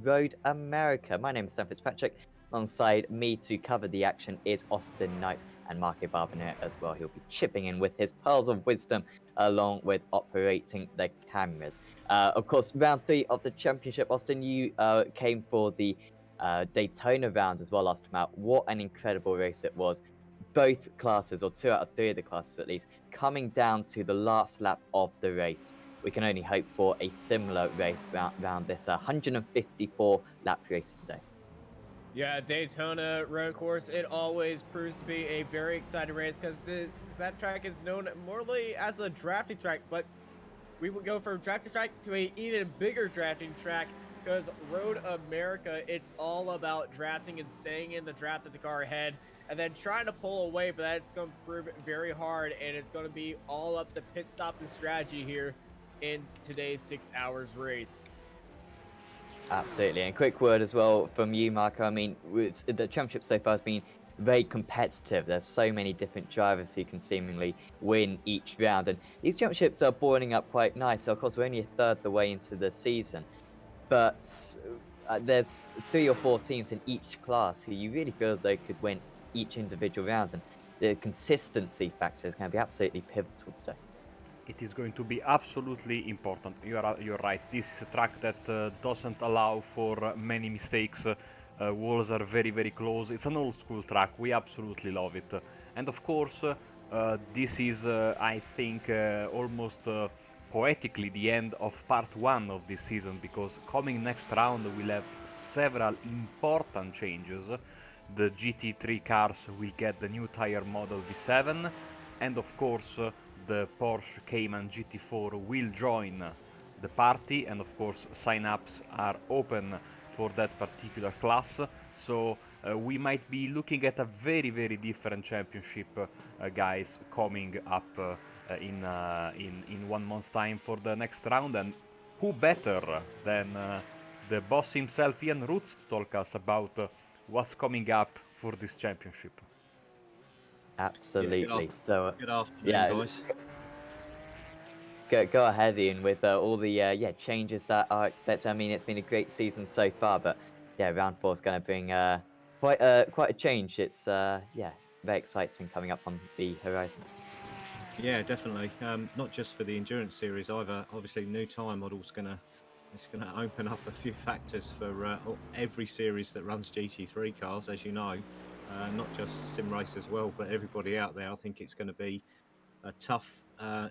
Road America. My name is Sam Fitzpatrick. Alongside me to cover the action is Austin Knight and Marco Barbonet as well. He'll be chipping in with his pearls of wisdom along with operating the cameras. Of course, round 3 of the championship. Austin, you came for the Daytona round as well last time out. What an incredible race it was. Both classes, or 2 out of 3 of the classes at least, coming down to the last lap of the race. We can only hope for a similar race round this 154 lap race today. Yeah, Daytona road course, it always proves to be a very exciting race because that track is known morely as a drafting track, but we would go from drafting track to a even bigger drafting track because Road America, it's all about drafting and staying in the draft of the car ahead and then trying to pull away, but that's going to prove very hard, and it's going to be all up to pit stops and strategy here in today's 6 hours race. Absolutely. And quick word as well from you, Marco. I mean, the championship so far has been very competitive. There's so many different drivers who can seemingly win each round. And these championships are boarding up quite nice. So, of course, we're only a third the way into the season. But there's 3 or 4 teams in each class who you really feel they could win each individual round. And the consistency factor is going to be absolutely pivotal today. It is going to be absolutely important. You're right. This is a track that doesn't allow for many mistakes. Walls are very, very close. It's an old school track. We absolutely love it. And of course, this is, I think, almost poetically the end of part one of this season, because coming next round we'll have several important changes. The GT3 cars will get the new tire model V7, and of course the Porsche Cayman GT4 will join the party, and of course sign-ups are open for that particular class. So we might be looking at a very, very different championship, guys, coming up in 1 month's time for the next round. And who better than the boss himself, Ian Roots, to talk us about what's coming up for this championship? Yeah, Absolutely. So, good afternoon, yeah, guys. go ahead, Ian, with all the changes that are expected. I mean, it's been a great season so far, but yeah, round 4 is going to bring quite a change. It's very exciting coming up on the horizon. Yeah, definitely. Not just for the endurance series either. Obviously, new tire model's gonna open up a few factors for every series that runs GT3 cars, as you know. Not just Sim Race as well, but everybody out there. I think it's going to be a tough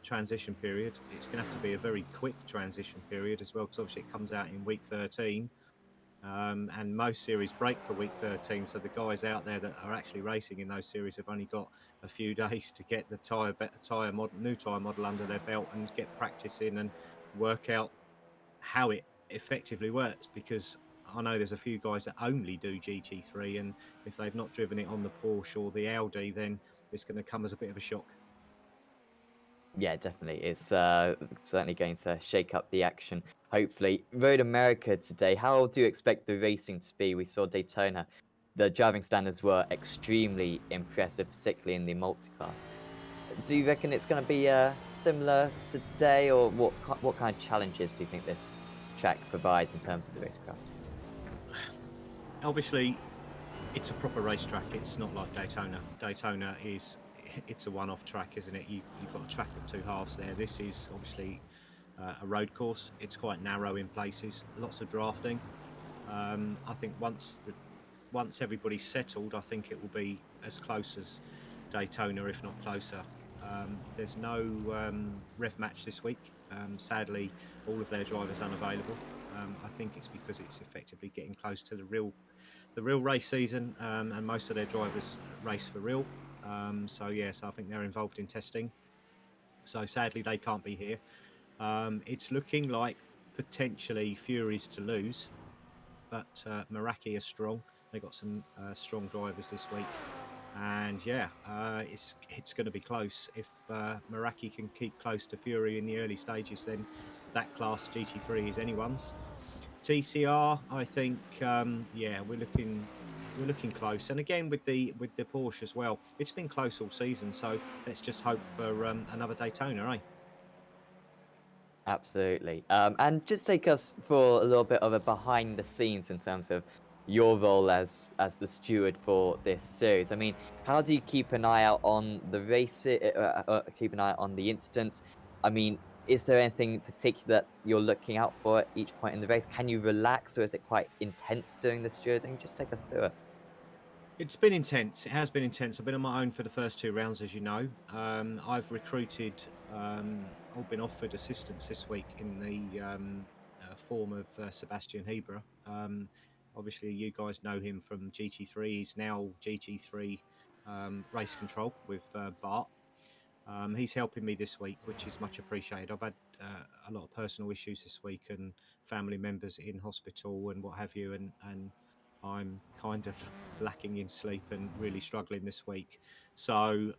transition period. It's going to have to be a very quick transition period as well, because obviously it comes out in week 13. And most series break for week 13, so the guys out there that are actually racing in those series have only got a few days to get the new tire model under their belt and get practice in and work out how it effectively works. Because I know there's a few guys that only do GT3, and if they've not driven it on the Porsche or the Audi, then it's going to come as a bit of a shock. Yeah, definitely. It's certainly going to shake up the action. Hopefully, Road America today. How do you expect the racing to be? We saw Daytona. The driving standards were extremely impressive, particularly in the multi-class. Do you reckon it's going to be similar today, or what kind of challenges do you think this track provides in terms of the racecraft? Obviously, it's a proper racetrack. It's not like Daytona. Daytona is it's a one-off track, isn't it? You've got a track of two halves there. This is obviously a road course. It's quite narrow in places. Lots of drafting. I think once everybody's settled, I think it will be as close as Daytona, if not closer. There's no rev match this week. Sadly, all of their drivers unavailable. I think it's because it's effectively getting close to the real race season, and most of their drivers race for real. So yes, I think they're involved in testing. So sadly, they can't be here. It's looking like potentially Fury's to lose, but Meraki is strong. They got some strong drivers this week, and yeah, it's going to be close. If Meraki can keep close to Fury in the early stages, then that class GT3 is anyone's. TCR, I think, yeah, we're looking close, and again with the Porsche as well. It's been close all season, so let's just hope for another Daytona, eh? Absolutely. And just take us for a little bit of a behind the scenes in terms of your role as the steward for this series. I mean, how do you keep an eye out on the race? Keep an eye on the instance. I mean, is there anything particular that you're looking out for at each point in the race? Can you relax, or is it quite intense during the stewarding? Just take us through it. It's been intense. It has been intense. I've been on my own for the first two rounds, as you know. I've recruited or been offered assistance this week in the form of Sebastian Hebra. Obviously, you guys know him from GT3. He's now GT3 race control with Bart. He's helping me this week, which is much appreciated. I've had a lot of personal issues this week and family members in hospital and what have you, and I'm kind of lacking in sleep and really struggling this week. So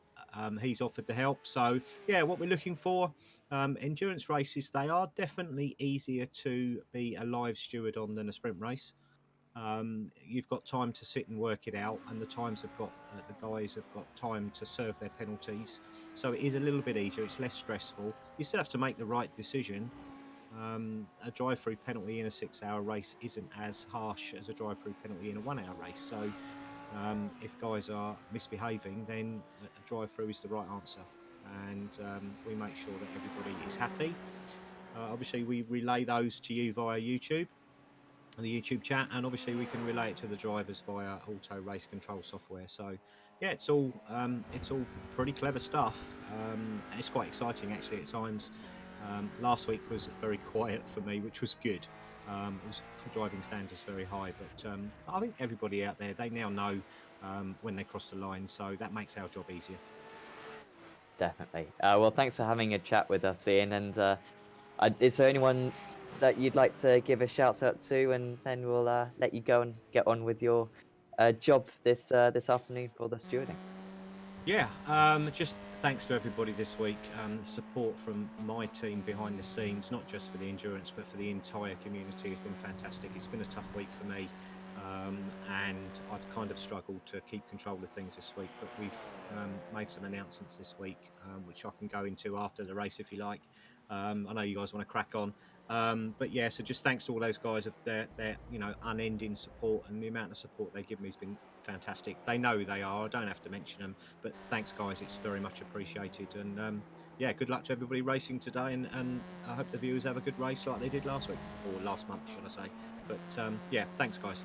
he's offered the help. So yeah, what we're looking for, endurance races, they are definitely easier to be a live steward on than a sprint race. You've got time to sit and work it out, and the guys have got time to serve their penalties, so it is a little bit easier. It's less stressful. You still have to make the right decision. A drive-through penalty in a 6-hour race isn't as harsh as a drive-through penalty in a 1-hour race. So if guys are misbehaving, then a drive-through is the right answer, and we make sure that everybody is happy. Obviously, we relay those to you via YouTube, the YouTube chat, and obviously we can relay it to the drivers via auto race control software. So yeah, it's all pretty clever stuff. It's quite exciting actually at times. Last week was very quiet for me, which was good. It was driving standards very high, but I think everybody out there, they now know when they cross the line, so that makes our job easier. Definitely. Well, thanks for having a chat with us, Ian. And is there anyone that you'd like to give a shout out to, and then we'll let you go and get on with your job this afternoon for the stewarding. Yeah, just thanks to everybody this week. Support from my team behind the scenes, not just for the endurance, but for the entire community, has been fantastic. It's been a tough week for me, and I've kind of struggled to keep control of things this week. But we've made some announcements this week, which I can go into after the race if you like. I know you guys want to crack on. But yeah, so just thanks to all those guys of their unending support, and the amount of support they give me has been fantastic. They know who they are. I don't have to mention them, but thanks guys, it's very much appreciated. And yeah, good luck to everybody racing today, and I hope the viewers have a good race like they did last week, or last month should I say. But yeah, thanks guys.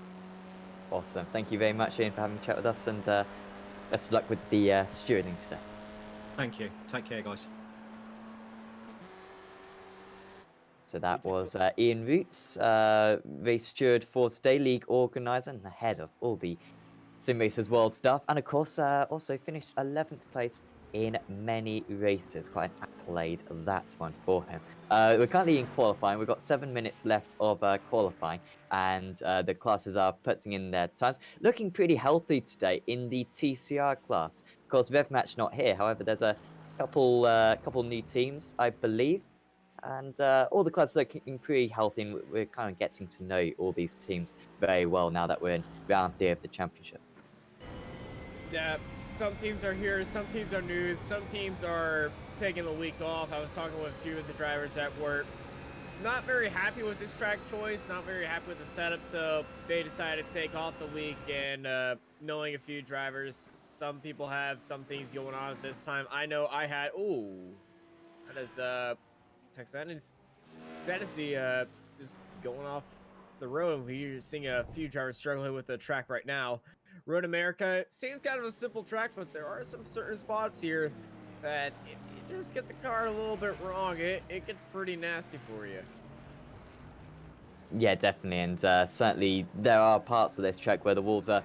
Awesome. Thank you very much, Ian, for having a chat with us, and best of luck with the stewarding today. Thank you, take care guys. So that Beautiful. was Ian Roots, race steward for Today, league organizer, and the head of all the Sim Racers World stuff, and of course also finished 11th place in many races. Quite an accolade, that one for him. We're currently in qualifying. We've got 7 minutes left of qualifying, and the classes are putting in their times. Looking pretty healthy today in the TCR class. Of course, RevMatch not here. However, there's a couple new teams, I believe. And all the classes are looking pretty healthy, and we're kind of getting to know all these teams very well now that we're in round 3 of the championship. Yeah, some teams are here, some teams are new, some teams are taking a week off. I was talking with a few of the drivers that were not very happy with this track choice, not very happy with the setup, so they decided to take off the week. And knowing a few drivers, some people have some things going on at this time. I know I had, that is Texan's just going off the road. We're seeing a few drivers struggling with the track right now. Road America seems kind of a simple track, but there are some certain spots here that if you just get the car a little bit wrong, it gets pretty nasty for you. Yeah, definitely, and certainly there are parts of this track where the walls are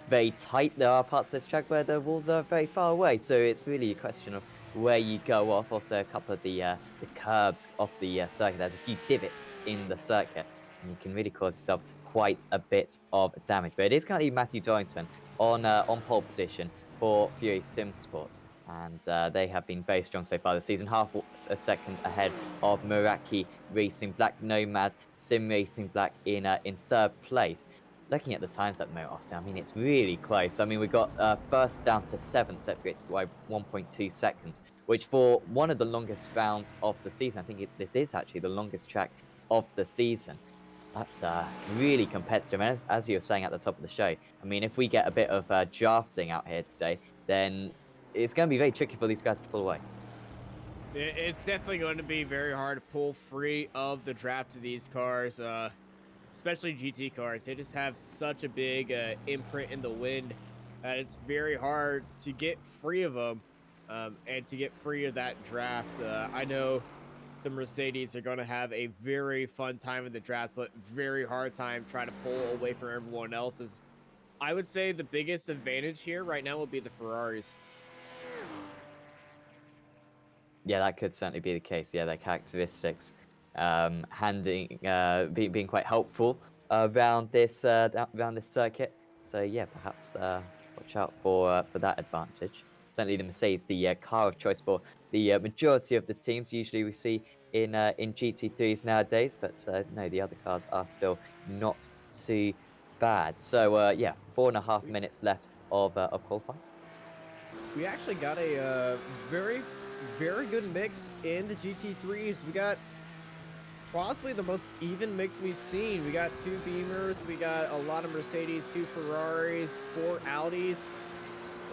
very tight. There are parts of this track where the walls are very far away, so it's really a question of where you go off. Also, a couple of the curves off the circuit. There's a few divots in the circuit, and you can really cause yourself quite a bit of damage. But it is currently Matthew Dorrington on pole position for Fury Sim Sports, and they have been very strong so far this season. Half a second ahead of Meraki Racing Black, Nomad Sim Racing Black in third place. looking at the times at the moment, Austin, I mean, it's really close. I mean, we got first down to seventh separated by 1.2 seconds, which for one of the longest rounds of the season, I think it is actually the longest track of the season. That's really competitive. And as you were saying at the top of the show, I mean, if we get a bit of drafting out here today, then it's going to be very tricky for these guys to pull away. It's definitely going to be very hard to pull free of the draft of these cars, especially GT cars. They just have such a big imprint in the wind that it's very hard to get free of them, and to get free of that draft. I know the Mercedes are going to have a very fun time in the draft, but very hard time trying to pull away from everyone else's. I would say the biggest advantage here right now will be the Ferraris. Yeah, that could certainly be the case. Yeah, their characteristics being quite helpful around this circuit. So yeah, perhaps watch out for that advantage. Certainly, the Mercedes, the car of choice for the majority of the teams. Usually, we see in GT3s nowadays, but no, the other cars are still not too bad. So yeah, 4.5 minutes left of qualifying. We actually got a very good mix in the GT3s. We got possibly the most even mix we've seen. We got 2 Beamers, we got a lot of Mercedes, 2 Ferraris, 4 Audis.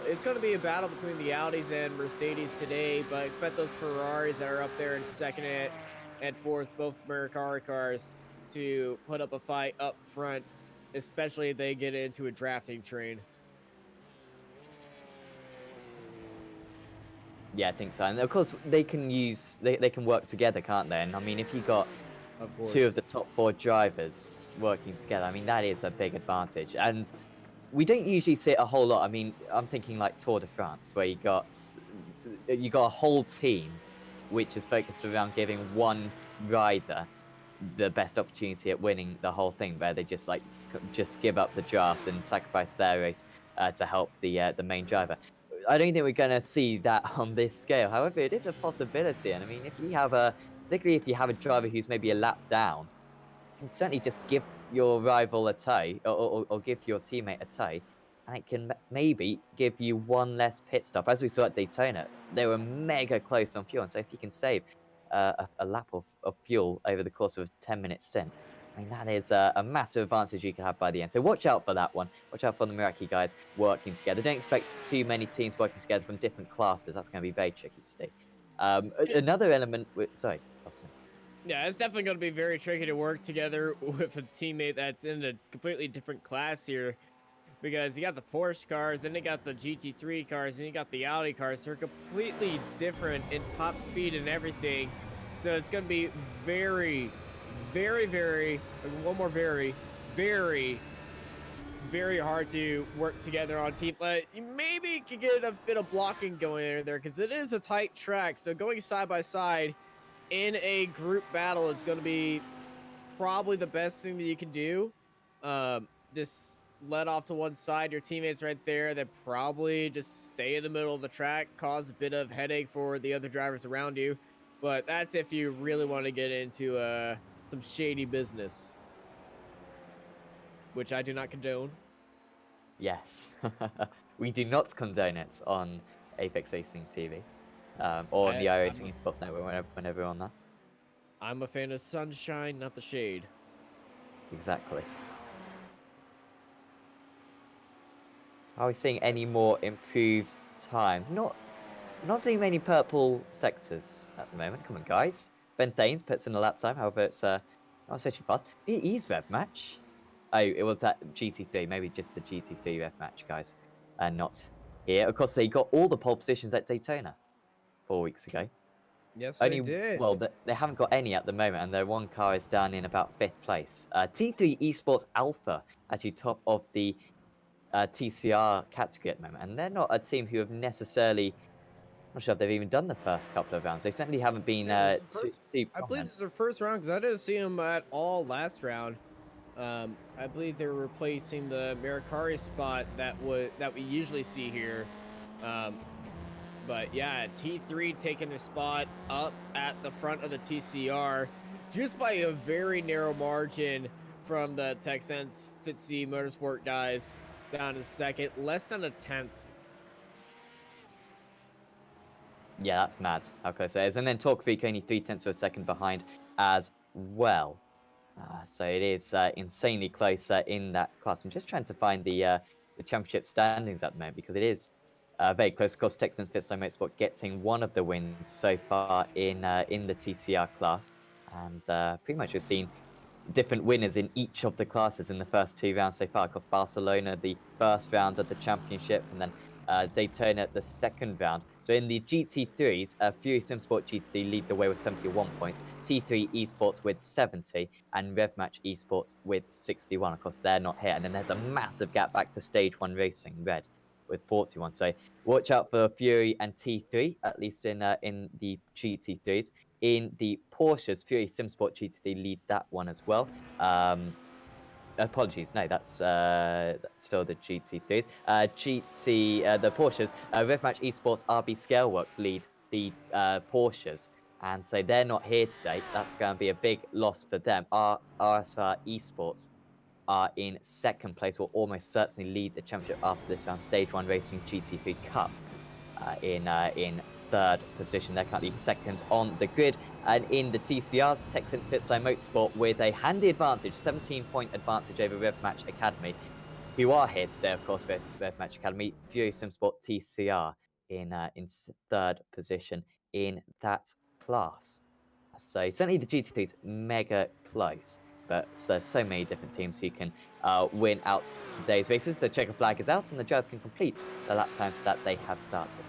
It's going to be a battle between the Audis and Mercedes today, but I expect those Ferraris that are up there in second and fourth, both Mercari cars, to put up a fight up front, especially if they get into a drafting train. Yeah, I think so. And of course, they can work together, can't they? And I mean, if you got Of 2 of course. the top 4 drivers working together, I mean, that is a big advantage. And we don't usually see it a whole lot. I mean, I'm thinking like Tour de France, where you got a whole team which is focused around giving one rider the best opportunity at winning the whole thing, where they just give up the draft and sacrifice their race to help the main driver. I don't think we're going to see that on this scale. However, it is a possibility, and I mean, particularly if you have a driver who's maybe a lap down, you can certainly just give your rival a tow, or give your teammate a tow, and it can maybe give you one less pit stop. As we saw at Daytona, they were mega close on fuel, and so if you can save a lap of fuel over the course of a 10-minute stint, I mean, that is a massive advantage you can have by the end. So watch out for that one. Watch out for the Meraki guys working together. Don't expect too many teams working together from different classes. That's going to be very tricky to do. Another element sorry, Austin. Yeah, it's definitely going to be very tricky to work together with a teammate that's in a completely different class here, because you got the Porsche cars, then you got the GT3 cars, and you got the Audi cars. They're completely different in top speed and everything. So it's going to be very, one more very hard to work together on team. You maybe could get a bit of blocking going in there, because it is a tight track. So going side by side in a group battle, it's going to be probably the best thing that you can do. Just let off to one side, your teammates right there, then probably just stay in the middle of the track, cause a bit of headache for the other drivers around you. But that's if you really want to get into some shady business, which I do not condone. Yes, we do not condone it on Apex Racing TV, or on the iRacing Esports Network whenever we're on that. I'm a fan of sunshine, not the shade. Exactly. Are we seeing any more improved times? Not seeing many purple sectors at the moment. Come on, guys. Ben Thanes puts in a lap time, however, it's not especially fast. He's rev match. Oh, it was at GT3, maybe just the GT3 rev match, guys, and not here. Of course, they got all the pole positions at Daytona 4 weeks ago. Yes, Only, they did. well, they haven't got any at the moment, and their one car is down in about 5th place. T3 Esports Alpha, actually top of the TCR category at the moment, and they're not a team who have necessarily. I'm not sure if they've even done the first couple of rounds. They certainly haven't been too I believe prominent. this is their first round, because I didn't see them at all last round. I believe they're replacing the Mercari spot that we usually see here. But yeah, T3 taking their spot up at the front of the TCR just by a very narrow margin from the Texans Fitzy Motorsport guys down to second, less than a tenth. Yeah, that's mad how close it is. And then Torque Freak only 3/10 of a second behind as well. So it is insanely close in that class. I'm just trying to find the championship standings at the moment because it is very close. Of course, Texans Pitstone Motorsport getting one of the wins so far in the TCR class, and pretty much we've seen different winners in each of the classes in the first 2 rounds so far. Of course, Barcelona the first round of the championship, and then Daytona the second round. So in the GT3s, Fury Simsport GT3 lead the way with 71 points, T3 Esports with 70, and RevMatch Esports with 61. Of course, they're not here. And then there's a massive gap back to Stage 1 Racing, Red, with 41. So watch out for Fury and T3, at least in the GT3s. In the Porsches, Fury Simsport GT3 lead that one as well. Apologies, no, that's still the GT3s. The Porsches, RevMatch Esports RB Scaleworks lead the Porsches, and so they're not here today. That's going to be a big loss for them. Our RSR Esports are in second place, will almost certainly lead the championship after this round. Stage 1 Racing GT3 Cup in third position. They're currently second on the grid. And in the TCRs, Texans Pitstone Motorsport with a handy advantage, 17-point advantage over RevMatch Academy, who are here today, of course, with RevMatch Academy. Fury Simsport TCR in third position in that class. So certainly the GT3 is mega close, but there's so many different teams who can win out today's races. The checker flag is out, and the judges can complete the lap times that they have started.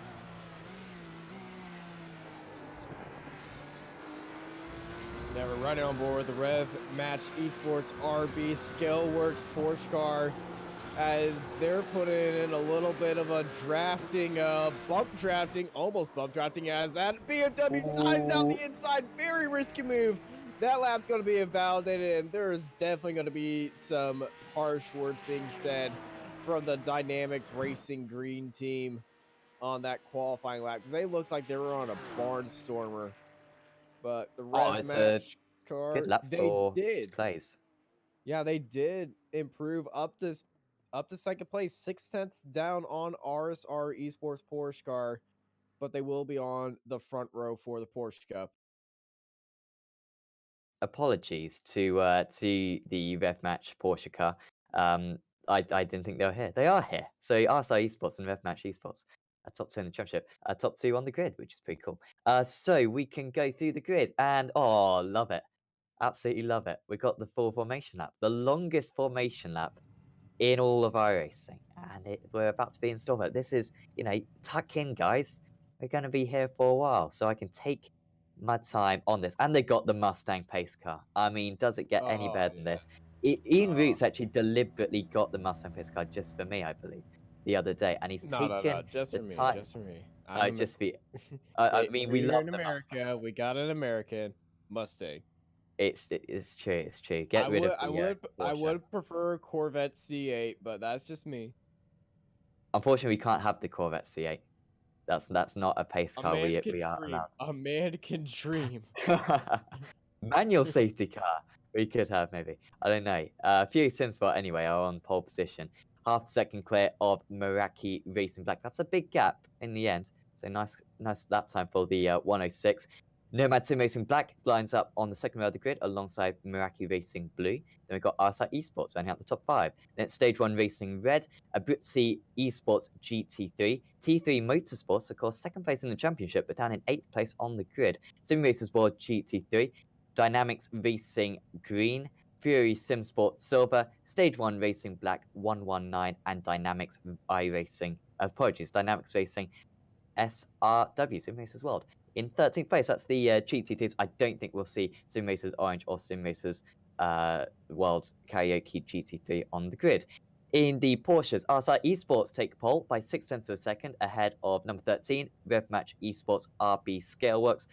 Now we're running on board with the Rev Match Esports RB Scaleworks Porsche car as they're putting in a little bit of a drafting, almost bump drafting as that BMW dives down the inside. Very risky move. That lap's going to be invalidated, and there's definitely going to be some harsh words being said from the Dynamics Racing Green team on that qualifying lap because they looked like they were on a barnstormer. But the Rev It's a Match car, good lap they for did. Clays. Yeah, they did improve up to second place, 6 tenths down on RSR Esports Porsche car, but they will be on the front row for the Porsche Cup. Apologies to the RevMatch Porsche car. I didn't think they were here. They are here. So RSI Esports and RevMatch Esports, a top 2 in the championship, a top 2 on the grid, which is pretty cool. So we can go through the grid, and oh, love it, absolutely love it. We got the full formation lap, the longest formation lap in all of iRacing, and we're about to be in Stormville. This is, tuck in, guys. We're going to be here for a while, so I can take my time on this. And they got the Mustang pace car. I mean, does it get any better than this? Ian Roots actually deliberately got the Mustang pace car just for me, I believe, the other day, and he's No, taken just the for me, time. just for me. Just for I mean, we We're love in the Mustang. America. We got an American Mustang. It's true. It's true. Get rid of the I Porsche. would prefer a Corvette C8, but that's just me. Unfortunately, we can't have the Corvette C8. That's not a pace A car man we can are dream. allowed. A man can dream. Manual safety car we could have maybe. I don't know. Fury Simsport anyway are on pole position. Half a second clear of Meraki Racing Black. That's a big gap in the end. So nice lap time for the 106. Nomad Sim Racing Black lines up on the second row of the grid alongside Meraki Racing Blue. Then we've got RSI Esports rounding out the top 5. Then it's Stage 1 Racing Red, Abruzzi Esports GT3, T3 Motorsports, of course, second place in the championship, but down in 8th place on the grid. Simracersworld GT3, Dynamics Racing Green, Fury Simsport Silver, Stage 1 Racing Black 119, and Dynamics Racing SRW, Sim Racers World. In 13th place, that's the GT2s. I don't think we'll see Sim Racers Orange or Sim Racers World Karaoke GT3 on the grid. In the Porsches, RSI Esports take pole by 6 tenths of a second ahead of number 13, RevMatch Esports RB Scaleworks.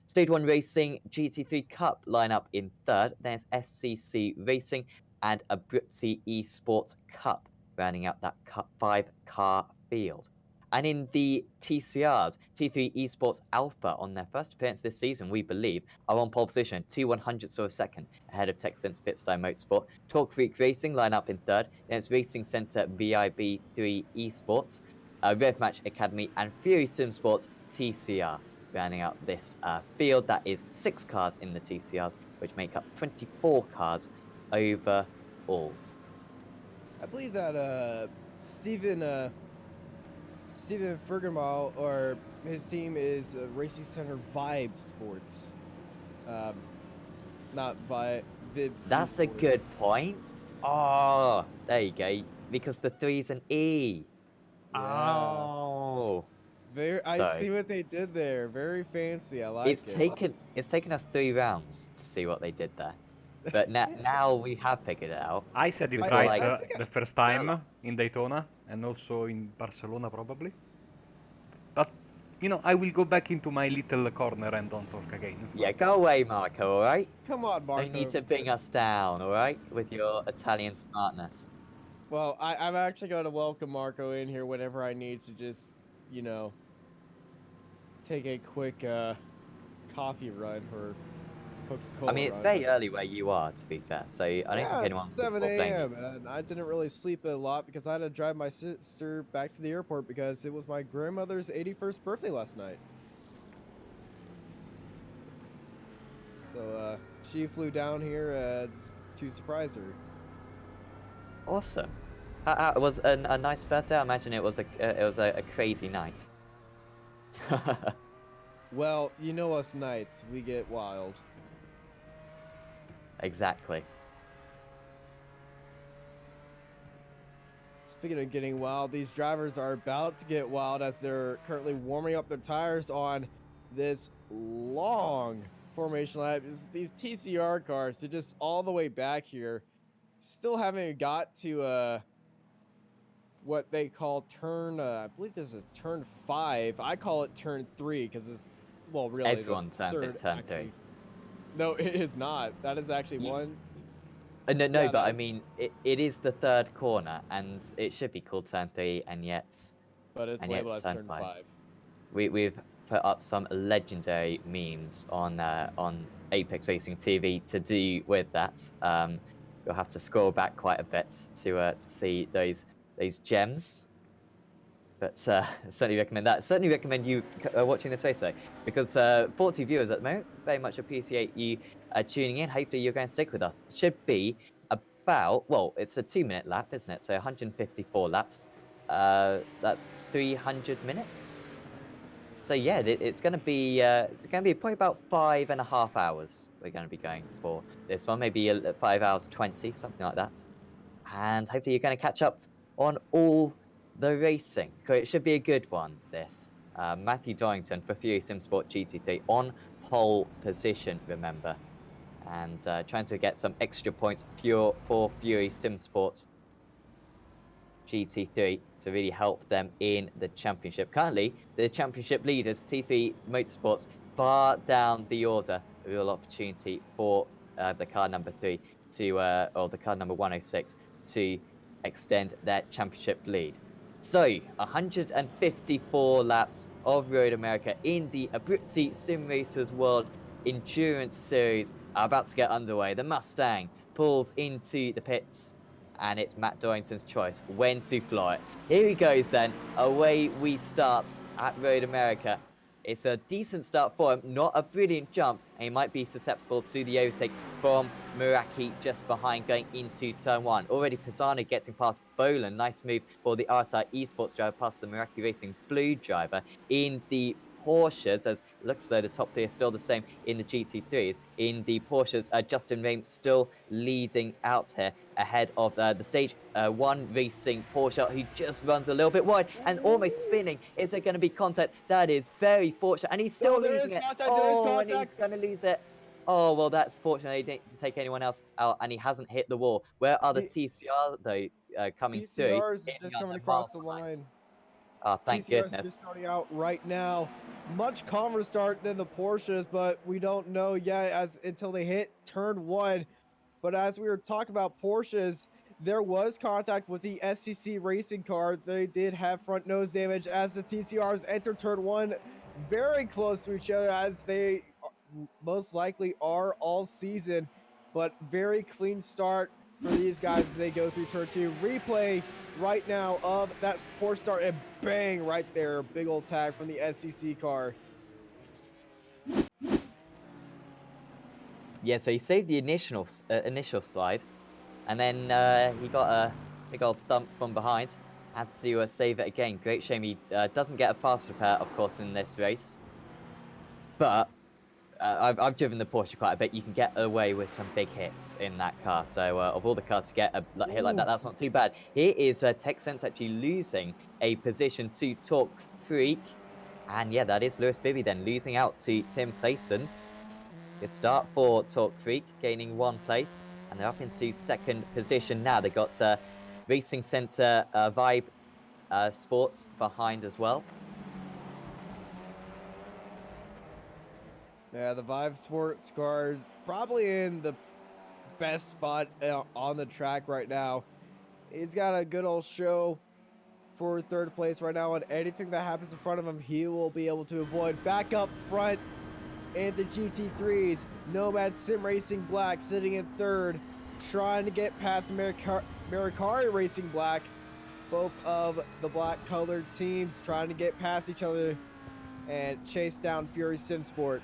Stage 1 Racing GT3 Cup lineup in third. There's SCC Racing and Abruzzi Esports Cup, rounding out that 5-car field. And in the TCRs, T3 Esports Alpha, on their first appearance this season, we believe, are on pole position, 2/100ths of a second, ahead of TechSense Pitstone Motorsport. Talk Freak Racing line up in third, then it's Racing Centre VIB3 Esports, Rev Match Academy, and Fury Sim Sports TCR. Rounding out this field, that is 6 cars in the TCRs, which make up 24 cars overall. I believe that Steven Fergenbaugh, or his team is Racing Center Vibe Sports. Not Viv. That's a good point. Oh, there you go. Because the 3's an E. Yeah. Oh. I So see what they did there. Very fancy. I like it's it. taken us 3 rounds to see what they did there. But now we have figured it out. I said it We feel right like the first time in Daytona and also in Barcelona probably. But you know, I will go back into my little corner and don't talk again. yeah, go away, Marco, alright? Come on, Marco. No need to bring us down, alright? With your Italian smartness. Well, I'm actually going to welcome Marco in here whenever I need to just, you know, take a quick coffee run or Coca-Cola I mean, it's run. very early where you are, to be fair, so I don't think anyone It's would 7 blame you. a.m. and I didn't really sleep a lot because I had to drive my sister back to the airport because it was my grandmother's 81st birthday last night. So she flew down here to surprise her. Awesome. It was a nice birthday. I imagine it was a crazy night. Well, you know us knights, we get wild. Exactly. Speaking of getting wild, these drivers are about to get wild as they're currently warming up their tires on this long formation lap. These TCR cars, they're just all the way back here. Still haven't got to what they call turn, I believe this is turn 5. I call it turn 3 because it's, well, really, Everyone turns it turn 3. No, it is not. That is actually one. No, Yeah, but I that's- mean, it is the third corner, and it should be called turn 3, and yet But it's and yet labeled as turn turn 5. 5. We've put up some legendary memes on Apex Racing TV to do with that. You'll have to scroll back quite a bit to see those gems. But certainly recommend that. Certainly recommend you watching this race though, because 40 viewers at the moment, very much appreciate you tuning in. Hopefully you're going to stick with us. It should be about, well, it's a 2-minute lap, isn't it? So 154 laps. That's 300 minutes. So yeah, it's going to be probably about 5.5 hours. We're going to be going for this one, maybe 5 hours 20, something like that. And hopefully you're going to catch up on all the racing. It should be a good one, this. Matthew Dorrington for Fury Sim Sport GT3 on pole position, remember. And trying to get some extra points for Fury Sim Sports GT3 to really help them in the championship. Currently, the championship leaders, T3 Motorsports, far down the order. A real opportunity for the car number 3 to, or the car number 106 to extend their championship lead. So, 154 laps of Road America in the Abruzzi Simracersworld Endurance Series are about to get underway. The Mustang pulls into the pits, and it's Matt Dorrington's choice when to fly it. Here he goes then. Away we start at Road America. It's a decent start for him, not a brilliant jump, and he might be susceptible to the overtake from Meraki just behind going into turn 1. Already Pisano getting past Boland. Nice move for the RSI Esports driver past the Meraki Racing Blue driver in the Porsches, as it looks as though the top 3 are still the same in the GT3s. In the Porsches, Justin Rehm still leading out here ahead of the stage 1 racing Porsche, who just runs a little bit wide and almost spinning. Is there going to be contact? That is very fortunate, and he's still losing it. Oh, and he's going to lose it. Oh, well, that's fortunate. He didn't take anyone else out, and he hasn't hit the wall. Where are the TCR, though, coming through? TCRs just coming across the line. Oh, thank TCRs goodness. just starting out right now. Much calmer start than the Porsches, but we don't know yet until they hit turn 1. But as we were talking about Porsches, there was contact with the SCC racing car. They did have front nose damage as the TCRs enter turn 1 very close to each other, as they most likely are all season. But very clean start for these guys as they go through turn 2. Replay right now of that poor start, and bang, right there, big old tag from the SCC car. Yeah, so he saved the initial slide, and then he got a big old thump from behind. Had to save it again. Great shame he doesn't get a fast repair, of course, in this race. But I've driven the Porsche quite a bit. You can get away with some big hits in that car. So of all the cars to get a hit like that, that's not too bad. Here is TechSense actually losing a position to Talk Freak. And yeah, that is Lewis Bibby then losing out to Tim Claytons. Good start for Talk Freak, gaining 1 place. And they're up into 2nd position now. They got Racing Center Vibe Sports behind as well. Yeah, the Vive Sports cars probably in the best spot on the track right now. He's got a good old show for 3rd place right now, and anything that happens in front of him, he will be able to avoid. Back up front in the GT3s, Nomad Sim Racing Black sitting in 3rd, trying to get past Mercari Racing Black. Both of the black colored teams trying to get past each other and chase down Fury Sim Sport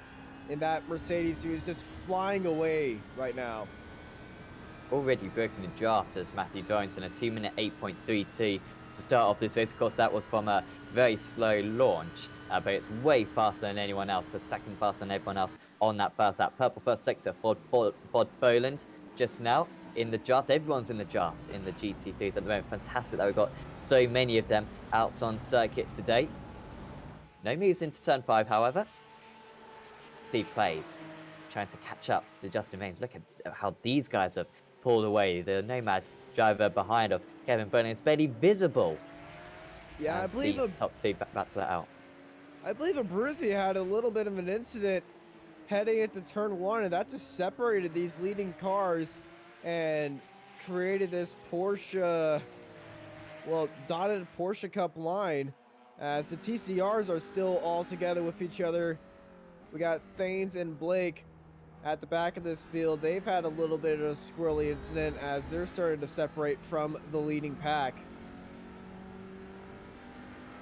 in that Mercedes, who is just flying away right now. Already broken the draft as Matthew Dorrington, a 2-minute 8.32 to start off this race. Of course, that was from a very slow launch, but it's way faster than anyone else, so 2nd faster than everyone else on that first lap. Purple first sector for Bod Boland just now in the draft. Everyone's in the draft in the GT3s at the moment. Fantastic that we've got so many of them out on circuit today. No moves into turn 5, however. Steve plays, trying to catch up to Justin Mains. Look at how these guys have pulled away. The Nomad driver behind of Kevin Burnham is barely visible. Yeah, I believe these top 2 battle it out. I believe Abruzzi had a little bit of an incident heading into turn 1, and that just separated these leading cars and created this Porsche, well, dotted Porsche Cup line, as the TCRs are still all together with each other. We got Thanes and Blake at the back of this field. They've had a little bit of a squirrely incident as they're starting to separate from the leading pack.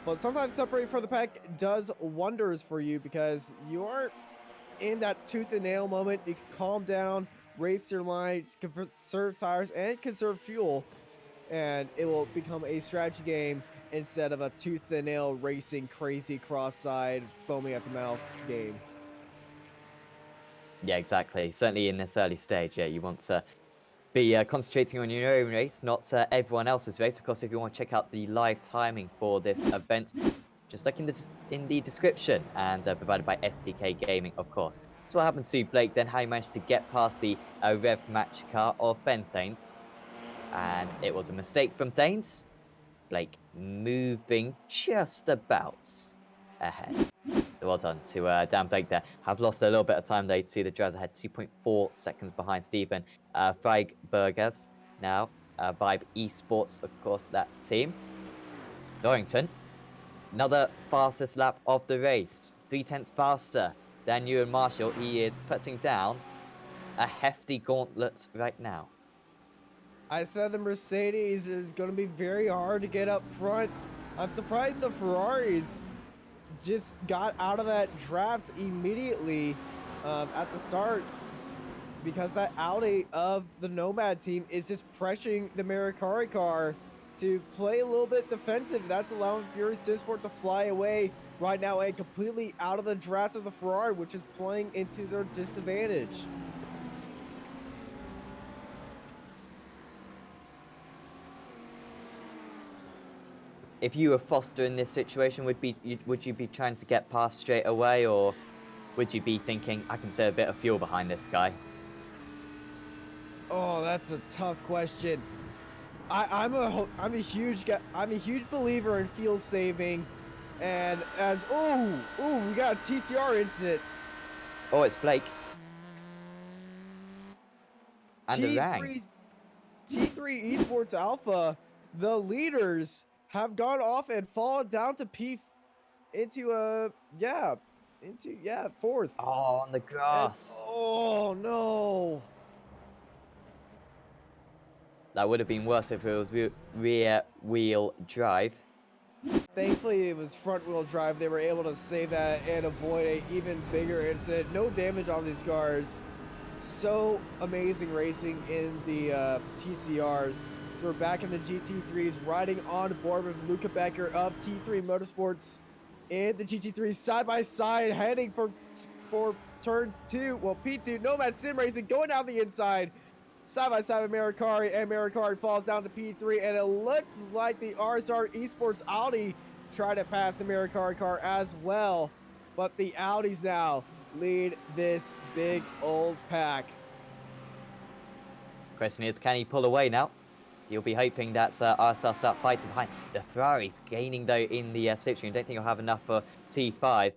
But sometimes separating from the pack does wonders for you, because you aren't in that tooth and nail moment. You can calm down, race your lines, conserve tires, and conserve fuel, and it will become a strategy game instead of a tooth and nail racing, crazy cross-side, foaming at the mouth game. Yeah, exactly. Certainly in this early stage, yeah, you want to be concentrating on your own race, not everyone else's race. Of course, if you want to check out the live timing for this event, just look in the description, and provided by SDK Gaming, of course. So what happened to Blake then, how he managed to get past the Rev Match car of Ben Thanes. And it was a mistake from Thanes. Blake moving just about ahead. So well done to Dan Blake there. Have lost a little bit of time though to the drivers ahead, 2.4 seconds behind Stephen Freigbergers. Now, Vibe Esports, of course, that team. Dorrington, another fastest lap of the race. 0.3 faster than Ewan Marshall. He is putting down a hefty gauntlet right now. I said the Mercedes is going to be very hard to get up front. I'm surprised the Ferraris just got out of that draft immediately at the start, because that Audi of the Nomad team is just pressuring the Mercari car to play a little bit defensive. That's allowing Fury Sport to fly away right now and completely out of the draft of the Ferrari, which is playing into their disadvantage. If you were Foster in this situation, would you be trying to get past straight away, or would you be thinking, I can save a bit of fuel behind this guy? Oh, that's a tough question. I'm a huge believer in fuel saving, and as we got a TCR incident. Oh, it's Blake. And a rang. T3 Esports Alpha, the leaders have gone off and fallen down to fourth. Oh, on the And, grass. oh no. That would have been worse if it was rear wheel drive. Thankfully, it was front wheel drive. They were able to save that and avoid a even bigger incident. No damage on these cars. So amazing racing in the TCRs. So we're back in the GT3s, riding on board with Luca Becker of T3 Motorsports and the GT3s side by side, heading for turns 2. Well, P2, Nomad Sim Racing going down the inside. Side by side with Marikari, and Marikari falls down to P3, and it looks like the RSR Esports Audi tried to pass the Marikari car as well, but the Audis now lead this big old pack. Question is, can he pull away now? He'll be hoping that RSR start fighting behind. The Ferrari gaining, though, in the slipstream. Don't think he'll have enough for T5.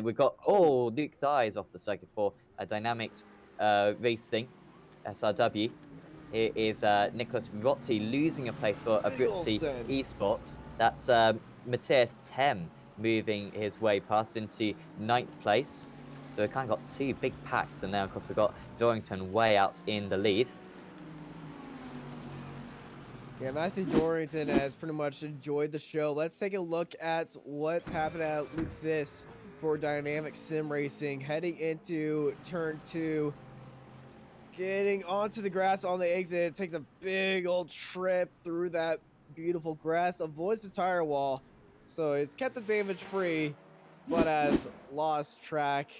We've got, Luke Dyes off the circuit for Dynamics Racing, SRW. Here is Nicholas Rossi losing a place for Abruzzi Wilson. Esports. That's Matthias Tem moving his way past into 9th place. So we've kind of got two big packs, and then, of course, we've got Dorrington way out in the lead. Yeah, Matthew Dorrington has pretty much enjoyed the show. Let's take a look at what's happening at Luke this for Dynamic Sim Racing, heading into turn 2. Getting onto the grass on the exit, it takes a big old trip through that beautiful grass, avoids the tire wall, so it's kept it damage free, but has lost track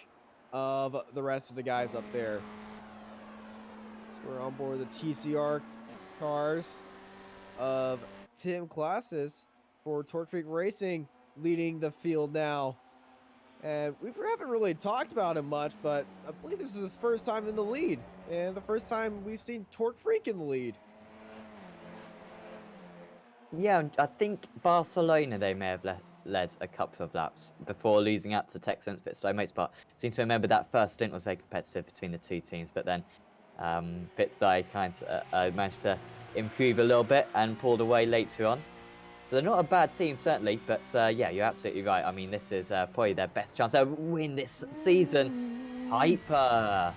of the rest of the guys up there. So we're on board the TCR cars of Tim Classes for Torque Freak Racing, leading the field now. And we haven't really talked about him much, but I believe this is his first time in the lead, and the first time we've seen Torque Freak in the lead. Yeah, I think Barcelona, they may have led a couple of laps before losing out to Texans Pitstone Motorsport. Seem to remember that first stint was very competitive between the two teams, but then Pitstone kind of managed to improve a little bit and pulled away later on. So they're not a bad team, certainly, but yeah, you're absolutely right. I mean, this is probably their best chance to win this season. Hyper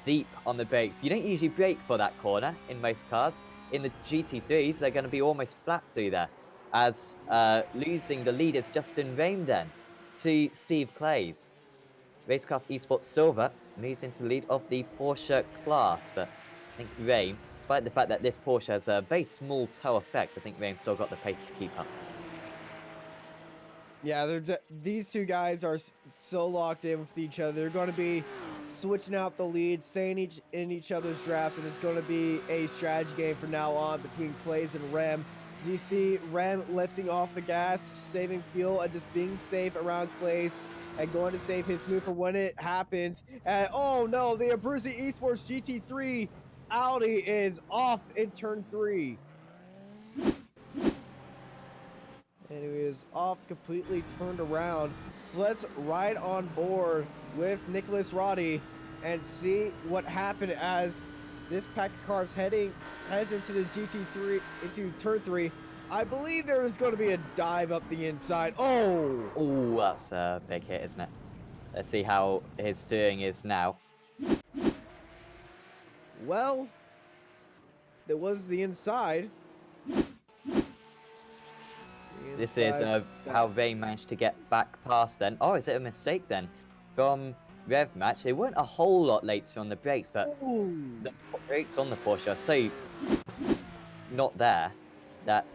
deep on the brakes. You don't usually brake for that corner in most cars. In the GT3s, they're going to be almost flat through there, as losing the lead is Justin Rame then to Steve Clays. Racecraft Esports Silver moves into the lead of the Porsche class, but I think Rame, despite the fact that this Porsche has a very small toe effect, I think Rame's still got the pace to keep up. Yeah, these two guys are so locked in with each other. They're going to be switching out the lead, staying in each other's draft, and it's going to be a strategy game from now on between Clays and Rem. As you see, Rem lifting off the gas, saving fuel, and just being safe around Clays, and going to save his move for when it happens. And oh no, the Abruzzi Esports GT3 Audi is off in turn 3. And he is off, completely turned around. So let's ride on board with Nicholas Roddy and see what happened as this pack of cars heads into the GT3, into turn 3. I believe there is going to be a dive up the inside. Oh! Oh, that's a big hit, isn't it? Let's see how his steering is now. Well, there was the inside. This is how Ray managed to get back past then. Oh, is it a mistake then? From Rev Match, they weren't a whole lot later on the brakes, but the brakes on the Porsche are so not there that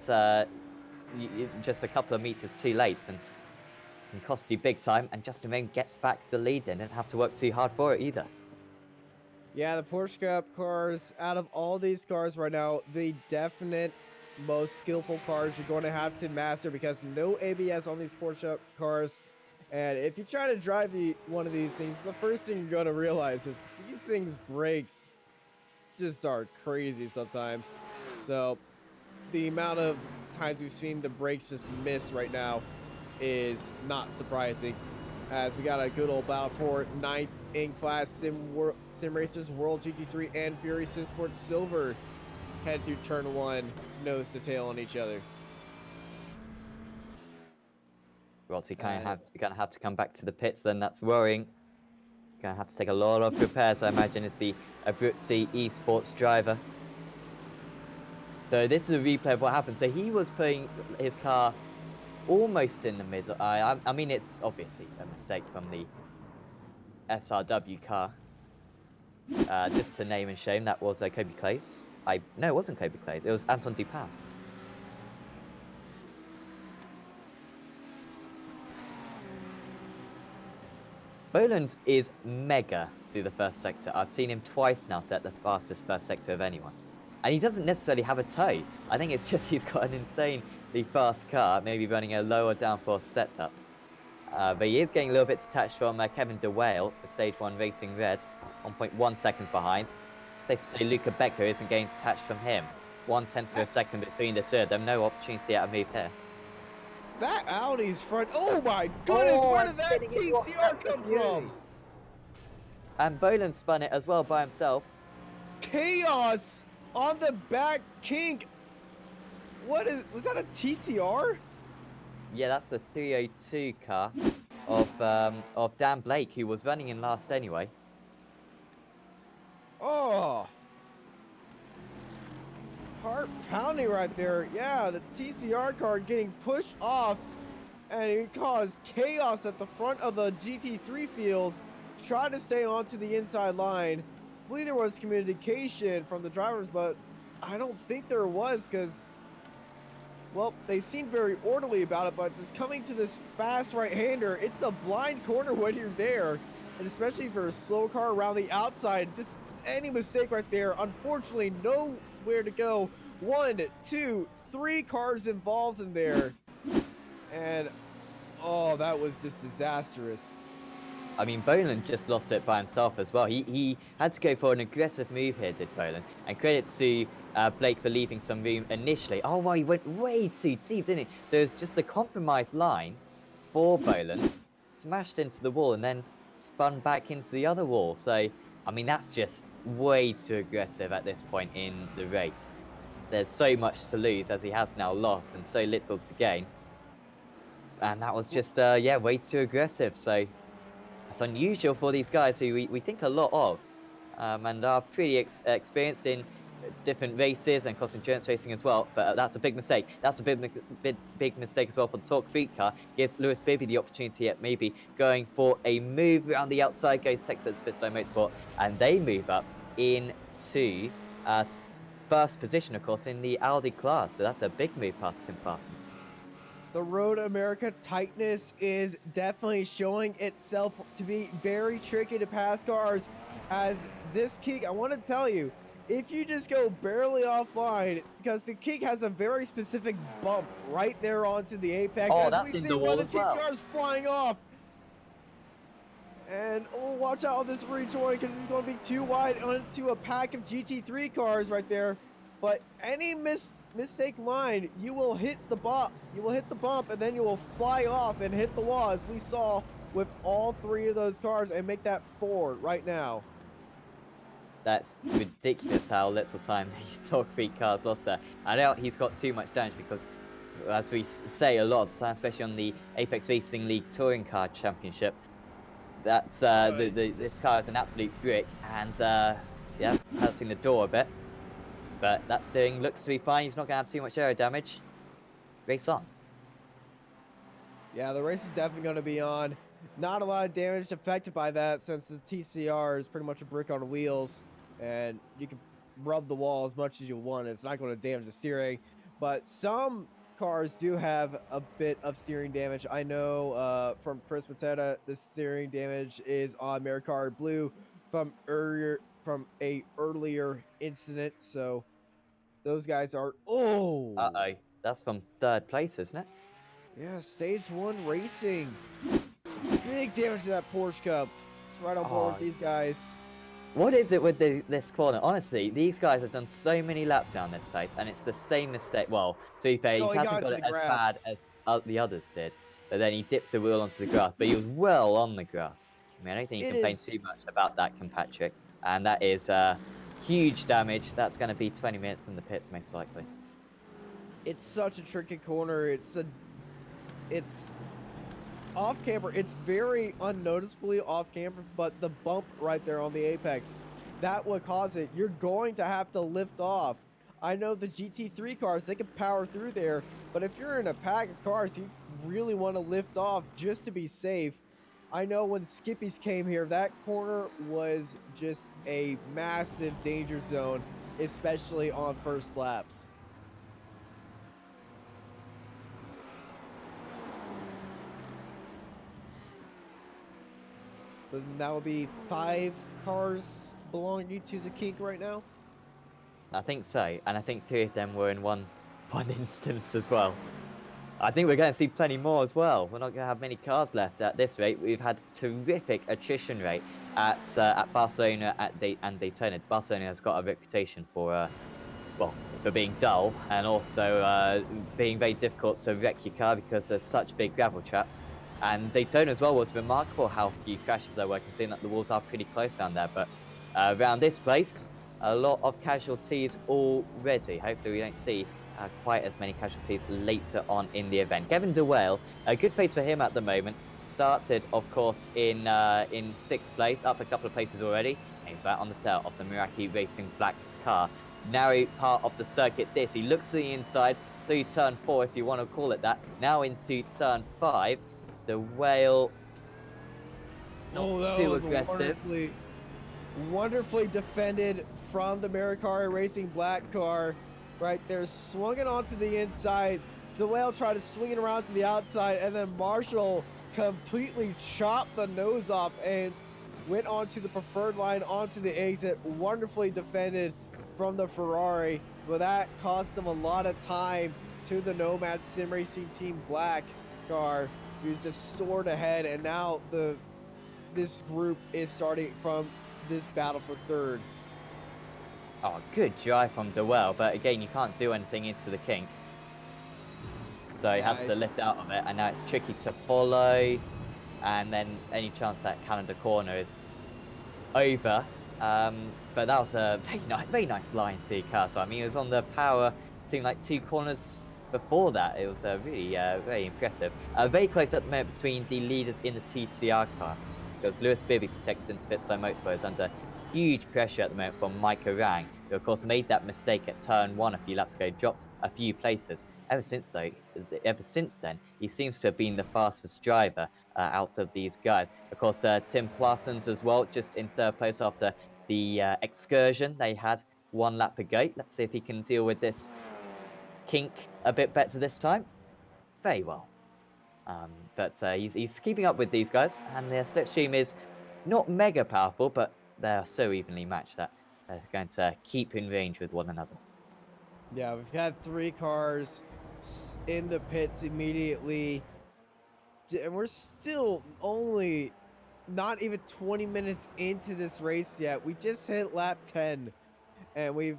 just a couple of meters too late and can cost you big time. And Justin Ray gets back the lead then, didn't have to work too hard for it either. Yeah, the Porsche Cup cars, out of all these cars right now, the definite most skillful cars you're going to have to master, because no ABS on these Porsche cars. And if you try to drive one of these things, the first thing you're going to realize is these things brakes just are crazy sometimes. So the amount of times we've seen the brakes just miss right now is not surprising, as we got a good old battle for 9th in class Sim Racers World GT3 and Fury Sim Sports Silver head through turn 1, nose to tail on each other. Abruzzi gonna have to come back to the pits then. That's worrying. Gonna have to take a lot of repairs, I imagine, as the Abruzzi esports driver. So this is a replay of what happened. So he was putting his car almost in the middle. I mean, it's obviously a mistake from the SRW car. Just to name and shame, that was Kobe Clays. No, it wasn't Kobe Clays. It was Anton Dupin. Boland is mega through the first sector. I've seen him twice now set the fastest first sector of anyone. And he doesn't necessarily have a toe. I think it's just he's got an insanely fast car, maybe running a lower downforce setup. But he is getting a little bit detached from Kevin DeWale for Stage 1 Racing Red, 1.1 seconds behind. Safe to say Luca Becker isn't getting detached from him. 1/10 of a second between the two of them, no opportunity at a move here. That Audi's front. Oh my goodness, where did that kidding me, what TCR that's the come view. from? And Boland spun it as well by himself. Chaos on the back kink. Was that a TCR? Yeah, that's the 302 car of Dan Blake, who was running in last anyway. Oh. Heart pounding right there. Yeah, the TCR car getting pushed off, and it caused chaos at the front of the GT3 field. Tried to stay onto the inside line. I believe there was communication from the drivers, but I don't think there was because, well, they seemed very orderly about it, but just coming to this fast right-hander, it's a blind corner when you're there, and especially for a slow car around the outside, just any mistake right there, unfortunately, nowhere to go. 1, 2, 3 cars involved in there, and oh, that was just disastrous. I mean, Boland just lost it by himself as well. He had to go for an aggressive move here, did Boland. And credit to Blake for leaving some room initially. Oh, well, he went way too deep, didn't he? So it was just the compromised line for Boland, smashed into the wall and then spun back into the other wall. So, I mean, that's just way too aggressive at this point in the race. There's so much to lose as he has now lost and so little to gain. And that was just, yeah, way too aggressive. So that's unusual for these guys who we think a lot of and are pretty experienced in different races and cross endurance racing as well. But that's a big mistake. That's a big mistake as well for the Torque Freak car. Gives Lewis Bibby the opportunity at maybe going for a move around the outside, goes Texas Fistlow Motorsport, and they move up into first position, of course, in the Audi class. So that's a big move past Tim Parsons. The Road America tightness is definitely showing itself to be very tricky to pass cars. As this kink, I want to tell you, if you just go barely offline, because the kink has a very specific bump right there onto the apex. Oh, as that's we in see the one wall of the as well. TCRs flying off. And oh, watch out on this rejoin because he's going to be too wide onto a pack of GT3 cars right there. But any mistake line, you will hit the bump. You will hit the bump, and then you will fly off and hit the wall, as we saw with all 3 of those cars, and make that 4 right now. That's ridiculous how little time these Torque Freak cars lost there. I know he's got too much damage because, as we say a lot of the time, especially on the Apex Racing League Touring Car Championship, that's this car is an absolute brick, and yeah, has seen the door a bit. But that steering looks to be fine. He's not going to have too much aero damage. Race on. Yeah, the race is definitely going to be on. Not a lot of damage affected by that since the TCR is pretty much a brick on wheels. And you can rub the wall as much as you want. It's not going to damage the steering. But some cars do have a bit of steering damage. I know from Chris Mateta, the steering damage is on Maricar Blue from a earlier incident. So those guys are Uh-oh. That's from 3rd place, isn't it? yeah, stage 1 racing. Big damage to that Porsche Cup. It's right on board with these guys. What is it with this corner? Honestly, these guys have done so many laps around this place, and it's the same mistake. Well, to be fair, Oh, he he hasn't got got into it the as grass. bad as the others did. But then he dips a wheel onto the grass, but he was well on the grass. I mean, I don't think you It can complain is- too much about that, Patrick. And that is huge damage. That's going to be 20 minutes in the pits, most likely. It's such a tricky corner. It's off camber. It's very unnoticeably off camber, but the bump right there on the apex, that would cause it. You're going to have to lift off. I know the GT3 cars, they can power through there, but if you're in a pack of cars, you really want to lift off just to be safe. I know when Skippies came here, that corner was just a massive danger zone, especially on first laps. But that would be 5 cars belonging to the kink right now. I think so, and I think 3 of them were in one instance as well. I think we're going to see plenty more as well. We're not going to have many cars left at this rate. We've had terrific attrition rate at Barcelona and Daytona. Barcelona has got a reputation for well, for being dull and also being very difficult to wreck your car because there's such big gravel traps. And Daytona as well was remarkable how few crashes there were, considering that the walls are pretty close around there. But around this place, a lot of casualties already. Hopefully we don't see quite as many casualties later on in the event. Kevin DeWale, a good pace for him at the moment. Started, of course, in 6th place, up a couple of places already. And he's right on the tail of the Meraki Racing black car. Narrow part of the circuit this. He looks to the inside through turn 4, if you want to call it that. Now into turn 5. DeWale not too aggressive. Wonderfully defended from the Mercari Racing black car. Right there, swung it onto the inside. DeWale tried to swing it around to the outside, and then Marshall completely chopped the nose off and went onto the preferred line, onto the exit. Wonderfully defended from the Ferrari, but that cost him a lot of time to the Nomad Sim Racing Team black car, who's just soared ahead, and now this group is starting from this battle for 3rd. Oh, good drive from DeWale, but again, you can't do anything into the kink. So he has to lift out of it, and now it's tricky to follow, and then any chance that calendar corner is over. But that was a very nice line through the car. So I mean, it was on the power, seemed like 2 corners before that. It was really very impressive. Very close at the moment between the leaders in the TCR class, because Lewis Bibby protects in Spitstone Motorsport is under huge pressure at the moment from Mike Orang, who of course made that mistake at turn 1 a few laps ago, dropped a few places. Ever since then, he seems to have been the fastest driver out of these guys. Of course, Tim Plarsons as well, just in 3rd place after the excursion they had 1 lap ago. Let's see if he can deal with this kink a bit better this time. Very well. But he's keeping up with these guys, and their slipstream is not mega powerful, but they're so evenly matched that they're going to keep in range with one another. Yeah, we've had 3 cars in the pits immediately, and we're still only not even 20 minutes into this race yet. We just hit lap 10, and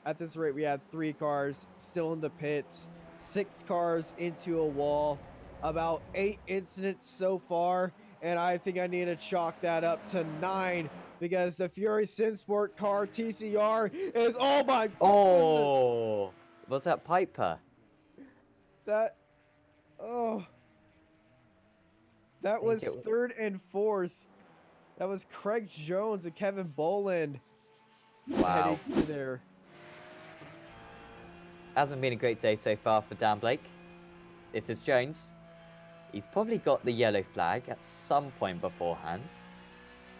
at this rate we had 3 cars still in the pits, 6 cars into a wall, about 8 incidents so far, and I think I need to chalk that up to 9 because the Fury Simsport car TCR is, oh my goodness. Oh, was that Piper? That was 3rd and 4th. That was Craig Jones and Kevin Boland. Wow. Heading through there. Hasn't been a great day so far for Dan Blake. This is Jones. He's probably got the yellow flag at some point beforehand.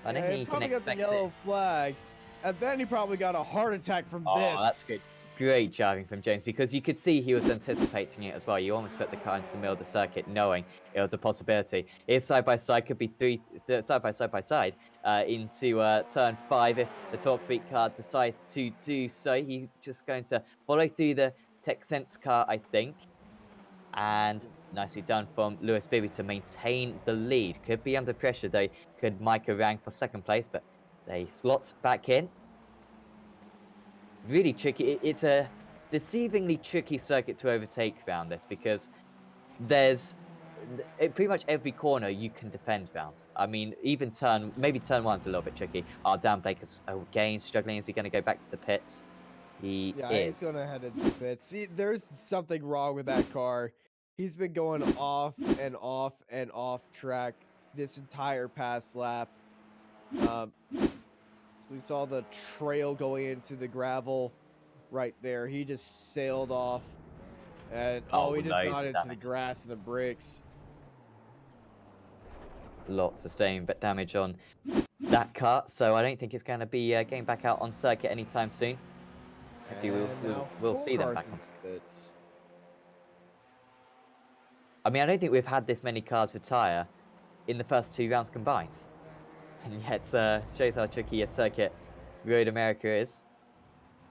I don't think he he probably can got the expect yellow it. flag, and then he probably got a heart attack from this. Oh, that's good. Great driving from James, because you could see he was anticipating it as well. You almost put the car into the middle of the circuit knowing it was a possibility. His side-by-side could be side-by-side into turn 5 if the Torque Freak car decides to do so. He's just going to follow through the Tech Sense car, I think. And nicely done from Lewis Bibby to maintain the lead. Could be under pressure, though. Could Micah rank for 2nd place, but they slots back in. Really tricky. It's a deceivingly tricky circuit to overtake around this, because there's pretty much every corner you can defend round. I mean, even maybe turn one's a little bit tricky. Dan Baker's again struggling. Is he going to go back to the pits? He Yeah, he's is. gonna head into the pits. See, there's something wrong with that car. He's been going off and off and off track this entire past lap. We saw the trail going into the gravel right there. He just sailed off, and he just Loads got of into the damage. grass and the bricks. Lots of but damage on that car, so I don't think it's going to be getting back out on circuit anytime soon. Hopefully And now we'll full see them cars back on. into the pits. I mean, I don't think we've had this many cars retire in the first 2 rounds combined, and yet shows how tricky a circuit Road America is.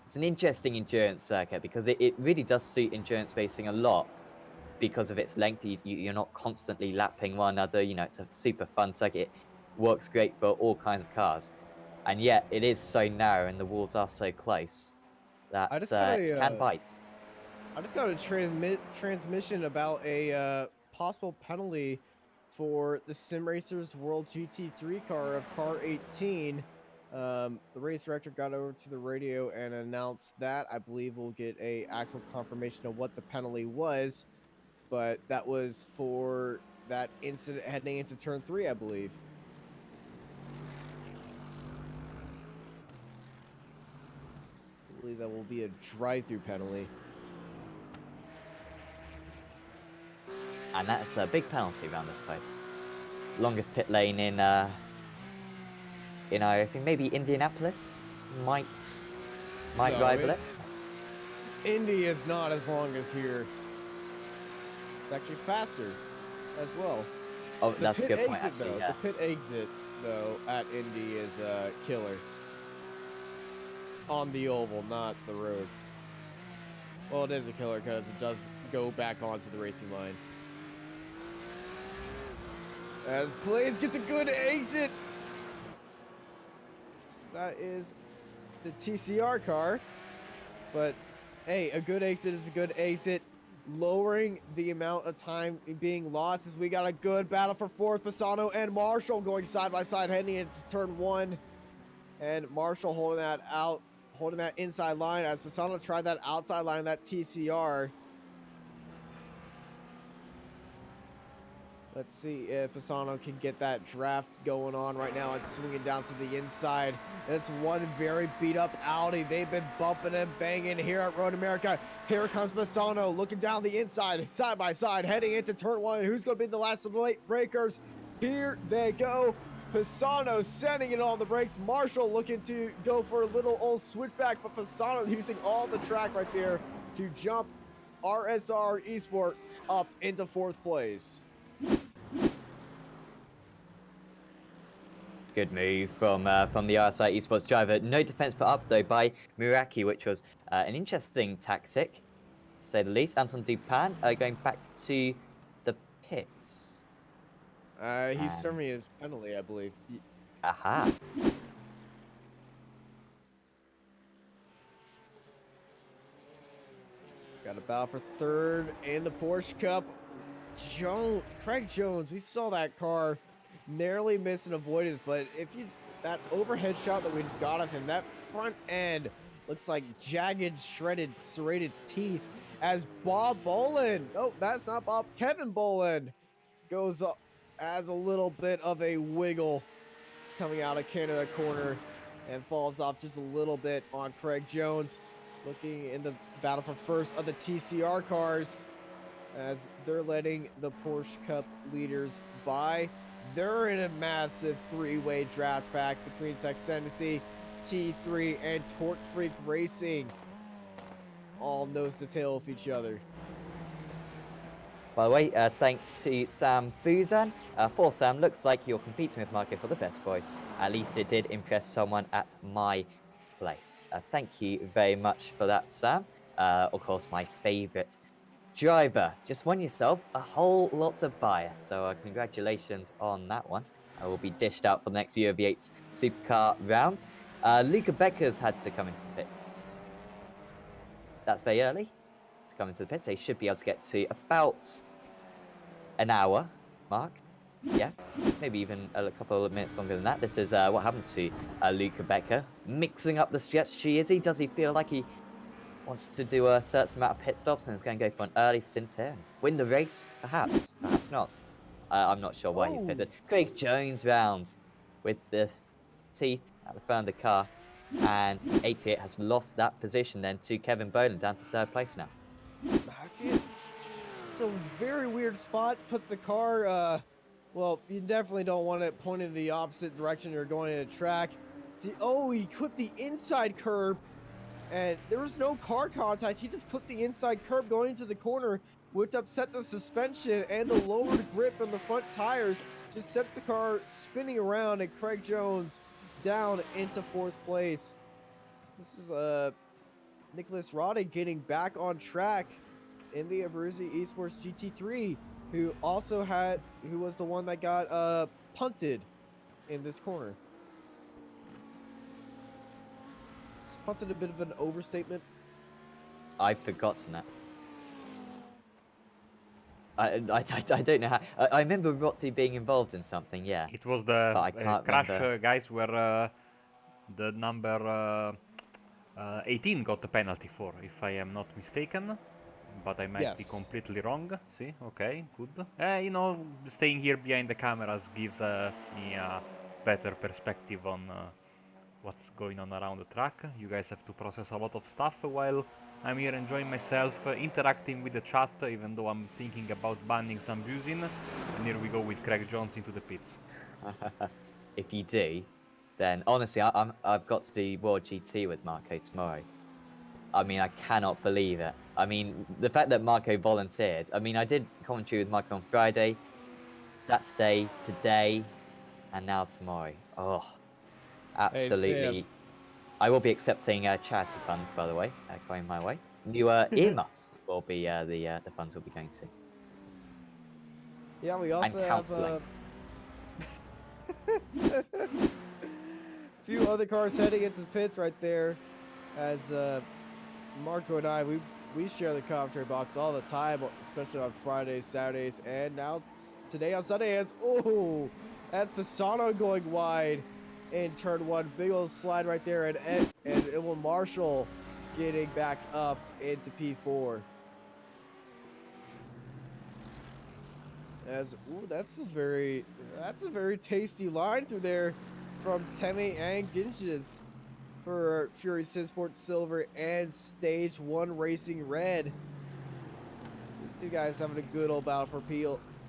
It's an interesting endurance circuit because it really does suit endurance racing a lot because of its length. You're not constantly lapping one another. You know, it's a super fun circuit. It works great for all kinds of cars, and yet it is so narrow and the walls are so close that I just got it can a bite. transmission about a possible penalty for the Sim Racers World GT3 car of car 18. The race director got over to the radio and announced that. I believe we'll get a actual confirmation of what the penalty was, but that was for that incident heading into turn 3, I believe. I believe that will be a drive-through penalty. And that's a big penalty around this place. Longest pit lane in iRacing. Maybe Indianapolis might No, rival it. Indy is not as long as here. It's actually faster as well. Oh, The that's a pit good point, exit, actually. though. Yeah. The pit exit, though, at Indy is killer. On the oval, not the road. Well, it is a killer because it does go back onto the racing line. As Clays gets a good exit. That is the TCR car. But, hey, a good exit is a good exit. Lowering the amount of time being lost as we got a good battle for fourth. Pisano and Marshall going side by side heading into turn 1. And Marshall holding that out, holding that inside line as Pisano tried that outside line, that TCR. Let's see if Pisano can get that draft going on right now. It's swinging down to the inside. It's one very beat up Audi. They've been bumping and banging here at Road America. Here comes Pisano looking down the inside, side by side, heading into turn 1. Who's going to be the last of the late breakers? Here they go. Pisano sending it on the brakes. Marshall looking to go for a little old switchback, but Pisano using all the track right there to jump RSR Esport up into 4th place. Good move from the RSI Esports driver. No defense put up though by Muraki, which was an interesting tactic, to say the least. Anton Dupan going back to the pits. He's serving his penalty, I believe. Aha. Got a battle for 3rd in the Porsche Cup. Craig Jones, we saw that car narrowly miss an avoidance, but that overhead shot that we just got of him, that front end looks like jagged, shredded, serrated teeth as Bob Boland, oh, that's not Bob, Kevin Boland goes up as a little bit of a wiggle coming out of Canada corner and falls off just a little bit on Craig Jones. Looking in the battle for first of the TCR cars as they're letting the Porsche Cup leaders by. They're in a massive 3-way draft pack between Texanity, T3, and Torque Freak Racing. All nose to tail of each other. By the way, thanks to Sam Boozan. For Sam, looks like you're competing with Marco for the best voice. At least it did impress someone at my place. Thank you very much for that, Sam. Of course, my favourite driver. Just won yourself a whole lots of bias, so congratulations on that one. I will be dished out for the next UOV8 Supercar round. Luca Becker's had to come into the pits. That's very early to come into the pits. They should be able to get to about an hour mark. Yeah, maybe even a couple of minutes longer than that. This is what happened to Luca Becker. Mixing up the strategy, is he? Does he feel like he wants to do a certain amount of pit stops and is going to go for an early stint here and win the race? Perhaps, perhaps not. I'm not sure why he Oh, pitted. Craig Jones round with the teeth at the front of the car, and 88 has lost that position then to Kevin Boland down to 3rd place now. it's a very weird spot to put the car. Well, you definitely don't want it pointed in the opposite direction you're going in a track. See, oh, he clipped the inside curb, and there was no car contact. He just clipped the inside curb going into the corner, which upset the suspension and the lowered grip on the front tires. Just sent the car spinning around, and Craig Jones down into 4th place. This is Nicholas Roddick getting back on track in the Abruzzi Esports GT3, who was the one that got punted in this corner. Is punted a bit of an overstatement? I've forgotten that. I don't know how. I remember Rotti being involved in something, yeah. It was But I the can't crash, remember. guys, where the number 18 got the penalty for, if I am not mistaken. But I might be Yes. completely wrong. See, okay, good. You know, staying here behind the cameras gives me a better perspective on what's going on around the track. You guys have to process a lot of stuff while I'm here enjoying myself, interacting with the chat, even though I'm thinking about banning some boozing. And here we go with Craig Jones into the pits. If you do, then honestly, I've got to do World GT with Marco tomorrow. I mean, I cannot believe it. I mean, the fact that Marco volunteered. I mean, I did commentary with Marco on Friday, Saturday, today, and now tomorrow. Oh, absolutely. I will be accepting charity funds, by the way, going my way. New earmuffs will be the funds we'll be going to. Yeah, we also And have counselling. a few other cars heading into the pits right there. As Marco and I, we share the commentary box all the time, especially on Fridays, Saturdays, and now today on Sunday. That's Pisano going wide in turn 1. Big old slide right there, and Will Marshall getting back up into P4. That's a very tasty line through there from Temi and Ginches for Fury Synsport Silver and Stage 1 Racing Red. These two guys having a good old battle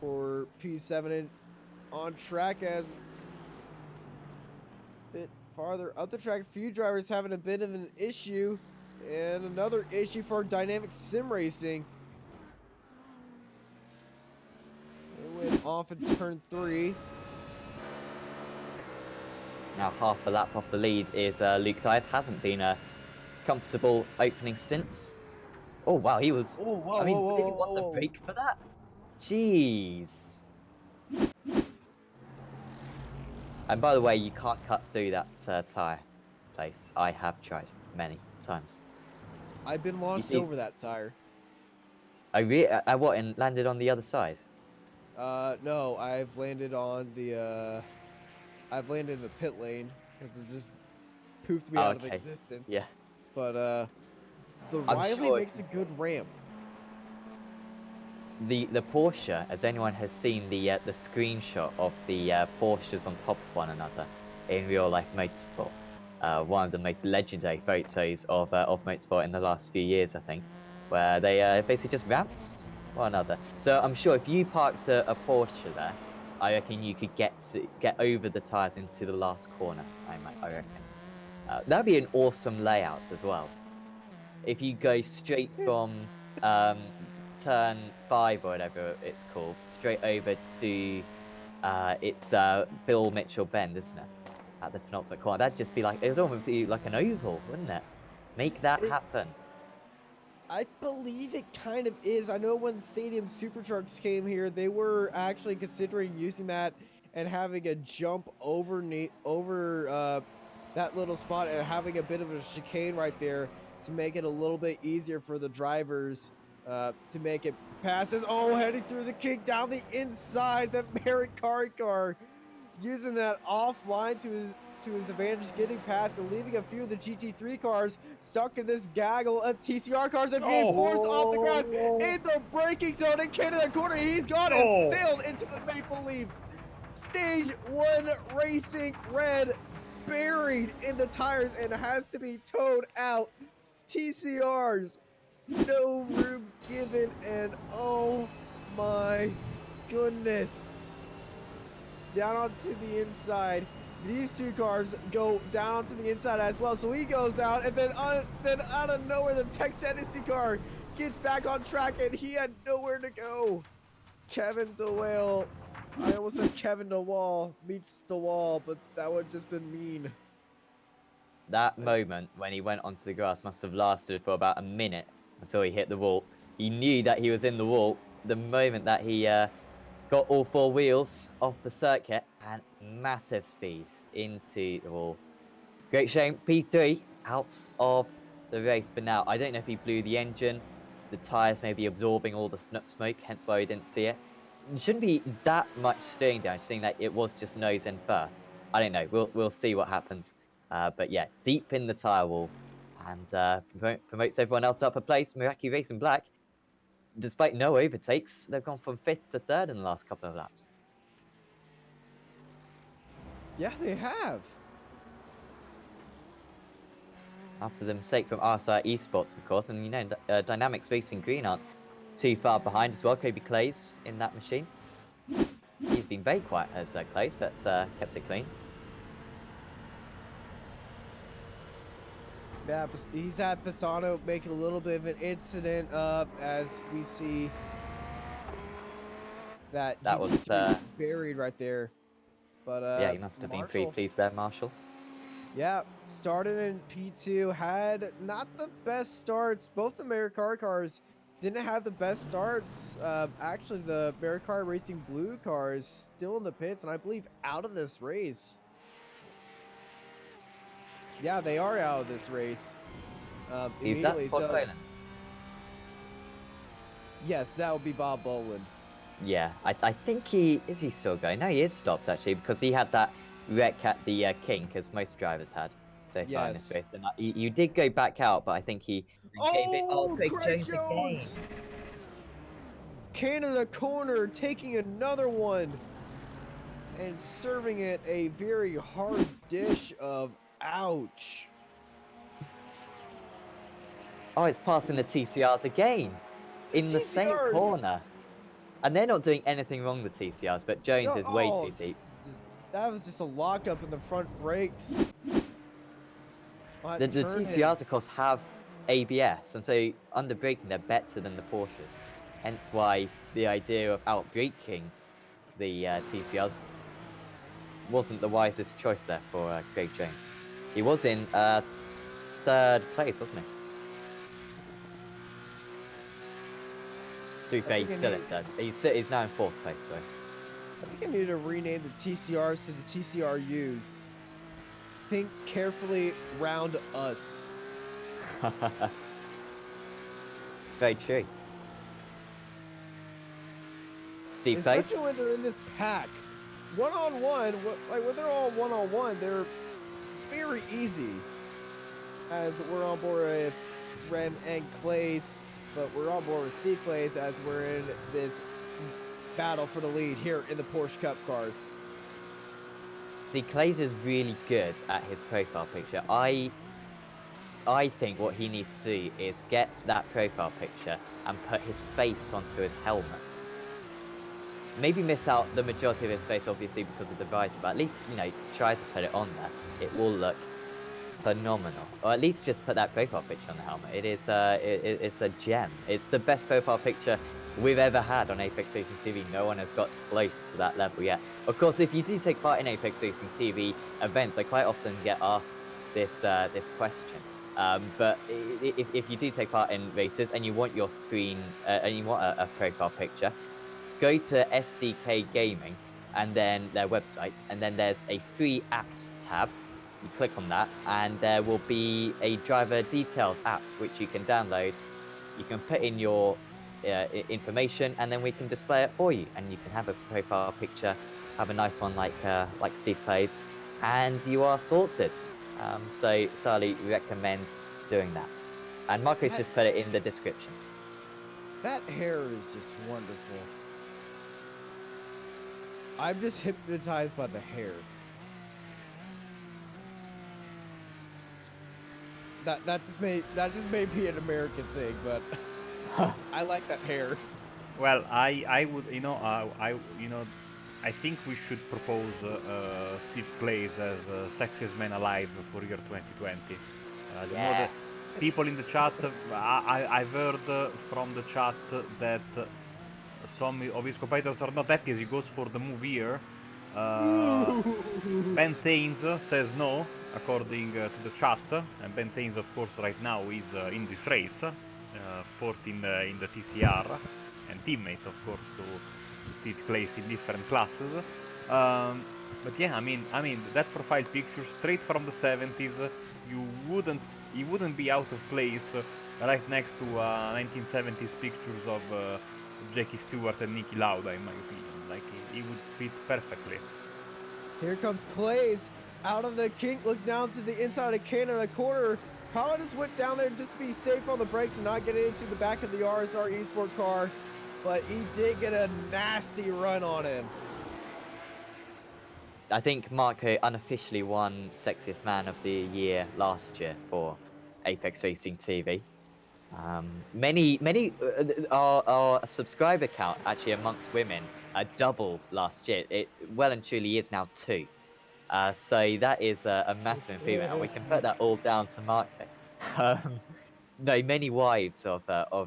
for P7 and on track as a bit farther up the track. A few drivers having a bit of an issue, and another issue for Dynamic Sim Racing. They went off in turn 3. Now half a lap off the lead is Luke Dias. Hasn't been a comfortable opening stints. Oh wow, he was. Oh, whoa, I mean, whoa, did he whoa, want whoa. a break for that? Jeez. And by the way, you can't cut through that tire place. I have tried many times. I've been launched see- over that tire. I what? And landed on the other side. No, I've landed on the I've landed in the pit lane because it just poofed me out of Okay. existence. Yeah. But the I'm Riley sure makes a good ramp. the Porsche, as anyone has seen the screenshot of the Porsches on top of one another in real life motorsport, one of the most legendary photos of motorsport in the last few years, I think, where they basically just ramps one another. So I'm sure if you parked a Porsche there, I reckon you could get over the tires into the last corner. I reckon that'd be an awesome layout as well. If you go straight from turn 5 or whatever it's called, straight over to it's Bill Mitchell Bend, isn't it? At the penultimate corner, that'd just be like, it would almost be like an oval, wouldn't it? Make that happen. I believe it kind of is. I know when Stadium Superchargers came here, they were actually considering using that and having a jump over that little spot and having a bit of a chicane right there to make it a little bit easier for the drivers to make it passes. Oh, heading through the kick down the inside. The Merrick car using that offline to his advantage, getting past and leaving a few of the GT3 cars stuck in this gaggle of TCR cars that are being forced off the grass in the braking zone in Canada corner. He's gone and sailed into the Maple Leafs. Stage 1 Racing Red buried in the tires and has to be towed out. TCRs, no room given, and oh my goodness. Down onto the inside. These two cars go down onto the inside as well. So he goes down, and then out of nowhere, the Tech Tennessee car gets back on track, and he had nowhere to go. Kevin DeWale, I almost said Kevin DeWall meets the wall, but that would have just been mean. That moment when he went onto the grass must have lasted for about a minute until he hit the wall. He knew that he was in the wall the moment that he got all four wheels off the circuit and massive speed into the wall. Great shame. P3 out of the race for now. I don't know if he blew the engine. The tyres may be absorbing all the smoke, hence why we didn't see it. It shouldn't be that much steering damage, seeing that it was just nose in first. I don't know. We'll see what happens. But yeah, deep in the tyre wall, and promotes everyone else up a place. Meraki Racing Black, despite no overtakes, they've gone from 5th to 3rd in the last couple of laps. Yeah, they have. After the mistake from RSI Esports, of course, and you know, Dynamics Racing Green aren't too far behind as well. Kobe Clays in that machine. He's been very quiet as Clays, but kept it clean. Yeah, he's had Pisano make a little bit of an incident as we see that was buried right there. But yeah, he must have been pretty pleased there, Marshall. Yeah, started in P2, had not the best starts. Both the Merricar cars didn't have the best starts. Actually, the Merricar Racing Blue car is still in the pits, and I believe out of this race. Yeah, they are out of this race. Immediately. Is that Bob Boland? Yes, that would be Bob Boland. Yeah, I think he still going. No, he is stopped actually because he had that wreck at the kink, as most drivers had so far in this race. And you did go back out, but I think he gave it. Oh, Craig Jones again. Canada corner taking another one and serving it a very hard dish of ouch. Oh, it's passing the TCRs again in the same corner. And they're not doing anything wrong with TCRs, but Jones is way too deep. That was just a lockup in the front brakes. The TCRs, of course, have ABS, and so under braking, they're better than the Porsches. Hence why the idea of out-braking the TCRs wasn't the wisest choice there for Craig Jones. He was in 3rd place, wasn't he? He's still in 3rd. He's now in 4th place, sorry. I think I need to rename the TCRs to the TCRUs. Think carefully round us. It's very true. Steve Place. Especially when they're in this pack. One-on-one, like when they're all one-on-one, they're very easy. As we're on board with Rem and Clays, but we're on board with Steve Clays as we're in this battle for the lead here in the Porsche Cup cars. See, Clays is really good at his profile picture. I think what he needs to do is get that profile picture and put his face onto his helmet. Maybe miss out the majority of his face, obviously, because of the visor, but at least, you know, try to put it on there. It will look phenomenal. Or at least just put that profile picture on the helmet. It is it's a gem. It's the best profile picture we've ever had on Apex Racing TV. No one has got close to that level yet. Of course, if you do take part in Apex Racing TV events, I quite often get asked this question. But if you do take part in races and you want your screen and you want a profile picture, go to SDK Gaming and then their website, and then there's a free apps tab. You click on that, and there will be a driver details app which you can download. You can put in your information, and then we can display it for you, and you can have a profile picture, have a nice one like Steve plays, and you are sorted. So thoroughly recommend doing that. And Marco's That- just put it in the description. That hair is just wonderful. I'm just hypnotized by the hair. That just made me an American thing, but I like that hair. Well, I would, I think we should propose Steve Clays as sexiest man alive for year 2020. You know that Yes. people in the chat, I've heard from the chat that some of his competitors are not happy as he goes for the move here. Ben Thanes says no, according to the chat, and Ben Thanes, of course, right now is in this race, fourth in the TCR, and teammate, of course, to Steve Clays in different classes. But yeah, I mean, that profile picture straight from the 70s, he wouldn't be out of place right next to 1970s pictures of Jackie Stewart and Niki Lauda, in my opinion. Like, he would fit perfectly. Here comes Clays out of the kink, look down to the inside of Canada corner. Probably just went down there just to be safe on the brakes and not get into the back of the RSR Esport car, but he did get a nasty run on him. I think Marco unofficially won Sexiest Man of the Year last year for Apex Racing TV. Many our subscriber count actually amongst women doubled last year. It well and truly is now 2. So that is a massive improvement, and we can put that all down to Marco. No, many wives of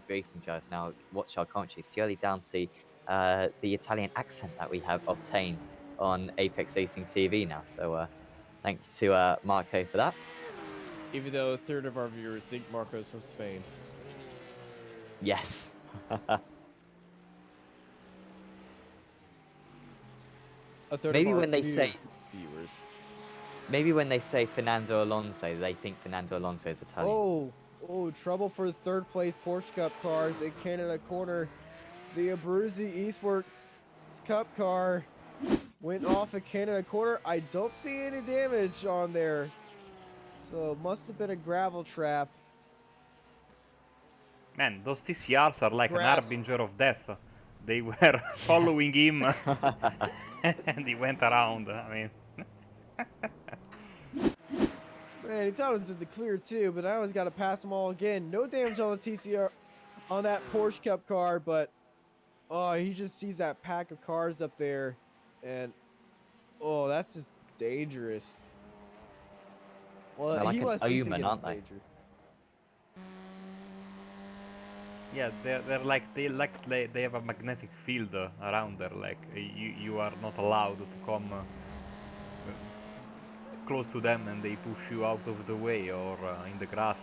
racing drivers now watch our commentaries purely down to the Italian accent that we have obtained on Apex Racing TV now. So thanks to Marco for that. Even though a third of our viewers think Marco's from Spain. Yes. A third Maybe of our when they new say viewers. Maybe when they say Fernando Alonso, they think Fernando Alonso is Italian. Oh, trouble for third place Porsche Cup cars in Canada corner. The Abruzzi Esports Cup car went off of Canada corner. I don't see any damage on there. So it must have been a gravel trap. Man, those TCRs are like Grass. an harbinger of death. They were following him, and he went around. I mean, Man, he thought it was in the clear too, but I always got to pass them all again. No damage on the TCR on that Porsche Cup car, but oh, he just sees that pack of cars up there, and oh, that's just dangerous. Well, They're like he an must be omen, thinking aren't it's they? dangerous. yeah, they have a magnetic field around there. Like you are not allowed to come close to them, and they push you out of the way or in the grass.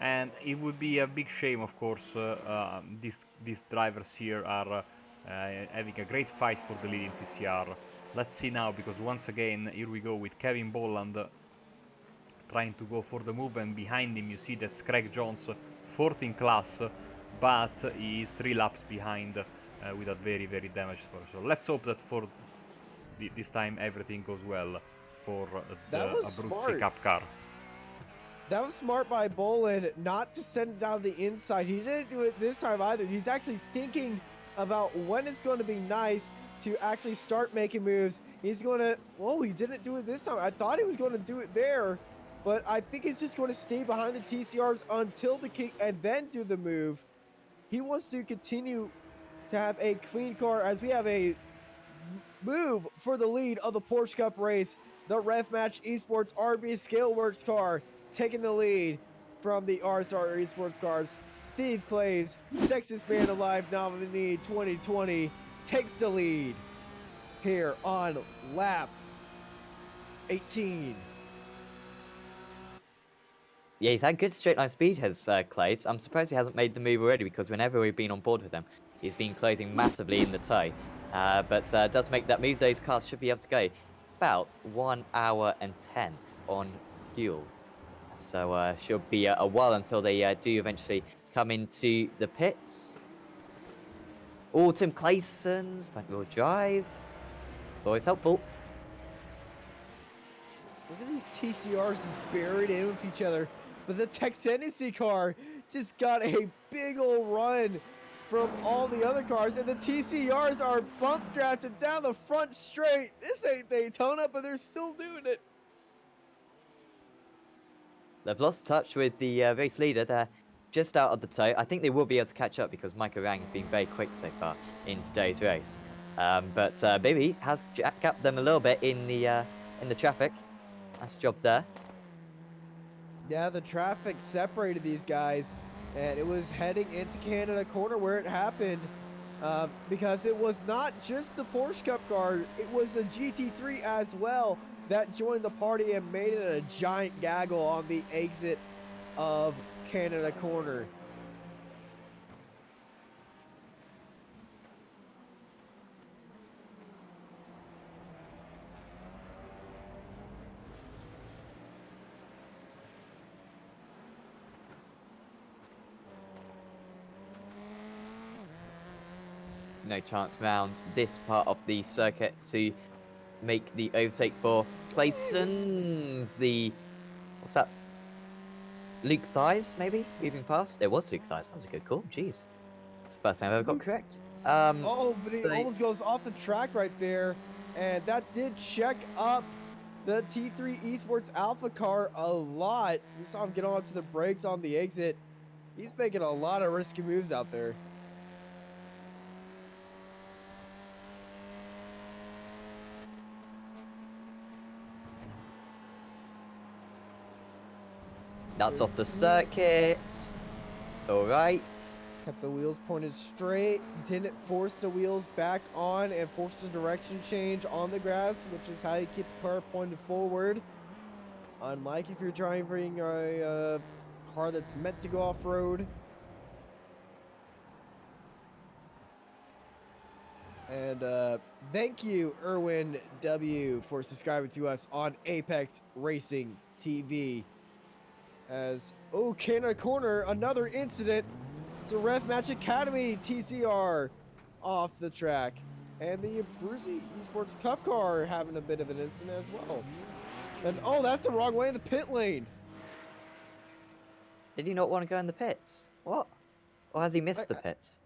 And it would be a big shame, of course. These drivers here are having a great fight for the lead in TCR. Let's see now, because once again, here we go with Kevin Bolland trying to go for the move, and behind him you see that's Craig Jones, 4th in class, but he is 3 laps behind with a very, very damaged car. So let's hope that for this time everything goes well for the That was Abruzzi smart. Cup car. That was smart by Bolin not to send it down the inside. He didn't do it this time either. He's actually thinking about when it's going to be nice to actually start making moves. He's going to, whoa, he didn't do it this time. I thought he was going to do it there, but I think he's just going to stay behind the TCRs until the kick and then do the move. He wants to continue to have a clean car as we have a move for the lead of the Porsche Cup race. The Ref Match Esports RB Scaleworks car taking the lead from the RSR Esports cars. Steve Clays, Sexiest Man Alive nominee 2020, takes the lead here on lap 18. Yeah, he's had good straight line speed, has Clays. I'm surprised he hasn't made the move already, because whenever we've been on board with him, he's been closing massively in the toe. But does make that move. Those cars should be able to go about 1 hour and 10 on fuel. So should be a while until they do eventually coming to the pits. Tim Clayson's front-wheel drive. It's always helpful. Look at these TCRs just buried in with each other. But the Texennessy car just got a big old run from all the other cars. And the TCRs are bump drafted down the front straight. This ain't Daytona, but they're still doing it. They've lost touch with the race leader. They're just out of the tow. I think they will be able to catch up because Micah Rang has been very quick so far in today's race. But Bibi has gapped them a little bit in the traffic. Nice job there. Yeah, the traffic separated these guys, and it was heading into Canada Corner where it happened, because it was not just the Porsche Cup car, it was a GT3 as well that joined the party and made it a giant gaggle on the exit of Canada Corner. No chance round this part of the circuit to make the overtake for Clayson's. What's that? Luke Thighs, maybe? Moving past? It was Luke Thighs. That was a good call. Jeez. It's the first time I ever got correct. Oh, but he so- almost goes off the track right there, and that did check up the T3 Esports Alpha car a lot. You saw him get onto the brakes on the exit. He's making a lot of risky moves out there. That's off the circuit. It's alright. Kept the wheels pointed straight, didn't force the wheels back on and force the direction change on the grass, which is how you keep the car pointed forward. Unlike if you're driving a car that's meant to go off-road. And thank you, Erwin W, for subscribing to us on Apex Racing TV. As, Canada Corner, another incident. It's a Rev Match Academy TCR off the track. And the Abruzzi Esports Cup car having a bit of an incident as well. And, that's the wrong way in the pit lane. Did he not want to go in the pits? What? Or has he missed the pits?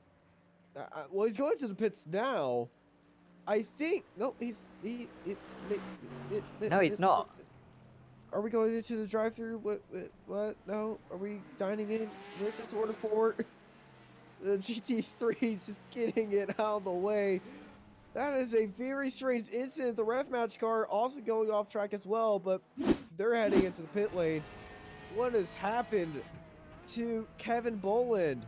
Well, he's going to the pits now. I think, no, No, he's not. Are we going into the drive-thru? What? No. Are we dining in? What's this order for? The GT3 is just getting it out of the way. That is a very strange incident. The ref match car also going off track as well, but they're heading into the pit lane. What has happened to Kevin Boland?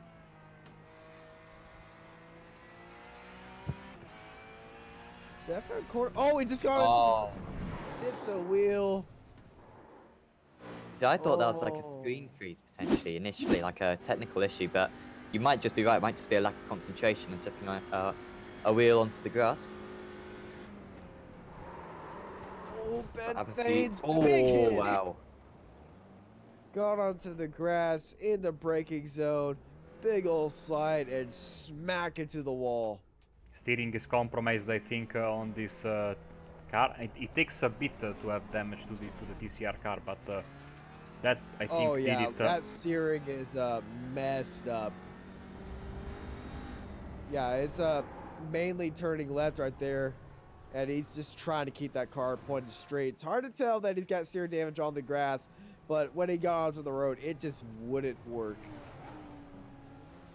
Definitely corner. Oh, he just got into dipped a wheel. See, I thought that was like a screen freeze potentially initially, like a technical issue, but you might just be right. It might just be a lack of concentration and tipping a wheel onto the grass. Oh, Ben Haven't seen- Thane's big hit. Wow. Got onto the grass in the braking zone. Big old slide and smack into the wall. Steering is compromised, I think, on this car. It takes a bit to have damage to the TCR car, but that I think did it. That steering is messed up. Yeah, it's mainly turning left right there, and he's just trying to keep that car pointed straight. It's hard to tell that he's got steering damage on the grass, but when he got onto the road, it just wouldn't work.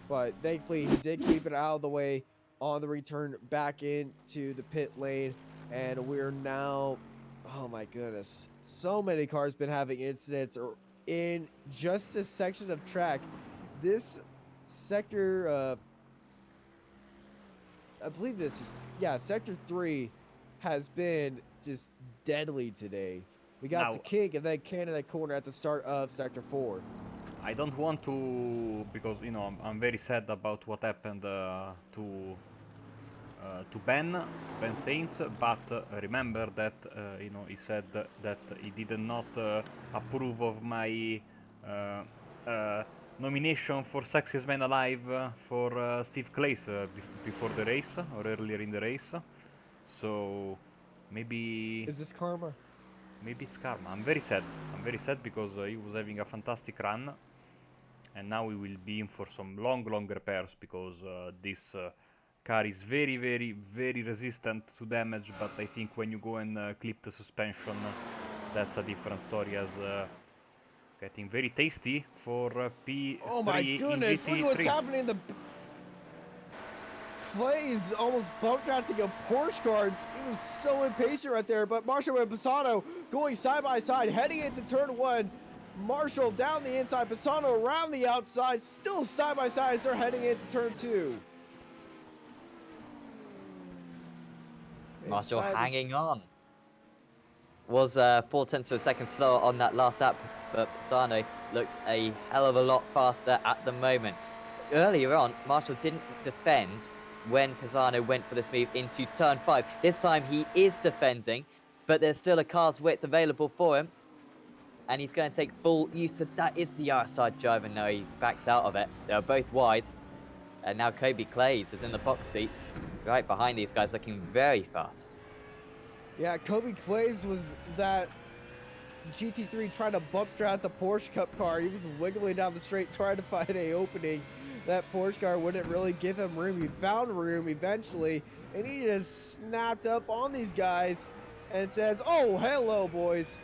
But thankfully, he did keep it out of the way on the return back into the pit lane, and we're now, oh my goodness, so many cars been having incidents or in just a section of track. This sector, I believe this is, sector 3 has been just deadly today. We got Now- the King and then Canada Corner at the start of sector 4. I don't want to, because I'm very sad about what happened to Ben Thanes, but remember that he said that he did not approve of my nomination for Sexiest Man Alive for Steve Clays before the race or earlier in the race. So maybe Is this karma? maybe it's karma. I'm very sad. I'm very sad because he was having a fantastic run, and now we will be in for some long repairs because this car is very resistant to damage. But I think when you go and clip the suspension, that's a different story. As getting very tasty for P3 Oh my in goodness! Look at what's GT3. happening in the. Clay's almost bumped out to a Porsche car. He was so impatient right there, but Marshall and Pisano going side by side, heading into turn 1. Marshall down the inside, Pisano around the outside, still side by side as they're heading into turn 2. Marshall Excited. hanging on. Was 4/10 of a second slower on that last lap, but Pisano looks a hell of a lot faster at the moment. Earlier on, Marshall didn't defend when Pisano went for this move into turn 5. This time he is defending, but there's still a car's width available for him. And he's going to take full use of that. Is the outside driver? No, he backs out of it. They are both wide. And now Kobe Clays is in the box seat, right behind these guys, looking very fast. Yeah, Kobe Clays was that GT3 trying to bump draft the Porsche Cup car. He was wiggling down the straight trying to find a opening. That Porsche car wouldn't really give him room. He found room eventually, and he just snapped up on these guys and says, "Oh, hello, boys.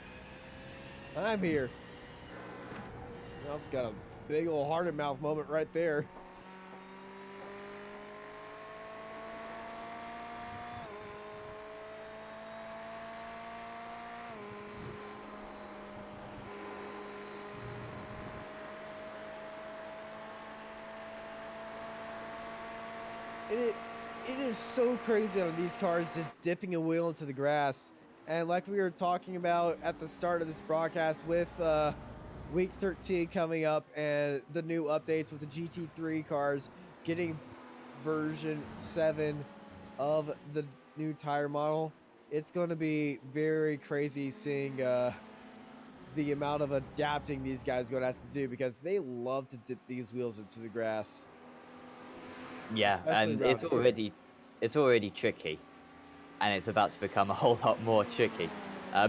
I'm here." He also got a big old heart and mouth moment right there. It is so crazy on these cars just dipping a wheel into the grass. And like we were talking about at the start of this broadcast with week 13 coming up and the new updates with the GT3 cars getting version 7 of the new tire model, it's going to be very crazy seeing the amount of adapting these guys are going to have to do because they love to dip these wheels into the grass. Yeah, Especially and around here. it's already tricky, and it's about to become a whole lot more tricky.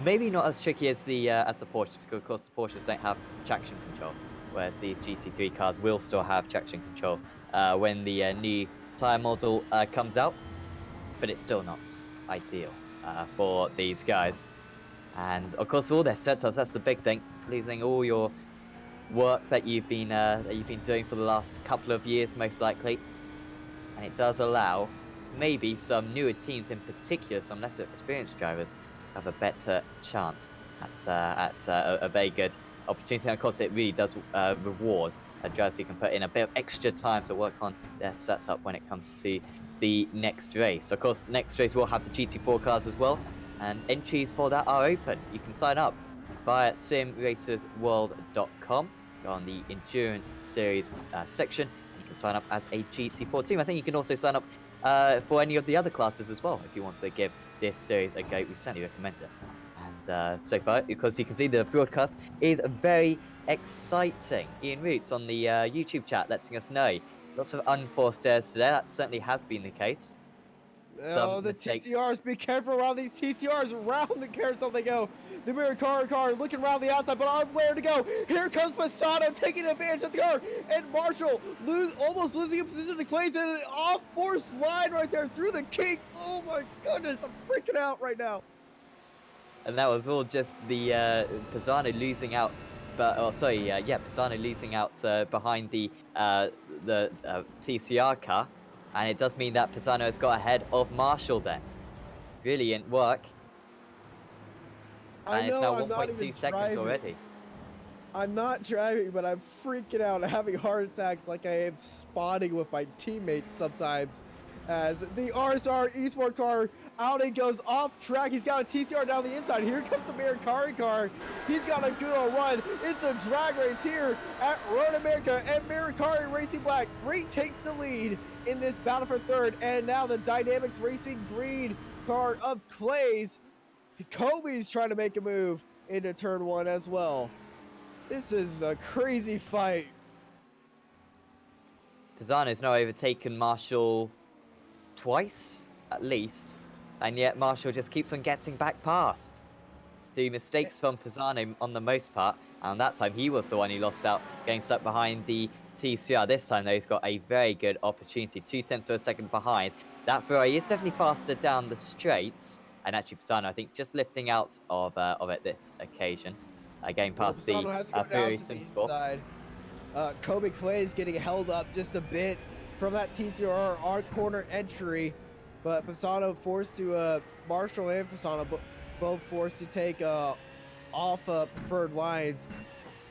Maybe not as tricky as the Porsches, because of course the Porsches don't have traction control, whereas these GT3 cars will still have traction control when the new tire model comes out. But it's still not ideal for these guys. And of course, all their setups, that's the big thing. Losing all your work that you've been doing for the last couple of years, most likely. And it does allow maybe some newer teams, in particular, some lesser experienced drivers, have a better chance at a very good opportunity. And of course, it really does reward drivers who can put in a bit of extra time to work on their setup when it comes to the next race. Of course, next race will have the GT4 cars as well, and entries for that are open. You can sign up via simracersworld.com. Go on the Endurance Series section, and you can sign up as a GT4 team. I think you can also sign up for any of the other classes as well if you want to give this series a go. We certainly recommend it. And so far, because you can see the broadcast is very exciting. Ian Roots on the YouTube chat letting us know. Lots of unforced errors today. That certainly has been the case. Oh, the Mistakes. TCRs. Be careful around these TCRs. Around the carousel they go. The mirror car looking around the outside, but on where to go. Here comes Passato taking advantage of the car. And Marshall almost losing a position to Clays and an off-force line right there through the kink. Oh my goodness, I'm freaking out right now. And that was all just the Pisano losing out. Pisano losing out behind the TCR car. And it does mean that Pisano has got ahead of Marshall then. Brilliant work. I And it's know now I'm not 1.2 even seconds driving. already. I'm not driving, but I'm freaking out. I'm having heart attacks like I am spawning with my teammates sometimes. As the RSR Esport car out and goes off track. He's got a TCR down the inside. Here comes the Mercari car. He's got a good old run. It's a drag race here at Road America, and Mercari Racing Black takes the lead in this battle for third. And now the Dynamics Racing green car of Clays. Kobe's trying to make a move into turn 1 as well. This is a crazy fight. Pisano's now overtaken Marshall twice, at least, and yet Marshall just keeps on getting back past. The mistakes from Pisano on the most part, and that time he was the one who lost out, getting stuck behind the TCR. This time, though, he's got a very good opportunity, 2/10 of a second behind. That Ferrari is definitely faster down the straights, and actually Pisano, I think, just lifting out of it this occasion, getting Well, past the Pisano has to go down Abruzzi to the Simracersworld. inside. Kobe Clay is getting held up just a bit from that TCR on corner entry, but Pisano forced to Marshall and Pisano both forced to take off preferred lines.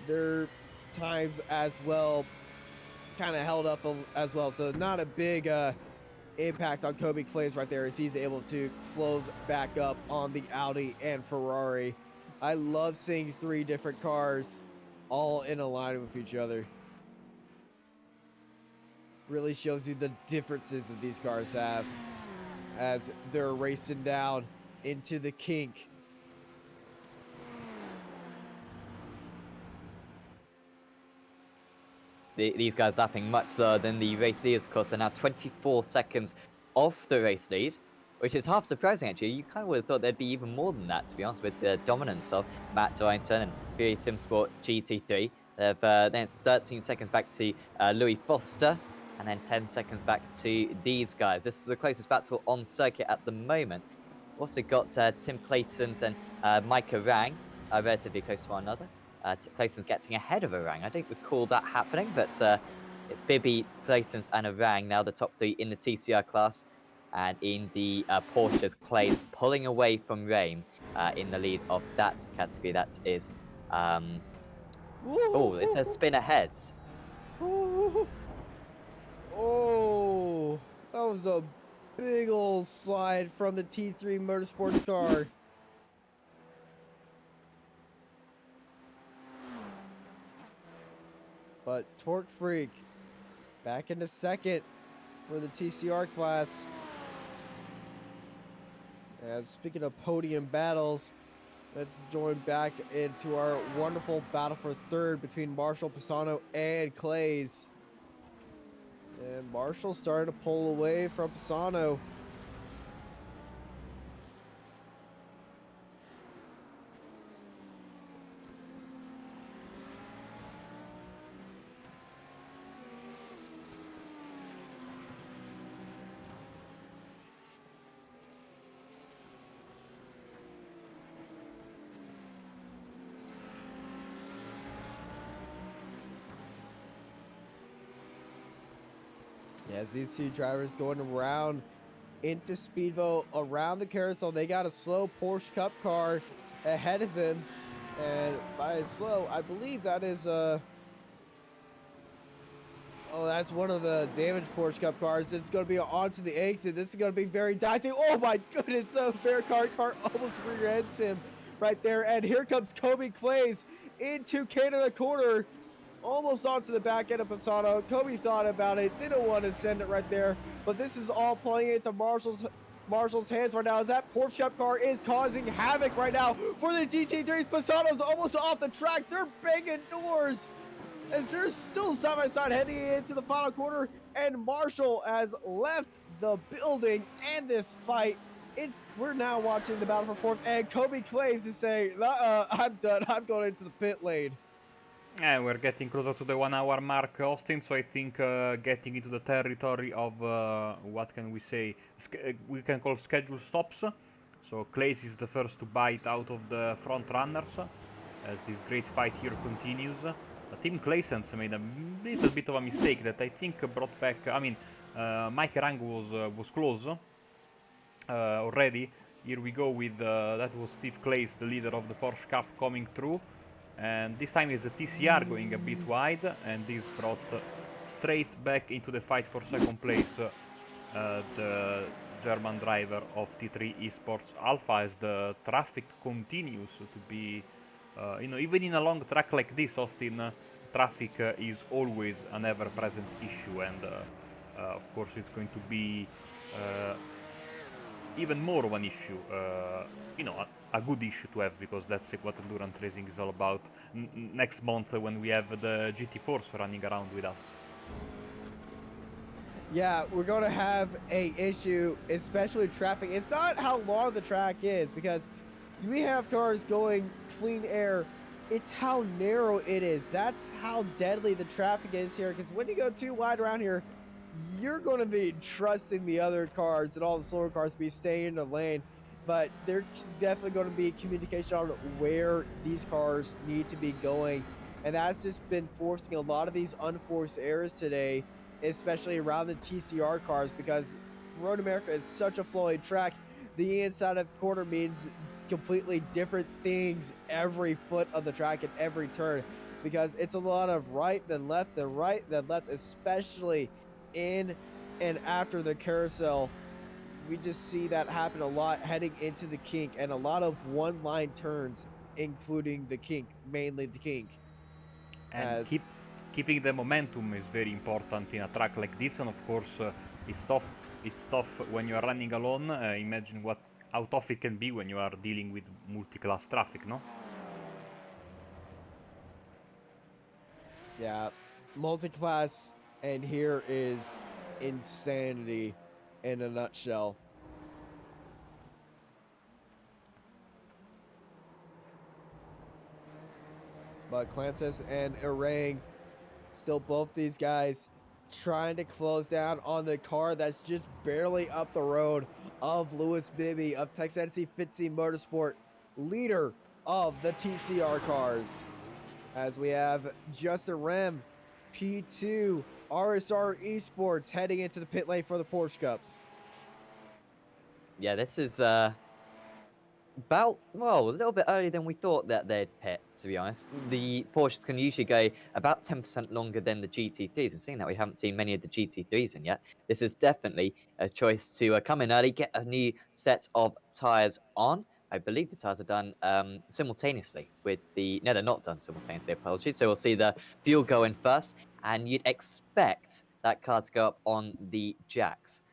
Their times as well kind of held up as well, so not a big impact on Kobe Clay's right there as he's able to close back up on the Audi and Ferrari. I love seeing 3 different cars all in alignment with each other. Really shows you the differences that these cars have as they're racing down into the kink. These guys lapping much slower than the race leaders, of course. They're now 24 seconds off the race lead, which is half surprising, actually. You kind of would have thought there'd be even more than that, to be honest, with the dominance of Matt Dorrington and Fury Simsport GT3. Then it's 13 seconds back to Louis Foster, and then 10 seconds back to these guys. This is the closest battle on circuit at the moment. Also got Tim Clayton's and Micah Rang relatively close to one another. Clayton's getting ahead of Orang. I don't recall that happening, but it's Bibby, Clayton's, and Orang now the top 3 in the TCR class. And in the Porsches, Clay pulling away from Rame in the lead of that category. That is, oh, it says spin ahead. Oh, that was a big old slide from the T3 Motorsports car. But Torque Freak back into second for the TCR class. As speaking of podium battles, let's join back into our wonderful battle for third between Marshall, Pisano, and Clays. And Marshall starting to pull away from Pisano. As these 2 drivers going around into Speedvo around the carousel, they got a slow Porsche Cup car ahead of him, and by slow, I believe that is oh, that's one of the damaged Porsche Cup cars. It's going to be onto the exit. This is going to be very dicey. Oh my goodness, the bear car almost rear-ends him right there, and here comes Kobe Clays into Canada corner. Almost onto the back end of Pisano. Kobe thought about it, didn't want to send it right there, but this is all playing into Marshall's hands right now as that Porsche Cup car is causing havoc right now for the GT3s. Pisano's almost off the track. They're banging doors as they're still side by side heading into the final quarter, and Marshall has left the building and this fight. We're now watching the battle for fourth, and Kobe Clays is saying, I'm done. I'm going into the pit lane. Yeah, we're getting closer to the 1 hour mark, Austin, so I think getting into the territory of, what can we say, we can call scheduled stops. So Clays is the first to bite out of the front runners, as this great fight here continues. Team Clayton's made a little bit of a mistake that I think brought back, Mike Rang was close already. Here we go with, that was Steve Clays, the leader of the Porsche Cup, coming through. And this time is the TCR going a bit wide, and this brought straight back into the fight for second place the German driver of T3 Esports Alpha, as the traffic continues to be, even in a long track like this, Austin, traffic is always an ever-present issue, and of course it's going to be even more of an issue, a good issue to have, because that's what endurance racing is all about next month when we have the GT Force running around with us. Yeah, we're going to have a issue, especially with traffic. It's not how long the track is, because we have cars going clean air. It's how narrow it is. That's how deadly the traffic is here, because when you go too wide around here, you're going to be trusting the other cars and all the slower cars to be staying in the lane. But there's definitely going to be communication on where these cars need to be going. And that's just been forcing a lot of these unforced errors today, especially around the TCR cars, because Road America is such a flowy track. The inside of the corner means completely different things every foot of the track and every turn, because it's a lot of right then left then right then left, especially in and after the carousel. We just see that happen a lot heading into the kink, and a lot of one line turns, including the kink, mainly the kink. And As keeping the momentum is very important in a track like this, and of course it's tough. It's tough when you are running alone. Imagine how tough it can be when you are dealing with multi-class traffic, no? yeah, multi-class, and here is insanity in a nutshell. But Clancis and Erang, still both these guys trying to close down on the car that's just barely up the road of Lewis Bibby of Texanity Fitzy Motorsport, leader of the TCR cars. As we have Justin Rem, P2, RSR Esports heading into the pit lane for the Porsche Cups. Yeah, this is well, a little bit earlier than we thought that they'd pit, to be honest. The Porsches can usually go about 10% longer than the GT3s, and seeing that we haven't seen many of the GT3s in yet, this is definitely a choice to come in early, get a new set of tyres on. I believe the tyres are done simultaneously with the... No, they're not done simultaneously, apologies. So we'll see the fuel go in first, and you'd expect that car to go up on the jacks.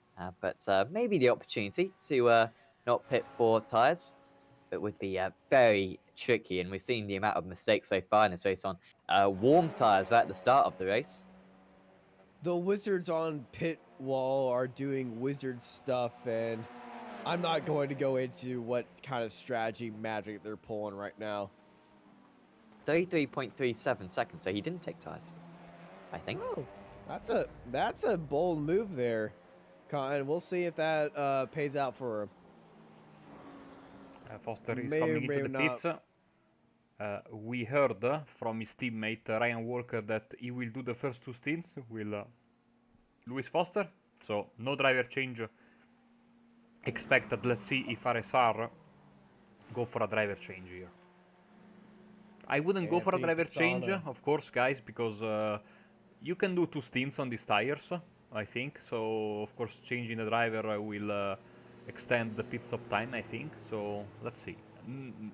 But maybe the opportunity to not pit for tyres. It would be very tricky, and we've seen the amount of mistakes so far in this race on warm tyres right at the start of the race. The Wizards on pit wall are doing wizard stuff, and I'm not going to go into what kind of strategy magic they're pulling right now. 33.37 seconds, so he didn't take tyres, I think. Oh, that's a bold move there, Con. We'll see if that pays out for him. Foster is May or coming into may the not. pits. We heard from his teammate Ryan Walker that he will do the first two stints with Lewis Foster, so no driver change expected. Let's see if RSR go for a driver change here. I wouldn't go for a Anthony driver change, Pisano. of course, guys, because you can do two stints on these tires, I think. So, of course, changing the driver will extend the pit stop time, I think. So, let's see.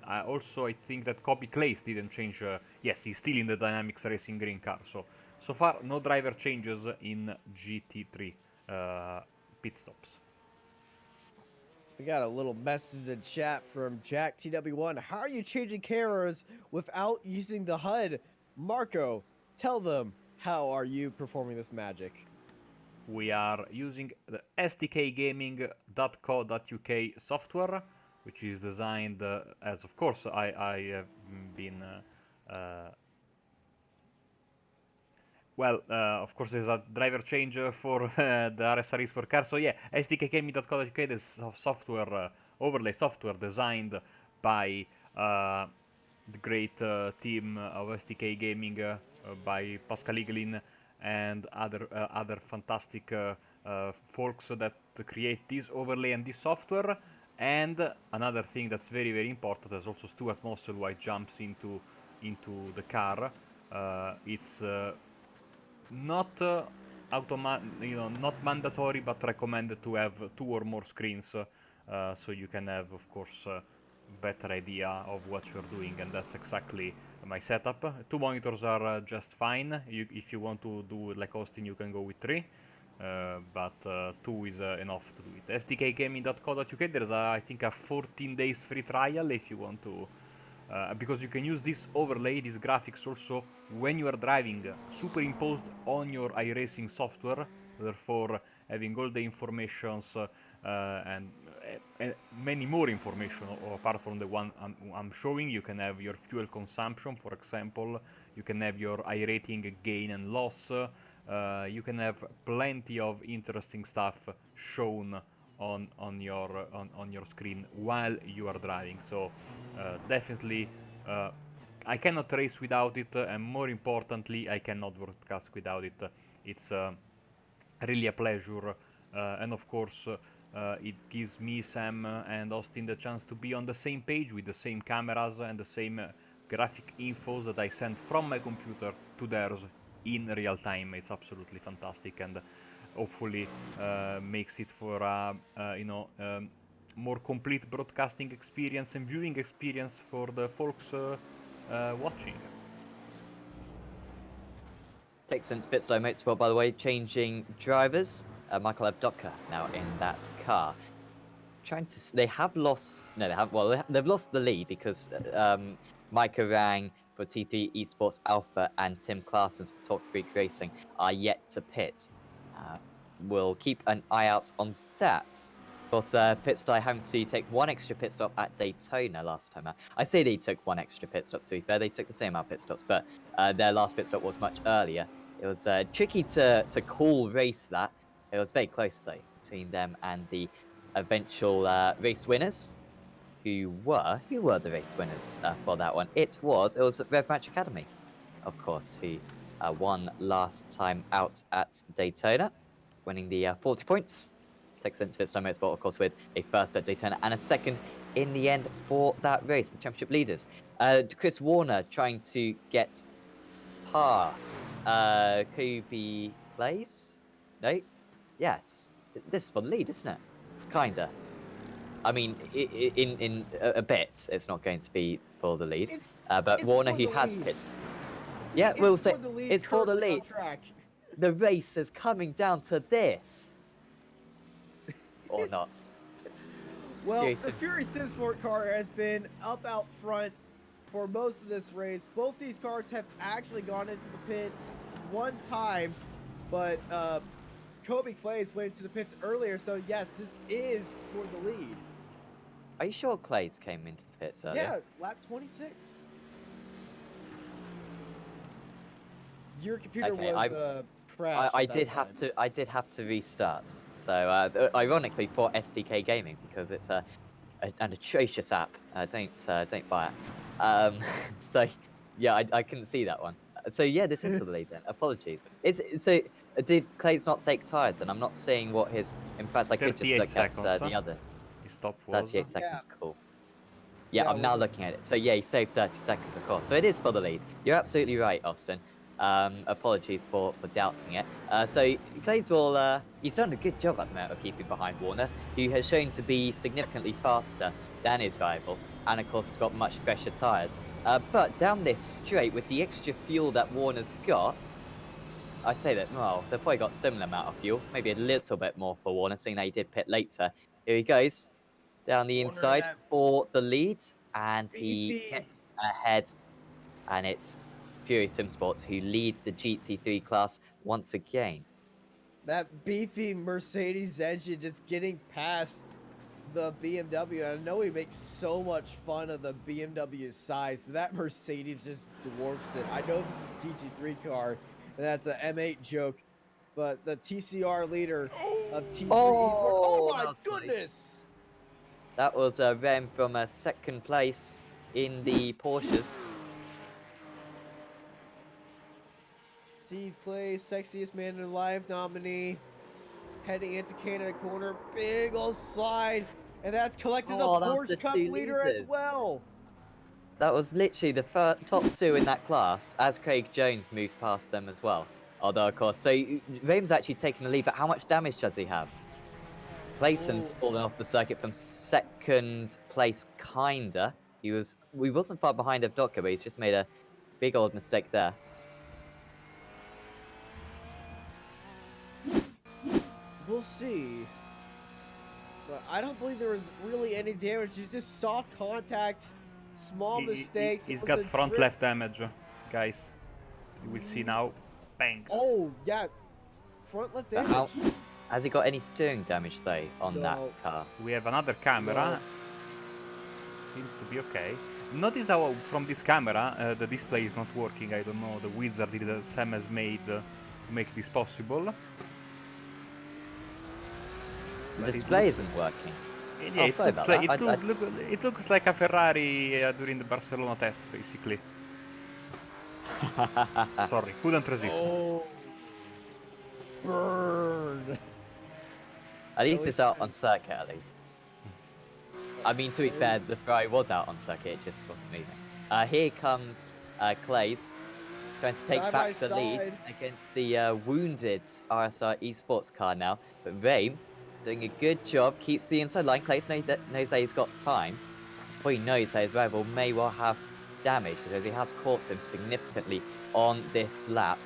I think that Kobe Clays didn't change. Yes, he's still in the Dynamics Racing green car. So far, no driver changes in GT3 pit stops. We got a little message in chat from Jack TW1. How are you changing cameras without using the HUD? Marco, tell them, how are you performing this magic? We are using the sdkgaming.co.uk software, which is designed as, of course, I have been of course, there's a driver change for the RSR Sport car. So yeah, sdkgaming.co.uk is software overlay software designed by the great team of SDK Gaming, by Pascal Igelin and other fantastic folks that create this overlay and this software. And another thing that's very important is also Stuart Musselwhite jumps into the car. It's not not mandatory, but recommended to have two or more screens, so you can have, of course, better idea of what you're doing, and that's exactly my setup. Two monitors are just fine. If you want to do like Austin, you can go with three, but two is enough to do it. sdkgaming.co.uk. There's I think a 14 days free trial if you want to. Because you can use this overlay, these graphics also when you are driving, superimposed on your iRacing software. Therefore, having all the informations and many more information apart from the one I'm showing. You can have your fuel consumption, for example. You can have your iRating gain and loss. You can have plenty of interesting stuff shown on your screen while you are driving. So definitely, I cannot race without it, and more importantly, I cannot broadcast without it. It's really a pleasure, and of course, it gives me, Sam, and Austin the chance to be on the same page with the same cameras and the same graphic infos that I send from my computer to theirs in real time. It's absolutely fantastic, and hopefully makes it for a more complete broadcasting experience and viewing experience for the folks watching. Texans Fitzlow Motorsport, by the way, changing drivers. Michael Abdoka now in that car. They have lost. No, they haven't. Well, they've lost the lead because Micah Rang for T3 Esports Alpha and Tim Claessens for Talk Freak Racing are yet to pit. We'll keep an eye out on that. Of course, Pitstop having to take one extra pit stop at Daytona last time out. I say they took one extra pit stop, to be fair. They took the same amount of pit stops, but their last pit stop was much earlier. It was tricky to call race that. It was very close, though, between them and the eventual race winners. Who were the race winners for that one? It was Rev Match Academy, of course, who won last time out at Daytona, winning the 40 points. Takes sense Fitzlow Motorsport, of course, with a first at Daytona and a second in the end for that race, the championship leaders. Chris Warner trying to get past Kobe Place? No? Yes. This is for the lead, isn't it? Kinda. I mean, in a bit, it's not going to be for the lead. But it's Warner, for who the has lead. pitted. Yeah, we'll say it's for the currently on lead. track. The race is coming down to this. Or not. Well, Fury the Sims- Fury Simsport car has been up out front for most of this race. Both these cars have actually gone into the pits one time, but Kobe Clays went into the pits earlier, so yes, this is for the lead. Are you sure Clays came into the pits earlier? Yeah, lap 26. Your computer Okay, was crashed. I at that did time. have to restart. So ironically for SDK Gaming, because it's an atrocious app. Don't buy it. So yeah, I couldn't see that one. So yeah, this is for the lead then. Apologies. So did Clays not take tires? And I'm not seeing what his. In fact, I could just 38 look at seconds, the other. His top was 38 seconds. Cool. Yeah, Yeah, it I'm now wasn't- looking at it. So yeah, he saved 30 seconds, of course. So it is for the lead. You're absolutely right, Austin. Apologies for doubting it. So Clays will, he's done a good job at the moment of keeping behind Warner, who has shown to be significantly faster than his rival, and of course has got much fresher tyres. But down this straight, with the extra fuel that Warner's got, I say that, well, they've probably got a similar amount of fuel, maybe a little bit more for Warner, seeing that he did pit later. Here he goes, down the Warner inside that for the lead, and he beefy- gets ahead, and it's Fury Simsports who lead the GT3 class once again. That beefy Mercedes engine just getting past the BMW. I know he makes so much fun of the BMW's size, but that Mercedes just dwarfs it. I know this is a GT3 car, and that's an M8 joke, but the TCR leader of T3 Esports. Oh that my was close. goodness! That was Rem from second place in the Porsches. Steve Clay, Sexiest Man Alive nominee, heading into Canada corner. Big ol' slide, and that's collected the Oh, that's Porsche the Cup two leader as leaders. well. That was literally the top two in that class, as Craig Jones moves past them as well. Although, of course, so Rem's actually taking the lead, but how much damage does he have? Clayton's fallen off the circuit from second place, kinda. He wasn't far behind Avdoka, but he's just made a big old mistake there. We'll see. But I don't believe there was really any damage. It's just soft contact, small mistakes. He's It was got a front drift. left damage, guys. You will see now. Bang. Oh, yeah. Front left But damage. Has he got any steering damage though on that No. car? We have another camera. Seems to be okay. Notice how from this camera the display is not working. I don't know. The wizard that Sam has made to make this possible. The But it display looks- isn't working. Yeah, Oh, it sorry looks about like that. it looks like a Ferrari during the Barcelona test, basically. Sorry, couldn't resist. Oh. Burn. At least least- it's out on circuit, at least. I mean, to be At fair, the Ferrari was out on circuit, it just wasn't moving. Here comes Clays, trying to take Side by back the lead side. against the wounded RSR esports car now. But Rame doing a good job, keeps the inside line. Clays knows that he's got time. But he knows that his rival may well have damage because he has caught him significantly on this lap.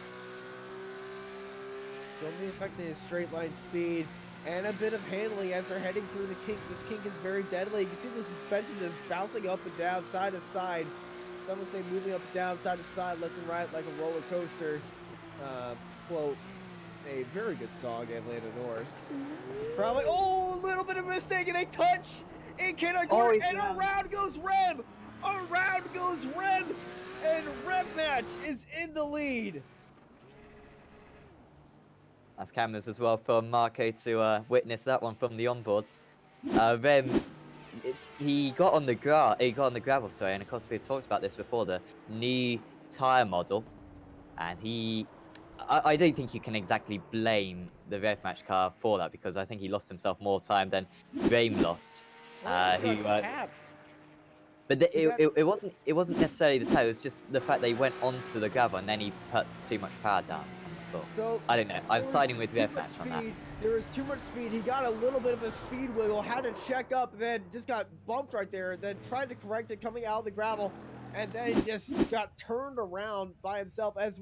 Don't be affecting his straight line speed and a bit of handling as they're heading through the kink. This kink is very deadly. You can see the suspension just bouncing up and down, side to side. Some would say moving up and down, side to side, left and right like a roller coaster. To quote a very good song, Atlanta Norse. Probably, oh, a little bit of a mistake and they touch. It cannot go, he's and down. around goes Rem. Around goes Rem, and Rev Match is in the lead. That's cameras as well for Marco to witness that one from the onboards. Rem, he got on the gravel, sorry, and of course we've talked about this before, the new tyre model, and I don't think you can exactly blame the Rev Match car for that because I think he lost himself more time than Rame lost. Well, he who, got tapped. But Is that- it wasn't necessarily the tyre, it was just the fact they went onto the gravel and then he put too much power down on the floor. So I don't know. I'm there was siding just with too Rev much Match on that. speed. There was too much speed. He got a little bit of a speed wiggle, had to check up, then just got bumped right there, then tried to correct it coming out of the gravel, and then he just got turned around by himself as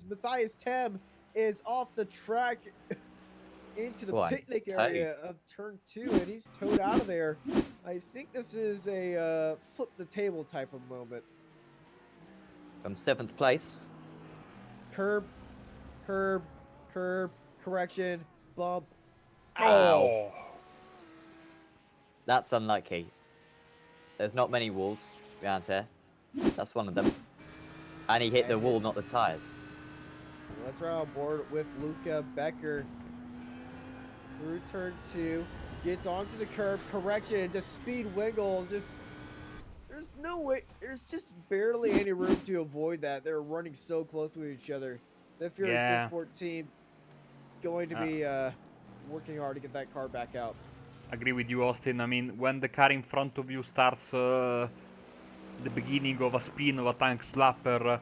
Matthias Tem is off the track into the Oh, I'm picnic towed. area of turn 2, and he's towed out of there. I think this is a flip the table type of moment. From 7th place. Curb, curb, curb, correction, bump. Oh. That's unlucky. There's not many walls around here. That's one of them. And he hit the wall, not the tyres. Let's run on board with Luca Becker through turn 2. Gets onto the curb, correction, just speed wiggle. There's no way. There's just barely any room to avoid that. They're running so close with each other. The Furious Yeah. Sport team going to be working hard to get that car back out. Agree with you, Austin. I mean, when the car in front of you starts the beginning of a spin of a tank slapper,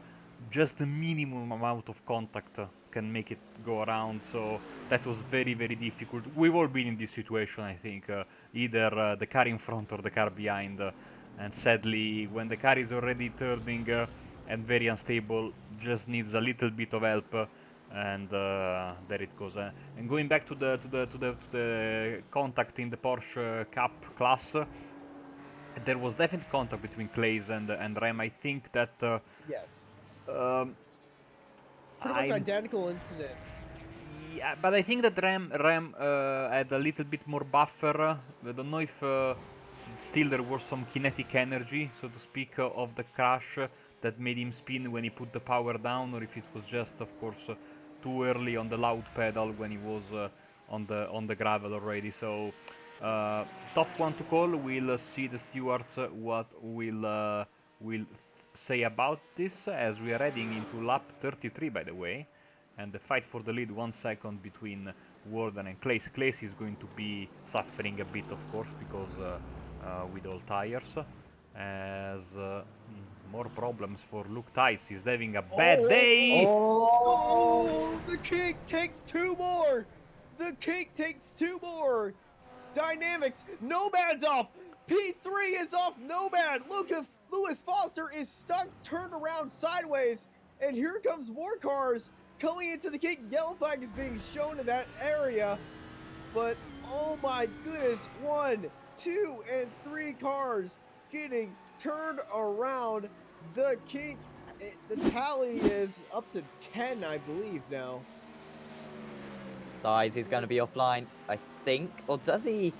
just a minimum amount of contact can make it go around. So that was very, very difficult. We've all been in this situation, I think. Either the car in front or the car behind. And sadly, when the car is already turning and very unstable, just needs a little bit of help. And there it goes. And going back to the contact in the Porsche Cup class, there was definite contact between Clays and Rem. I think that Yes. um, Pretty much I'm- identical incident. yeah, but I think that Rem had a little bit more buffer. I don't know if still there was some kinetic energy, so to speak, of the crash that made him spin when he put the power down, or if it was just, of course, too early on the loud pedal when he was on the gravel already. So tough one to call. We'll see the stewards what will say about this as we are heading into lap 33, by the way. And the fight for the lead, 1 second between Warden and Clays. Clays is going to be suffering a bit, of course, because with all tires. As more problems for Luke Tice. He's having a bad day. Oh, the kick takes 2 more. The kick takes 2 more. Dynamics, Nomad's off. P3 is off Nomad. Lewis Foster is stuck, turned around sideways. And here comes more cars coming into the kick. Yellow flag is being shown in that area. But oh my goodness, 1, 2, and 3 cars getting turned around. The kick, the tally is up to 10, I believe now. dies. He's going to be offline, I think. Or does he?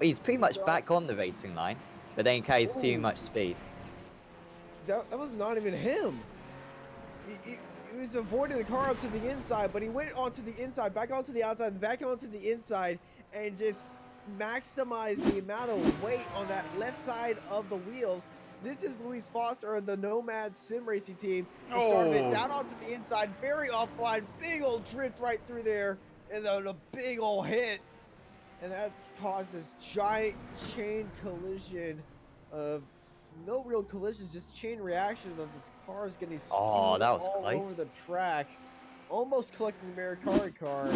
He's pretty much He's back on the racing line, but then he carries too Ooh. much speed. That was not even him. He was avoiding the car up to the inside, but he went onto the inside, back onto the outside, back onto the inside, and just maximized the amount of weight on that left side of the wheels. This is Luis Foster of the Nomad Sim Racing team. He started it down onto the inside, very offline, big old drift right through there, and then a big old hit. And that's caused this giant chain collision of no real collisions, just chain reaction of this cars getting spewed Oh, that was all over close. the track, almost collecting the Mercari car.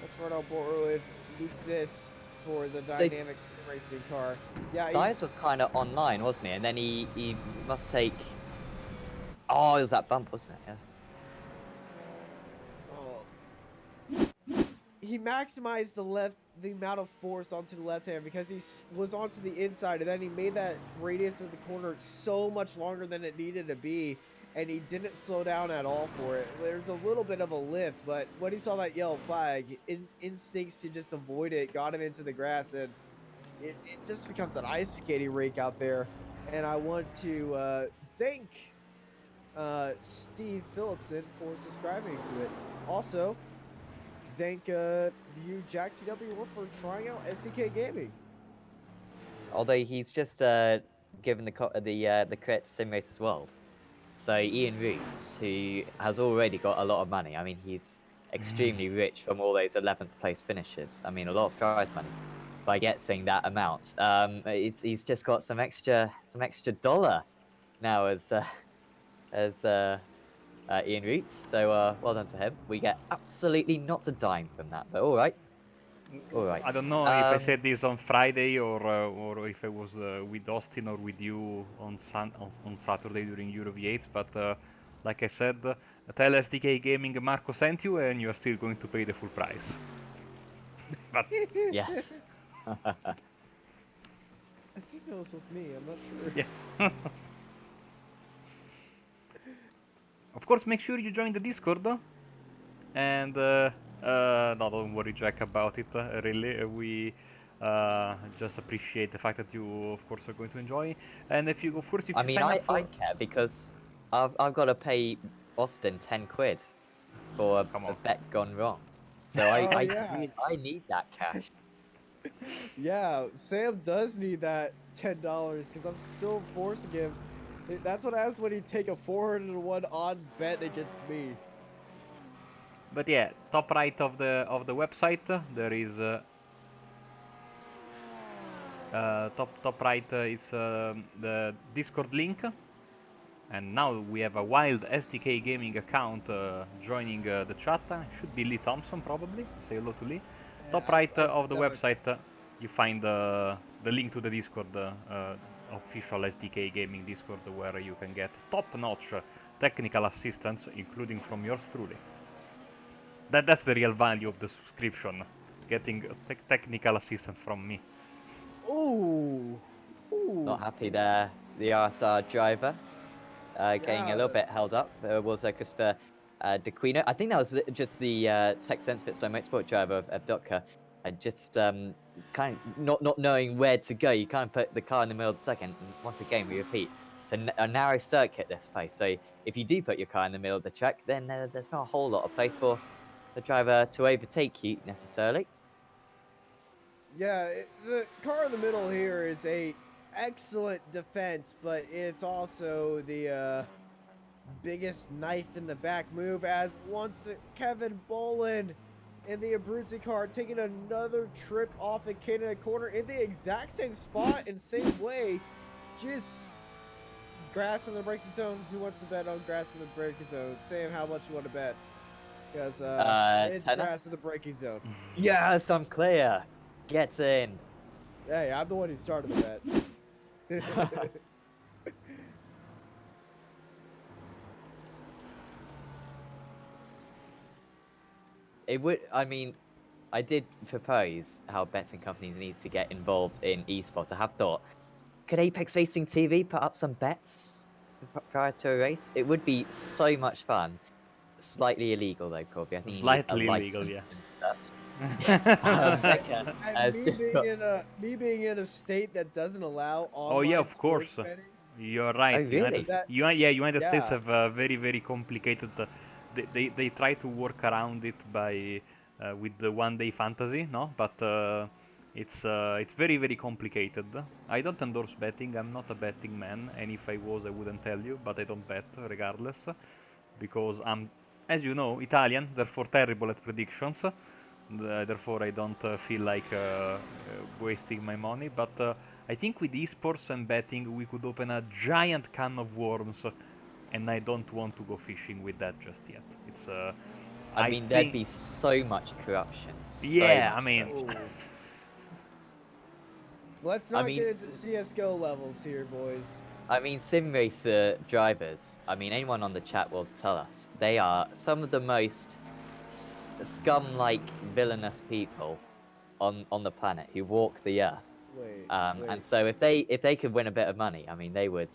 Let's run on board with Luke this for the dynamic sim racing car. Yeah, Dias was kind of online, wasn't he? And then he must take. Oh, it was that bump, wasn't it? Yeah. He maximized the amount of force onto the left hand because he was onto the inside, and then he made that radius of the corner so much longer than it needed to be, and he didn't slow down at all for it. There's a little bit of a lift, but when he saw that yellow flag, instincts to just avoid it got him into the grass, and it just becomes an ice skating rink out there. And I want to thank Steve Phillipson for subscribing to it. Also, thank you, Jack TW, for trying out SDK Gaming. Although he's just given the credit to Simracersworld. So Ian Roots, who has already got a lot of money. I mean, he's extremely rich from all those 11th place finishes. I mean, a lot of prize money by getting that amount. He's just got some extra dollar now as Ian Roots. So well done to him. We get absolutely not a dime from that, but all right. All right. I don't know if I said this on Friday or if I was with Austin or with you on Saturday during Euro V8, but like I said, tell SDK Gaming Marco sent you and you are still going to pay the full price. But Yes. I think that was with me. I'm not sure. yeah. Of course, make sure you join the Discord. And no, don't worry, Jack, about it. Really, we just appreciate the fact that you, of course, are going to enjoy. And if you go first, if I you mean, sign I up for, care because I've got to pay Austin 10 quid for Come a on. bet gone wrong. So Oh, yeah. I need that cash. Yeah, Sam does need that $10 because I'm still forced to give. That's what happens when you take a 401 odds bet against me. But yeah, top right of the website there is top right is the Discord link. And now we have a wild SDK Gaming account joining the chat. Should be Lee Thompson probably. Say hello to Lee. Top right of the website, you find the link to the Discord, official SDK Gaming Discord, where you can get top-notch technical assistance, including from yours truly. That's the real value of the subscription, getting technical assistance from me. Ooh. Ooh. Not happy there. The RSR driver getting a little Yeah. bit held up. Was Christopher DeQuino. I think that was just the Tech Sense Pitstone Motorsport driver of Dotka. Just kind of not knowing where to go. You kind of put the car in the middle of the second. And once again, we repeat, it's a narrow circuit this place. So if you do put your car in the middle of the track, then there's not a whole lot of place for the driver to overtake you necessarily. Yeah, the car in the middle here is a excellent defense, but it's also the biggest knife in the back move as once Kevin Boland in the Abruzzi car taking another trip off at Canada corner in the exact same spot and same way. Just grass in the braking zone. Who wants to bet on grass in the braking zone? Sam, how much you want to bet? Because it's tenner? grass in the braking zone. Yes, I'm clear. Get in. Hey, I'm the one who started the bet. It would. I mean, I did propose how betting companies need to get involved in esports. I have thought, could Apex Racing TV put up some bets prior to a race? It would be so much fun slightly illegal though, Corby. I think you need a Slightly illegal, license yeah. and such. Becca And has me just being got. in a state that doesn't allow Oh yeah, online of course. sports betting, You're Oh right. really? United States yeah. have very complicated. They try to work around it by with the one-day fantasy, no? But it's very complicated. I don't endorse betting. I'm not a betting man, and if I was, I wouldn't tell you. But I don't bet regardless, because I'm, as you know, Italian. Therefore, terrible at predictions. Therefore, I don't feel like wasting my money. But I think with esports and betting, we could open a giant can of worms, and I don't want to go fishing with that just yet. It's, I I mean, there'd think, be so much corruption. So yeah, I much mean, corruption. Oh. Let's I not mean, get into CS:GO levels here, boys. I mean, sim racer drivers. I mean, anyone on the chat will tell us they are some of the most scum-like, villainous people on the planet who walk the earth. Wait, And wait. so if they could win a bit of money, I mean, they would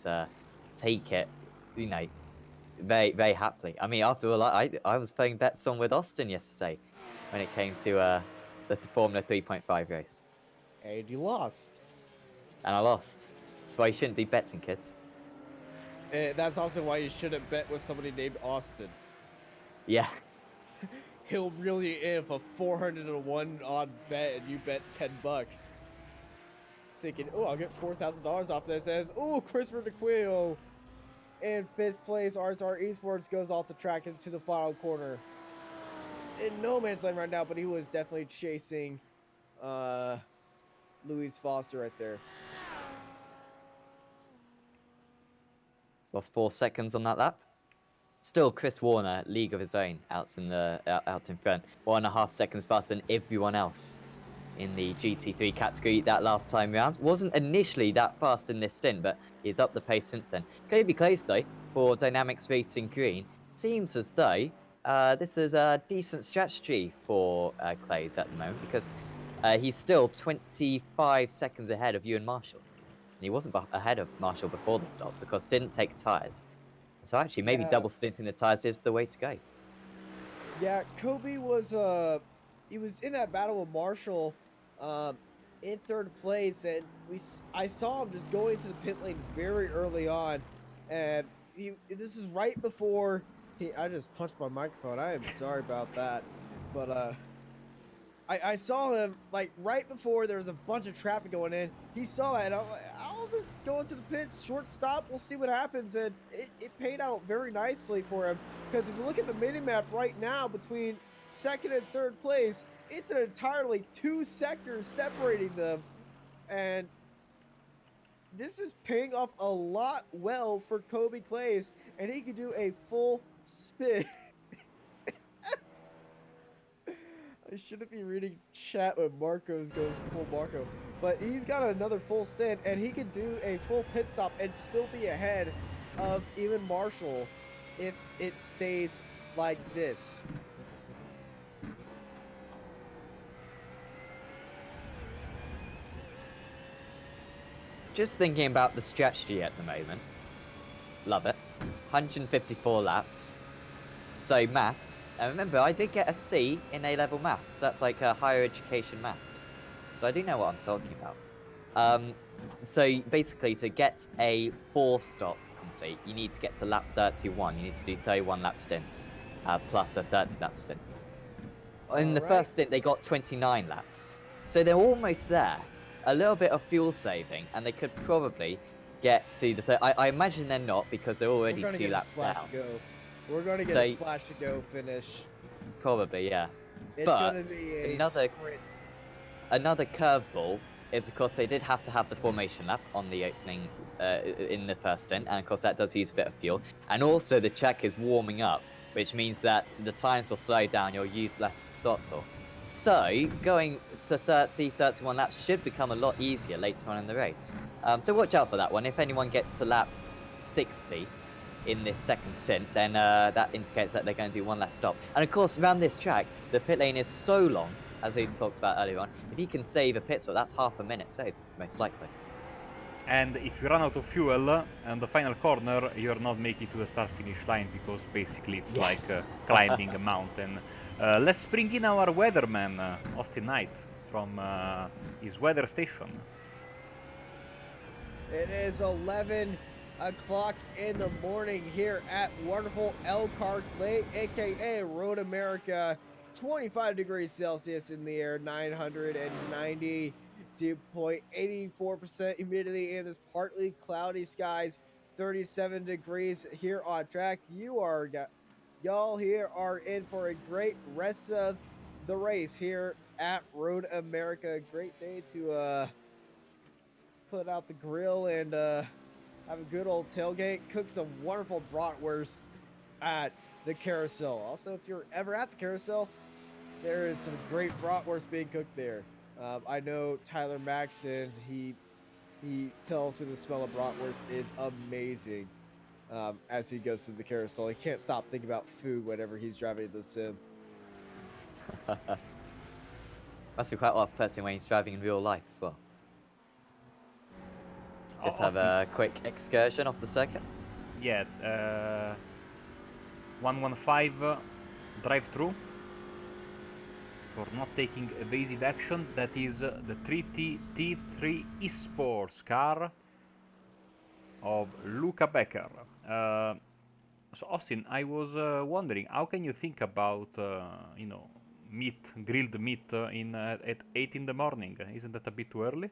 take it, you know, very happily. I mean, after all, I was playing bets on with Austin yesterday when it came to the Formula 3.5 race, And you lost. and I lost. That's why you shouldn't do betting, kids. And that's also why you shouldn't bet with somebody named Austin. Yeah. He'll reel you in for 400-1 odd bet, and you bet $10. Thinking, oh, I'll get $4,000 off this. As oh, Christopher DeQuio in 5th place. RSR Esports goes off the track into the final corner. In no man's land right now, but he was definitely chasing Louise Foster right there. Lost 4 seconds on that lap. Still, Chris Warner, league of his own, out in front. 1.5 seconds faster than everyone else in the GT3 category that last time round. Wasn't initially that fast in this stint, but he's up the pace since then. Kobe Clays, though, for Dynamics Racing Green, seems as though this is a decent strategy for Clays at the moment, because he's still 25 seconds ahead of Ewan Marshall. And he wasn't ahead of Marshall before the stops, of course, didn't take tyres. So actually, maybe Yeah. double stinting the tyres is the way to go. Yeah, Kobe was he was in that battle with Marshall in 3rd place, and I saw him just going to the pit lane very early on, and this is right before I just punched my microphone. I am sorry about that, but I saw him like right before there was a bunch of traffic going in. He saw that, and I'm like, I'll just go into the pits, short stop, we'll see what happens. And it paid out very nicely for him, because if you look at the mini map right now between 2nd and 3rd place, it's an entirely 2 sectors separating them, and this is paying off a lot well for Kobe Clays, and he could do a full spin. I shouldn't be reading chat when Marcos goes full Marco. But he's got another full stint, and he can do a full pit stop and still be ahead of even Marshall if it stays like this. Just thinking about the strategy at the moment. Love it. 154 laps. So maths, and remember, I did get a C in A-level maths. That's like higher education maths. So I do know what I'm talking about. So basically, to get a 4-stop complete, you need to get to lap 31. You need to do 31 lap stints, plus a 30 lap stint. In the first stint, they got 29 laps. So they're almost there. A little bit of fuel saving, and they could probably get to the... I imagine they're not, because they're already 2 laps down. We're going to get a splash to go finish. Probably, yeah. It's But going to be a another curveball is, of course, they did have to have the formation lap on the opening in the first stint, and of course that does use a bit of fuel. And also the track is warming up, which means that the times will slow down, you'll use less throttle. So going to 30, 31 laps should become a lot easier later on in the race. So watch out for that one. If anyone gets to lap 60 in this second stint, then that indicates that they're going to do one last stop. And of course, around this track, the pit lane is so long, as we talked about earlier on. If you can save a pit stop, that's half a minute saved, most likely. And if you run out of fuel on the final corner, you're not making it to the start finish line because basically it's like Yes. climbing a mountain. Let's bring in our weatherman, Austin Knight, from his weather station. It is 11 o'clock in the morning here at wonderful Elkhart Lake, aka Road America. 25 degrees Celsius in the air, 992.84% humidity in this partly cloudy skies, 37 degrees here on track. Y'all here are in for a great rest of the race here at Road America. Great day to put out the grill and have a good old tailgate, cook some wonderful bratwurst at the carousel. Also, if you're ever at the carousel, there is some great bratwurst being cooked there. I know Tyler Maxon, he tells me the smell of bratwurst is amazing as he goes through the carousel. He can't stop thinking about food whenever he's driving the sim. Must be quite off-putting when he's driving in real life as well. Just have a quick excursion off the circuit. Yeah, 115 drive-through for not taking evasive action. That is the 3T3 Esports car of Luca Becker. So Austin, I was wondering, how can you think about grilled meat at 8 in the morning? Isn't that a bit too early?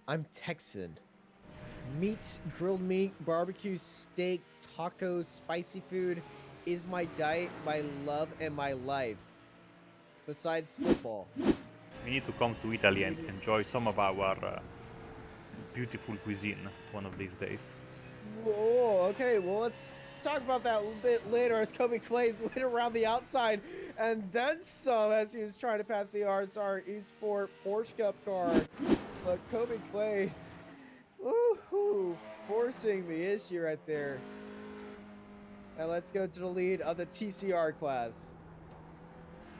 I'm Texan. Meat, grilled meat, barbecue, steak, tacos, spicy food is my diet, my love, and my life. Besides football. We need to come to Italy and enjoy some of our beautiful cuisine one of these days. Whoa, okay, well, let's talk about that a little bit later as Kobe Clay's went around the outside and then some as he was trying to pass the RSR Esport Porsche Cup car. But Kobe Clay's woohoo, forcing the issue right there. And let's go to the lead of the TCR class.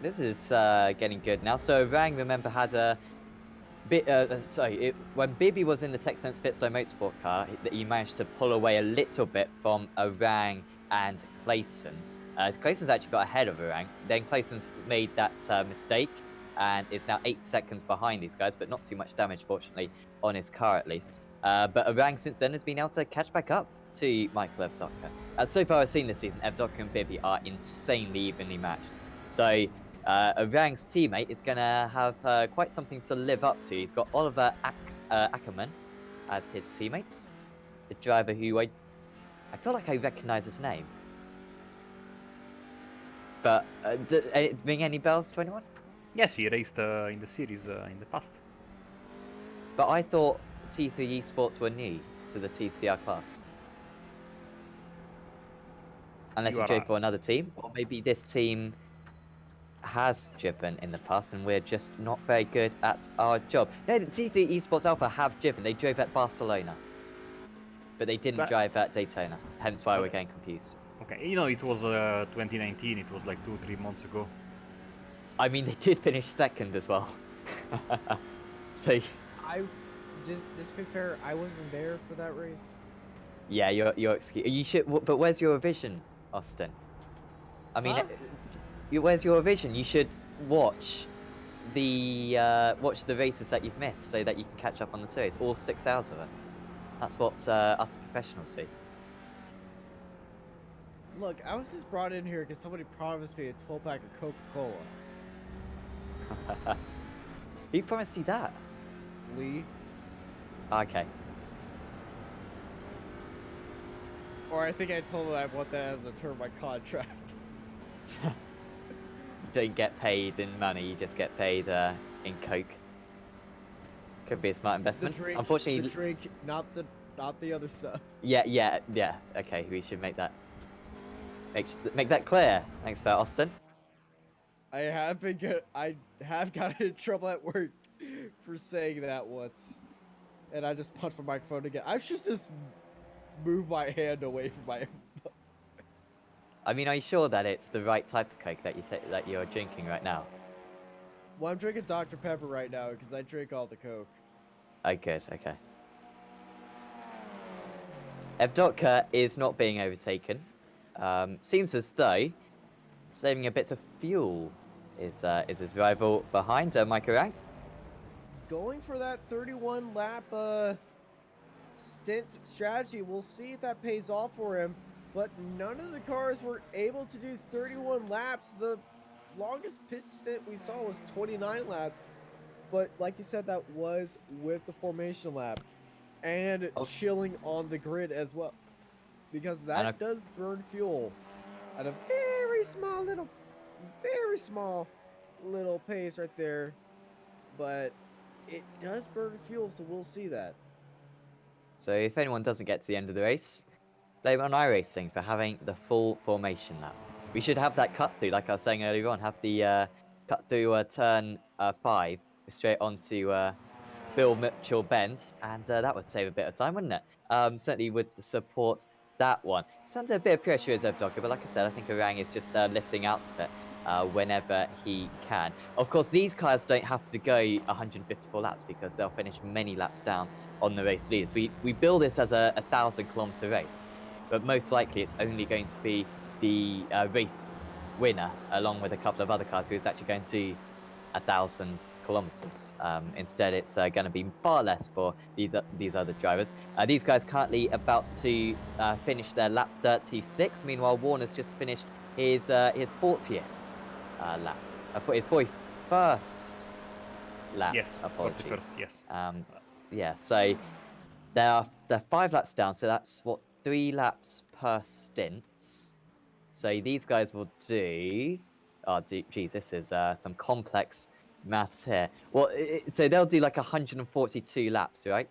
This is getting good now. So Rang, remember, had a bit. When Bibby was in the Texan Pitstone Motorsport car, he managed to pull away a little bit from Rang and Clayson's. Clayson's actually got ahead of Rang. Then Clayson's made that mistake and is now 8 seconds behind these guys, but not too much damage, fortunately, on his car at least. But Orang since then has been able to catch back up to Michael Evdoka. So far I've seen this season, Evdoka and Bibby are insanely evenly matched. So Orang's teammate is going to have quite something to live up to. He's got Oliver Ackerman as his teammate, the driver who I feel like I recognise his name. But did it ring any bells to anyone? Yes, he raced in the series in the past. But I thought T3 Esports were new to the TCR class. Unless you drove for another team, or maybe this team has driven in the past and we're just not very good at our job. No, the T3 Esports Alpha have driven. They drove at Barcelona. But they didn't drive at Daytona, hence why we're getting confused. Okay, you know, it was 2019, it was like 2-3 months ago. I mean, they did finish second as well. So... Just to be fair, I wasn't there for that race. Yeah, you're excused. You should, but where's your vision, Austin? I mean, where's your vision? You should watch the races that you've missed, so that you can catch up on the series, all 6 hours of it. That's what us professionals do. Look, I was just brought in here because somebody promised me a 12-pack of Coca-Cola. Who promised you that? Lee. Okay. Or I think I told him I want that as a term of my contract. You don't get paid in money, you just get paid in Coke. Could be a smart investment. The drink, Unfortunately, the drink, not the other stuff. Yeah. Okay, we should make that clear. Thanks for that, Austin. I have gotten in trouble at work for saying that once, and I just punched my microphone again. I should just move my hand away from my. I mean, are you sure that it's the right type of Coke that you're drinking right now? Well, I'm drinking Dr. Pepper right now because I drink all the Coke. Oh, good. Okay. Evdotka is not being overtaken. Seems as though saving a bit of fuel is his rival behind Mike Rank. Going for that 31 lap stint strategy. We'll see if that pays off for him. But none of the cars were able to do 31 laps. The longest pit stint we saw was 29 laps. But like you said, that was with the formation lap and Oh. chilling on the grid as well. Because that does burn fuel at a very small little pace right there. But it does burn fuel, so we'll see that. So if anyone doesn't get to the end of the race, blame it on iRacing for having the full formation lap. We should have that cut through, like I was saying earlier on, have the cut through turn 5 straight onto Bill Mitchell Benz, and that would save a bit of time, wouldn't it? Certainly would support that one. It's under a bit of pressure as Evdoka, but like I said, I think Orang is just lifting out of it whenever he can. Of course, these cars don't have to go 154 laps because they'll finish many laps down on the race leaders. We build it as a 1,000-kilometer race, but most likely it's only going to be the race winner, along with a couple of other cars, who is actually going to 1,000 kilometers. Instead, it's going to be far less for these other drivers. These guys currently about to finish their lap 36. Meanwhile, Warner's just finished his 40th lap. His 41st lap. Yes, Apologies. 41st, yes. Yeah, so they're 5 laps down, so that's what, 3 laps per stint. So these guys will do. Oh, geez, this is some complex maths here. Well, so they'll do like 142 laps, right?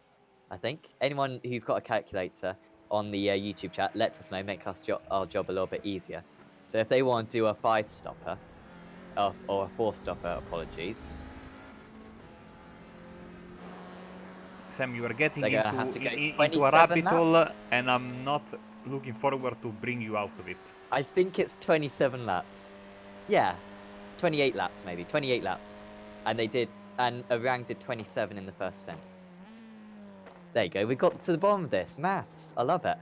I think. Anyone who's got a calculator on the YouTube chat, let us know, make our job a little bit easier. So if they want to do a 5-stopper, or a 4-stopper, apologies. Sam, you are getting They're gonna have to go into a 27 rabbit hole, laps? and I'm not looking forward to bring you out of it. I think it's 27 laps. Yeah, 28 laps maybe, 28 laps. And Orang did 27 in the first stint. There you go, we got to the bottom of this. Maths, I love it.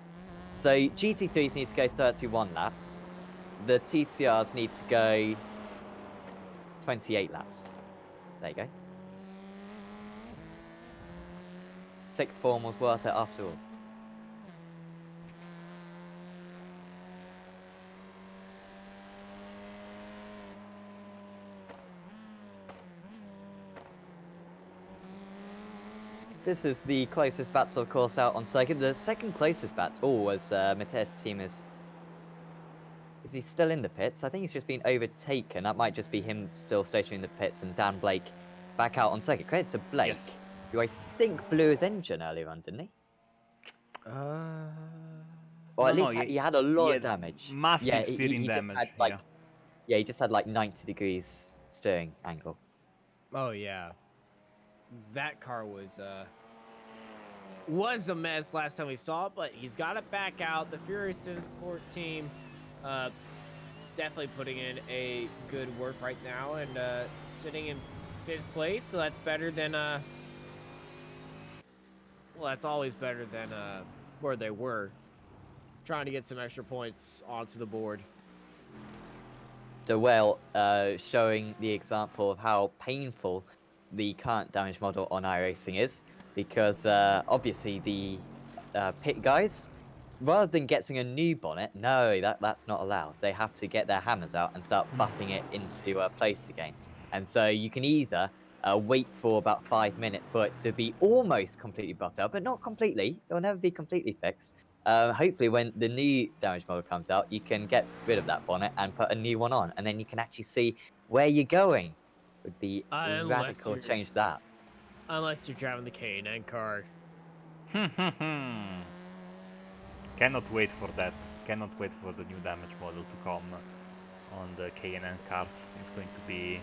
So GT3s need to go 31 laps. The TCRs need to go 28 laps. There you go. Sixth form was worth it after all. This is the closest battle, of course, out on circuit. The second closest battle was Mateus' team is he still in the pits? I think he's just been overtaken. That might just be him still stationary in the pits and Dan Blake back out on circuit. Credit to Blake, Yes. who I think blew his engine earlier on, didn't he? Or at least he had a lot of damage. Massive he steering just damage. had, like, yeah, he just had like 90 degrees steering angle. Oh yeah, that car was a mess last time we saw it, but he's got it back out. The Fury Sport team definitely putting in a good work right now and sitting in 5th place, so that's better than well, that's always better than where they were, trying to get some extra points onto the board. De Whale showing the example of how painful the current damage model on iRacing is, because obviously the pit guys, rather than getting a new bonnet, no, that's not allowed. They have to get their hammers out and start buffing it into place again. And so you can either wait for about 5 minutes for it to be almost completely buffed out, but not completely. It will never be completely fixed. Hopefully when the new damage model comes out, you can get rid of that bonnet and put a new one on, and then you can actually see where you're going. Would be radical change that. Unless you're driving the K&N car. Cannot wait for that. Cannot wait for the new damage model to come on the K&N cars. It's going to be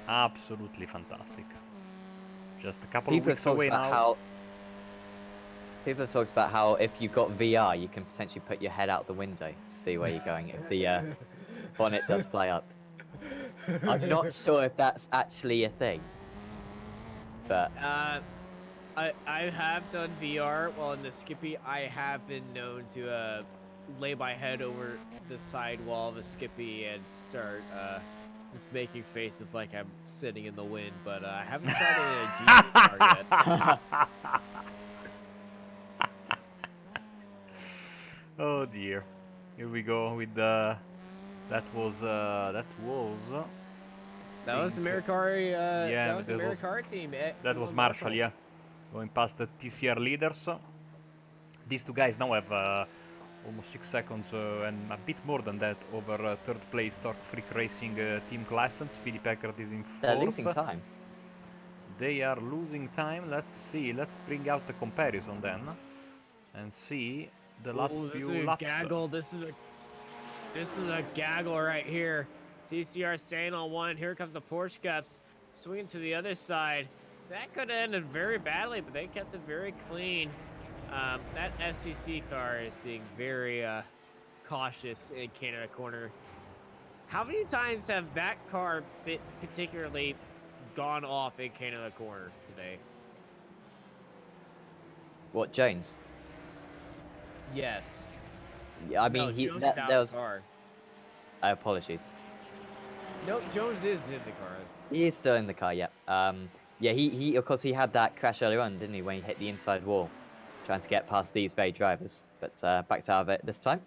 absolutely fantastic. Just a couple of weeks away now. People have talked about how if you've got VR, you can potentially put your head out the window to see where you're going if the bonnet does fly up. I'm not sure if that's actually a thing, but I have done VR while in the Skippy. I have been known to lay my head over the sidewall of a Skippy and start just making faces like I'm sitting in the wind, but I haven't tried it in a GT car yet. Oh dear. Here we go with the. That was. That was the think- Mercari. Yeah, That was the Mercari team. that was Marshall. Yeah, going past the TCR leaders. These two guys now have almost 6 seconds and a bit more than that over third place Torque Freak Racing team Classens. Philip Eckert is in 4th. They're losing time. They are losing time. Let's see. Let's bring out the comparison then and see the last Ooh, this few is a laps. gaggle. This is a gaggle right here. TCR staying on one. Here comes the Porsche Cups swinging to the other side. That could have ended very badly, but they kept it very clean. That SCC car is being very cautious in Canada Corner. How many times have that car particularly gone off in Canada Corner today? What, Jones? Yes. Yeah, I mean, no, he Jones that, is out there of was. the car. Apologies. No, Jones is in the car. He is still in the car, yeah. Yeah, he of course he had that crash earlier on, didn't he, when he hit the inside wall, trying to get past these very drivers. But backed out of it this time.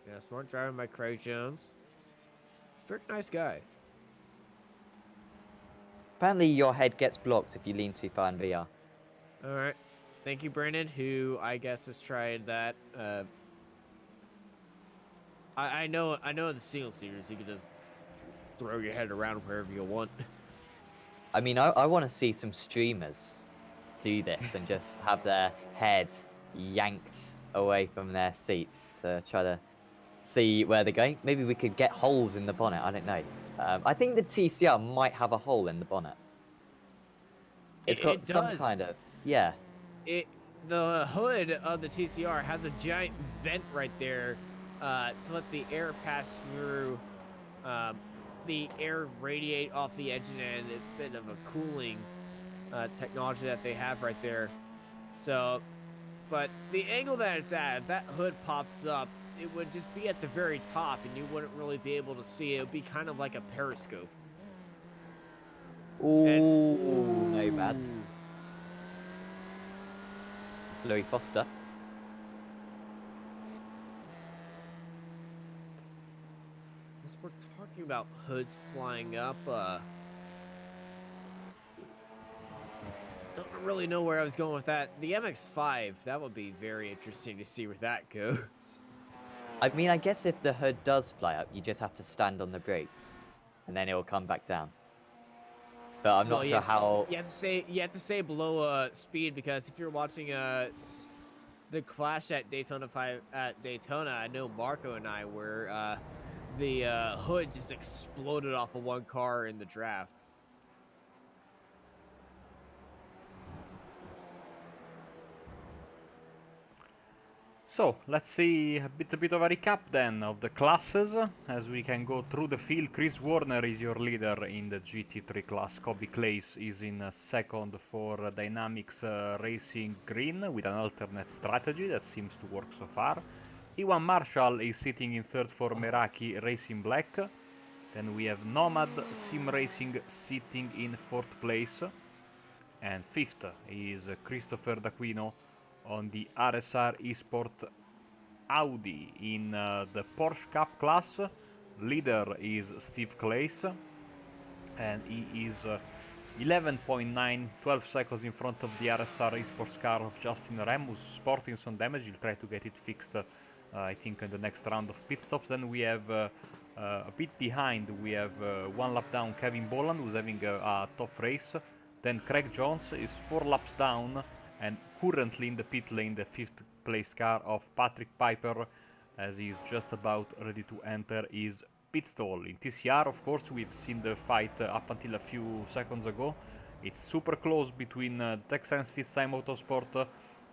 Yeah, smart driving by Craig Jones. Very nice guy. Apparently, your head gets blocked if you lean too far in VR. All right. Thank you, Brandon, who I guess has tried that. I know in the single series you can just throw your head around wherever you want. I mean, I want to see some streamers do this and just have their head yanked away from their seats to try to see where they're going. Maybe we could get holes in the bonnet. I don't know. I think the TCR might have a hole in the bonnet. It's got It some does. kind of, yeah. The hood of the TCR has a giant vent right there to let the air pass through. The air radiate off the engine, and it's a bit of a cooling technology that they have right there. So, but the angle that it's at, if that hood pops up, it would just be at the very top, and you wouldn't really be able to see it. It would be kind of like a periscope. Ooh, no bad. It's Louis Foster. As we're talking about hoods flying up, don't really know where I was going with that. The MX-5, that would be very interesting to see where that goes. I mean, I guess if the hood does fly up, you just have to stand on the brakes, and then it will come back down. But I'm not sure how. You have to stay below speed, because if you're watching the clash at Daytona 5 at Daytona, I know Marco and I were the hood just exploded off of one car in the draft. So let's see a bit of a recap then of the classes as we can go through the field. Chris Warner is your leader in the GT3 class. Kobe Clays is in second for Dynamics Racing Green with an alternate strategy that seems to work so far. Iwan Marshall is sitting in third for Meraki Racing Black. Then we have Nomad Sim Racing sitting in fourth place. And fifth is Christopher D'Aquino on the RSR Esport Audi. In the Porsche Cup class, leader is Steve Claes, and he is 11.9, 12 seconds in front of the RSR Esports car of Justin Rem, who's sporting some damage. He'll try to get it fixed, I think, in the next round of pit stops. Then we have a bit behind, we have one lap down Kevin Boland, who's having a tough race. Then Craig Jones is 4 laps down, and currently in the pit lane, the 5th place car of Patrick Piper, as he's just about ready to enter his pit stall. In TCR, of course, we've seen the fight up until a few seconds ago. It's super close between Texans Fitztime Motorsport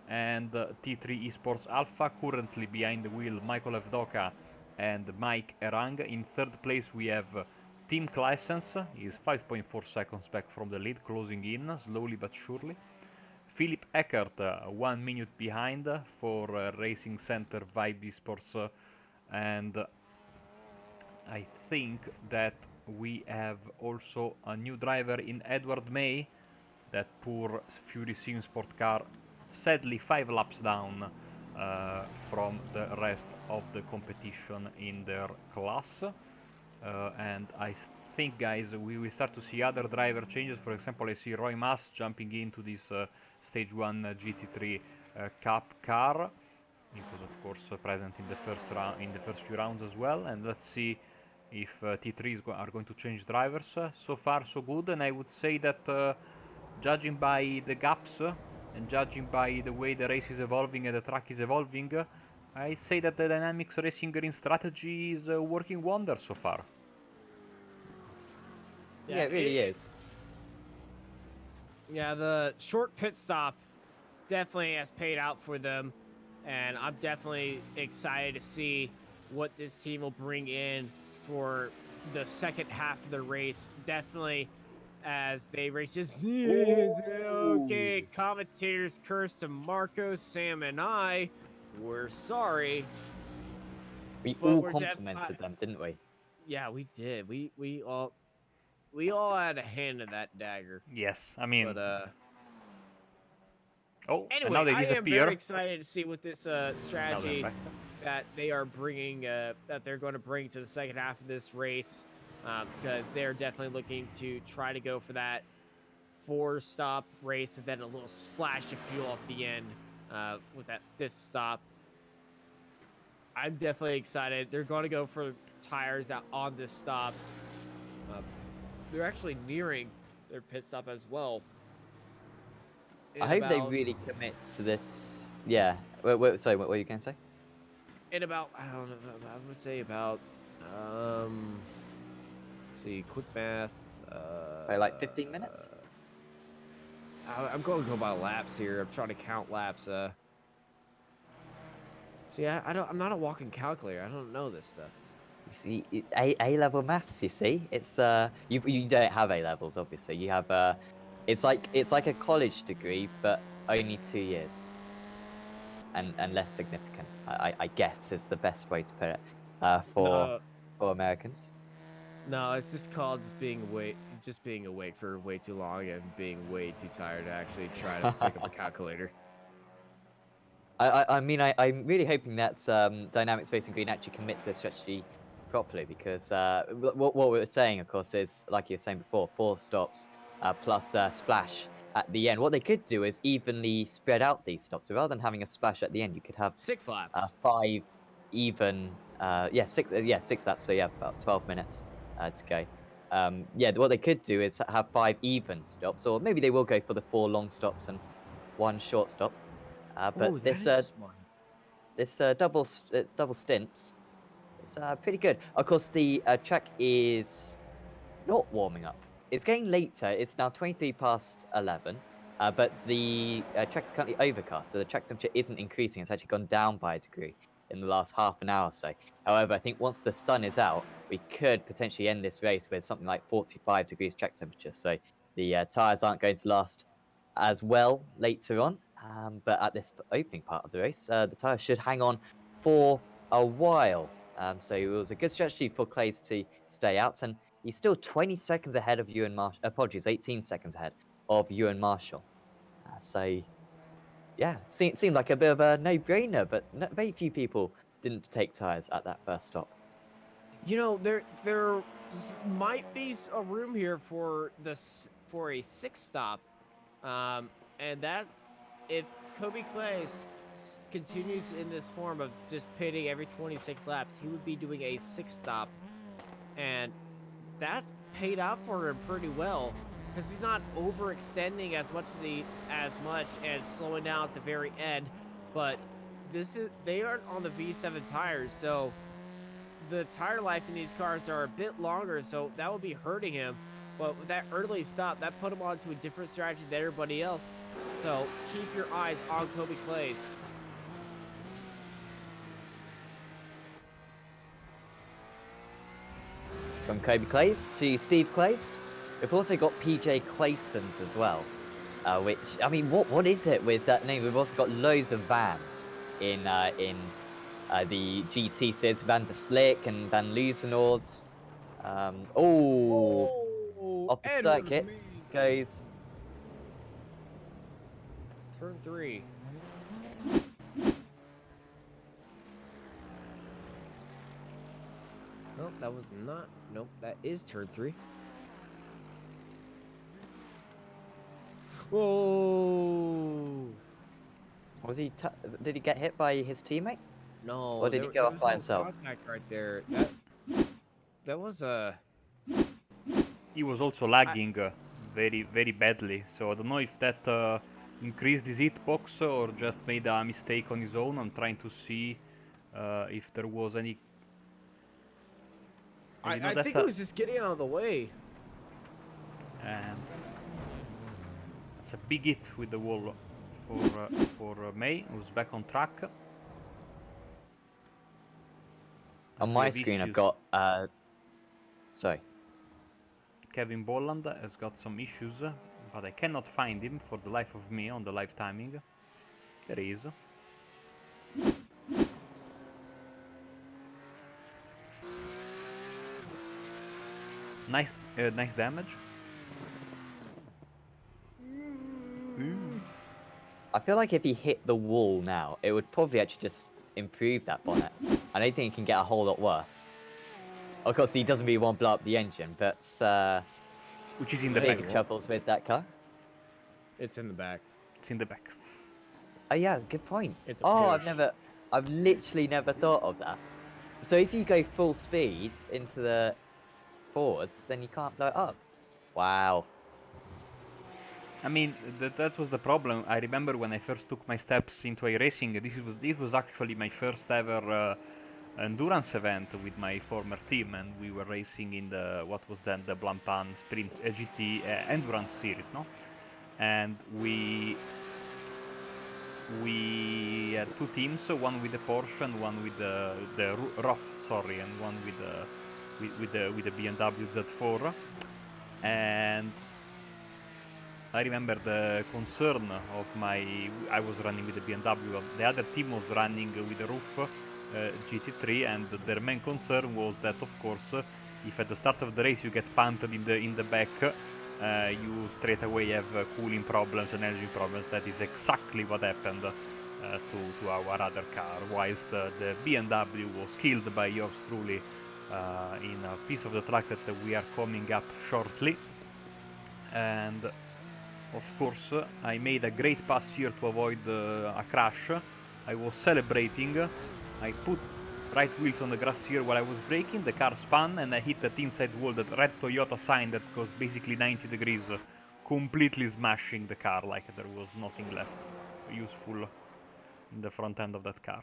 and T3 Esports Alpha. Currently behind the wheel, Michael Evdoka and Mike Erang. In third place, we have Team Claessens is 5.4 seconds back from the lead, closing in slowly but surely. Philip Eckert 1 minute behind for Racing Center Vibe Esports, and I think that we have also a new driver in Edward May. That poor Fury Sim Sport car, sadly 5 laps down from the rest of the competition in their class. And I think, guys, we will start to see other driver changes. For example, I see Roy Mass jumping into this Stage 1 GT3 Cup car. He was, of course, present in the first few rounds as well. And let's see if T3 are going to change drivers. So far, so good. And I would say that judging by the gaps and judging by the way the race is evolving and the track is evolving, I'd say that the Dynamics Racing Green strategy is working wonders so far. Yeah, it really is. Yeah, the short pit stop definitely has paid out for them, and I'm definitely excited to see what this team will bring in for the second half of the race. Definitely, as they race this. Okay, commentators curse to Marco, Sam, and I. We're sorry. We But all we're complimented them, didn't we? Yeah, we did. We all had a hand in that dagger. Yes, I mean. But Oh, and anyway, now they I am disappear. very excited to see what this strategy that they are bringing, that they're going to bring to the second half of this race, because they're definitely looking to try to go for that 4-stop race and then a little splash of fuel at the end with that 5th stop. I'm definitely excited. They're going to go for tires that on this stop. They're actually nearing their pit stop as well. I hope they really commit to this. Yeah. Sorry, what were you going to say? In about, I don't know, I would say about, let's see, quick math. Like 15 minutes? I'm going to go by laps here. I'm trying to count laps. See, I'm not a walking calculator. I don't know this stuff. You see, A-level maths. You see, it's you don't have A levels, obviously. You have it's like a college degree, but only 2 years, and less significant. I guess is the best way to put it for Americans. No, it's just called just being awake for way too long and being way too tired to actually try to pick up a calculator. I mean, I'm really hoping that Dynamics Racing Green actually commits their strategy properly, because what we were saying, of course, is, like you were saying before, 4 stops plus splash at the end. What they could do is evenly spread out these stops. So rather than having a splash at the end, you could have 6 laps. 5 even, 6 laps. So yeah, about 12 minutes to go. Yeah, what they could do is have 5 even stops, or maybe they will go for the 4 long stops and 1 short stop. But this double stints, it's pretty good. Of course, the track is not warming up. It's getting later. It's now 23 past 11, but the track is currently overcast, so the track temperature isn't increasing. It's actually gone down by a degree in the last half an hour or so. However, I think once the sun is out, we could potentially end this race with something like 45 degrees track temperature. So the tyres aren't going to last as well later on. But at this opening part of the race, the tyres should hang on for a while. So it was a good strategy for Clays to stay out, and he's still 20 seconds ahead of Ewan Marshall. Apologies, 18 seconds ahead of Ewan Marshall. So, yeah, seemed like a bit of a no-brainer, but very few people didn't take tyres at that first stop. You know, there might be a room here for a 6th stop, and that if Kobe Clay continues in this form of just pitting every 26 laps, he would be doing a 6th stop, and that's paid out for him pretty well because he's not overextending as much and slowing down at the very end. But they aren't on the V7 tires, so the tire life in these cars are a bit longer, so that would be hurting him. But with that early stop, that put him onto a different strategy than everybody else. So keep your eyes on Kobe Clays. from Kobe Clays to Steve Clays. We've also got PJ Claysons as well. Which, I mean, what is it with that name? We've also got loads of vans in the GT series, Van der Slick and Van Loosenords. Off the Edward circuits Lee. goes. Turn 3. Nope, that was not. Nope, that is turn 3. Whoa! Did he get hit by his teammate? No, Or did he go there off was by no himself? contact right there. That was a. He was also lagging very, very badly. So I don't know if that increased his hitbox or just made a mistake on his own. I'm trying to see if there was any. And, you know, I that's think it was just getting out of the way. And that's a big hit with the wall for May, who's back on track. On We my have screen, I've issues. got. Sorry. Kevin Bolland has got some issues, but I cannot find him for the life of me on the live timing. There he is. Nice, nice damage. I feel like if he hit the wall now, it would probably actually just improve that bonnet. I don't think it can get a whole lot worse. Of course, he doesn't really want to blow up the engine, but Which is in the big back. troubles with that car. It's in the back. It's in the back. Oh yeah, good point. It's a Oh, push. I've literally never thought of that. So if you go full speed into the forwards, then you can't blow it up. Wow. I mean, that was the problem. I remember when I first took my steps into iRacing. This was actually my first ever endurance event with my former team, and we were racing in the what was then the Blancpain Sprint GT endurance series, no? And we had two teams, one with the Porsche and one with the ROF, sorry, and one with the BMW Z4. And I remember the concern of I was running with the BMW, the other team was running with the roof GT3, and their main concern was that, of course, if at the start of the race you get punted in the back, you straight away have cooling problems and engine problems. That is exactly what happened to our other car, whilst the BMW was killed by yours truly in a piece of the track that we are coming up shortly. And of course, I made a great pass here to avoid a crash. I was celebrating. I put right wheels on the grass here while I was braking. The car spun and I hit that inside wall, that red Toyota sign that goes basically 90 degrees, completely smashing the car like there was nothing left useful in the front end of that car.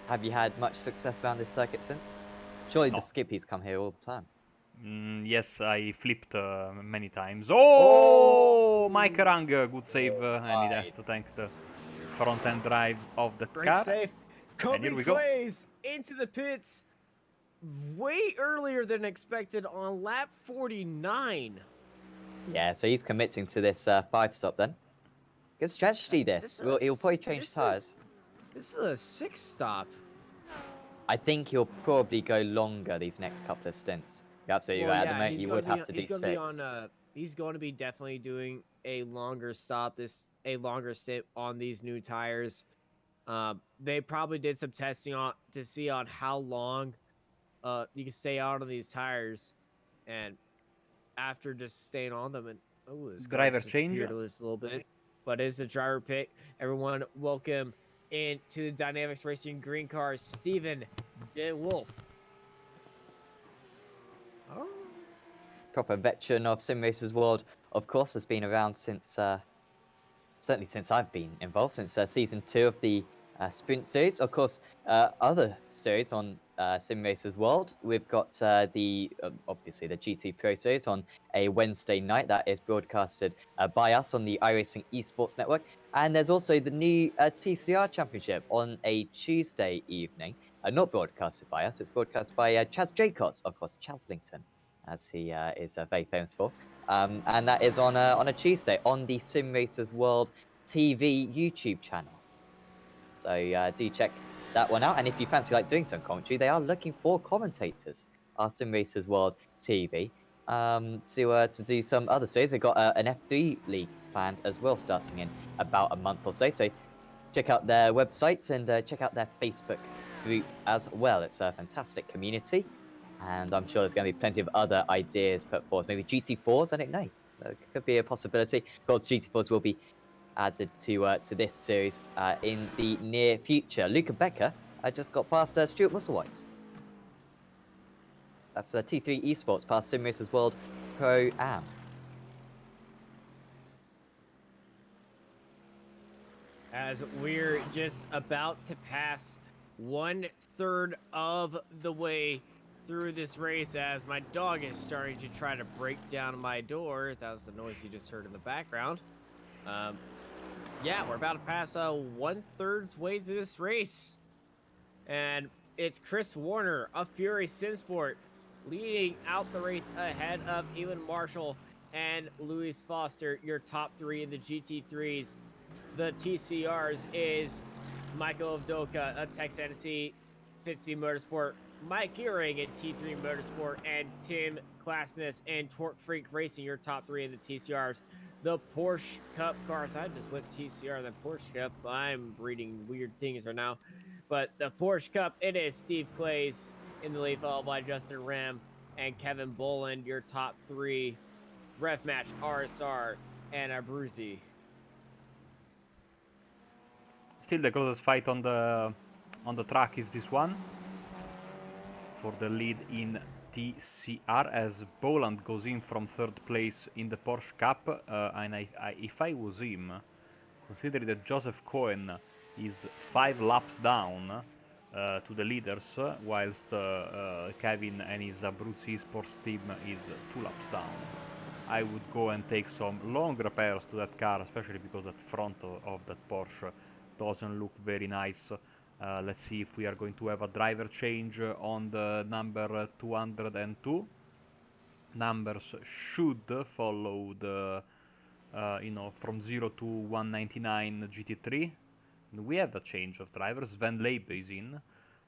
Have you had much success around this circuit since? Surely No. the Skippies come here all the time. Yes, I flipped many times. Oh, Mike Rang, good save, and he has to thank the front end drive of that Great car. save. And here Kobe we go. Clays into the pits way earlier than expected on lap 49. Yeah, so he's committing to this 5-stop then. Good strategy, this. He'll probably change tyres. This is a 6-stop. I think he'll probably go longer these next couple of stints. You're absolutely right. At the moment, you would have to do 6. He's going to be definitely doing a longer stop, a longer stint on these new tires. They probably did some testing to see on how long you can stay out on these tires, and after just staying on them, and this driver change a little bit, but it's a driver pick. Everyone, welcome into the Dynamics Racing Green Car, Steven DeWolf. Oh. Proper veteran of Sim Racers World, of course, has been around since, certainly since I've been involved, since Season 2 of the Sprint Series. Of course, other series on Sim Racers World. We've got obviously the GT Pro Series on a Wednesday night that is broadcasted by us on the iRacing Esports Network. And there's also the new TCR Championship on a Tuesday evening, not broadcasted by us. It's broadcast by Chaz Jacobs, of course, Chaslington, as he is very famous for. And that is on a Tuesday on the Sim Racers World TV YouTube channel. So do check that one out. And if you fancy like doing some commentary, they are looking for commentators. Our Sim Racers World TV to do some other series. They've got an F3 league planned as well, starting in about a month or so. So check out their websites and check out their Facebook group as well. It's a fantastic community, and I'm sure there's going to be plenty of other ideas put forward. Maybe GT4s, I don't know. Could be a possibility. Of course, GT4s will be added to this series in the near future. Luca Becker just got past Stuart Musselwhite. That's T3 Esports past Sim Racers World Pro Am. As we're just about to pass 1/3 of the way through this race, as my dog is starting to try to break down my door. That was the noise you just heard in the background. Yeah, we're about to pass 1/3 way through this race. And it's Chris Warner of Fury Simsport leading out the race ahead of Ewan Marshall and Louis Foster, your top three in the GT3s. The TCRs is Michael Ovdoka of Texas Tennessee, Fitzy Motorsport, Mike Gearing at T3 Motorsport, and Tim Klassness and Torque Freak Racing, your top three in the TCRs. The Porsche Cup cars, I just went TCR, the Porsche Cup. I'm reading weird things right now. But the Porsche Cup, it is Steve Clays in the lead, followed by Justin Ram and Kevin Boland, your top three. Rev Match, RSR, and Abruzzi. Still the closest fight on the track is this one for the lead in TCR, as Boland goes in from third place in the Porsche Cup. And if I was him, considering that Joseph Cohen is 5 laps down to the leaders, whilst Kevin and his Abruzzi Sports team is 2 laps down, I would go and take some long repairs to that car, especially because that front of that Porsche doesn't look very nice. Let's see if we are going to have a driver change on the number 202. Numbers should follow the from 0 to 199 GT3. And we have a change of drivers. Van Leib is in.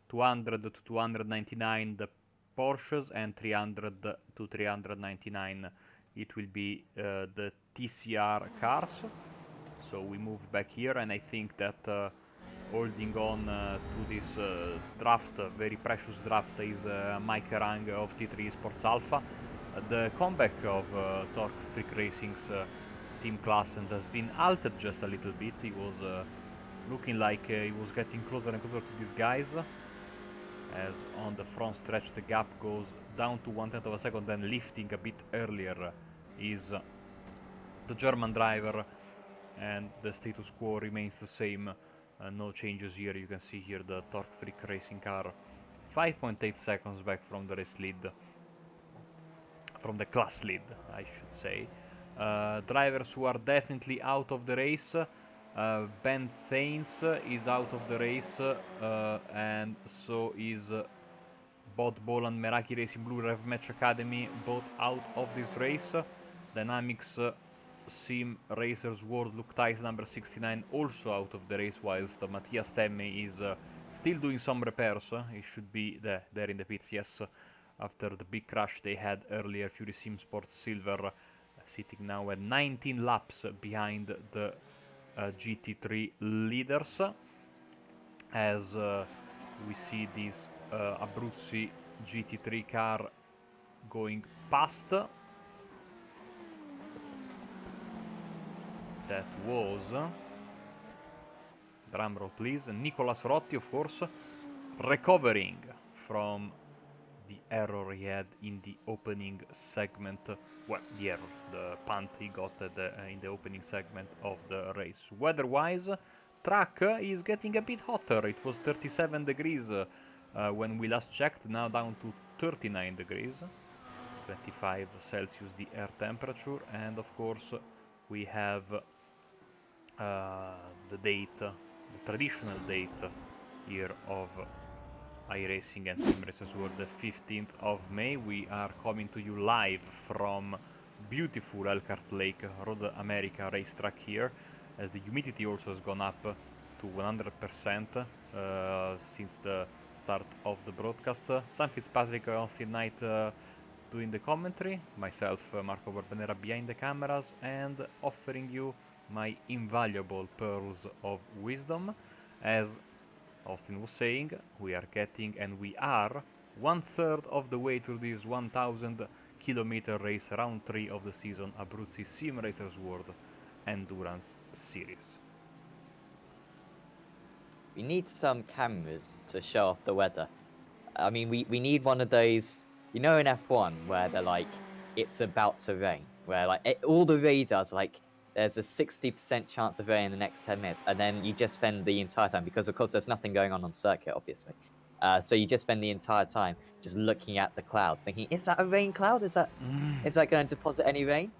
200 to 299 the Porsches, and 300 to 399 it will be the TCR cars. So we move back here, and I think that holding on to this draft, very precious draft, is Mike Rang of T3 Sports Alpha. The comeback of Torque Freak Racing's Team Klassens has been altered just a little bit. He was looking like he was getting closer and closer to these guys, as on the front stretch the gap goes down to 1/10 of a second, then lifting a bit earlier is the German driver, and the status quo remains the same. No changes here. You can see here the Torque Freak Racing car 5.8 seconds back from the race lead, from the class lead, I should say. Drivers who are definitely out of the race. Ben Thanes is out of the race, and so is Bod Boland, Meraki Racing Blue, Rev Match Academy, both out of this race. Dynamics Sim Racers World Luke Tice number 69 also out of the race, whilst Mattias Temme is still doing some repairs. He should be there in the pits, yes, after the big crash they had earlier. Fury Sim Sports Silver sitting now at 19 laps behind the GT3 leaders, as we see this Abruzzi GT3 car going past. That was, drumroll please, Nicolas Rotti, of course, recovering from the error he had in the opening segment. Well, the punt he got in the opening segment of the race. Weather-wise, track is getting a bit hotter. It was 37 degrees when we last checked, now down to 39 degrees. 25 Celsius the air temperature, and of course we have the date, the traditional date here of iRacing and Simracers World, the 15th of May. We are coming to you live from beautiful Elkhart Lake, Road America racetrack here, as the humidity also has gone up to 100% since the start of the broadcast. Sam Fitzpatrick, Austin Knight doing the commentary, myself, Marco Barbanera behind the cameras, and offering you my invaluable pearls of wisdom. As Austin was saying, we are getting, and we are, 1/3 of the way through this 1000-kilometer race, round 3 of the season, Abruzzi Simracersworld Endurance Series. We need some cameras to show off the weather. I mean, we need one of those, you know, in F1 where they're like, it's about to rain, where like all the radars are like, there's a 60% chance of rain in the next 10 minutes, and then you just spend the entire time, because of course there's nothing going on circuit, obviously. So you just spend the entire time just looking at the clouds, thinking, is that a rain cloud? Is that going to deposit any rain?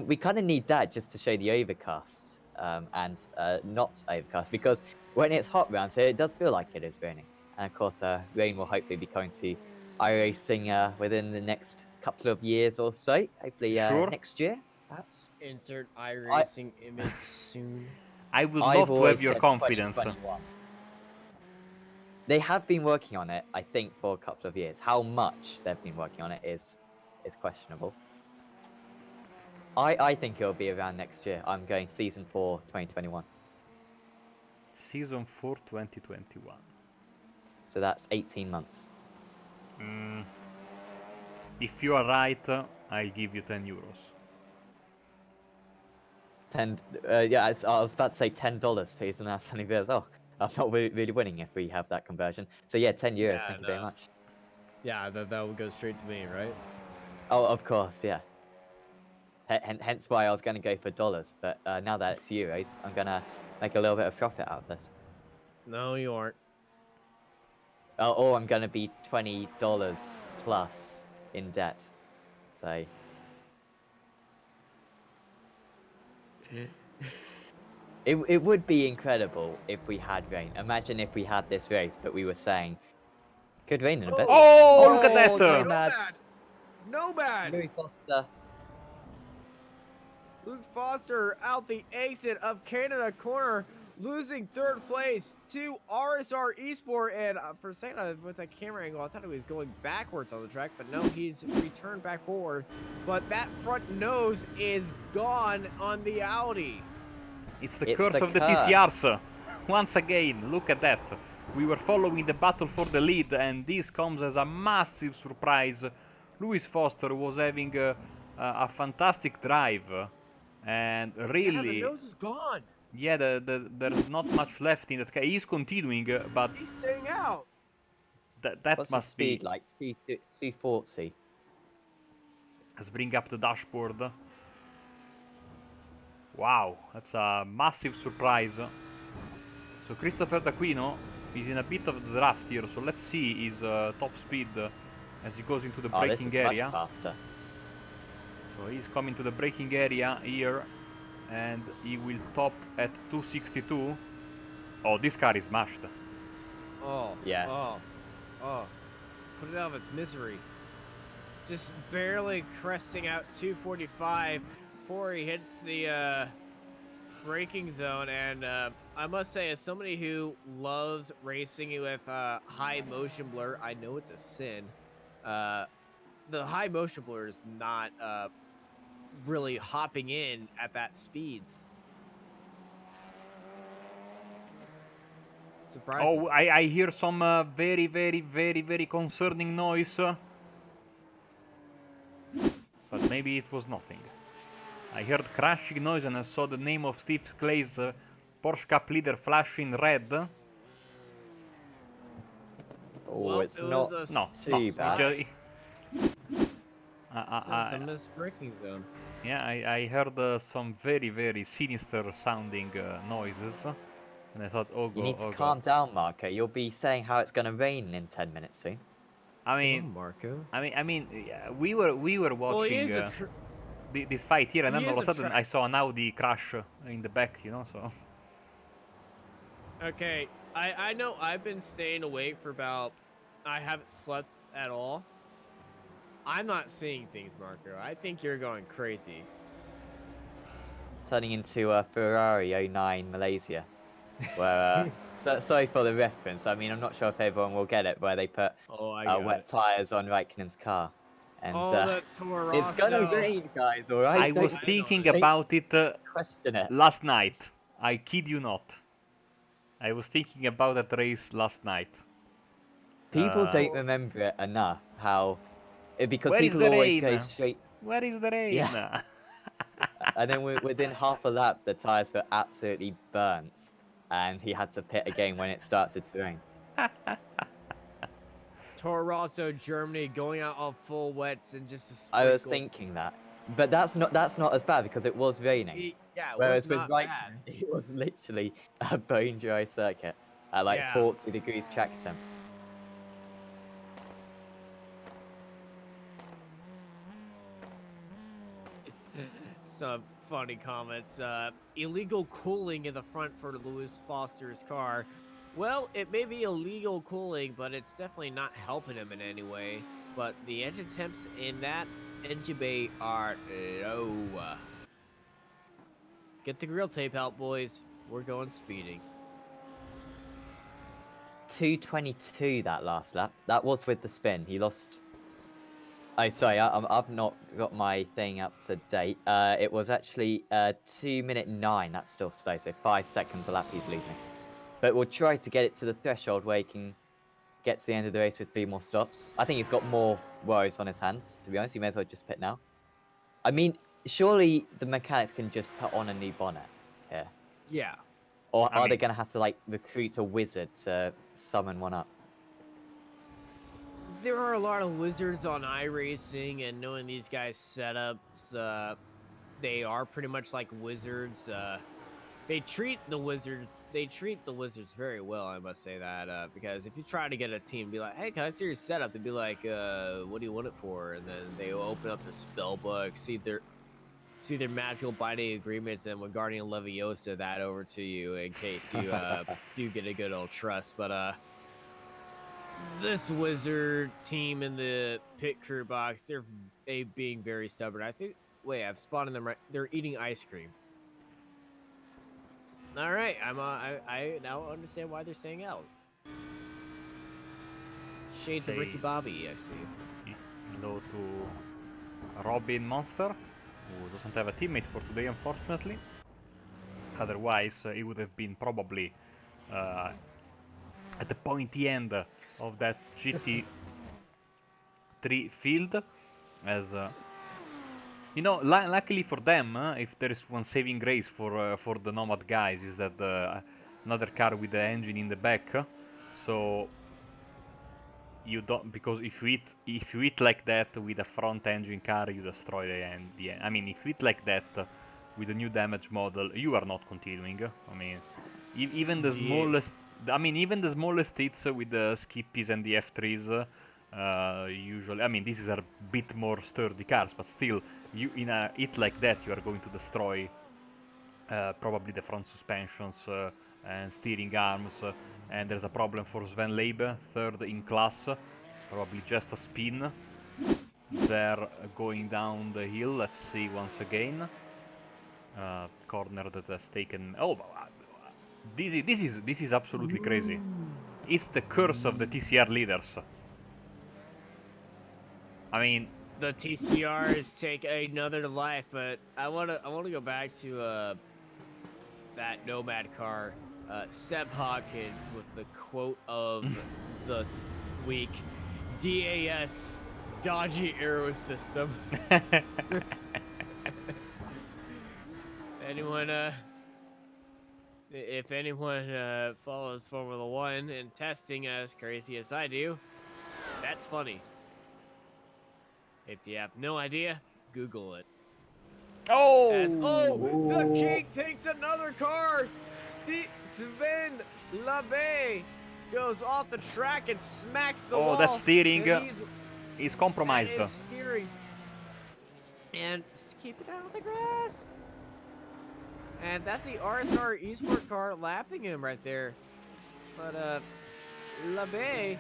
We kind of need that just to show the overcast and not overcast, because when it's hot around here, it does feel like it is raining. And of course, rain will hopefully be coming to iRacing within the next couple of years or so. Hopefully Sure. next year, perhaps. Insert iRacing image soon. I would I've love to always have your said confidence. 2021. They have been working on it, I think, for a couple of years. How much they've been working on it is questionable. I think it'll be around next year. I'm going season 4, 2021. Season 4, 2021. So that's 18 months. If you are right, I'll give you 10 euros. 10. Yeah, I was about to say $10, please, and that's only because I'm not really winning if we have that conversion. So yeah, 10 euros. Yeah, Thank you very much. Yeah, that would go straight to me, right? Oh, of course, yeah. Hence why I was going to go for dollars, but now that it's euros, I'm going to make a little bit of profit out of this. No, you aren't. Or I'm going to be $20 plus in debt. So it would be incredible if we had rain. Imagine if we had this race, but we were saying, could rain in a bit. Oh, look at that! No, Mads. No bad. Louis Foster. Luke Foster out the exit of Canada corner, losing third place to RSR Esport. And for a second, with that camera angle, I thought he was going backwards on the track, but no, he's returned back forward. But that front nose is gone on the Audi. It's the curse of the TCRs. Once again, look at that. We were following the battle for the lead, and this comes as a massive surprise. Louis Foster was having a fantastic drive, and really... Yeah, the nose is gone. Yeah, there's not much left in that car. He's continuing, but... He's staying out. That What's must the speed be... like? 240. Let's bring up the dashboard. Wow, that's a massive surprise. So Christopher D'Aquino is in a bit of the draft here, so let's see his top speed as he goes into the braking this is area. much faster. So he's coming to the braking area here, and he will top at 262. Oh, this car is smashed. Oh. Yeah. Oh. Put it out of its misery. Just barely cresting out 245 before he hits the braking zone. And I must say, as somebody who loves racing with high motion blur, I know it's a sin. The high motion blur is not really hopping in at that speeds. Surprising. Oh, I hear some very, very, very, very concerning noise. But maybe it was nothing. I heard crashing noise and I saw the name of Steve Clay's Porsche Cup leader flashing red. Oh, Well, it's it not was too bad. Just a missed braking zone. Yeah, I heard some very, very sinister sounding noises. And I thought, oh god. You need to calm down, Marco. You'll be saying how it's going to rain in 10 minutes soon. I mean, Marco. yeah, we were watching. Well, this fight here, and He then all is of a a sudden tra- I saw an Audi crash in the back, you know. So Okay, I know I've been staying awake for about. I haven't slept at all. I'm not seeing things, Marco. I think you're going crazy. Turning into a Ferrari 09 Malaysia. Where, sorry for the reference. I mean, I'm not sure if everyone will get it, where they put Oh, I got wet it. tires on Raikkonen's car. And Oh, the Toro it's gonna Rosso. rain, guys, alright? I was I know thinking it. about it Question it. last night. I kid you not. I was thinking about that race last night. People Uh, don't remember it enough, how... because Where is people the always rain? go straight... Where is the rain? Yeah. And then within half a lap, the tires were absolutely burnt. And he had to pit again when it started to rain. Toro Rosso, Germany, going out on full wets and just a I was sprinkle. thinking that. But that's not as bad because it was raining. Yeah, it was Whereas with not Raikkonen, bad. it was literally a bone dry circuit at like Yeah. 40 degrees track temp. Some funny comments. Illegal cooling in the front for Lewis Foster's car. Well, it may be illegal cooling, but it's definitely not helping him in any way. But the engine temps in that engine bay are low. Get the grill tape out, boys. We're going speeding. 222 that last lap. That was with the spin. He lost. Oh, sorry, I've not got my thing up to date. It was actually 2:09. That's still slow, so 5 seconds a lap he's losing. But we'll try to get it to the threshold where he can get to the end of the race with 3 more stops. I think he's got more worries on his hands, to be honest. He may as well just pit now. I mean, surely the mechanics can just put on a new bonnet here. Yeah. Or I are they mean- going to have to, like, recruit a wizard to summon one up? There are a lot of wizards on iRacing, and knowing these guys' setups, they are pretty much like wizards. They treat the wizards very well, I must say that, because if you try to get a team, be like, hey, can I see your setup? They'd be like, what do you want it for? And then they open up the spell book, see their magical binding agreements, and with Guardian Leviosa that over to you in case you do get a good old trust. But this wizard team in the pit crew box, they're being very stubborn. I think. Wait, I've spotted them right. They're eating ice cream. All right, I now understand why they're staying out. Shades of Ricky Say- Bobby, I see. Hello to Robin Monster, who doesn't have a teammate for today, unfortunately. Otherwise, he would have been probably at the pointy end of that GT3 field, as you know. Luckily for them, if there is one saving grace for the Nomad guys, is that another car with the engine in the back, so you don't, because if you eat like that with a front engine car, you destroy the end. I mean, if you eat like that with a new damage model, you are not continuing. I mean, even the Yeah. smallest. I mean, even the smallest hits with the Skippies and the F3s, usually. I mean, these are a bit more sturdy cars, but still, you in a hit like that, you are going to destroy probably the front suspensions and steering arms. And there's a problem for Sven Leibe, third in class, probably just a spin. They're going down the hill. Let's see once again. Corner that has taken. Oh, this is absolutely crazy. It's the curse of the TCR leaders. I mean, The TCRs take another life, but I wanna go back to that Nomad car. Seb Hawkins with the quote of the week: DAS, dodgy aero system. If anyone follows Formula One and testing as crazy as I do, that's funny. If you have no idea, Google it. The king takes another car. Sven Labe goes off the track and smacks the wall. that steering and is compromised. That is steering. And just keep it out of the grass. And that's the RSR Esport car lapping him right there. But LeBay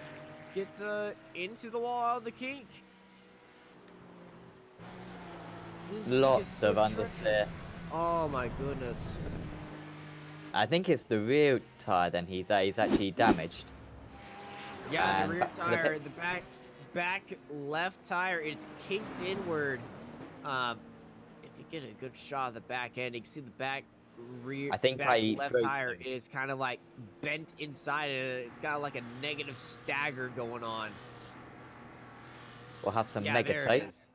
gets into the wall out of the kink. This kink is Lots so of understeer. treacherous. Oh my goodness. I think it's the rear tire. Then he's actually damaged. Yeah, the And rear back to the tire, the pits. back left tire, it's kinked inward. If you get a good shot of the back end, you can see the back I think back I left broke tire him. is kind of like bent inside it. It's got like a negative stagger going on. We'll have some Yeah, mega there toe. it is.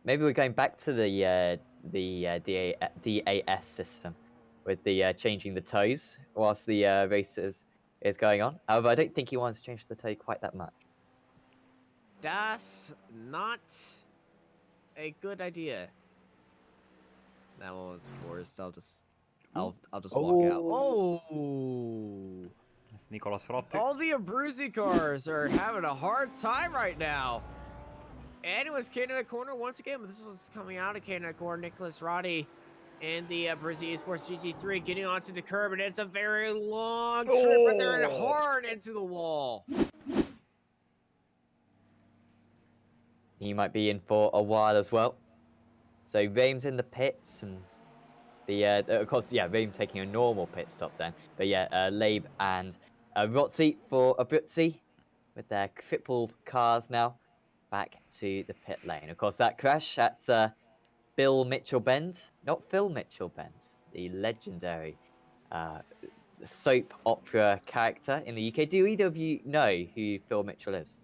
Maybe we're going back to the DAS system with the changing the toes whilst the race is going on. However, I don't think he wants to change the toe quite that much. That's not a good idea. That one was forced. I'll just walk out. Oh. Oh. That's Nicolas Rotti. All the Abruzzi cars are having a hard time right now. And it was Canada Corner once again, but this was coming out of Canada Corner. Nicholas Roddy and the Abruzzi Esports GT3 getting onto the curb, and it's a very long trip, but they're in hard into the wall. He might be in for a while as well. So Rame's in the pits, and the of course, yeah, Rame taking a normal pit stop then. But yeah, Labe and Rotzi for Abruzzi with their crippled cars now back to the pit lane. Of course, that crash at Bill Mitchell Bend, not Phil Mitchell Bend, the legendary soap opera character in the UK. Do either of you know who Phil Mitchell is?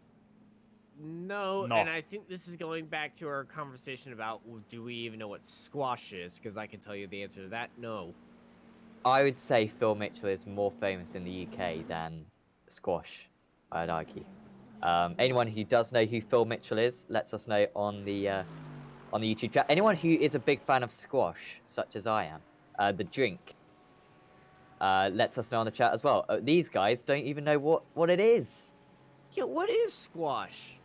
No, No. and I think this is going back to our conversation about, well, do we even know what squash is? Because I can tell you the answer to that, no. I would say Phil Mitchell is more famous in the UK than squash, I'd argue. Anyone who does know who Phil Mitchell is, lets us know on the YouTube chat. Anyone who is a big fan of squash, such as I am, the drink, lets us know on the chat as well. These guys don't even know what it is. Yeah, what is squash?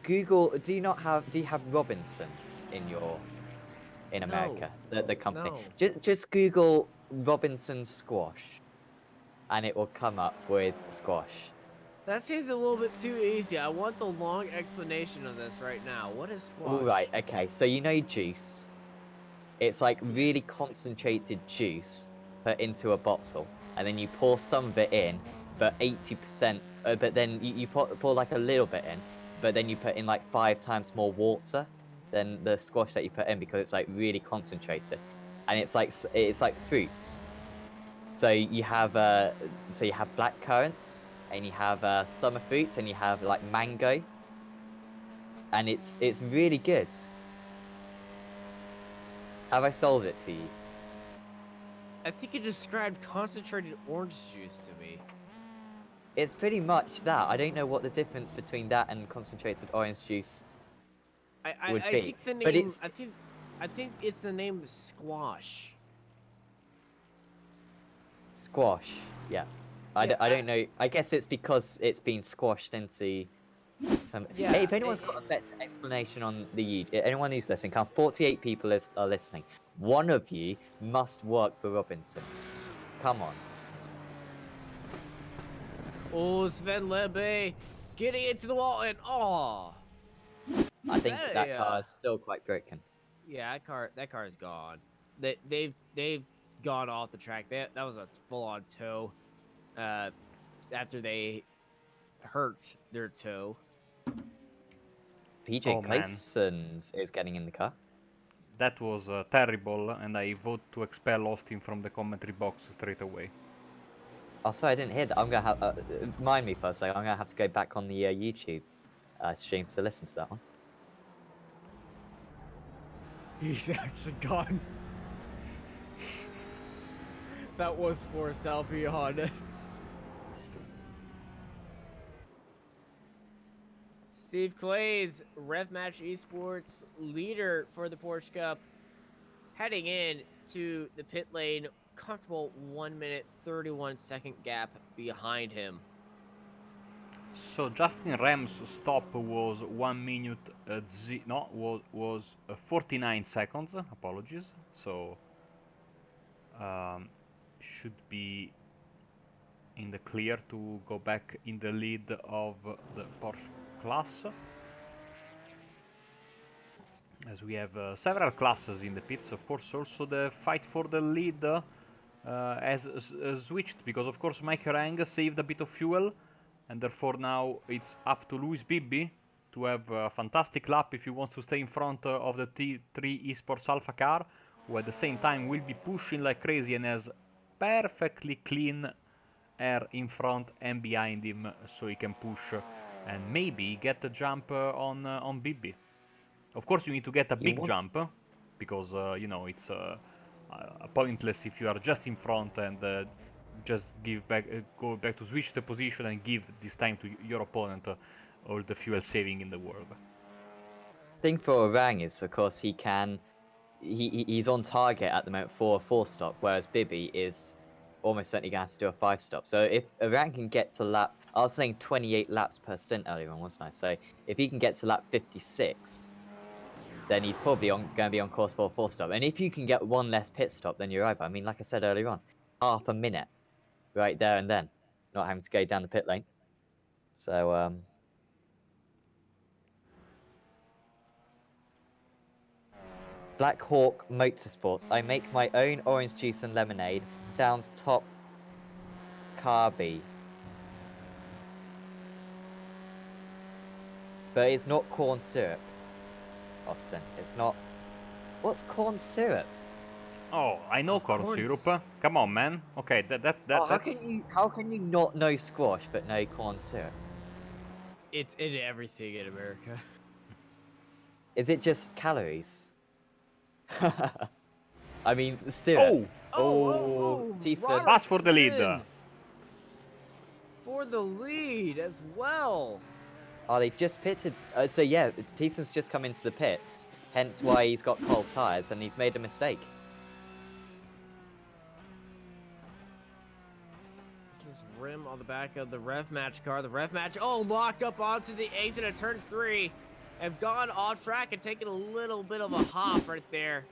Google. Do you have Robinsons in No. America? The company. No. Just Google Robinson squash, and it will come up with squash. That seems a little bit too easy. I want the long explanation of this right now. What is squash? All right. Okay. So you know juice. It's like really concentrated juice put into a bottle, and then you pour some of it in, but 80%. But then you pour like a little bit in, but then you put in like 5 times more water than the squash that you put in because it's like really concentrated, and it's like fruits. So you have black currants, and you have summer fruits, and you have like mango, and it's really good. Have I sold it to you? I think you described concentrated orange juice to me. It's pretty much that. I don't know what the difference between that and concentrated orange juice would I be. think the But name. it's I think it's the name squash. squash. Yeah. Yeah, I don't know. I guess it's because it's been squashed into some. Yeah, Hey, if anyone's got a better explanation on the YouTube, anyone who's listening, 48 people are listening. One of you must work for Robinsons. Come on. Oh, Sven Lebe getting into the wall and I think that that a, car is still quite broken. yeah, that car is gone. They've gone off the track. That was a full on tow. After they hurt their toe. PJ Oh, man. Claessens is getting in the car. That was terrible, and I vote to expel Austin from the commentary box straight away. Oh, sorry, I didn't hear that. I'm gonna have mind me for a second. I'm gonna have to go back on the YouTube streams to listen to that one. He's actually gone. That was forced, I'll be honest. Steve Clays, Rev Match Esports leader for the Porsche Cup, heading in to the pit lane, comfortable 1 minute 31 second gap behind him. So Justin Ram's stop was 1 minute, was 49 seconds. Apologies. So um, should be in the clear to go back in the lead of the Porsche class. As we have several classes in the pits, of course, also the fight for the lead has switched because, of course, Mike Rang saved a bit of fuel, and therefore now it's up to Luis Bibbi to have a fantastic lap if he wants to stay in front of the T3 Esports Alpha car, who at the same time will be pushing like crazy and has perfectly clean air in front and behind him, so he can push and maybe get the jump on Bibbi. Of course, you need to get a big jump because you know it's pointless if you are just in front and just go back to switch the position and give this time to your opponent all the fuel saving in the world. Thing for Orang is, of course, he's on target at the moment for a 4-stop, whereas Bibby is almost certainly going to have to do a 5-stop. So if Orang can get to lap, I was saying 28 laps per stint earlier on, wasn't I? So if he can get to lap 56, then he's probably going to be on course for a 4-stop. And if you can get one less pit stop, then you're right. But I mean, like I said earlier on, half a minute right there and then, not having to go down the pit lane. So, Black Hawk Motorsports. I make my own orange juice and lemonade. Sounds top carby. But it's not corn syrup, Austin. It's not. What's corn syrup? Oh, I know corn syrup. Come on, man. Okay, that's. How can you not know squash but know corn syrup? It's in everything in America. Is it just calories? I mean, syrup. Robert Pass for the lead. For the lead as well. Oh, they've just pitted. So yeah, Teeson's just come into the pits, hence why he's got cold tires and he's made a mistake. This is rim on the back of the Rev Match car. The Rev Match, locked up onto the exit at turn 3. Have gone off track and taken a little bit of a hop right there.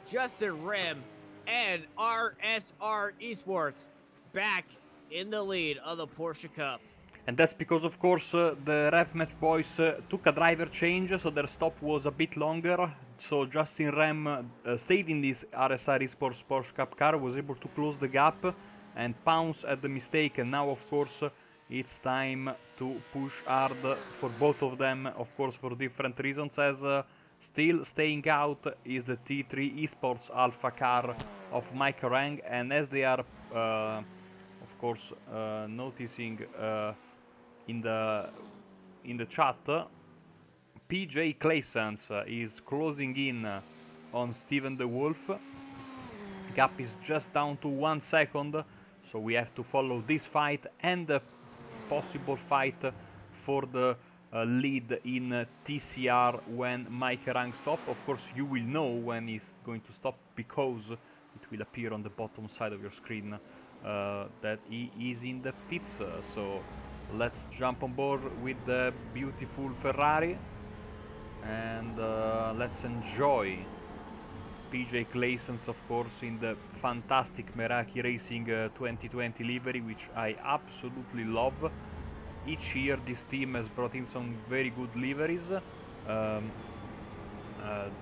Justin Rim and RSR Esports back in the lead of the Porsche Cup. And that's because, of course, the Rev Match boys took a driver change, so their stop was a bit longer. So Justin Ram stayed in this RSR Esports Porsche Cup car, was able to close the gap and pounce at the mistake. And now, of course, it's time to push hard for both of them, of course, for different reasons, as still staying out is the T3 Esports Alpha car of Mike Rang, and as they are, of course, noticing in the chat, PJ Claysons is closing in on Steven the Wolf. Gap is just down to 1 second, so we have to follow this fight and the possible fight for the lead in TCR when Mike Rang stop. Of course, you will know when he's going to stop because it will appear on the bottom side of your screen that he is in the pits. So let's jump on board with the beautiful Ferrari and let's enjoy PJ Claysons, of course, in the fantastic Meraki Racing 2020 livery, which I absolutely love. Each year this team has brought in some very good liveries.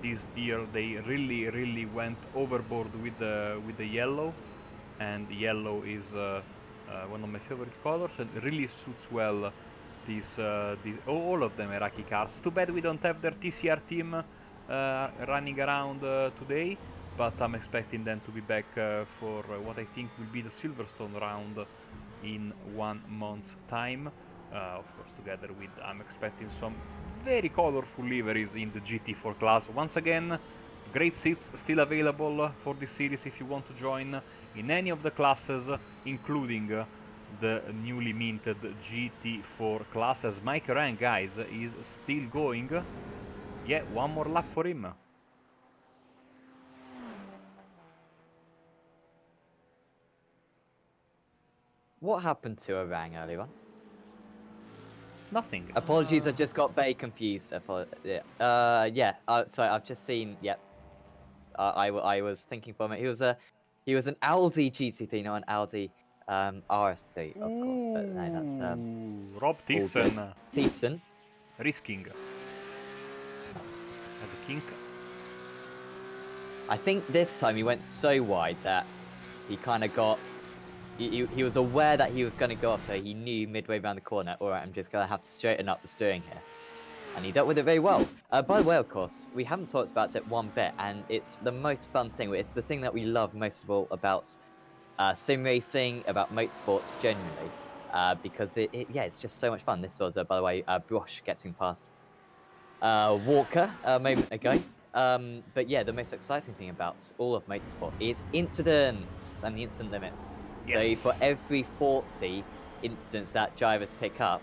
This year they really went overboard with the yellow, and yellow is one of my favorite colors and really suits well all of the Meraki cars. Too bad we don't have their TCR team running around today, but I'm expecting them to be back for what I think will be the Silverstone round in 1 month's time. Of course, together with, I'm expecting some very colorful liveries in the GT4 class. Once again, great seats still available for this series if you want to join in any of the classes, including the newly minted GT4 class, as Mike Rang, guys, is still going. Yeah, one more lap for him. What happened to Orang earlier on? Nothing. Apologies, I just got very confused. Yeah. Sorry, I've just seen. Yep. I was thinking for a minute. He was an Audi GT3, not an Audi RS3, of course. But no, that's Ooh, Rob all good. Thiessen Thiessen. risking at the kink. I think this time he went so wide that he kind of got. He was aware that he was going to go off, so he knew midway around the corner, all right, I'm just going to have to straighten up the steering here. And he dealt with it very well. By the way, of course, we haven't talked about it one bit, and it's the most fun thing. It's the thing that we love most of all about sim racing, about motorsports generally, because it's just so much fun. This was, by the way, Brosh getting past Walker a moment ago. But yeah, the most exciting thing about all of motorsport is incidents and the incident limits. Yes. So for every 40 incidents that drivers pick up,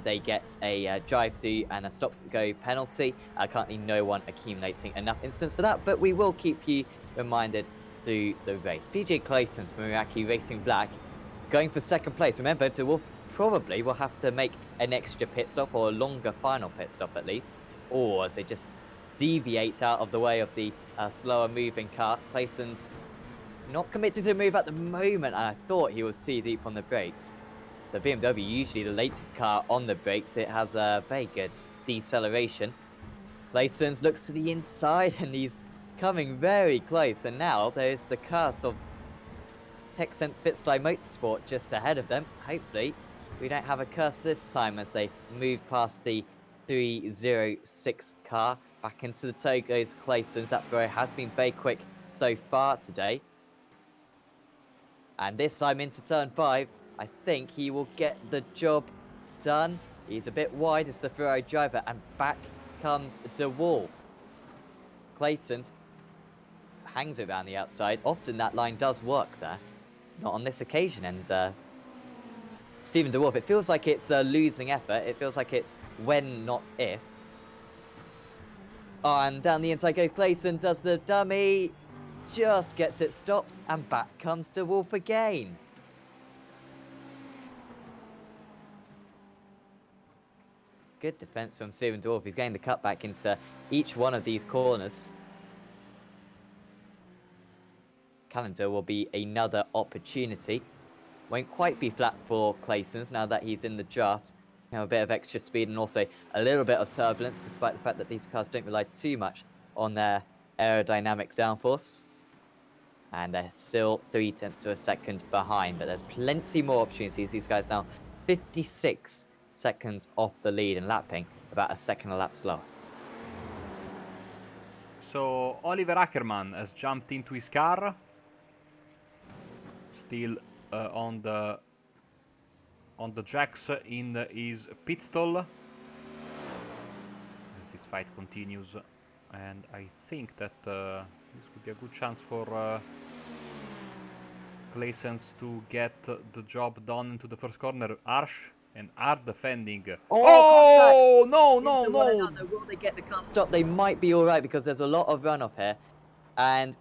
they get a drive-through and a stop-go penalty. Currently, no one accumulating enough incidents for that, but we will keep you reminded through the race. PJ Clayton's from Iraqi Racing Black going for second place. Remember, DeWolf probably will have to make an extra pit stop or a longer final pit stop at least, or as they just deviate out of the way of the slower moving car. Clayson's not committed to the move at the moment, and I thought he was too deep on the brakes. The BMW, usually the latest car on the brakes, it has a very good deceleration. Clayson's looks to the inside and he's coming very close, and now there's the curse of TechSense Fitstyle Motorsport just ahead of them. Hopefully we don't have a curse this time as they move past the 306 car. Back into the toe goes Clayson's. That throw has been very quick so far today. And this time into turn 5, I think he will get the job done. He's a bit wide as the Ferrari driver, and back comes DeWolf. Clayson's hangs around the outside. Often that line does work there. Not on this occasion, and Stephen DeWolf, it feels like it's a losing effort. It feels like it's when, not if. Oh, and down the inside goes Clayson, does the dummy, just gets it stopped, and back comes DeWolf again. Good defense from Stephen DeWolf. He's getting the cutback into each one of these corners. Calendar will be another opportunity. Won't quite be flat for Clayson's now that he's in the draft. You know, a bit of extra speed and also a little bit of turbulence, despite the fact that these cars don't rely too much on their aerodynamic downforce. And they're still 0.3 of a second behind, but there's plenty more opportunities. These guys now 56 seconds off the lead and lapping about a second a lap slower. So Oliver Ackermann has jumped into his car. Still on the jacks in his pit stall. As this fight continues, and I think that this could be a good chance for Clayson's to get the job done into the first corner. Arsh and Art defending. Oh, contact! No, Into one another. Will they get the car stopped? They might be all right because there's a lot of runoff here, and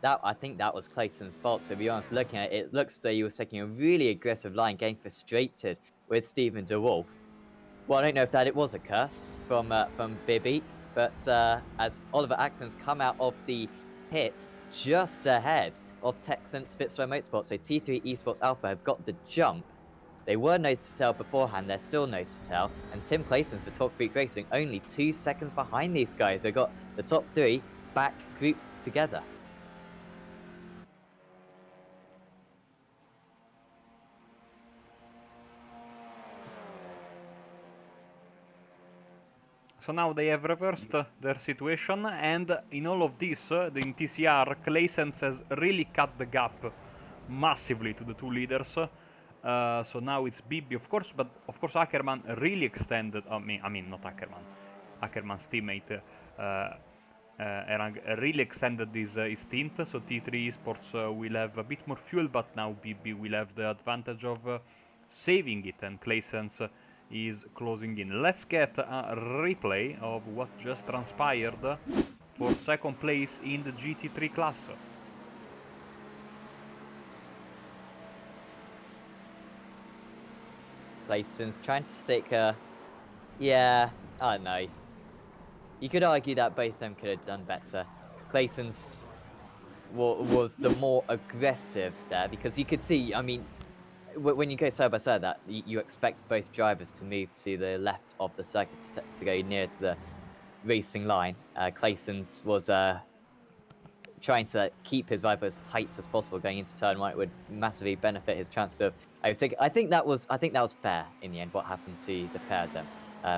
I think that was Clayson's fault, to be honest. Looking at it, it looks as though he was taking a really aggressive line, getting frustrated with Stephen DeWolf. Well, I don't know if it was a curse from Bibby, but as Oliver Ackermann's come out of the pit just ahead of TechSense Fitstyle Motorsport, so T3 Esports Alpha have got the jump. They were nose to tail beforehand, they're still nose to tail, and Tim Clayton's for Talk Freak Racing only 2 seconds behind these guys. We've got the top 3 back grouped together. So now they have reversed their situation, and in all of this, in TCR, Clayson's has really cut the gap massively to the 2 leaders. So now it's Bibi, of course, but of course Ackermann really extended. I mean, not Ackermann. Ackermann's teammate really extended his stint. So T3 Esports will have a bit more fuel, but now Bibi will have the advantage of saving it, and Clayson's is closing in. Let's get a replay of what just transpired for second place in the GT3 class. Clayson's trying to stick a Yeah, I don't know. You could argue that both of them could have done better. Clayton's was the more aggressive there because you could see, I mean, when you go side by side, that you expect both drivers to move to the left of the circuit to go near to the racing line. Clayton's was trying to keep his rival as tight as possible going into turn one. It would massively benefit his chances of overtaking. I think that was fair in the end. What happened to the pair of them?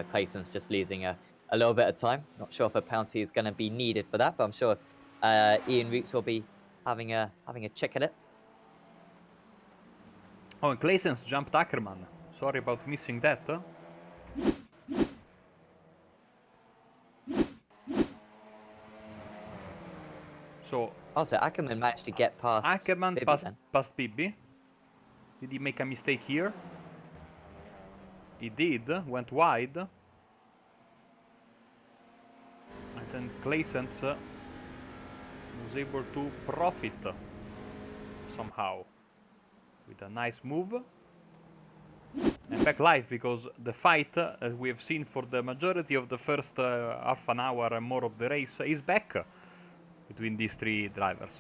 Clayton's just losing a little bit of time. Not sure if a penalty is going to be needed for that, but I'm sure Ian Roots will be having a check at it. Oh, and Claessens jumped Ackerman. Sorry about missing that. So Also, Ackerman managed to get past Ackerman Bibi passed then. Bibi. Did he make a mistake here? He did. Went wide. And then Claessens was able to profit somehow with a nice move. And back live because the fight we have seen for the majority of the first half an hour and more of the race is back between these three drivers.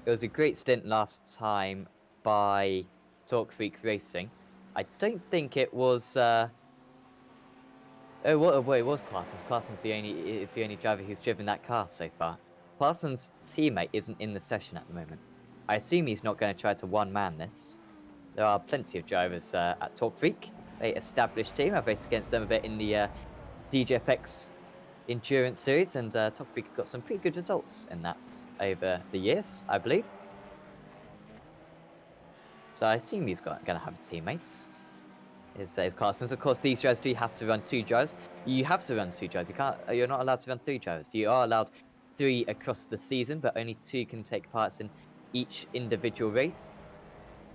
It was a great stint last time by Talk Freak Racing. I don't think it was. Oh, well, it was Clarson's. Clarson's is the only driver who's driven that car so far. Clarson's teammate isn't in the session at the moment. I assume he's not going to try to one-man this. There are plenty of drivers at Talk Freak, a established team. I've raced against them a bit in the DJFX Endurance Series, and Talk Freak have got some pretty good results in that over the years, I believe. So I assume he's going to have teammates. Is Carson's. Of course, these drivers do have to run 2 drivers. You have to run 2 drivers. You're not allowed to run 3 drivers. You are allowed 3 across the season, but only 2 can take parts in each individual race.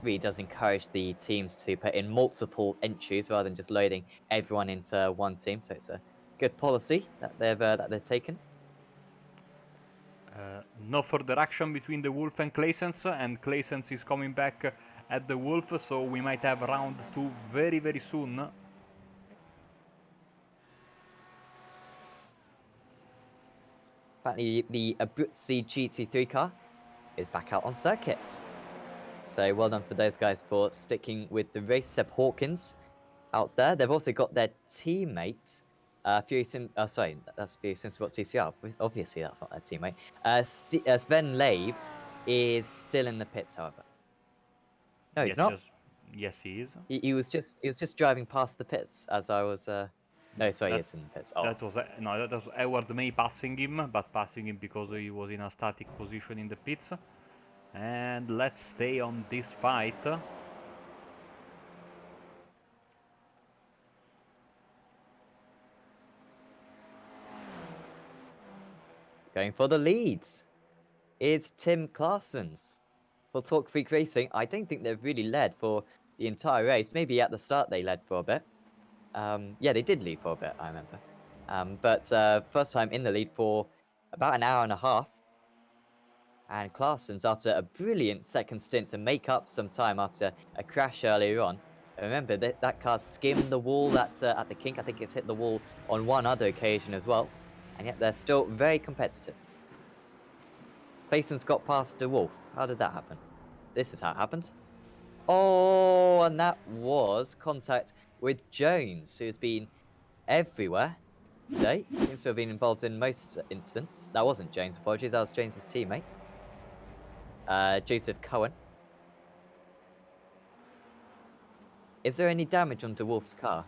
Really does encourage the teams to put in multiple entries rather than just loading everyone into one team. So it's a good policy that they've taken. No further action between the Wolf and Claessens is coming back at the Wolf, so we might have round 2 very, very soon. Apparently, the Abruzzi GT3 car is back out on circuits. So well done for those guys for sticking with the race. Seb Hawkins out there. They've also got their teammate, Fury Sim. Sorry, that's Fury Simsport TCR. Obviously, that's not their teammate. Sven Labe is still in the pits, however. No, he's not. Yes, he is. He was just driving past the pits as I was. No, sorry, he is in the pits. Oh, That was Edward May passing him, but passing him because he was in a static position in the pits. And let's stay on this fight. going for the leads is Tim Clarsons. For Talk Freak Racing, I don't think they've really led for the entire race. Maybe at the start they led for a bit. Yeah, they did lead for a bit, I remember. But first time in the lead for about an hour and a half. And Clarsons, after a brilliant second stint to make up some time after a crash earlier on. Remember, that car skimmed the wall at the kink. I think it's hit the wall on one other occasion as well. And yet they're still very competitive. Clayson's got past De Wolf. How did that happen? This is how it happened. Oh, and that was contact with Jones, who's been everywhere today. Seems to have been involved in most incidents. That wasn't Jones, apologies. That was Jones's teammate, Joseph Cohen. Is there any damage on De Wolf's car?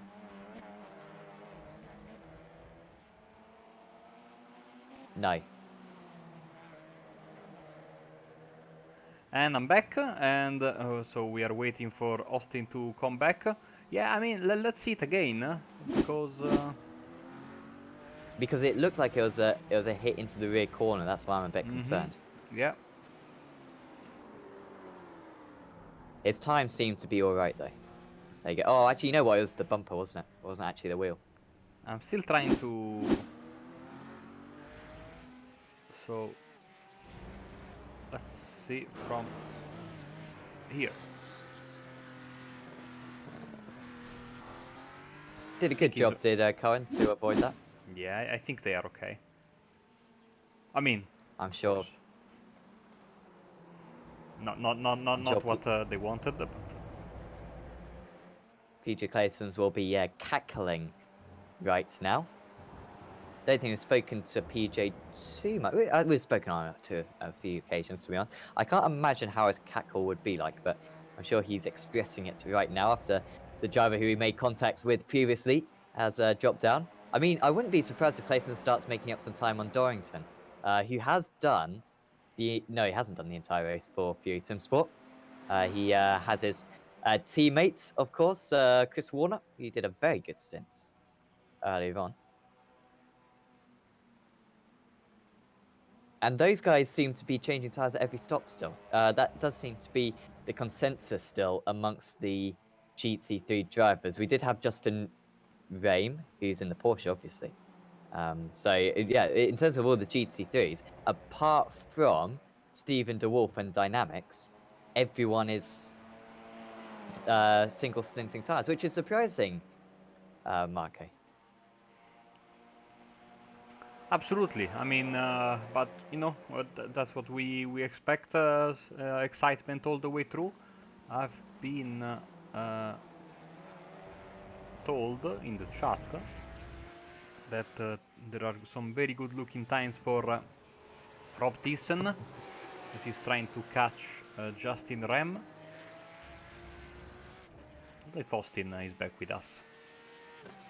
No. And I'm back, and so we are waiting for Austin to come back. Yeah, I mean, let's see it again, because... Because it looked like it was a hit into the rear corner. That's why I'm a bit concerned. Yeah. His time seemed to be all right though. There you go. Oh, actually, you know what? It was the bumper, wasn't it? It wasn't actually the wheel. I'm still trying to... So... Let's see from here. Did a good job, did Cohen, to avoid that. Yeah, I think they are okay. I mean, I'm of sure. course, not what they wanted, but PJ Claysons will be cackling right now. Don't think we've spoken to PJ too much. We've spoken on to a few occasions, to be honest. I can't imagine how his cackle would be like, but I'm sure he's expressing it right now after the driver who he made contacts with previously has dropped down. I mean, I wouldn't be surprised if Clayton starts making up some time on Dorrington, who has done no, he hasn't done the entire race for Fury Sim Sport. He has his teammate, of course, Chris Warner, who did a very good stint earlier on. And those guys seem to be changing tires at every stop still. That does seem to be the consensus still amongst the GT3 drivers. We did have Justin Rame, who's in the Porsche, obviously. Yeah, in terms of all the GT3s, apart from Stephen DeWolf and Dynamics, everyone is single stinting tires, which is surprising, Marco. absolutely. I mean, but you know, that's what we expect. Excitement all the way through. I've been told in the chat that there are some very good looking times for Rob Thiessen as he's trying to catch Justin Rem. Leif Austin is back with us.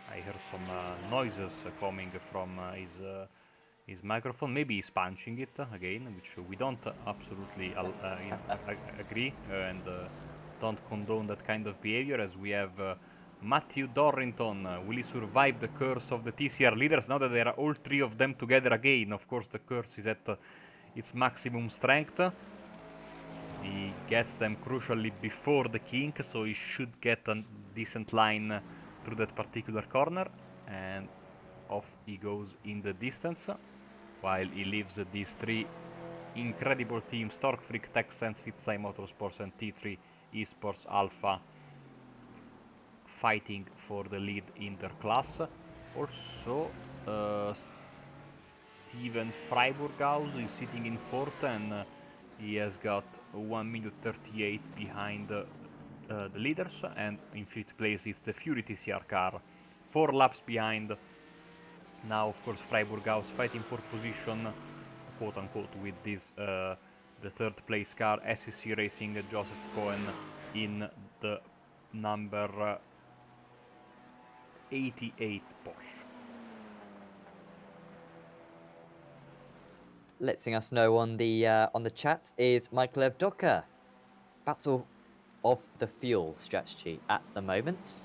I heard some noises coming from his microphone. Maybe he's punching it again, which we don't absolutely agree and don't condone that kind of behavior, as we have Matthew Dorrington. Will he survive the curse of the TCR leaders now that there are all three of them together again? Of course, the curse is at its maximum strength. He gets them crucially before the kink, so he should get a decent line through that particular corner, and off he goes in the distance, while he leaves these three incredible teams, Torque Freak, Texans, Fitzai Motorsports and T3 Esports Alpha, fighting for the lead in their class. Also, Steven Freiburghaus is sitting in fourth, and he has got 1 minute 38 behind the leaders, and in fifth place is the Fury TCR car, 4 laps behind. Now, of course, Freiburghaus fighting for position, quote unquote, with this the third place car, SEC Racing Joseph Cohen in the number 88 Porsche. Letting us know on the chat is Michael Evdoka. Battle of the fuel strategy at the moment.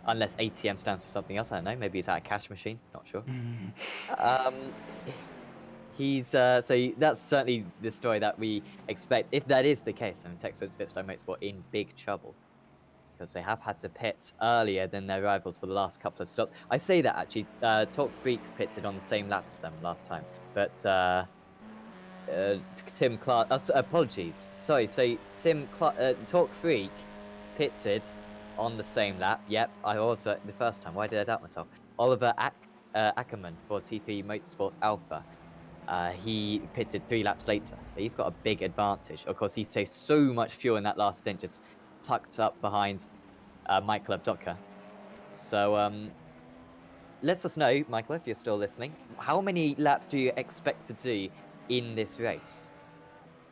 Unless ATM stands for something else, I don't know. Maybe it's at a cash machine. Not sure. He's so that's certainly the story that we expect. If that is the case, I mean, Texas Fitzlow Motorsport in big trouble because they have had to pit earlier than their rivals for the last couple of stops. I say that actually, Talk Freak pitted on the same lap as them last time, but Tim Clark. Apologies. Sorry. So Talk Freak pitted on the same lap. Yep, I also the first time. Why did I doubt myself? Oliver Ackerman for T3 Motorsports Alpha. He pitted 3 laps later, so he's got a big advantage. Of course, he saved so much fuel in that last stint, just tucked up behind Michael Evdoka. So let us know, Michael, if you're still listening. How many laps do you expect to do in this race?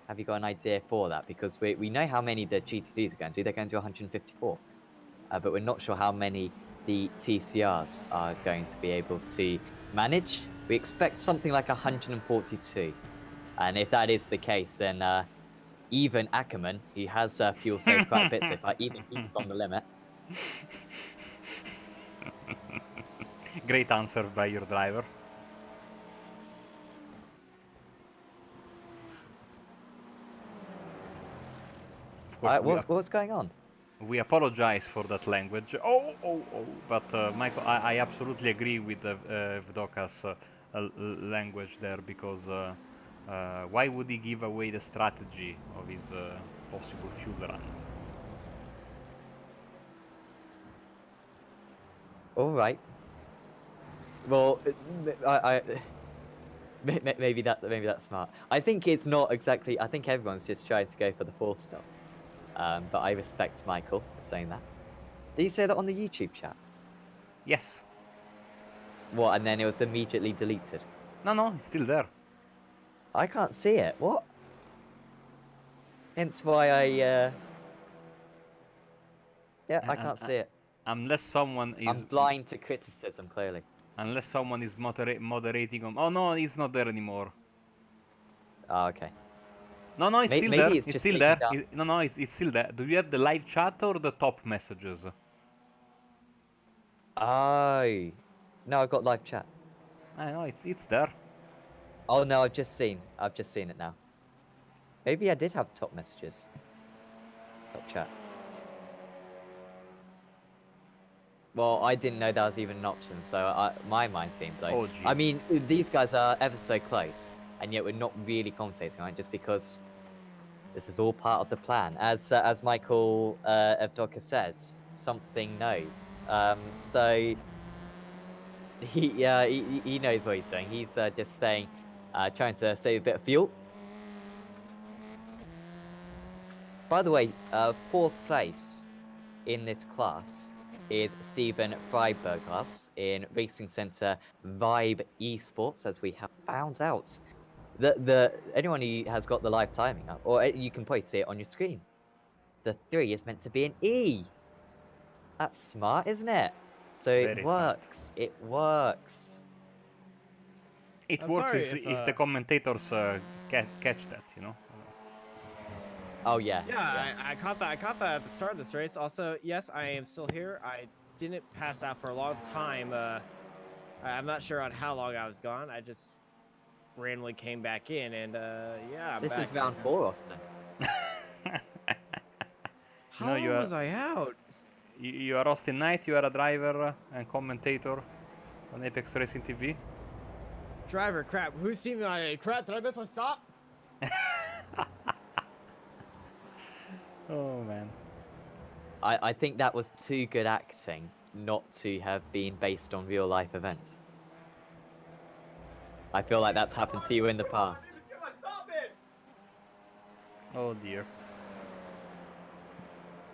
Have you got an idea for that? Because we know how many the GT3s are going to do. They're going to do 154. But we're not sure how many the TCRs are going to be able to manage. We expect something like 142. And if that is the case, then even Ackerman, who has fuel saved quite a bit so far, even he's on the limit. Great answer by your driver. Of course, What's going on? We apologize for that language. But Michael, I absolutely agree with Vdoka's language there, because why would he give away the strategy of his possible fuel run? All right. Well, maybe that's smart. I think it's not exactly. I think everyone's just trying to go for the 4th stop. But I respect Michael for saying that. Did you say that on the YouTube chat? Yes. What? And then it was immediately deleted. No, it's still there. I can't see it. What? Hence why I. Yeah, I can't see it. Unless someone I'm is blind to criticism, clearly. moderating on. Oh no, it's not there anymore. Oh, okay. No, it's still there. Maybe it's It's just still taken there. down. No, it's still there. Do you have the live chat or the top messages? Oh. No, I've got live chat. I know it's there. Oh no, I've just seen it now. Maybe I did have top messages. Top chat. Well, I didn't know that was even an option, so my mind's being blown. Oh I jeez. mean, these guys are ever so close, and yet we're not really commentating on it, just because this is all part of the plan. As Michael Evdoka says, something knows. So he knows what he's doing. He's just saying, trying to save a bit of fuel. By the way, 4th place in this class is Stephen Freiberglas in Racing Center Vibe Esports, as we have found out. Anyone who has got the live timing up, or you can probably see it on your screen. The 3 is meant to be an E. That's smart, isn't it? So it Very smart. works. It works. It I'm works sorry if the commentators catch that, you know. Oh yeah. Yeah, I caught that. I caught that at the start of this race. Also, yes, I am still here. I didn't pass out for a long time. I'm not sure on how long I was gone. I just randomly came back in, and yeah, I'm This back. is round 4, Austin. How No, long was I out? You are Austin Knight. You are a driver and commentator on Apex Racing TV. Driver, crap. Who's teaming on it? Crap, did I miss my stop? Oh man. I think that was too good acting not to have been based on real life events. I feel like that's happened to you in the past. Oh dear.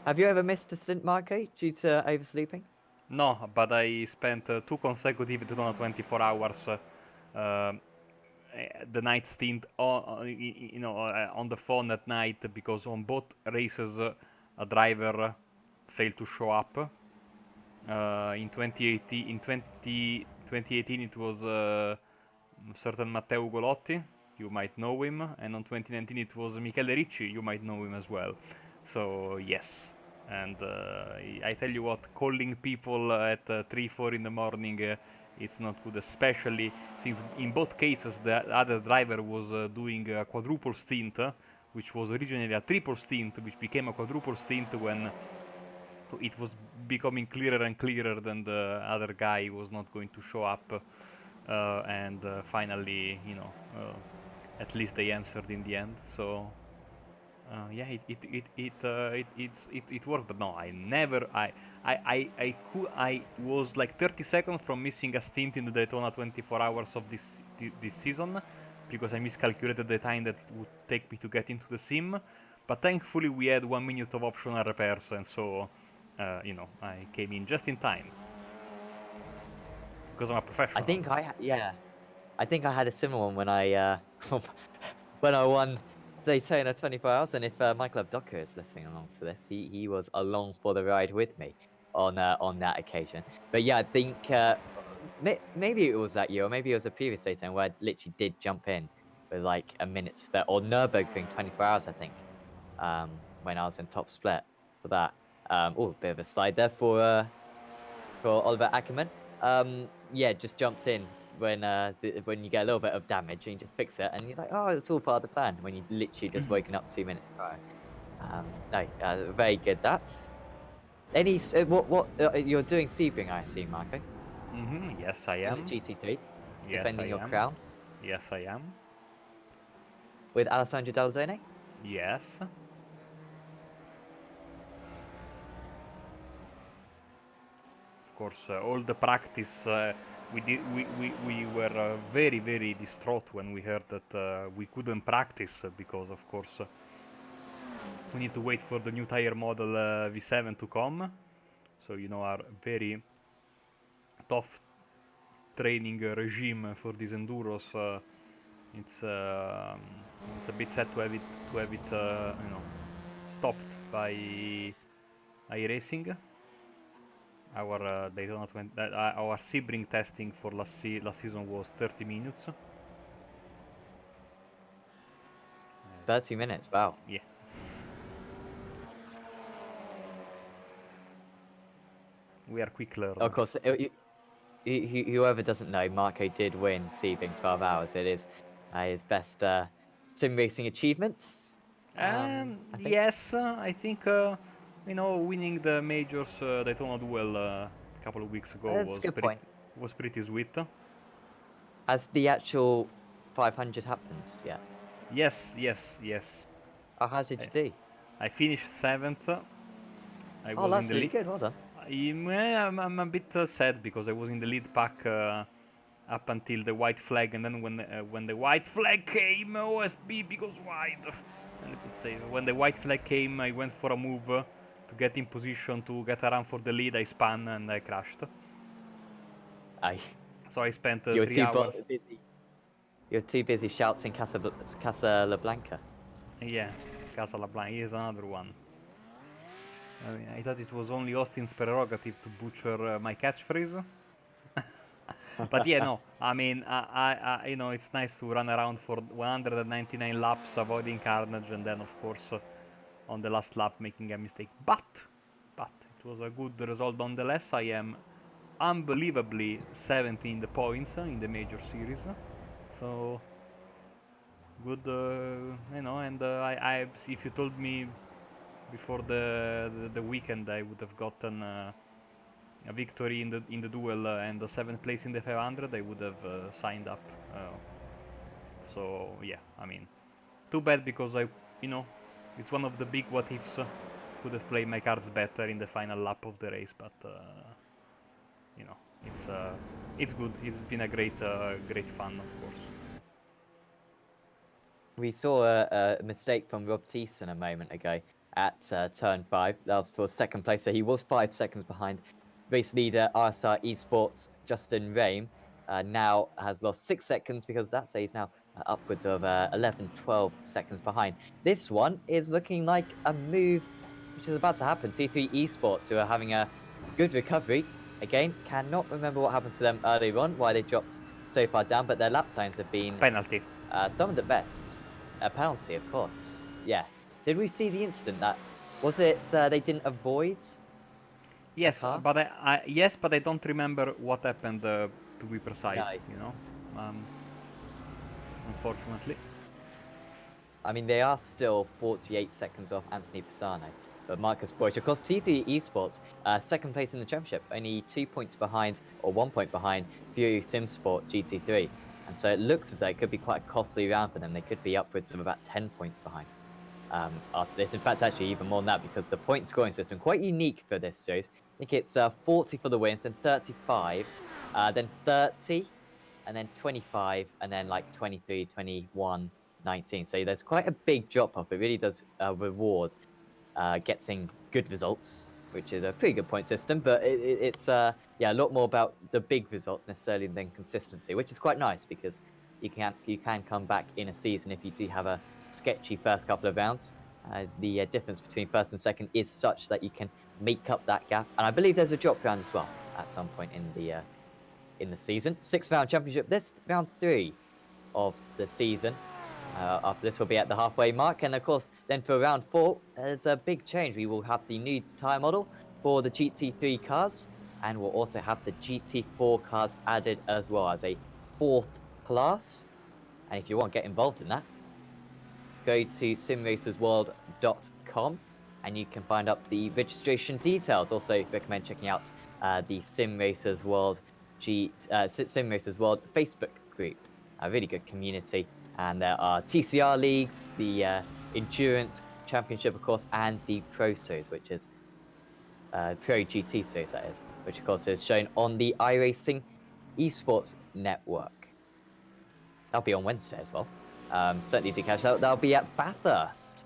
Have you ever missed a stint, Marco, due to oversleeping? No, but I spent 2 consecutive 24 hours the night stint on the phone at night because on both races a driver failed to show up. In 2018 it was certain Matteo Ugolotti, you might know him, and on 2019 it was Michele Ricci, you might know him as well. So yes, and I tell you what, calling people at 3-4 in the morning it's not good, especially since in both cases the other driver was doing a quadruple stint, which was originally a triple stint, which became a quadruple stint when it was becoming clearer and clearer that the other guy was not going to show up, and finally, at least they answered in the end. So yeah, it worked. But no, I was like 30 seconds from missing a stint in the Daytona 24 hours of this season because I miscalculated the time that it would take me to get into the sim. But thankfully, we had 1 minute of optional repairs, and so I came in just in time because I'm a professional. I think I had a similar one when I when I won Daytona 24 hours, and if Michael Abducker is listening along to this, he was along for the ride with me on that occasion. But yeah, I think maybe it was that year, or maybe it was a previous Daytona where I literally did jump in with like a minute spare, or Nürburgring 24 hours, I think, when I was in top split for that. Oh, a bit of a slide there for Oliver Ackerman. Yeah, just jumped in when you get a little bit of damage and you just fix it, and you're like, oh, it's all part of the plan. When you literally just woken up 2 minutes prior. No, very good. That's what you're doing Sebring, I assume, Marco, Yes, I in the am. GT3, Yes, I defending your am. crown Yes, I am. with Alessandro Daldone. Yes. Of course, all the practice we were very very distraught when we heard that we couldn't practice because, of course, we need to wait for the new tire model V7 to come. So our very tough training regime for these enduros. It's a bit sad to have it stopped by iRacing. Our Daytona 20, our Sebring testing for last season was 30 minutes. 30 minutes, wow. Yeah. We are quick learners. Of course, whoever doesn't know, Marco did win Sebring 12 hours. It is his best sim racing achievements. I think. Yes, I think winning the majors Daytona Duel a couple of weeks ago That's a good point. was pretty sweet. Has the actual 500 happened yet? Yes. Oh, how did you do? I finished 7th. I Oh, was that's in the really good. Well done. I'm a bit sad because I was in the lead pack up until the white flag, and then when the white flag came, OSB because white. And I could say when the white flag came, I went for a move to get in position to get around for the lead. I spun and I crashed. Aye. So I spent You were 3 too hours. busy. You're too busy shouting Casablanca. Yeah, Casablanca is another one. I mean, I thought it was only Austin's prerogative to butcher my catchphrase. But yeah, no. I mean, it's nice to run around for 199 laps, avoiding carnage, and then, of course, on the last lap, making a mistake. But it was a good result nonetheless. I am unbelievably 70 in the points in the major series. So good, And if you told me before the weekend, I would have gotten a victory in the duel and the 7th place in the 500, I would have signed up. So yeah, I mean, too bad because it's one of the big what ifs. Could have played my cards better in the final lap of the race, but it's good. It's been a great fun, of course. We saw a mistake from Rob Thiessen a moment ago at turn 5. That was for second place, so he was 5 seconds behind. Race leader RSR Esports Justin Rame now has lost 6 seconds because that's he's now upwards of 11, 12 seconds behind. This one is looking like a move which is about to happen. T3 Esports, who are having a good recovery. Again, cannot remember what happened to them earlier on, why they dropped so far down, but their lap times have been Penalty. some of the best. A penalty, of course. Yes. Did we see the incident that was it? They didn't avoid. Yes, car? but I don't remember what happened. To be precise, No. Unfortunately. I mean, they are still 48 seconds off Anthony Pisano. But Marcus Porsche, of course, T3 Esports, second place in the championship, only 2 points behind, or 1 point behind, Fury Simsport GT3. And so it looks as though it could be quite a costly round for them. They could be upwards of about 10 points behind after this. In fact, actually, even more than that, because the point scoring system, quite unique for this series. I think it's 40 for the wins, then 35, then 30, and then 25, and then like 23, 21, 19. So there's quite a big drop off. It really does reward getting good results, which is a pretty good point system. But it's a lot more about the big results necessarily than consistency, which is quite nice because you can come back in a season if you do have a sketchy first couple of rounds. The difference between first and second is such that you can make up that gap. And I believe there's a drop round as well at some point in the season. 6-round championship. This round 3 of the season. After this, we'll be at the halfway mark. And of course, then for round 4, there's a big change. We will have the new tyre model for the GT3 cars. And we'll also have the GT4 cars added as well as a 4th class. And if you want to get involved in that, go to simracersworld.com and you can find up the registration details. Also, recommend checking out the Simracers World Simracers World Facebook group. A really good community. And there are TCR leagues, the Endurance Championship, of course, and the Pro Series, which is Pro GT Series, that is. which of course is shown on the iRacing Esports Network. That'll be on Wednesday as well. Certainly do catch that. That'll be at Bathurst,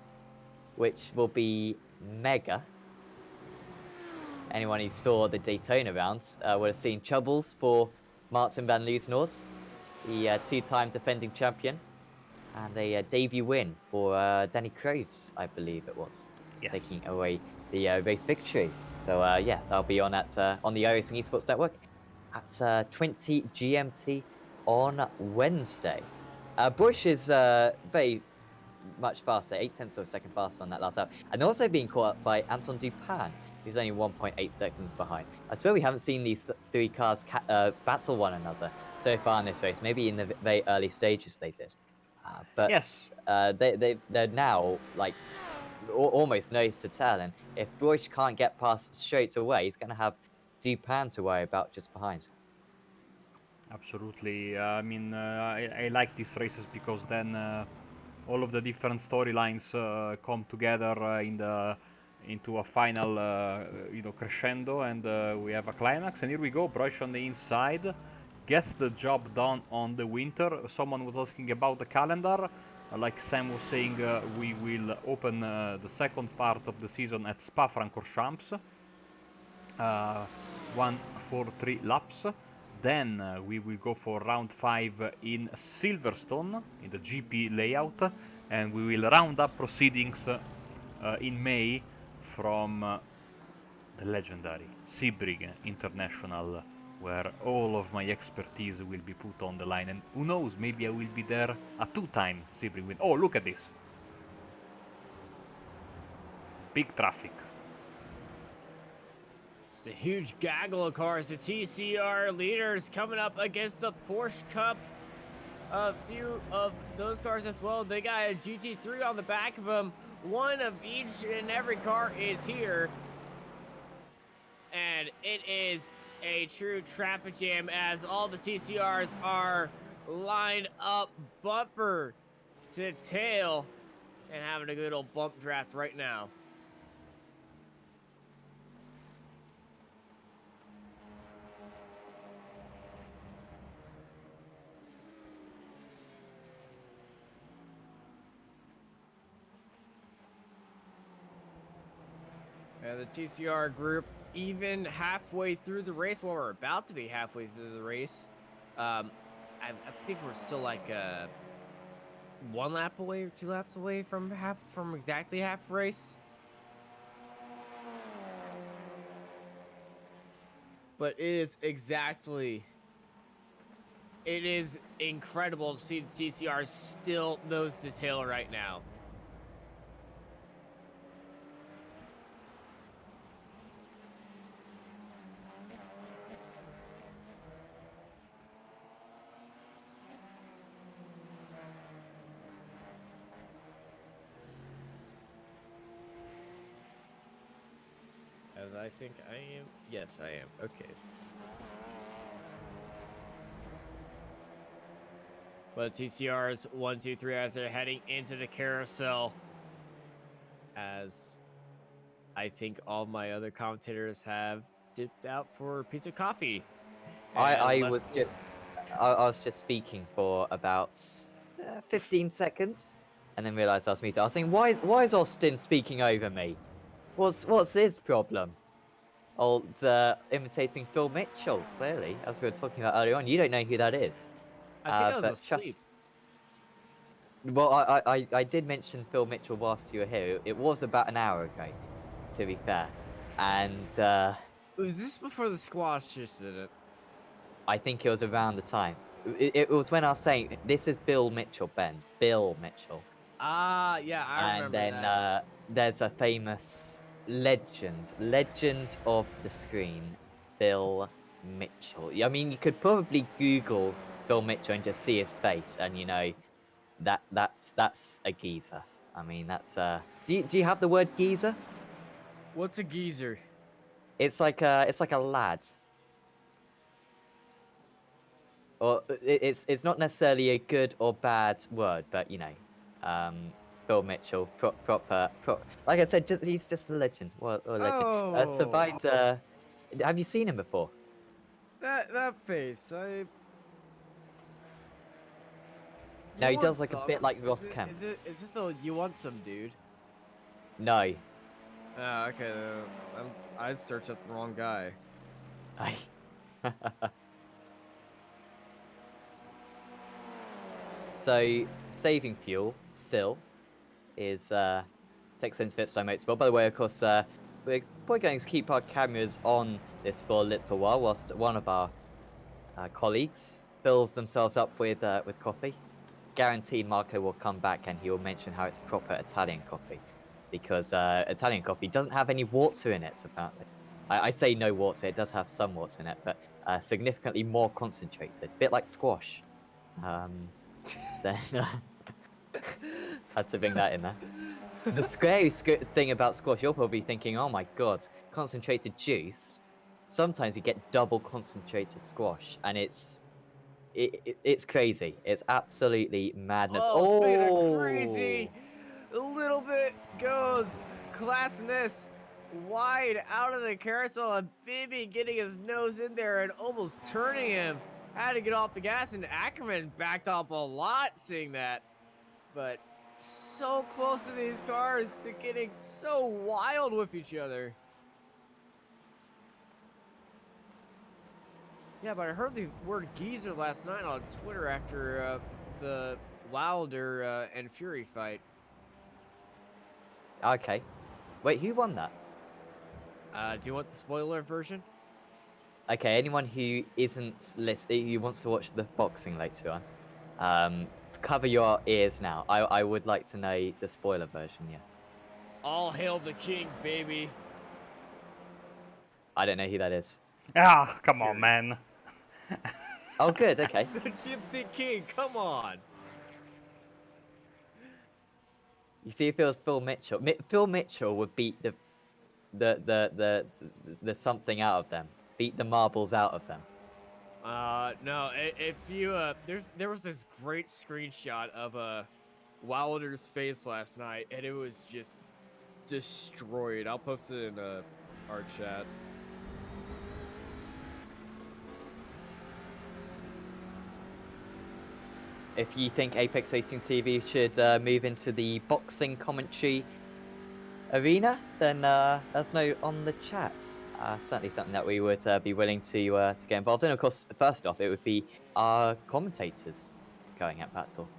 which will be mega. Anyone who saw the Daytona rounds would have seen troubles for Martin van Loosenhoorn, the two-time defending champion, and a debut win for Danny Kroos, I believe it was, Yes. taking away the race victory. So yeah, that'll be on at on the iRacing Esports Network at 20 GMT on Wednesday. Bush is very much faster, 0.8 of a second faster on that last lap, and also being caught up by Anton Dupin, who's only 1.8 seconds behind. I swear we haven't seen these three cars battle one another so far in this race. Maybe in the very early stages they did, but Yes. they're now like almost nose to tail, and if Bush can't get past straight away, he's going to have Dupin to worry about just behind. Absolutely. I mean, I like these races because then all of the different storylines come together into a final, crescendo, and we have a climax. And here we go. Brush on the inside gets the job done on the winter. Someone was asking about the calendar. Like Sam was saying, we will open the second part of the season at Spa-Francorchamps. 143 laps. Then we will go for round 5 in Silverstone in the GP layout, and we will round up proceedings in May from the legendary Sebring International, where all of my expertise will be put on the line, and who knows, maybe I will be there a 2-time Sebring win. Oh, look at this. Big traffic. It's a huge gaggle of cars. The TCR leaders coming up against the Porsche Cup. A few of those cars as well. They got a GT3 on the back of them. One of each and every car is here. And it is a true traffic jam as all the TCRs are lined up bumper to tail and having a good old bump draft right now. And the TCR group, even halfway through the race, well, we're about to be halfway through the race. I think we're still like 1 lap away or 2 laps away from exactly half race. But it is incredible to see the TCR still nose to tail right now. As I think I am. Yes, I am. Okay. But TCR's 1, 2, 3 as they're heading into the carousel. As I think all my other commentators have dipped out for a piece of coffee. I was just speaking for about 15 seconds, and then realised I was muted. I was thinking, why is Austin speaking over me? What's his problem? Old imitating Phil Mitchell, clearly, as we were talking about earlier on. You don't know who that is. I think I was but asleep. Well, I did mention Phil Mitchell whilst you were here. It was about an hour ago, to be fair, and Was this before the squash just did it? I think it was around the time. It was when I was saying, this is Bill Mitchell, Ben. Bill Mitchell. Ah, yeah, I remember And then that. there's a famous legend of the screen, Bill Mitchell. I mean, you could probably Google Bill Mitchell and just see his face, and you know that's a geezer. I mean, that's Do you have the word geezer? What's a geezer? It's like a lad. Or it's not necessarily a good or bad word, but you know, Phil Mitchell, proper, like I said, he's just a legend. Well, a legend. Oh. Survived Have you seen him before? That face, No, You he want does look a some? bit like Ross Is it Kemp. is it is this the you want some dude? No. Okay. I searched up the wrong guy. I. So saving fuel still is takes into Fitstone Motorsport. By the way, of course, we're probably going to keep our cameras on this for a little while, whilst one of our colleagues fills themselves up with coffee. Guaranteed, Marco will come back and he will mention how it's proper Italian coffee, because Italian coffee doesn't have any water in it. Apparently, I say no water; it does have some water in it, but significantly more concentrated, bit like squash. Um, then had to bring that in there. The scary thing about squash, you're probably thinking, oh my god, concentrated juice. Sometimes you get double concentrated squash, and it's crazy. It's absolutely madness. Oh, speaking of crazy, Oh, a little bit goes classness wide out of the carousel, and Bibi getting his nose in there and almost turning him. Had to get off the gas, and Ackerman backed up a lot seeing that. But so close to these cars to getting so wild with each other. Yeah, but I heard the word geezer last night on Twitter after the Wilder and Fury fight. okay. Wait, who won that? Do you want the spoiler version? Okay, anyone who isn't who wants to watch the boxing later on, cover your ears now. I would like to know the spoiler version. Yeah, All hail the king, baby. I don't know who that is. Ah, come on, Fury. man. Oh, good. Okay. The Gypsy King, come on. You see, if it was Phil Mitchell, Phil Mitchell would beat the something out of them, beat the marbles out of them. No, if you, there was this great screenshot of, Wilder's face last night, and it was just destroyed. I'll post it in, our chat. If you think Apex Racing TV should move into the boxing commentary arena, then let us know on the chat. Certainly something that we would be willing to get involved in. Of course, first off, it would be our commentators going at battle.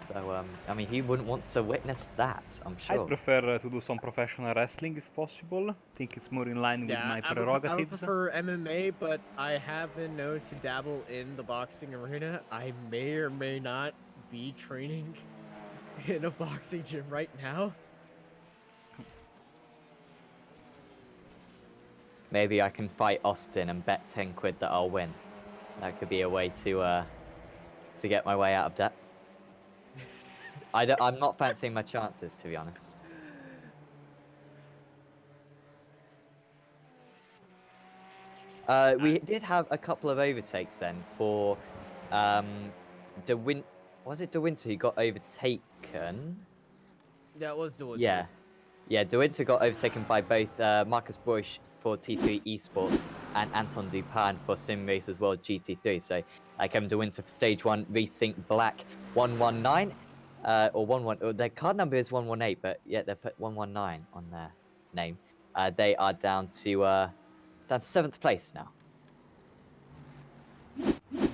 So, I mean, who wouldn't want to witness that? I'm I'd sure. prefer to do some professional wrestling if possible. Think it's more in line with my I would prerogatives. prefer MMA, but I have been known to dabble in the boxing arena. I may or may not be training in a boxing gym right now. Maybe I can fight Austin and bet 10 quid that I'll win. That could be a way to get my way out of debt. I'm not fancying my chances, to be honest. We did have a couple of overtakes then for was it De Winter who got overtaken? That was the one. Yeah. Yeah, De Winter got overtaken by both Marcus Bush for T3 Esports and Anton Dupin for Sim Racers World GT3. So Kevin De Winter for Stage 1 Racing Black 119. Or 11. Their card number is 118, but yeah, they put 119 on their name. They are down to 7th place now.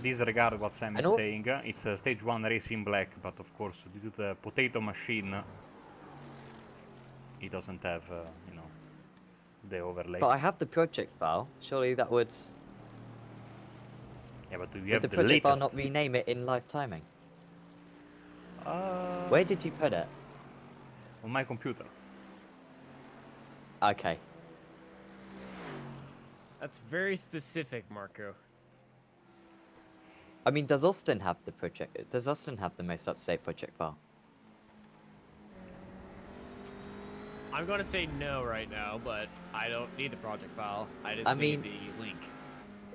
Disregard what Sam And is also- saying. It's Stage 1 Racing Black, but of course, due to the potato machine, it doesn't have, you know, the overlay. But I have the project file. Surely that would. Yeah, but do you Would have the the project file latest? not rename it in live timing? Uh, Where did you put it? On my computer. Okay. That's very specific, Marco. I mean, does Austin have the project? Does Austin have the most up-to-date project file? I'm gonna say no right now, but I don't need the project file. I just I need mean- the link.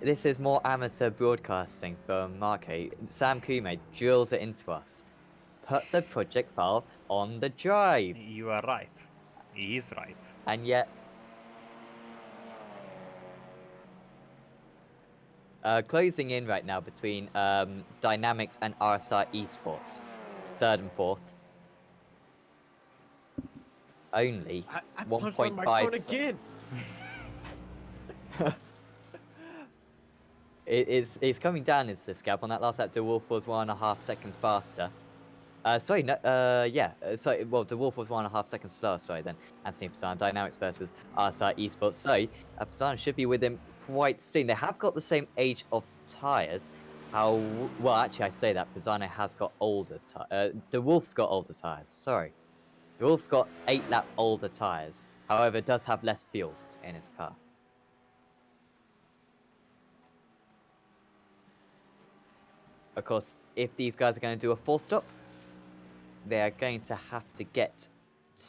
This is more amateur broadcasting from Marco. Sam Kume drills it into us. Put the project file on the drive. You are right. He is right. And yet, closing in right now between Dynamics and RSI Esports, third and fourth. Only I punched my 1.5. microphone again. It's coming down into this gap. On that last lap, DeWolf was 1.5 seconds faster. Sorry, no, yeah. Sorry, well, DeWolf was 1.5 seconds slower. Sorry, then Anthony Pisano, Dynamics versus RSI Esports. So Pisano should be with him quite soon. They have got the same age of tires. Well, actually, I say that Pisano has got older. DeWolf's got older tires. Sorry, DeWolf's got 8-lap older tires. However, does have less fuel in his car. Of course, if these guys are going to do a 4-stop, they are going to have to get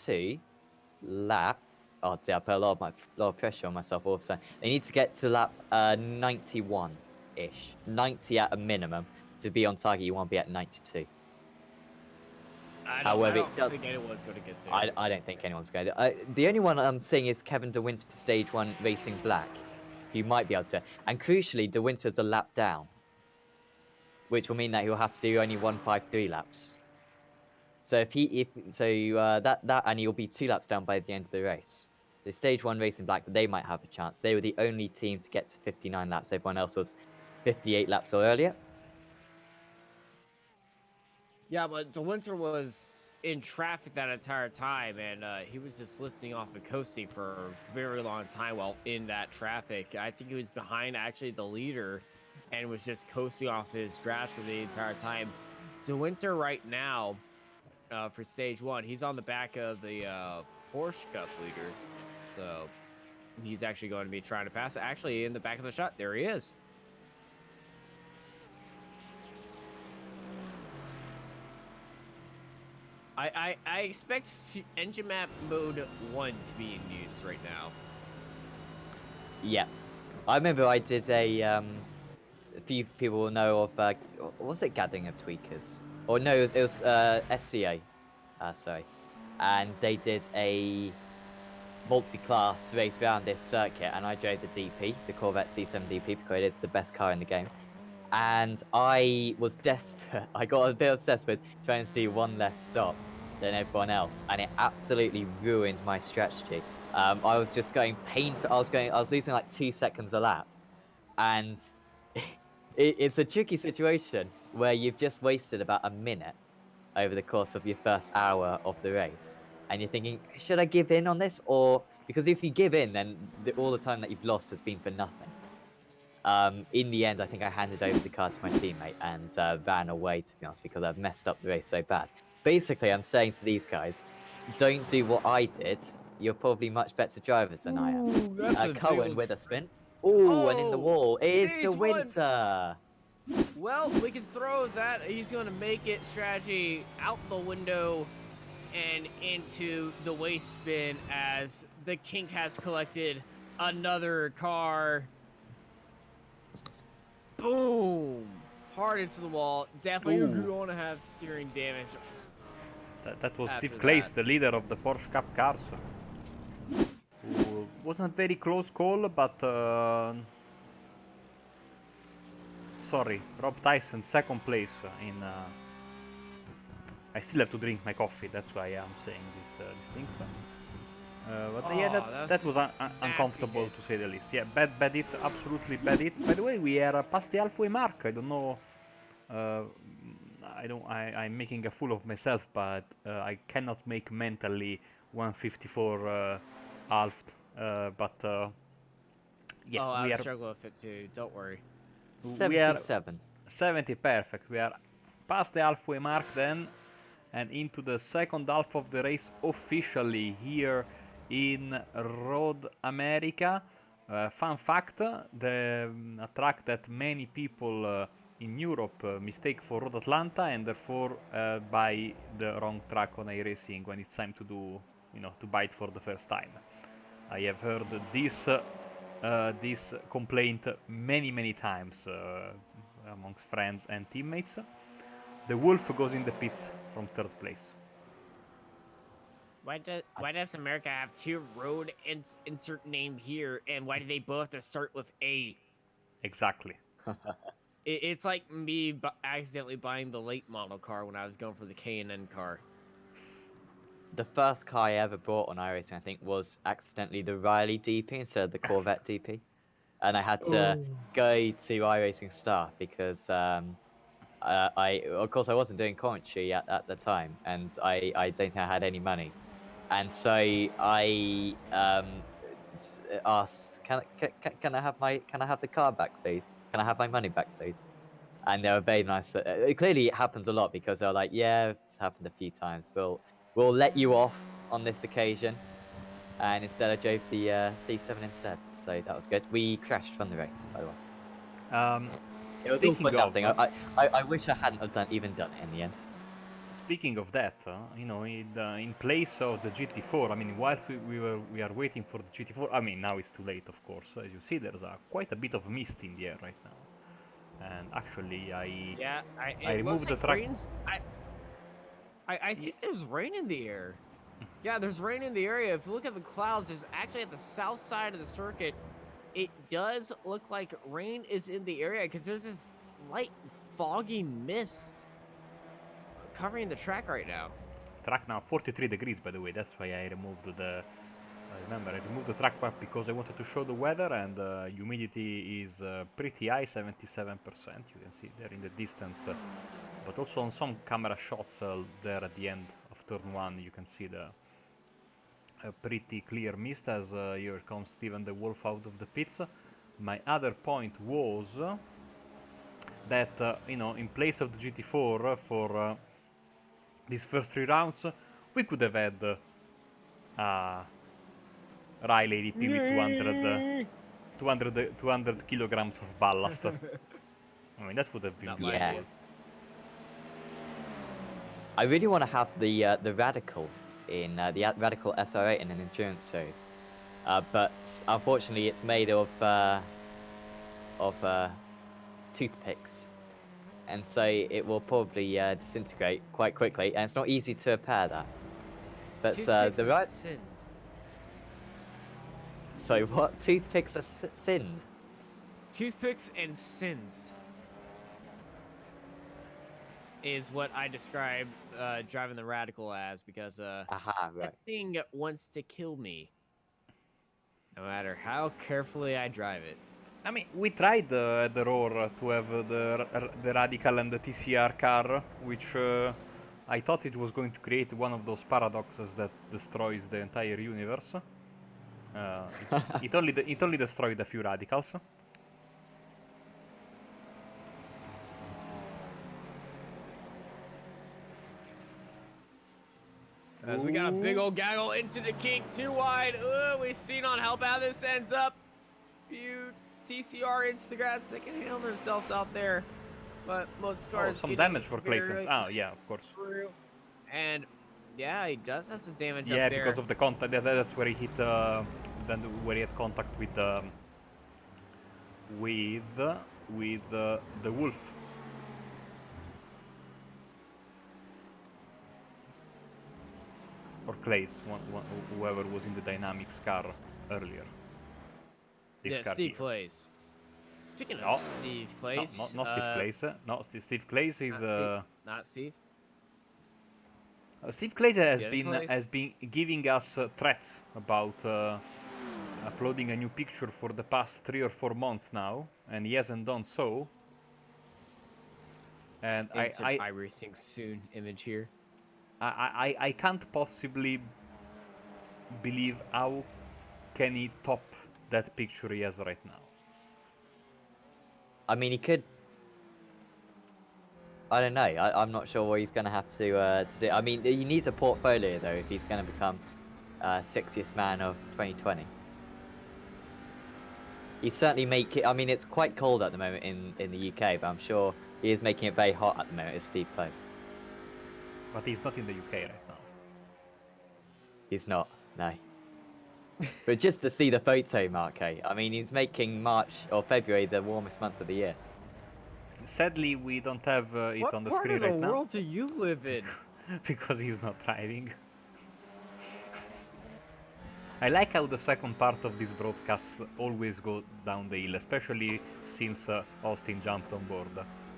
to lap. Oh dear, I put a lot of pressure on myself also. They need to get to lap 91-ish. 90 at a minimum. To be on target, you want to be at 92. I However, don't it does. think anyone's going to get there. I don't think anyone's going to. The only one I'm seeing is Kevin De Winter for Stage 1 Racing Black. Who might be able to. And crucially, De Winter's a lap down. Which will mean that he'll have to do only 153 laps. So that and he'll be 2 laps down by the end of the race. So Stage 1 Racing Black, they might have a chance. They were the only team to get to 59 laps. Everyone else was 58 laps or earlier. Yeah, but De Winter was in traffic that entire time, and he was just lifting off and coasting for a very long time while in that traffic. I think he was behind actually the leader and was just coasting off his draft for the entire time. De Winter right now, for Stage 1, he's on the back of the Porsche Cup leader. So he's actually going to be trying to pass. Actually, in the back of the shot, there he is. I expect engine map mode 1 to be in use right now. Yeah. I remember I did a few people will know of was it Gathering of Tweakers? Or no, it was SCA. Sorry. And they did a multi-class race around this circuit, and I drove the DP, the Corvette C7 DP, because it is the best car in the game. And I was desperate. I got a bit obsessed with trying to do one less stop than everyone else, and it absolutely ruined my strategy. I was just going painful. I was losing like 2 seconds a lap, and it's a tricky situation where you've just wasted about a minute over the course of your first hour of the race, and you're thinking, should I give in on this? Or because if you give in, then all the time that you've lost has been for nothing. In the end, I think I handed over the car to my teammate and ran away, to be honest, because I've messed up the race so bad. Basically, I'm saying to these guys, don't do what I did. You're probably much better drivers than I am. Ooh, that's a Cohen big with a spin. Ooh, and in the Oh, wall. It is Stage De 1. Winter. Well, we can throw that. He's going to make it strategy out the window and into the waste bin as the Kink has collected another car. Boom! Hard into the wall. Definitely Ooh. going to have steering damage. That was After Steve Clays, that. the leader of the Porsche Cup cars. Who wasn't a very close call, but sorry, Rob Tyson, second place in. I still have to drink my coffee. That's why I'm saying these things. But yeah, that was uncomfortable hit. to say the least. Yeah, bad hit, absolutely bad hit. By the way, we are past the halfway mark. I don't know. I'm making a fool of myself, but I cannot make mentally 154 halved. Yeah, Oh, I we was are struggling with it too. Don't worry. 77. 70 perfect. We are past the halfway mark then, and into the second half of the race officially here in Road America. Fun fact, a track that many people in Europe mistake for Road Atlanta and therefore buy the wrong track on iRacing when it's time to do, to buy it for the first time. I have heard this complaint many times amongst friends and teammates. The Wolf goes in the pits from third place. Why does America have 2 road insert name here, and why do they both have to start with A? Exactly. It's like me accidentally buying the late model car when I was going for the K&N car. The first car I ever bought on iRacing, I think, was accidentally the Riley DP instead of the Corvette DP. And I had to go to iRacing Star because of course, I wasn't doing commentary at the time, and I don't think I had any money. And so I asked, can I have the car back, please? Can I have my money back, please? And they were very nice. Clearly, it happens a lot because they're like, yeah, it's happened a few times. We'll let you off on this occasion. And instead, I drove the C7 instead. So that was good. We crashed from the race, by the way. It was all Speaking for of, nothing. I wish I hadn't have even done it in the end. speaking of that, you know, in place of the GT4, I mean, while we are waiting for the GT4, I mean, now it's too late, of course. As you see, there's quite a bit of mist in the air right now. And actually, Yeah, I it looks removed the like track. rain's. I think there's rain in the air. Yeah, there's rain in the area. If you look at the clouds, there's actually at the south side of the circuit, it does look like rain is in the area because there's this light foggy mist covering the track right now. Track now 43 degrees, by the way. That's why I removed the. Remember, I removed the track map because I wanted to show the weather, and humidity is pretty high, 77%. You can see there in the distance, but also on some camera shots there at the end of turn 1, you can see the pretty clear mist as here comes Steven the Wolf out of the pits. My other point was that, you know, in place of the GT4 for these first 3 rounds, we could have had Riley DP with 200 kilograms of ballast. I mean, that would have been Not beautiful. my Yeah. I really want to have the Radical in the Radical SR8 in an endurance series, but unfortunately, it's made of toothpicks, and so it will probably disintegrate quite quickly, and it's not easy to repair that. But Toothpicks the is right. sin. So what? Toothpicks are sinned. Toothpicks and sins is what I describe driving the Radical as because Aha, right. that thing wants to kill me. No matter how carefully I drive it. I mean, we tried at the Roar to have the Radical and the TCR car, which I thought it was going to create one of those paradoxes that destroys the entire universe. It only destroyed a few Radicals. As we got a big old gaggle into the kink, too wide. We've seen on how bad this ends up. Few TCR Instagrats that can handle themselves out there, but most cars some getting damage for very Clayton. Oh yeah, of course. through. And yeah, he does have some damage Yeah, up there. because of the contact. That's where he hit. Then where he had contact with the wolf. Or Clay's, whoever was in the Dynamics car earlier. Yeah, car Steve here. Clays. Speaking of No. Steve Clays, Not Steve Clays. No, Steve Clays is. not Steve. Steve Clays has The other been Clays? giving us threats about uploading a new picture for the past 3 or 4 months now, and he hasn't done so. And Insert iRacing soon image here. I can't possibly believe how can he top that picture he has right now. I mean, he could. I don't know. I'm not sure what he's going to have to do. I mean, he needs a portfolio though if he's going to become sexiest man of 2020. He's certainly making. I mean, it's quite cold at the moment in the UK, but I'm sure he is making it very hot at the moment. As Steve Close. But he's not in the UK right now. He's not. No. But just to see the photo, Marco. I mean, he's making March or February the warmest month of the year. Sadly, we don't have it What on the part screen of the right now. world do you live in? Because he's not driving. I like how the second part of this broadcast always go down the hill, especially since Austin jumped on board.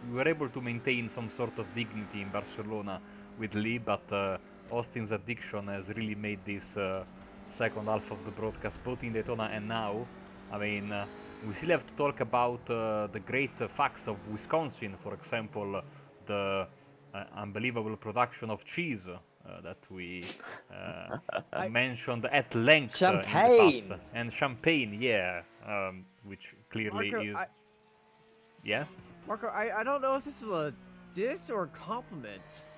We were able to maintain some sort of dignity in Barcelona with Lee, but Austin's addiction has really made this second half of the broadcast, both in Daytona and now. I mean, we still have to talk about the great facts of Wisconsin, for example, the unbelievable production of cheese that we mentioned at length in the past, Champagne! and champagne, yeah, which clearly Marco, is, yeah. Marco, I don't know if this is a diss or a compliment.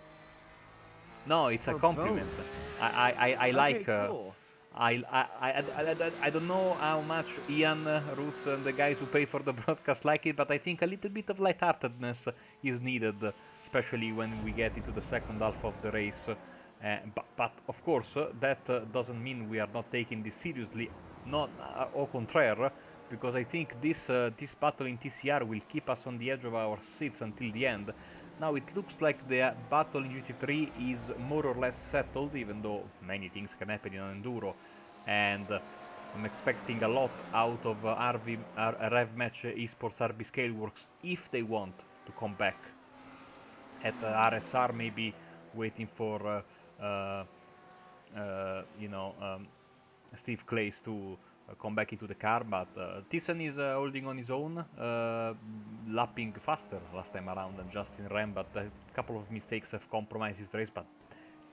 No, it's a Or compliment. both. I Okay, like. cool. I don't know how much Ian, Roots, and the guys who pay for the broadcast like it, but I think a little bit of lightheartedness is needed, especially when we get into the second half of the race. But of course, that doesn't mean we are not taking this seriously. Not au contraire, because I think this battle in TCR will keep us on the edge of our seats until the end. Now it looks like the battle in GT3 is more or less settled, even though many things can happen in an Enduro, and I'm expecting a lot out of Rev Match Esports RB Scaleworks if they want to come back. At RSR, maybe waiting for Steve Clays to come back into the car, but Thyssen is holding on his own, lapping faster last time around than Justin Ram, but a couple of mistakes have compromised his race. But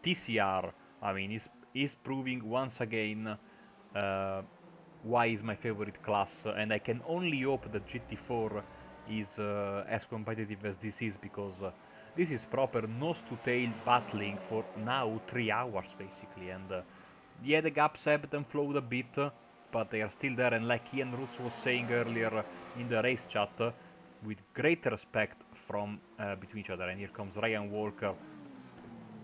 TCR, I mean, is proving once again why is my favorite class, and I can only hope that GT4 is as competitive as this is, because this is proper nose-to-tail battling for now 3 hours basically, and yeah, the gaps ebbed and flowed a bit, but they are still there, and like Ian Roots was saying earlier in the race chat, with great respect from between each other. And here comes Ryan Walker.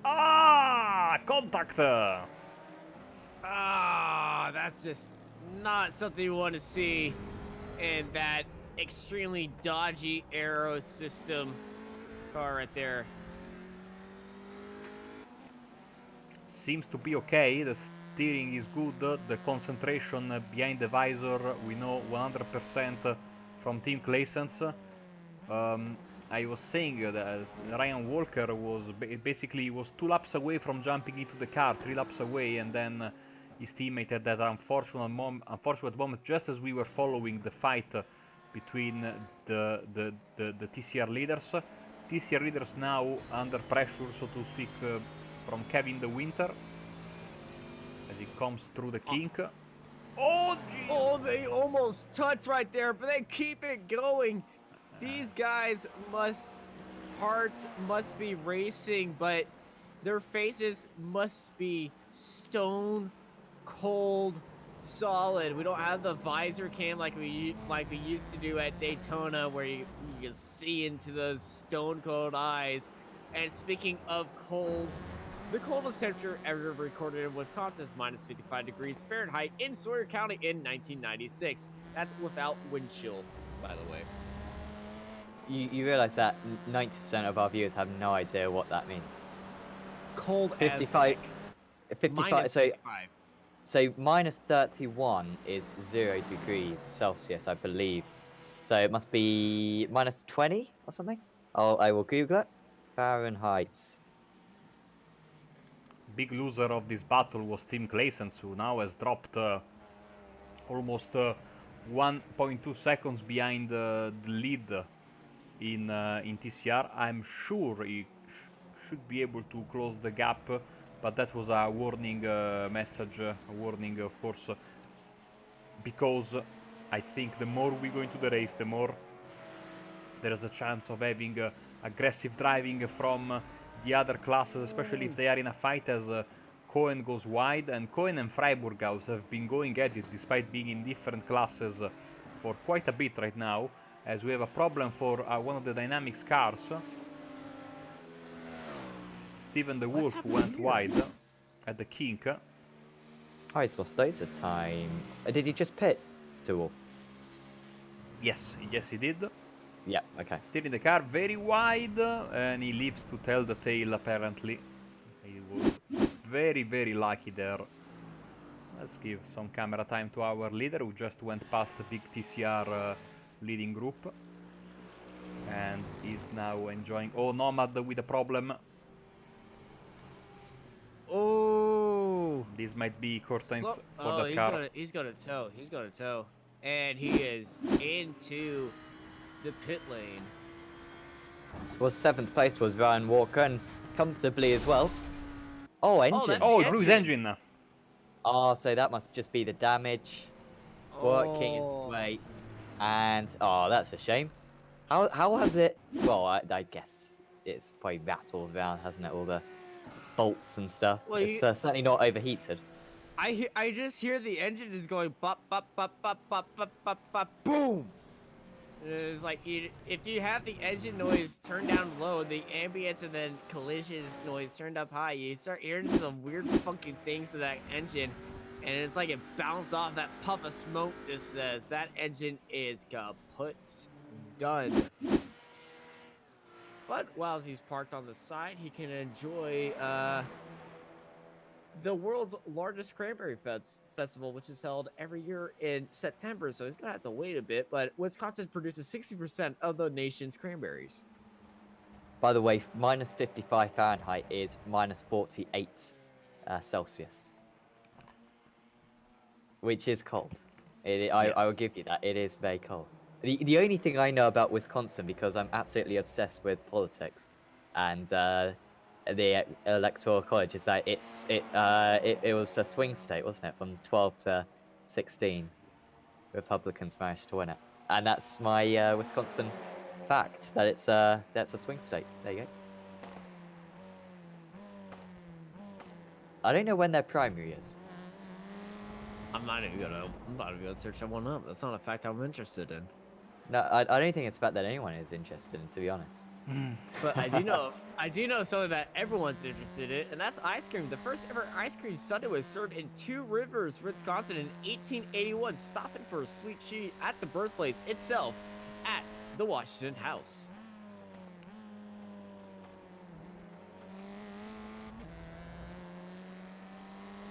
Ah, contact! Ah, that's just not something you want to see in that extremely dodgy aero system car right there. Seems to be okay. The steering is good. The concentration behind the visor, we know 100% from Team Claessens. I was saying that Ryan Walker was basically was 2 laps away from jumping into the car, 3 laps away, and then his teammate had that unfortunate moment just as we were following the fight between the TCR leaders. TCR leaders now under pressure, so to speak, from Kevin De Winter as he comes through the kink. Oh, geez. Oh, they almost touch right there, but they keep it going. These guys hearts must be racing, but their faces must be stone cold solid. We don't have the visor cam like we used to do at Daytona, where you can see into those stone cold eyes. And speaking of cold, the coldest temperature ever recorded in Wisconsin is minus 55 degrees Fahrenheit in Sawyer County in 1996. That's without wind chill, by the way. You realize that 90% of our viewers have no idea what that means. Cold 55, as 55. minus So 55. so minus 31 is 0 degrees Celsius, I believe. So it must be minus 20 or something. I will Google it. Fahrenheit. Big loser of this battle was Team Claessens, who now has dropped almost 1.2 seconds behind the lead in TCR. I'm sure he should be able to close the gap, but that was a warning message, a warning, of course, because I think the more we go into the race, the more there is a chance of having aggressive driving from the other classes, especially if they are in a fight, as Cohen goes wide, and Cohen and Freiburghaus have been going at it despite being in different classes for quite a bit right now, as we have a problem for one of the Dynamics cars. Steven the Wolf went wide at the kink. Oh, it's lost loads of time. Did he just pit, De Wolf? Yes, he did. Yeah, okay. Steering the car very wide, and he lives to tell the tale apparently. He was very, very lucky there. Let's give some camera time to our leader, who just went past the big TCR leading group. And is now enjoying... Oh, Nomad with a problem. Oh. This might be curtains for Oh, that car. he's gonna tow. He's gonna tow. And he is into the pit lane. Well, 7th place was Ryan Walker, and comfortably as well. Oh, engine. that's Oh, the Ruiz engine. engine. Oh, so that must just be the damage working its Oh. way. And, oh, that's a shame. How has it... Well, I guess it's probably rattled around, hasn't it? All the bolts and stuff. Well, It's certainly not overheated. I just hear the engine is going bop bop bop bop bop bop bop bop boom. It's like if you have the engine noise turned down low, the ambience and then collisions noise turned up high, you start hearing some weird funky things to that engine, and it's like it bounced off that puff of smoke. Just says that engine is kaput, done. But while he's parked on the side, he can enjoy the world's largest cranberry festival, which is held every year in September. So he's gonna have to wait a bit. But Wisconsin produces 60% of the nation's cranberries. By the way, minus 55 Fahrenheit is minus 48 Celsius, which is cold. I will give you that. It is very cold. The only thing I know about Wisconsin, because I'm absolutely obsessed with politics and the electoral college, is that it was a swing state, wasn't it? From 12 to 16, Republicans managed to win it, and that's my Wisconsin fact, that that's a swing state. There you go. I don't know when their primary is. I'm not even gonna search that one up. That's not a fact I'm interested in. No, I don't think it's a fact that anyone is interested in, to be honest. But I do know something that everyone's interested in, and that's ice cream. The first ever ice cream sundae was served in Two Rivers, Wisconsin in 1881, stopping for a sweet treat at the birthplace itself at the Washington House.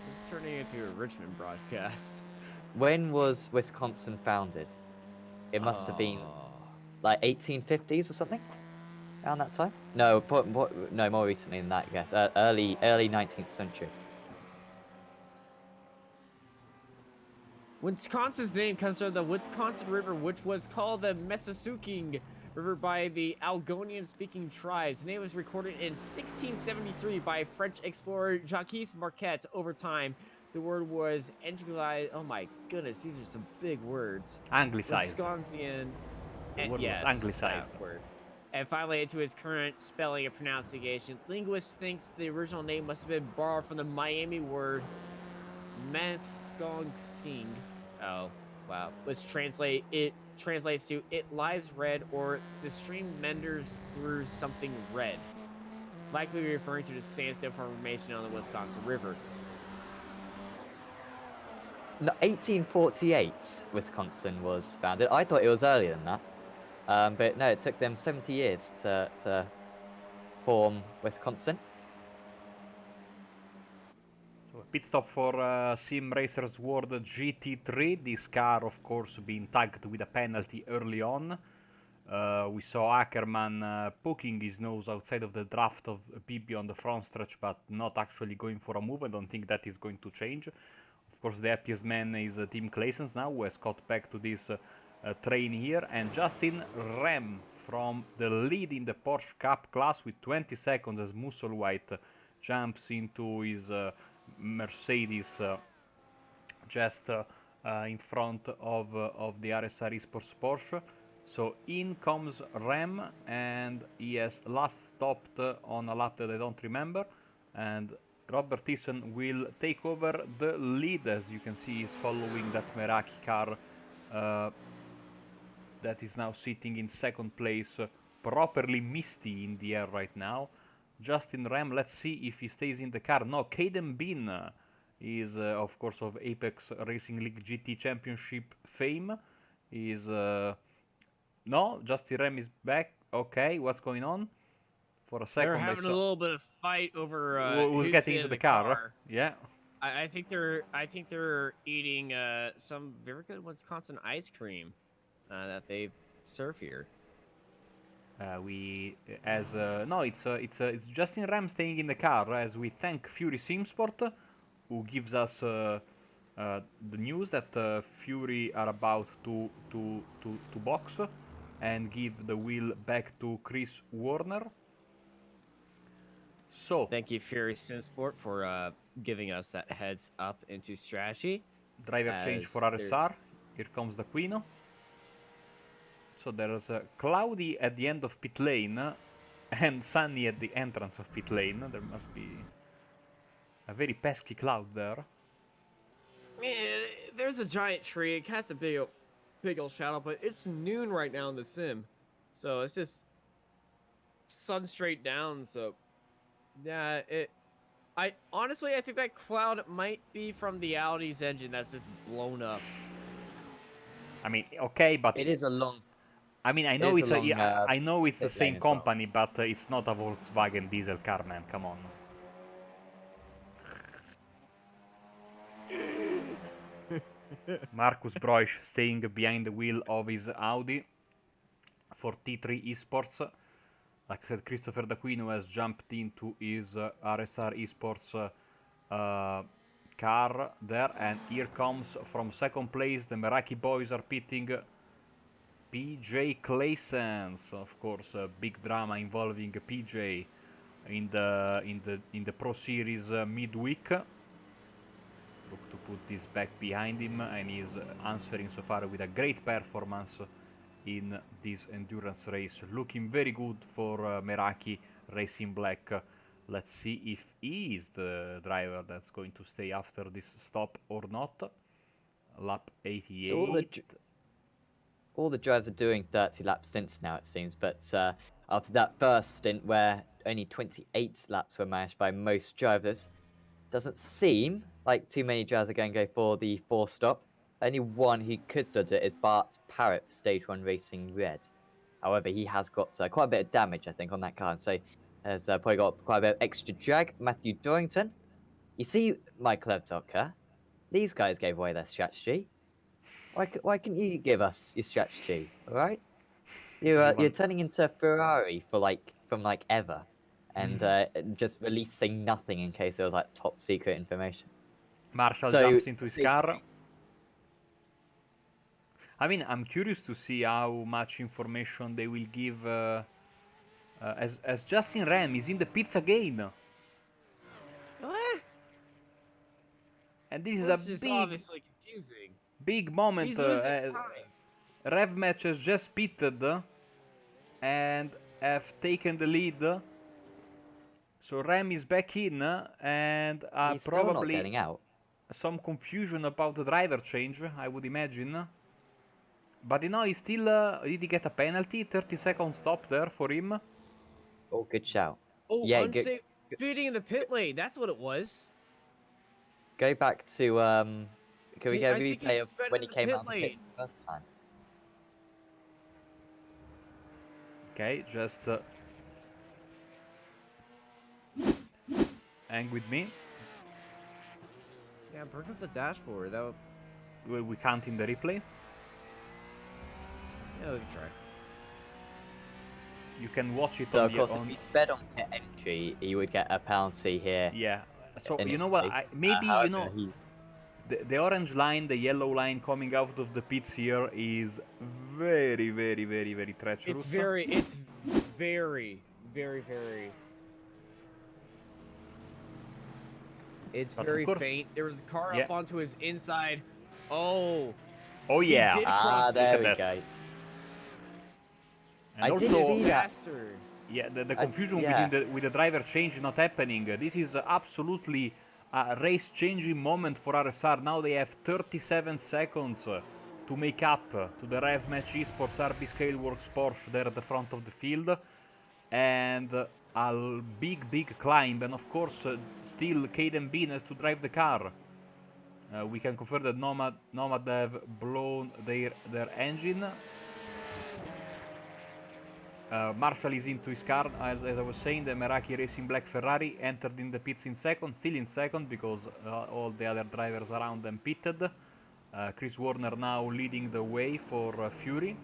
This is turning into a Richmond broadcast. When was Wisconsin founded? It must have been like 1850s or something, around that time. No, no, more recently than that. I guess early 19th century. Wisconsin's name comes from the Wisconsin River, which was called the Messasuking River by the Algonquian-speaking tribes. The name was recorded in 1673 by French explorer Jacques Marquette. Over time, the word was anglicized. Oh my goodness, these are some big words. Anglicized. Wisconsin. The word yes, was anglicized. that word. And finally, into its current spelling and pronunciation. Linguists think the original name must have been borrowed from the Miami word Mescongsing. Oh, wow. Which translates to "it lies red" or "the stream meanders through something red," likely referring to the sandstone formation on the Wisconsin River. No, 1848, Wisconsin was founded. I thought it was earlier than that, but no, it took them 70 years to form Wisconsin. Pit stop for Simracersworld GT3. This car, of course, being tagged with a penalty early on. We saw Ackerman poking his nose outside of the draft of Bibi on the front stretch, but not actually going for a move. I don't think that is going to change. Of course, the happiest man is Tim Claessens now, who has got back to this train here. And Justin Rem from the lead in the Porsche Cup class with 20 seconds as Musselwhite jumps into his Mercedes just in front of the RSR Esports Porsche. So in comes Rem, and he has last stopped on a lap that I don't remember, and Robert Thiessen will take over the lead. As you can see, he's following that Meraki car that is now sitting in second place, properly misty in the air right now. Justin Ram, let's see if he stays in the car. No, Caden Bean is, of course, of Apex Racing League GT Championship fame. Is no, Justin Ram is back. Okay, what's going on? For a second, They're having a little bit of fight over who's getting into the car. Yeah. I think they're eating some very good Wisconsin ice cream that they serve here. It's Justin Ram staying in the car as we thank Fury Simsport, who gives us the news that Fury are about to box and give the wheel back to Chris Warner. So Thank you, Fury Sport, for giving us that heads up into strategy. driver change for RSR. Here comes the Quino. So there's cloudy at the end of pit lane and sunny at the entrance of pit lane. There must be a very pesky cloud there. Man, there's a giant tree. It casts a big old shadow, but it's noon right now in the sim, so it's just sun straight down. So yeah, I honestly I think that cloud might be from the Audi's engine that's just blown up. I mean, okay, but It is a long. I mean, I It know is it's a a, long, yeah, I know it's the pit lane same as well. company, but it's not a Volkswagen diesel car, man. Come on. Marcus Broich staying behind the wheel of his Audi for T3 Esports. Like I said, Christopher D'Aquino has jumped into his RSR Esports car there, and here comes from second place the Meraki boys are pitting PJ Claessens. Of course, a big drama involving PJ in the Pro Series midweek. Look to put this back behind him, and he's answering so far with a great performance in this endurance race. Looking very good for Meraki Racing Black. Let's see if he is the driver that's going to stay after this stop or not. Lap 88. So all the drivers are doing 30 lap stints now, it seems. But after that first stint where only 28 laps were managed by most drivers, doesn't seem like too many drivers are going to go for the 4-stop. Only one who could still do it is Bart Parrott for Stage 1 Racing Red. However, he has got quite a bit of damage, I think, on that car. So has probably got quite a bit of extra drag. Matthew Dorrington. You see, Michael Evdocker, these guys gave away their strategy. Why couldn't you give us your strategy? All right, you're turning into Ferrari from ever, and just releasing nothing in case it was like top secret information. Marshall So, jumps into his car. I mean, I'm curious to see how much information they will give as Justin Ram is in the pits again. What? And this is This a is big, obviously confusing. big moment. He's losing time. Rev Match has just pitted and have taken the lead. So Ram is back in and he's still not probably getting out. some confusion about the driver change, I would imagine. But you know, he still did he get a penalty? 30-second stop there for him. Oh, good shout. Oh, Yeah, unsafe speeding in the pit lane. That's what it was. go back to can we get a I think replay he of sped when in he the came pit out of the pits lane. the first time? Okay, just hang with me. Yeah, bring up the dashboard. That would... We can't in the replay. Yeah, we can try. You can watch it So on of the course, if he sped on pit entry, he would get a penalty here. yeah. So you know what? Maybe you know the orange line, the yellow line coming out of the pits here is very, very, very, very treacherous. It's very, very. It's But of very course- faint. There was a car Yeah. up onto his inside. Oh, Oh he yeah. did Ah, cross there Look we at go. that. And I also, did see that. faster. yeah, the I- confusion yeah. with the driver change not happening. This is absolutely a race-changing moment for RSR. Now they have 37 seconds to make up to the Rev Match Esports RB Scaleworks Porsche there at the front of the field. And a big climb. And of course, still Caden Bean has to drive the car. We can confirm that Nomad have blown their engine. Marshall is into his car, as I was saying. The Meraki Racing Black Ferrari entered in the pits in second, still in second because all the other drivers around them pitted. Chris Warner now leading the way for Fury.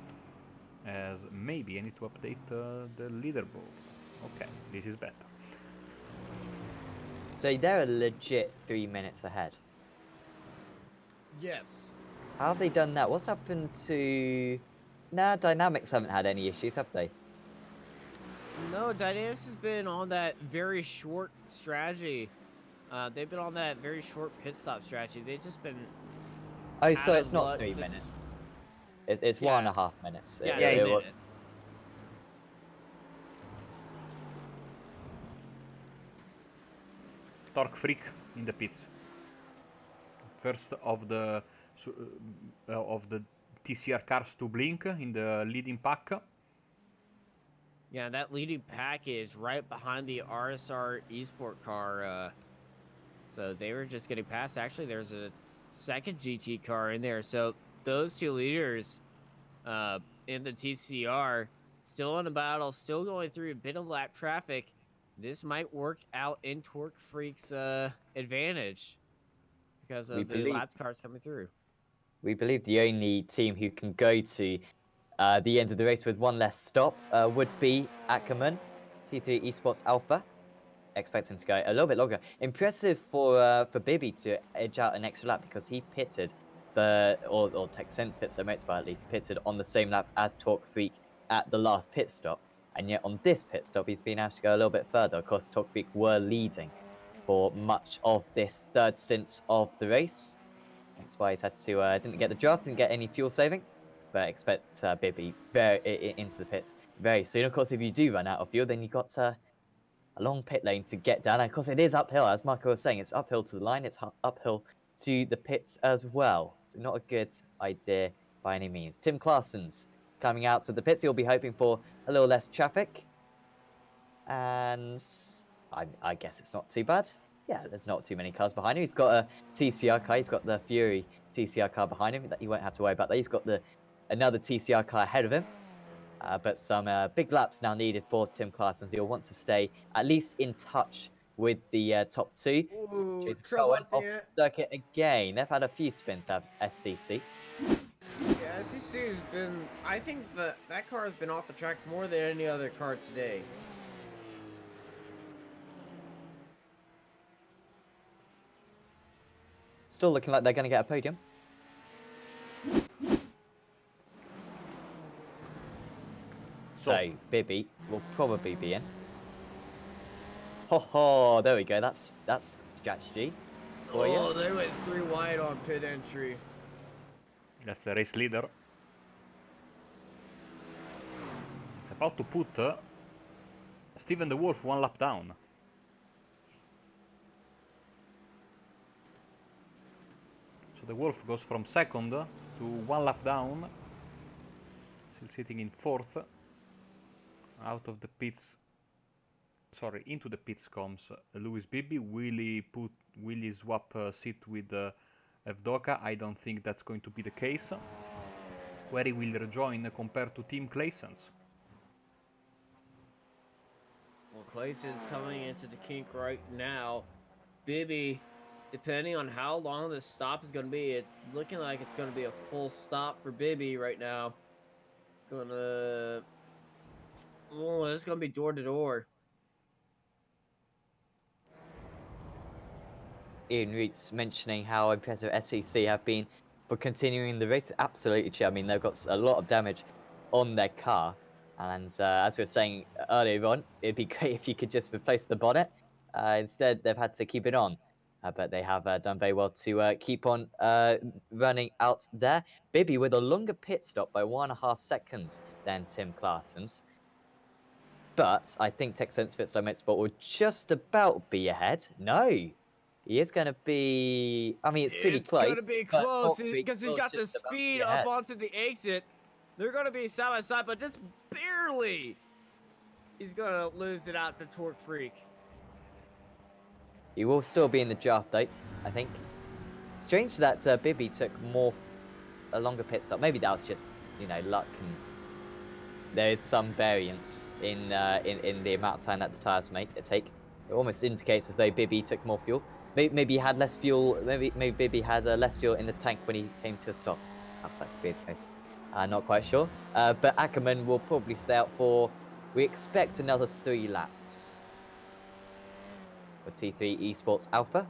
As maybe I need to update the leaderboard. Okay, this is better. So they're a legit 3 minutes ahead. Yes. How have they done that? What's happened to... Nah, Dynamics haven't had any issues, have they? No, Dynamics has been on that very short strategy. They've been on that very short pit stop strategy. They've just been. Oh, so out it's of not luck 3 this- minutes. It's Yeah. 1.5 minutes. Yeah, Yeah, it's it a wa- minute. Torque Freak in the pits. First of the TCR cars to blink in the leading pack. Yeah, that leading pack is right behind the RSR Esport car. So they were just getting past. Actually, there's a second GT car in there. So those two leaders in the TCR still in a battle, still going through a bit of lap traffic. This might work out in Torque Freak's advantage because We of the believe- lap cars coming through. We believe the only team who can go to the end of the race with one less stop would be Ackerman, T3 Esports Alpha. Expect him to go a little bit longer. Impressive for Bibby to edge out an extra lap because he pitted or TechSense pit, so Motorsport at least pitted on the same lap as Torque Freak at the last pit stop. And yet on this pit stop, he's been asked to go a little bit further. Of course, Torque Freak were leading for much of this third stint of the race. That's why he's had to didn't get the draft, didn't get any fuel saving, but expect Bibby into the pits very soon. Of course, if you do run out of fuel, then you've got a long pit lane to get down. And of course, it is uphill, as Marco was saying. It's uphill to the line. It's uphill to the pits as well. So not a good idea by any means. Tim Claessen's coming out to the pits. He'll be hoping for a little less traffic, and I guess it's not too bad. Yeah, there's not too many cars behind him. He's got a TCR car. He's got the Fury TCR car behind him. That he won't have to worry about that. He's got another TCR car ahead of him. But some big laps now needed for Tim Claessen. He'll want to stay at least in touch with the top two. Ooh, Jason trouble Cohen at the off end. the circuit again. They've had a few spins at SCC. Yeah, SEC has been. I think that car has been off the track more than any other car today. Still looking like they're going to get a podium. So Bibby will probably be in. Ho ho! There we go. That's strategy for you. Oh, they went 3 wide on pit entry. That's the race leader. It's about to put Steven the Wolf 1 lap down. So the Wolf goes from second to 1 lap down. Still sitting in fourth. Out of the pits. Sorry, into the pits comes Lewis Bibby. Will he swap seat with Evdoka? I don't think that's going to be the case. Where he will rejoin compared to Team Claessen's. Well, Clayson's coming into the kink right now. Bibby, depending on how long this stop is going to be, it's looking like it's going to be a full stop for Bibby right now. It's going to be door to door. Ian Reitz mentioning how impressive SEC have been for continuing the race. Absolutely true. I mean, they've got a lot of damage on their car. And as we were saying earlier on, it'd be great if you could just replace the bonnet. Instead, they've had to keep it on. But they have done very well to keep on running out there. Bibby with a longer pit stop by 1.5 seconds than Tim Claessen's. But I think TechSense Fitstone Motorsport will just about be ahead. No, he is going to be... I mean, it's pretty close. It's going to be but close Torque Freak because he's will got the just about be speed ahead. up onto the exit. They're going to be side by side, but just barely. He's going to lose it out to Torque Freak. He will still be in the draft, though, I think. Strange that Bibby took a longer pit stop. Maybe that was just, luck and there is some variance in the amount of time that the tires take. It almost indicates as though Bibby took more fuel. Maybe he had less fuel. Maybe Bibby had less fuel in the tank when he came to a stop. Perhaps that could be the case. Not quite sure. But Ackerman will probably stay out for. We expect another 3 laps for T3 Esports Alpha.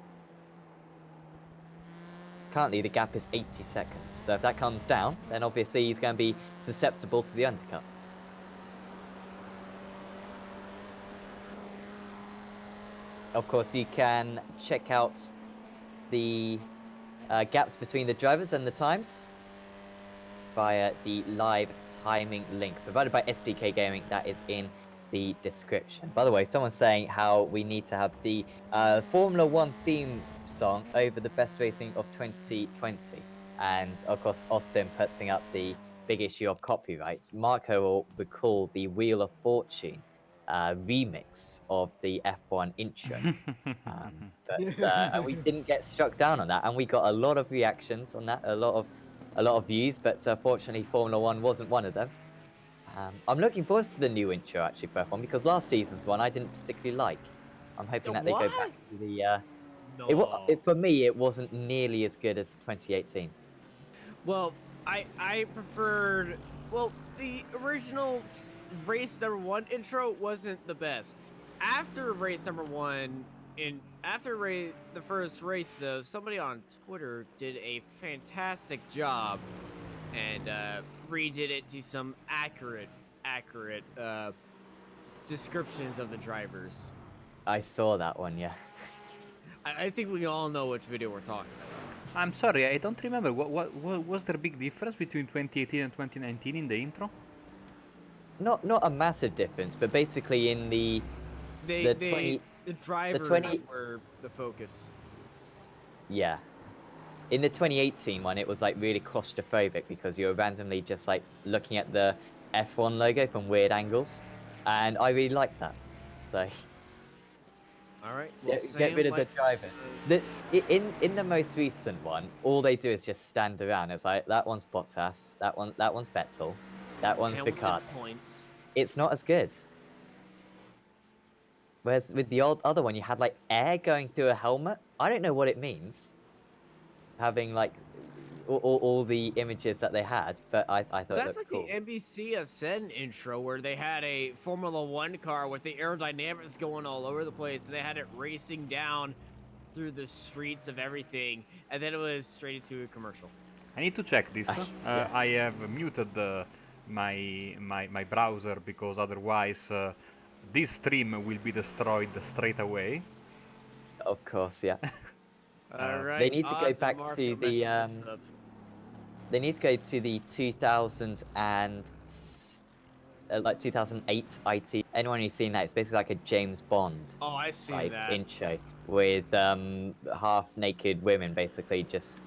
Currently, the gap is 80 seconds. So if that comes down, then obviously he's going to be susceptible to the undercut. Of course, you can check out the gaps between the drivers and the times via the live timing link provided by SDK Gaming. That is in the description. By the way, someone's saying how we need to have the Formula 1 theme song over the best racing of 2020. And of course, Austin putting up the big issue of copyrights. Marco will recall the Wheel of Fortune remix of the F1 intro. And we didn't get struck down on that, and we got a lot of reactions on that, a lot of views, but fortunately Formula 1 wasn't one of them. I'm looking forward to the new intro actually for F1 because last season's one I didn't particularly like. I'm hoping that they go back to the. No. For me, it wasn't nearly as good as 2018. Well, I preferred. Well, the original race number 1 intro wasn't the best. After race number 1, the first race though, somebody on Twitter did a fantastic job and redid it to some accurate descriptions of the drivers. I saw that one, yeah. I think we all know which video we're talking about. I'm sorry, I don't remember. What was there a big difference between 2018 and 2019 in the intro? Not a massive difference, but basically in the drivers 20 were the focus. Yeah. In the 2018 one, it was like really claustrophobic because you were randomly just like looking at the F1 logo from weird angles, and I really liked that. So All right, well, get rid of the driver. In the most recent one, all they do is just stand around. It's like that one's Bottas, that one's Vettel, that one's Ricciardo. Points. It's not as good. Whereas with the other one, you had like air going through a helmet. I don't know what it means. Having like all the images that they had, but I thought That's it like cool. the NBC Ascend intro where they had a Formula 1 car with the aerodynamics going all over the place. And they had it racing down through the streets of everything, and then it was straight into a commercial. I need to check this. Yeah. I have muted my browser because otherwise this stream will be destroyed straight away. Of course, yeah. All right. They need to go back to the They need to go to the 2000 and like 2008 IT. Anyone who's seen that, it's basically like a James Bond I see that intro with half-naked women basically just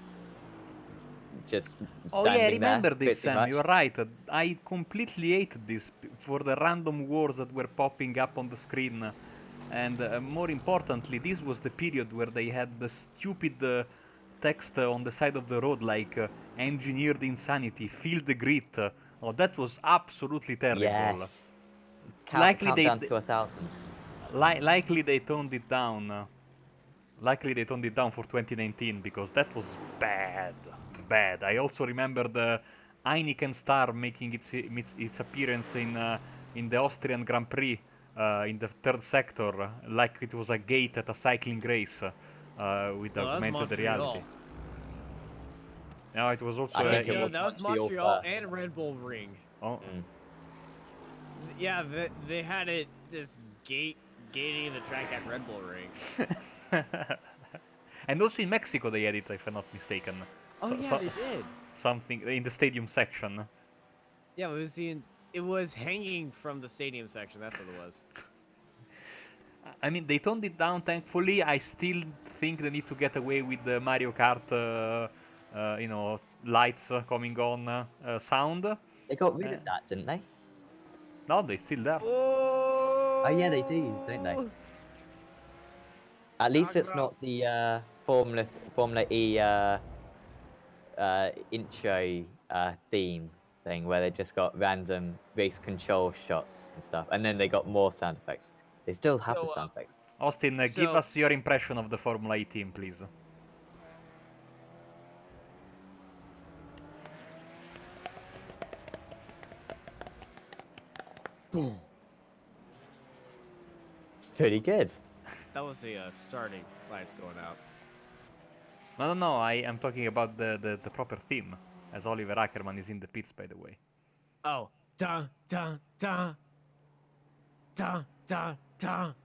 standing oh yeah, I remember there, this, pretty Sam. much. You're right. I completely hated this for the random words that were popping up on the screen. And more importantly, this was the period where they had the stupid text on the side of the road like engineered insanity, feel the grit. Oh, that was absolutely terrible. Yes. Likely countdown to 1,000. Likely they toned it down. Likely they toned it down for 2019 because that was bad. I also remember the Heineken Star making its appearance in the Austrian Grand Prix in the third sector, like it was a gate at a cycling race with augmented reality. No, it was also. I think it was that was Montreal and Red Bull Ring. Oh. Yeah, they had it just gating the track at Red Bull Ring. And also in Mexico they had it, if I'm not mistaken. Oh yeah, they did. Something in the stadium section. Yeah, it was hanging from the stadium section. That's what it was. I mean, they toned it down. Thankfully, I still think they need to get away with the Mario Kart, lights coming on sound. They got rid of that, didn't they? No, they still there. Oh yeah, they do, don't they? At least it's not the Formula E intro theme thing where they just got random race control shots and stuff, and then they got more sound effects. They still have the So, sound effects. Austin, give So- us your impression of the Formula E team, please. Boom. It's pretty good. That was the starting lights going out. No, I am talking about the proper theme, as Oliver Ackerman is in the pits, by the way. Oh, dun dun dun, dun dun dun,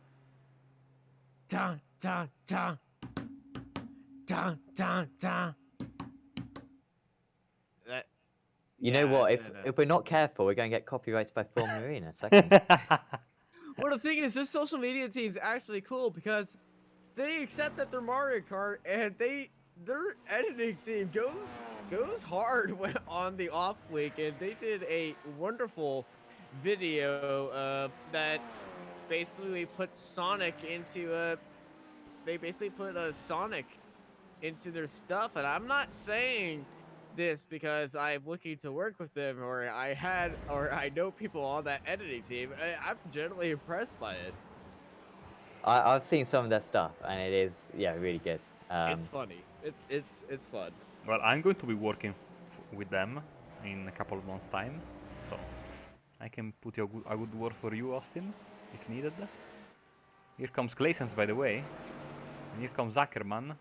dun dun dun, dun dun dun. That. You know what? If we're not careful, we're going to get copyrights by Formula E in a second. Well, the thing is, this social media team's actually cool because they accept that they're Mario Kart, and their editing team goes hard when on the off week, and they did a wonderful video that basically puts Sonic into they basically put a Sonic into their stuff, and I'm not saying this because I'm looking to work with them or I know people on that editing team. I'm generally impressed by it. I've seen some of their stuff, and it is, yeah, really good. It's funny. It's fun. Well, I'm going to be working with them in a couple of months' time, so I can put a good word for you, Austin, if needed. Here comes Claessens, by the way, and here comes Ackerman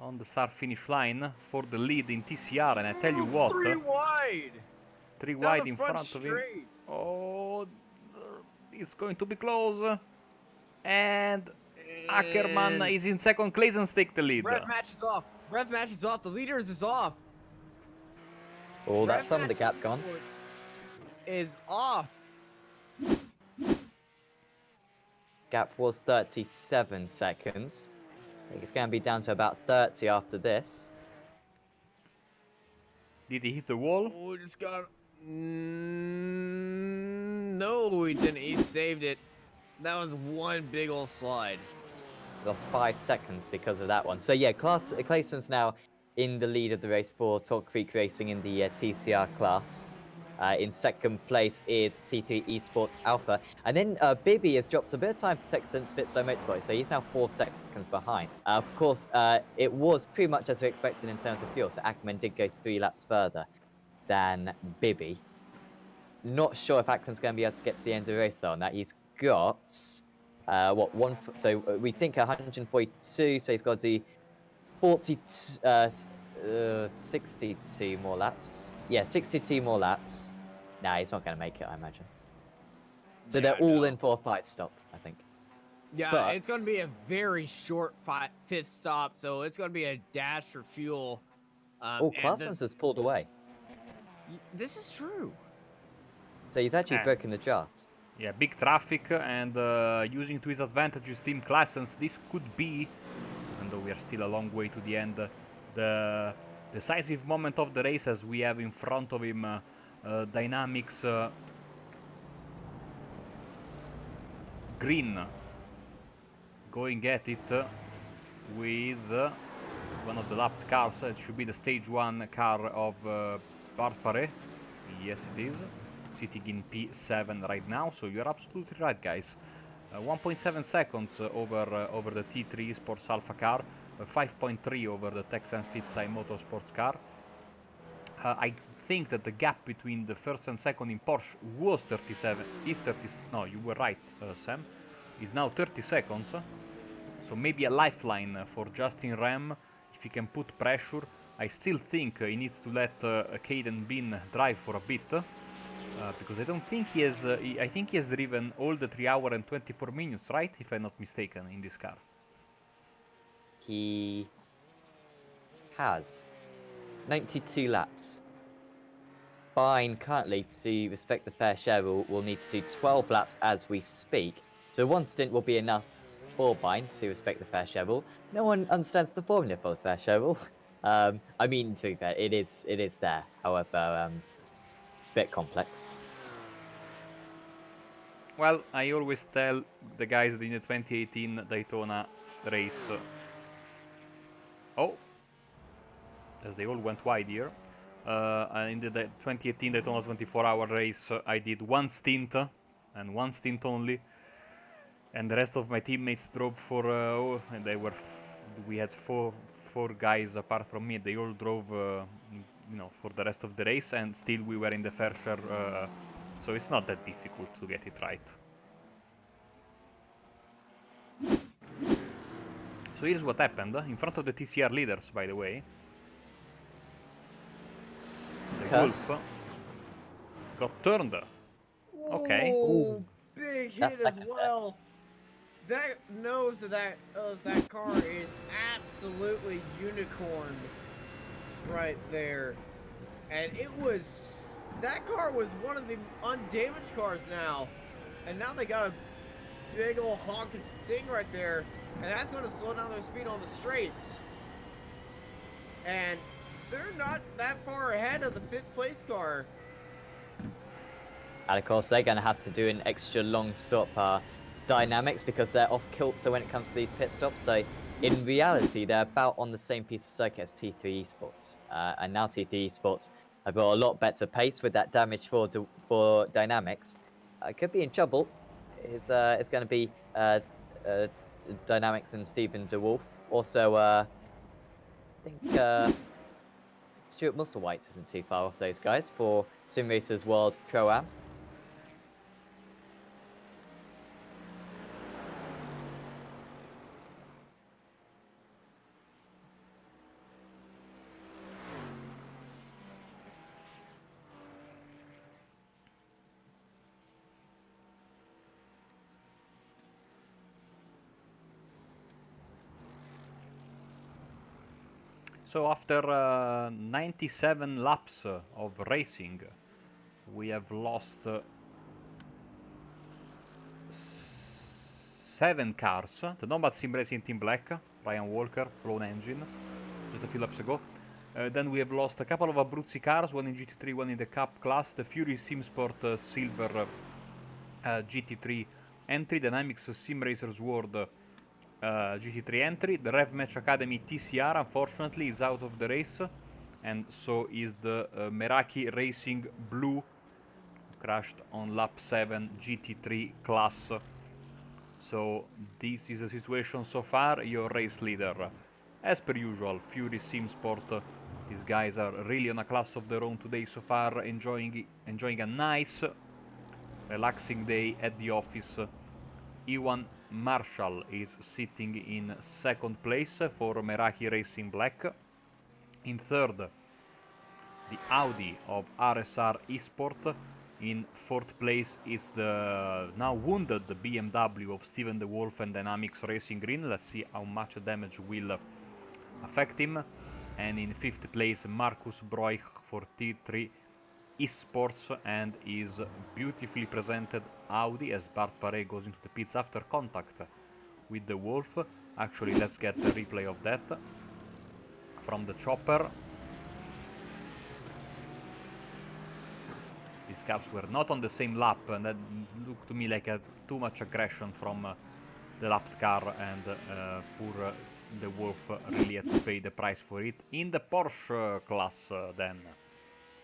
on the start-finish line for the lead in TCR, and I tell you what, 3 wide. three Down wide the in front front of him. straight. Oh, it's going to be close, and Ackerman And is in second. Claessens take the lead. Rev match is off. Rev match is off. The leaders is off. Oh, that's Rev some of the match gap gone. is off. Gap was 37 seconds. I think it's going to be down to about 30 after this. Did he hit the wall? Oh, we just got. No, he didn't. He saved it. That was one big old slide. Lost 5 seconds because of that one. So yeah, Claessens now in the lead of the race for Talk Creek Racing in the TCR class. In second place is T3 Esports Alpha. And then Bibby has dropped a bit of time for Texan Spitstone Motorsport, so he's now 4 seconds behind. Of course, it was pretty much as we expected in terms of fuel, so Ackerman did go 3 laps further than Bibby. Not sure if Ackerman's going to be able to get to the end of the race though, on that. He's got, so we think 142, so he's got to do 62 more laps. Yeah, 62 more laps. Nah, he's not going to make it, I imagine. So Yeah, they're all no. in for a 5 stop, I think. Yeah, But- it's going to be a very short fifth stop, so it's going to be a dash for fuel. Oh, and Claessens has pulled away. this is true. So he's actually broken the draft. Yeah, big traffic and using to his advantages Team Claessens, this could be, even though we are still a long way to the end, the decisive moment of the race, as we have in front of him Dynamics Green going at it with one of the lapped cars. It should be the stage 1 car of Barpare. Yes, it is. Sitting in P7 right now, so you're absolutely right, guys. 1.7 seconds over the T3 Sports Alpha car, 5.3 over the Texan Fitzai Motorsports car. I think that the gap between the first and second in Porsche was 37. Is 30? No, you were right, Sam. Is now 30 seconds. So maybe a lifeline for Justin Ram if he can put pressure. I still think he needs to let Caden Bean drive for a bit. Because I don't think he has. I think he has driven all the 3 hours and 24 minutes, right? If I'm not mistaken, in this car. He has 92 laps. Fine, currently, to respect the fair share rule, will need to do 12 laps as we speak. So one stint will be enough for Bine to respect the fair share rule. No one understands the formula for the fair share rule. I mean, to be fair, it is there. However, it's a bit complex. Well, I always tell the guys that in the 2018 Daytona race. Oh, as they all went wide here. In the 2018 Daytona 24-hour race, I did one stint, and one stint only. And the rest of my teammates drove for, and they were, we had four guys apart from me. They all drove, for the rest of the race, and still we were in the fair share. So it's not that difficult to get it right. So here's what happened in front of the TCR leaders, by the way. The Curse. Wolf got turned. Okay. Oh, big hit That's as second there. well. That nose of that car is absolutely unicorn right there. And that car was one of the undamaged cars now. And now they got a big old honking thing right there. And that's going to slow down their speed on the straights. And they're not that far ahead of the 5th place car. And of course, they're going to have to do an extra long stop dynamics because they're off kilter when it comes to these pit stops. So in reality, they're about on the same piece of circuit as T3 Esports. And now T3 Esports have got a lot better pace with that damage for dynamics. Could be in trouble. It's going to be Dynamics and Stephen DeWolf. Also, I think Stuart Musselwhite isn't too far off those guys for Simracersworld Pro-Am. So after 97 laps of racing, we have lost 7 cars. The Nomad Sim Racing Team Black, Ryan Walker, blown engine, just a few laps ago. Then we have lost a couple of Abruzzi cars, one in GT3, one in the Cup class. The Fury Simsport Silver GT3 entry, Dynamics Simracersworld GT3 entry. The Rev Match Academy TCR, unfortunately, is out of the race, and so is the Meraki Racing Blue, crashed on lap 7 GT3 class. So this is the situation so far. Your race leader, as per usual, Fury Simsport. These guys are really on a class of their own today so far, enjoying a nice, relaxing day at the office. Iwan Marshall is sitting in 2nd place for Meraki Racing Black. In 3rd, the Audi of RSR Esport. In 4th place is the now wounded BMW of Steven De Wolf and Dynamics Racing Green. Let's see how much damage will affect him. And in 5th place, Marcus Broich for T3 Esports and his beautifully presented Audi as Bart Paré goes into the pits after contact with the Wolf. Actually, let's get the replay of that from the chopper. These cars were not on the same lap, and that looked to me like too much aggression from the lapped car, and poor the Wolf really had to pay the price for it. In the Porsche class then,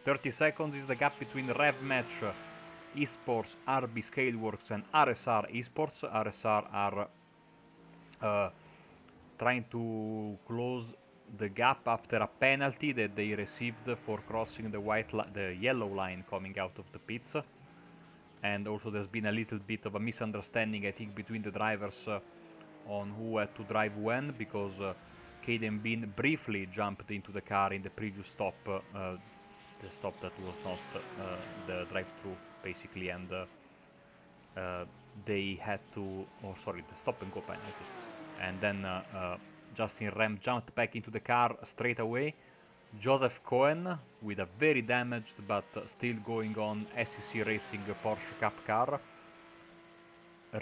30 seconds is the gap between Rev Match Esports, RB Scaleworks and RSR Esports. RSR are trying to close the gap after a penalty that they received for crossing the yellow line coming out of the pits. And also there's been a little bit of a misunderstanding, I think, between the drivers on who had to drive when, because Caden Bean briefly jumped into the car in the previous stop, the stop that was not the drive-through, basically, and they had to, the stop and go penalty. And then Justin Rem jumped back into the car straight away. Joseph Cohen with a very damaged but still going on SEC Racing Porsche Cup car,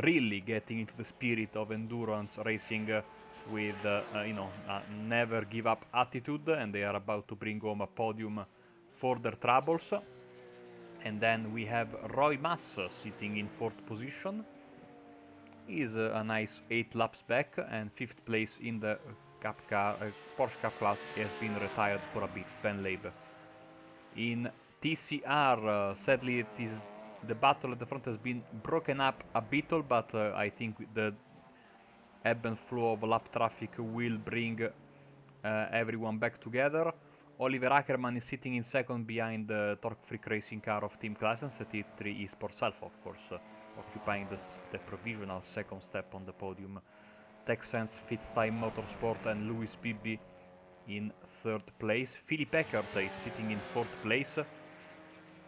really getting into the spirit of endurance racing with a never give up attitude, and they are about to bring home a podium for their troubles. And then we have Roy Mass sitting in 4th position. He's a nice 8 laps back, and 5th place in the Cup car, Porsche Cup class. He has been retired for a bit, Sven Leib. In TCR, sadly, the battle at the front has been broken up a bit, but I think the ebb and flow of lap traffic will bring everyone back together. Oliver Ackerman is sitting in second behind the Torque Freak racing car of Team Classens at T3 Esports Alpha, of course, occupying the provisional second step on the podium. Texans, Fitztime Motorsport and Lewis Bibby in third place. Philip Eckert is sitting in fourth place.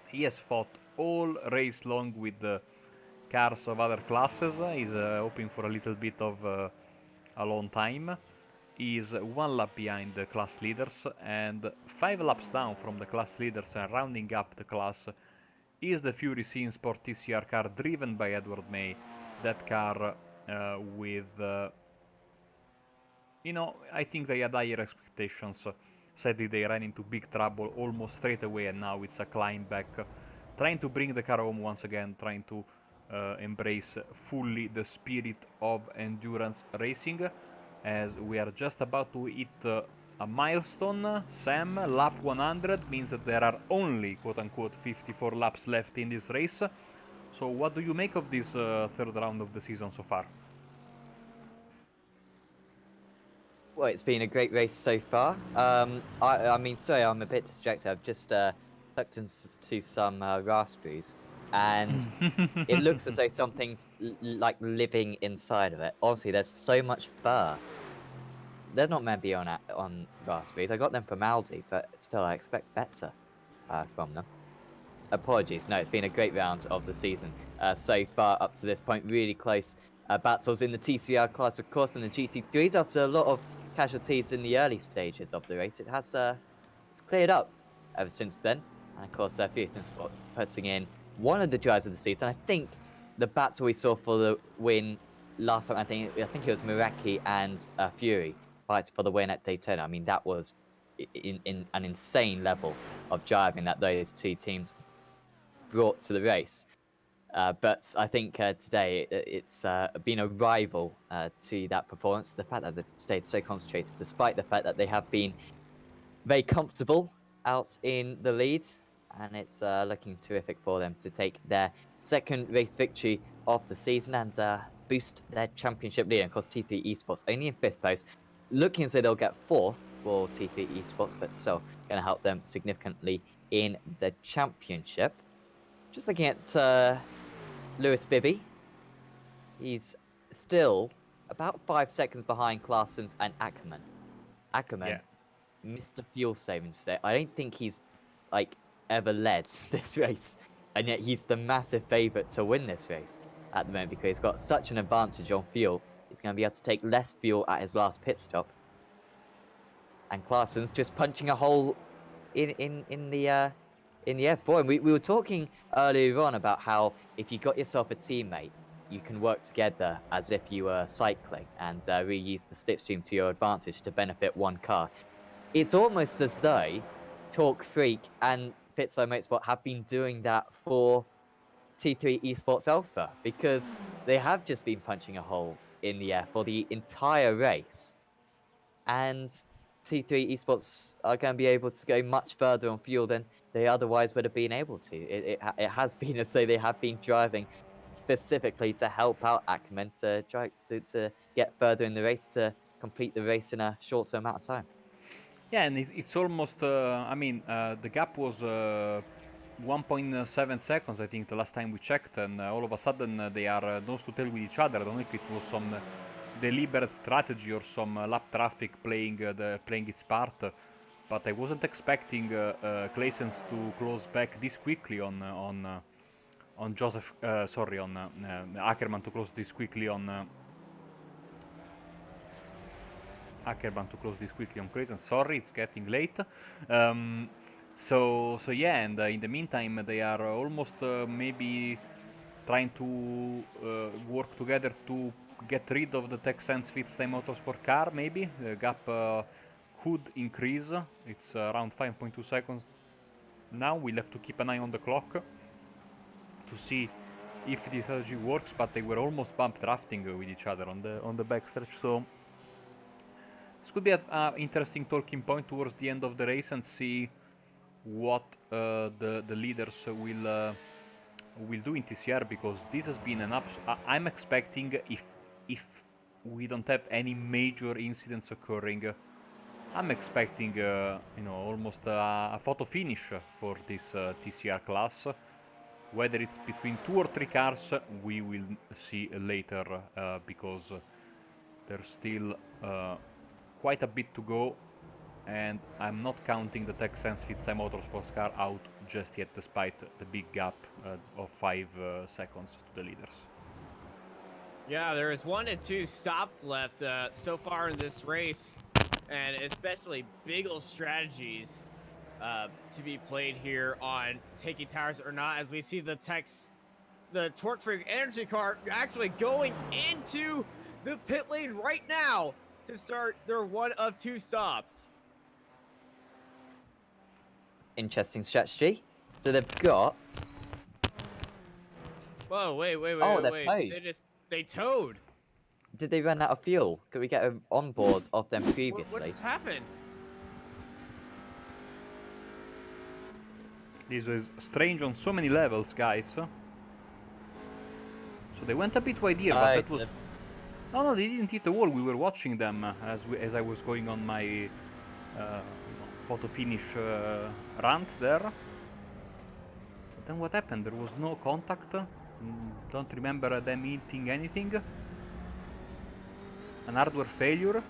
He has fought all race long with the cars of other classes. He's hoping for a little bit of a long time. He's one lap behind the class leaders and 5 laps down from the class leaders, and rounding up the class is the Fury Scene Sport TCR car driven by Edward May. That car with, I think they had higher expectations. Sadly, they ran into big trouble almost straight away, and now it's a climb back. Trying to bring the car home once again, trying to embrace fully the spirit of endurance racing, as we are just about to hit a milestone. Sam, lap 100 means that there are only quote-unquote 54 laps left in this race. So what do you make of this third round of the season so far? Well, it's been a great race so far. I mean, sorry, I'm a bit distracted. I've just tucked into some raspberries, and it looks as though something's like living inside of it. Honestly, there's so much fur. There's not meant to be on raspberries. I got them from Aldi, but still, I expect better from them. Apologies. No, it's been a great round of the season so far up to this point. Really close battles in the TCR class, of course, and the GT3s. After a lot of casualties in the early stages of the race, it has it's cleared up ever since then. And of course, Fury Sport putting in one of the drives of the season. I think the battle we saw for the win last time, I think it was Miraki and Fury fighting for the win at Daytona. I mean, that was in an insane level of driving that those two teams brought to the race. But I think today it's been a rival to that performance. The fact that they've stayed so concentrated, despite the fact that they have been very comfortable out in the lead, and it's looking terrific for them to take their second race victory of the season and boost their championship lead. And of course, T3 Esports only in fifth place, looking as though they'll get fourth for T3 Esports, but still going to help them significantly in the championship. Just looking at Lewis Bibby, he's still about 5 seconds behind Claessens and Ackerman. Ackerman missed a fuel saving today. I don't think he's ever led this race, and yet he's the massive favourite to win this race at the moment because he's got such an advantage on fuel. He's going to be able to take less fuel at his last pit stop. And Claessen's just punching a hole in the F4. And we were talking earlier on about how if you got yourself a teammate, you can work together as if you were cycling and reuse the slipstream to your advantage to benefit one car. It's almost as though Torque Freak and Fitzlo Motorsport have been doing that for T3 Esports Alpha, because they have just been punching a hole in the air for the entire race. And T3 Esports are going to be able to go much further on fuel than they otherwise would have been able to. It has been as though they have been driving specifically to help out Ackerman to get further in the race, to complete the race in a shorter amount of time. Yeah, and it's almost, the gap was 1.7 seconds, I think, the last time we checked, and all of a sudden they are nose to tail with each other. I don't know if it was some deliberate strategy or some lap traffic playing its part, but I wasn't expecting Claessens to close back this quickly on Ackerman to close this quickly on Claessens. Sorry, it's getting late. So yeah, and in the meantime, they are almost maybe trying to work together to get rid of the Texans Fitztime Motorsport car. Maybe the gap could increase. It's around 5.2 seconds now. We'll have to keep an eye on the clock to see if the strategy works. But they were almost bump drafting with each other on the backstretch. So this could be an interesting talking point towards the end of the race, and see what the leaders will do in TCR, because this has been an I'm expecting, if we don't have any major incidents occurring, I'm expecting almost a photo finish for this TCR class. Whether it's between 2 or 3 cars, we will see later, because there's still quite a bit to go, and I'm not counting the Texans Fitzai Motorsports car out just yet, despite the big gap of 5 seconds to the leaders. Yeah, there is 1 and 2 stops left so far in this race, and especially big ol' strategies to be played here on taking tires or not, as we see the Torque Freak Energy car actually going into the pit lane right now to start their 1 of 2 stops. Interesting strategy. So they've got. Whoa, wait, Oh, they're wait. towed. They towed. Did they run out of fuel? Could we get an onboard of them What previously? just happened? This is strange on so many levels, guys. So they went a bit wide here, but that was... No, they didn't hit the wall. We were watching them as I was going on my photo finish rant there. But then what happened? There was no contact. Don't remember them hitting anything. An hardware failure.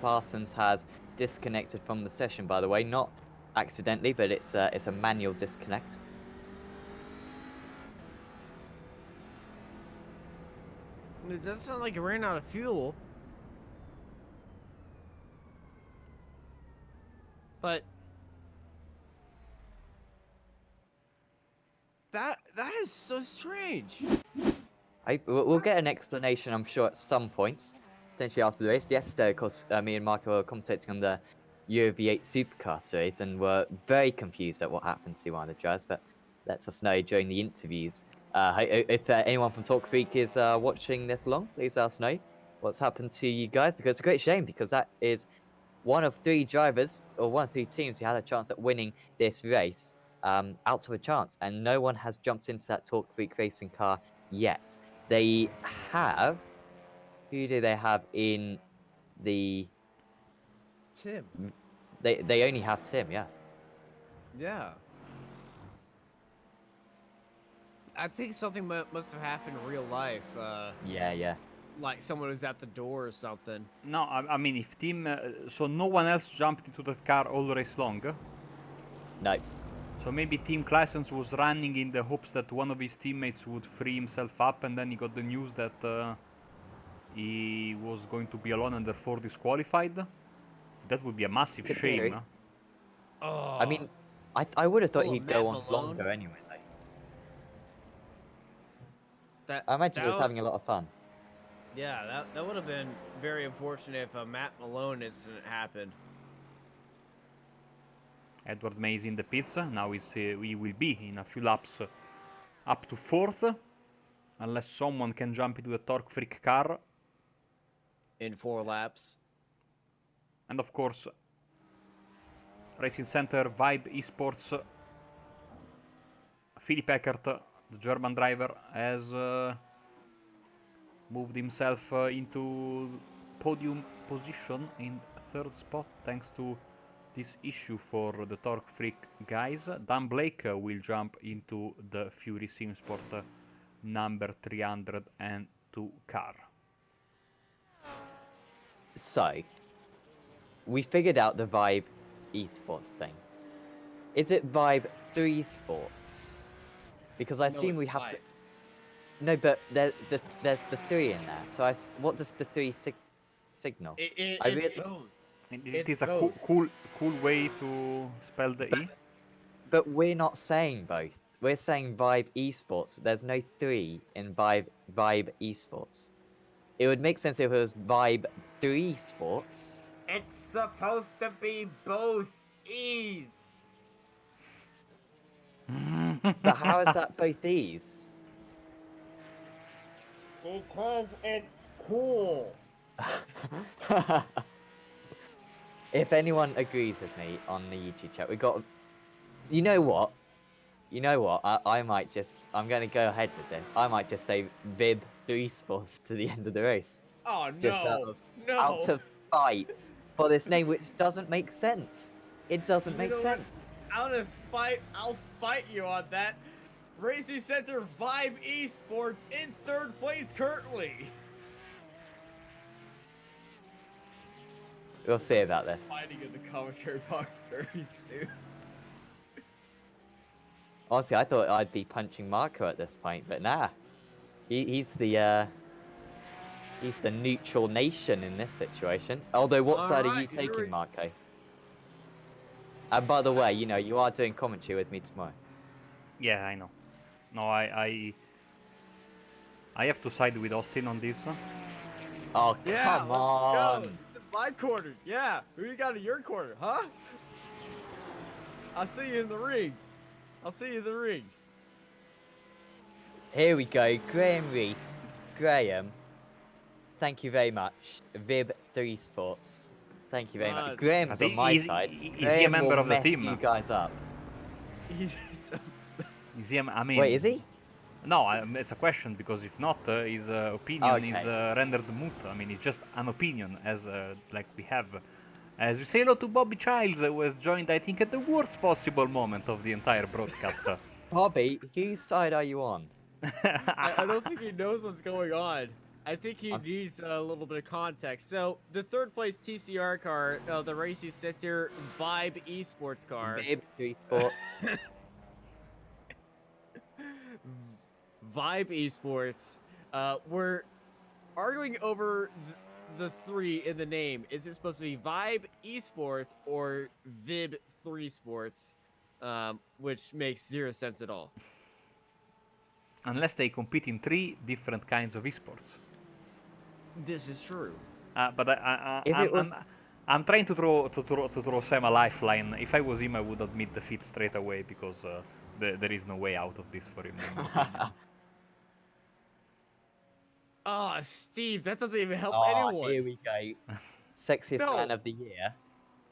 Clarsons has disconnected from the session, by the way, not accidentally, but it's a manual disconnect. It doesn't sound like it ran out of fuel. But that is so strange. We'll get an explanation, I'm sure, at some point, potentially after the race. Yesterday, of course, me and Marco were commentating on the Euro V8 Supercars race and were very confused at what happened to one of the drivers, but let us know during the interviews. If anyone from Talk Freak is watching this along, please let us know what's happened to you guys, because it's a great shame, because that is one of 3 drivers, or 1 of 3 teams who had a chance at winning this race, out of a chance, and no one has jumped into that Talk Freak racing car yet. They have... Who do they have in the... Tim. They only have Tim, yeah. Yeah. I think something must have happened in real life. Yeah. Like someone was at the door or something. No, I mean, if team... so no one else jumped into that car all race long? No. So maybe Team Claessens was running in the hopes that one of his teammates would free himself up, and then he got the news that he was going to be alone and therefore disqualified. That would be a massive Could shame. be. Oh. I mean, I would have thought Oh, he'd Matt go on Malone? longer anyway, though. That, I imagine that he was would- having a lot of fun. Yeah, that would have been very unfortunate if a Matt Malone incident happened. Edward May is in the pits. Now we will be in a few laps up to 4th. Unless someone can jump into the Torque Freak car. In 4 laps. And of course, Racing Center Vibe Esports. Philipp Eckert, the German driver, has moved himself into podium position in 3rd spot thanks to this issue for the Torque Freak guys. Dan Blake will jump into the Fury Simsport number 302 car. So, we figured out the Vibe esports thing. Is it Vibe 3 Sports? Because I assume we have to... No, but there's the 3 in there. So what does the 3 signal? It's both. It is It's a both. cool way to spell the E. But we're not saying both. We're saying Vibe Esports. There's no 3 in Vibe Esports. It would make sense if it was Vibe 3 Sports. It's supposed to be both E's. But how is that both E's? Because it's cool. If anyone agrees with me on the YouTube chat, we got. You know what? You know what? I might just. I'm going to go ahead with this. I might just say Vib 3 Sports to the end of the race. Oh Just no, out no. of spite for this name, which doesn't make sense. It doesn't You make know what? sense. Out of spite, I'll fight you on that. Racing Center Vibe Esports in 3rd place currently. We'll see about this. Fighting in the commentary box very soon. Honestly, I thought I'd be punching Marco at this point, but nah. He's the neutral nation in this situation. Although, what side are you Alright, here taking, we- Marco? And by the way, you know, you are doing commentary with me tomorrow. Yeah, I know. No, I have to side with Austin on this. Oh, Yeah, come let's on! go. This is my corner. Yeah, who you got in your corner, huh? I'll see you in the ring. I'll see you in the ring. Here we go, Graham Reese. Graham, thank you very much. Vib 3 Sports. Thank you very much. But Graham's on my side. Is he a Graham member will of the mess team? you guys up. He's Is he? I mean, Wait, is he? No, it's a question because if not, his opinion is Okay. rendered moot. I mean, it's just an opinion, as like we have. As we say hello to Bobby Childs, who has joined, I think, at the worst possible moment of the entire broadcast. Bobby, whose side are you on? I don't think he knows what's going on. I think he I'm s- needs a little bit of context. So the 3rd place TCR car, the Racing Center Vibe Esports car. Vib 3 Sports. Vibe Esports. We're arguing over the 3 in the name. Is it supposed to be Vibe Esports or Vib 3 Sports? Which makes 0 sense at all. Unless they compete in 3 different kinds of esports. This is true. But If it was- I'm trying to throw Sam a lifeline. If I was him, I would admit defeat straight away because there is no way out of this for him. in my opinion. Oh, Steve, that doesn't even help Oh, anyone. here we go. Sexiest No. man of the year.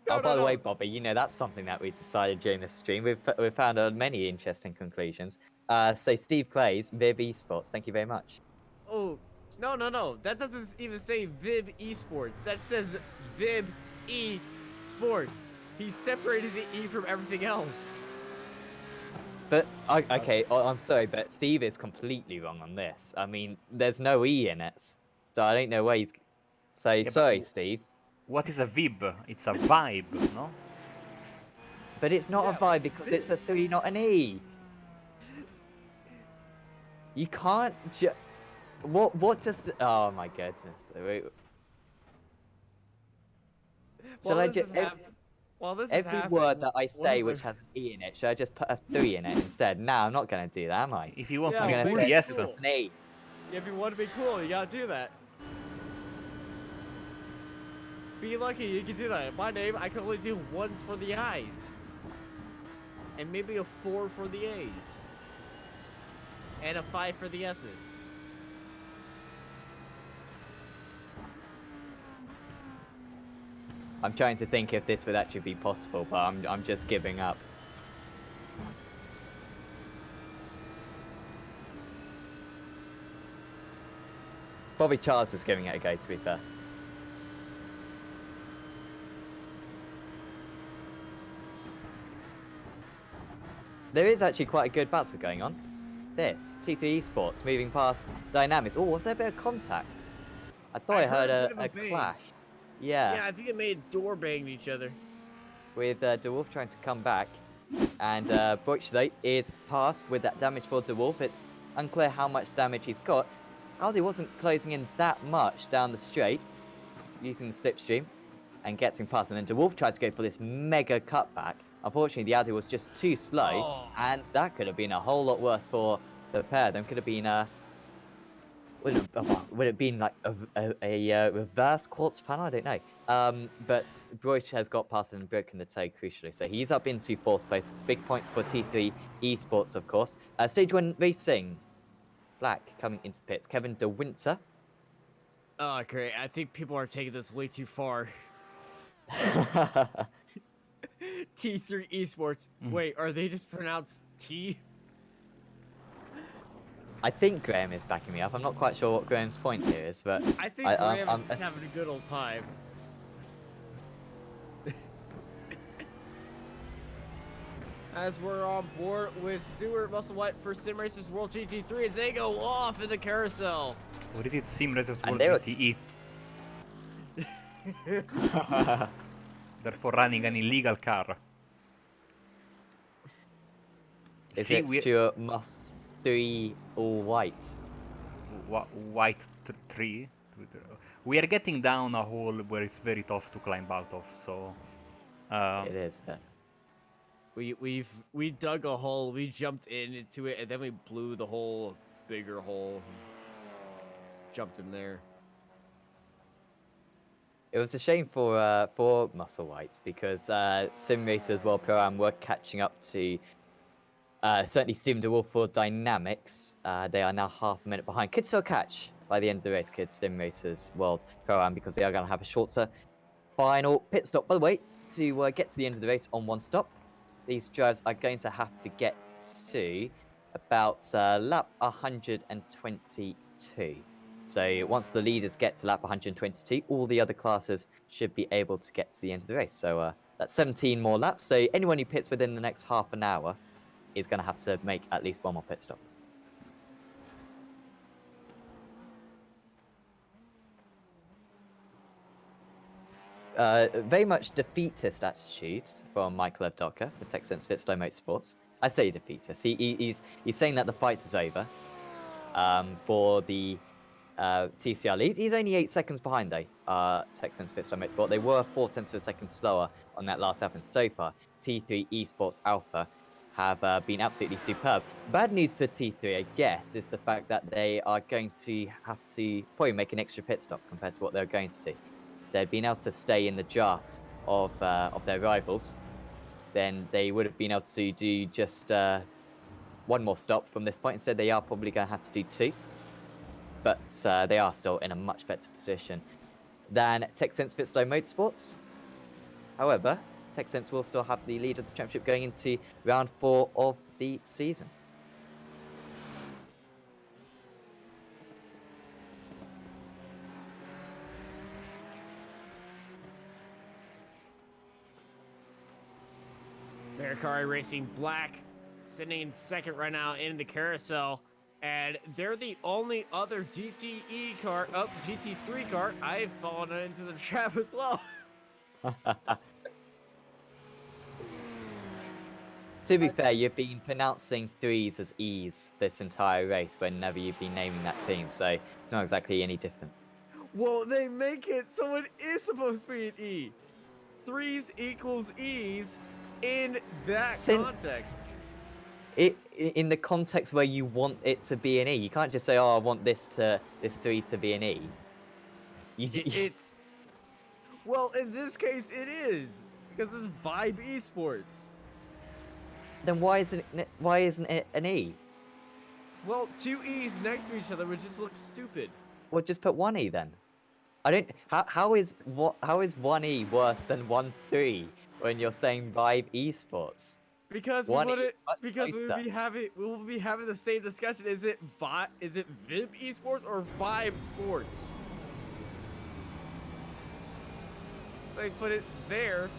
No, Oh, by no, the way, no. Bobby, you know, that's something that we decided during this stream. We've found many interesting conclusions. So Steve Clays, Vib Esports, thank you very much. Oh, no. That doesn't even say Vib Esports. That says Vib Esports. He separated the E from everything else. But, okay, I'm sorry, but Steve is completely wrong on this. I mean, there's no E in it. So I don't know where he's... So, but sorry, Steve. What is a vib? It's a vibe, no? But it's not Yeah, a vibe because it's a 3, not an E. You can't What does... Oh, my goodness. Wait. Shall I just... While this is Every happening, word that I one say of which the- has an E in it, should I just put a 3 in it instead? No, I'm not going to do that, am I? If you want Yeah, to I'm be going to cool, say yes. it's an E. if you want to be cool, you gotta do that. Be lucky you can do that. My name, I can only do 1s for the I's. And maybe a 4 for the A's. And a 5 for the S's. I'm trying to think if this would actually be possible, but I'm just giving up. Bobby Charles is giving it a go, to be fair. There is actually quite a good battle going on. This, T3 Esports, moving past Dynamics. Oh, was there a bit of contact? I thought I heard bit of a bang. clash. Yeah, I think it made door banged each other. With DeWolf trying to come back. And Brochsley is passed with that damage for DeWolf. It's unclear how much damage he's got. Aldi wasn't closing in that much down the straight, using the slipstream, and gets him past. And then DeWolf tried to go for this mega cutback. Unfortunately, the Aldi was just too slow, Oh. and that could have been a whole lot worse for the pair. Then could have been would it have been like a reverse quartz panel? I don't know. But Broich has got past and broken the toe crucially. So he's up into 4th place. Big points for T3 Esports, of course. Stage 1 racing. black coming into the pits. Kevin De Winter. Oh, great. I think people are taking this way too far. T3 Esports. Wait, are they just pronounced T? I think Graham is backing me up. I'm not quite sure what Graham's point here is, but I think Graham is I'm just having a good old time. As we're on board with Stuart Musselwhite for Simracersworld GT3 as they go off in the carousel. What is it? Simracersworld they were- GTE. Therefore running an illegal car. Is See, it Stuart Muss 3 all white? White tree. We are getting down a hole where it's very tough to climb out of, so... It is, yeah. We dug a hole, we jumped into it, and then we blew the whole bigger hole. Jumped in there. It was a shame for Musselwhite because Sim Racers World Pro-Am were catching up to certainly Steven DeWolf for Dynamics. They are now half a minute behind. Could still catch by the end of the race, could Sim Racers World Pro-Am, because they are going to have a shorter final pit stop. By the way, to get to the end of the race on one stop, these drivers are going to have to get to about lap 122. So once the leaders get to lap 122, all the other classes should be able to get to the end of the race. So that's 17 more laps. So anyone who pits within the next half an hour is going to have to make at least one more pit stop. Very much defeatist attitude from Michael Evdoka for Texans Fitstone Motorsports. I'd say defeatist. He's saying that the fight is over for the TCR lead. He's only 8 seconds behind though, Texans Fitstone Motorsport. They were 0.4 of a second slower on that lap, and so far T3 Esports Alpha have been absolutely superb. Bad news for T3, I guess, is the fact that they are going to have to probably make an extra pit stop compared to what they're going to do. If they'd been able to stay in the draft of their rivals, then they would have been able to do just one more stop from this point. Instead, they are probably going to have to do 2. But they are still in a much better position than Texans Fitstone Motorsports. However, Texans will still have the lead of the championship going into round 4 of the season. Mercari Racing Black sitting in second right now in the carousel. And they're the only other GTE car, GT3 car. I've fallen into the trap as well. To be fair, you've been pronouncing 3s as E's this entire race whenever you've been naming that team, so it's not exactly any different. Well, they make it so it is supposed to be an E. 3s equals E's in that context. In the context where you want it to be an E, you can't just say, "Oh, I want this 3 to be an E." It's well, in this case, it is because it's Vibe Esports. Then why isn't it an E? Well, 2 E's next to each other would just look stupid. Well, just put 1 E then. I don't. How is 1 E worse than 1 3 when you're saying Vibe Esports? Because we will be having the same discussion. Is it Vib Esports or Vibe Sports? So I put it there.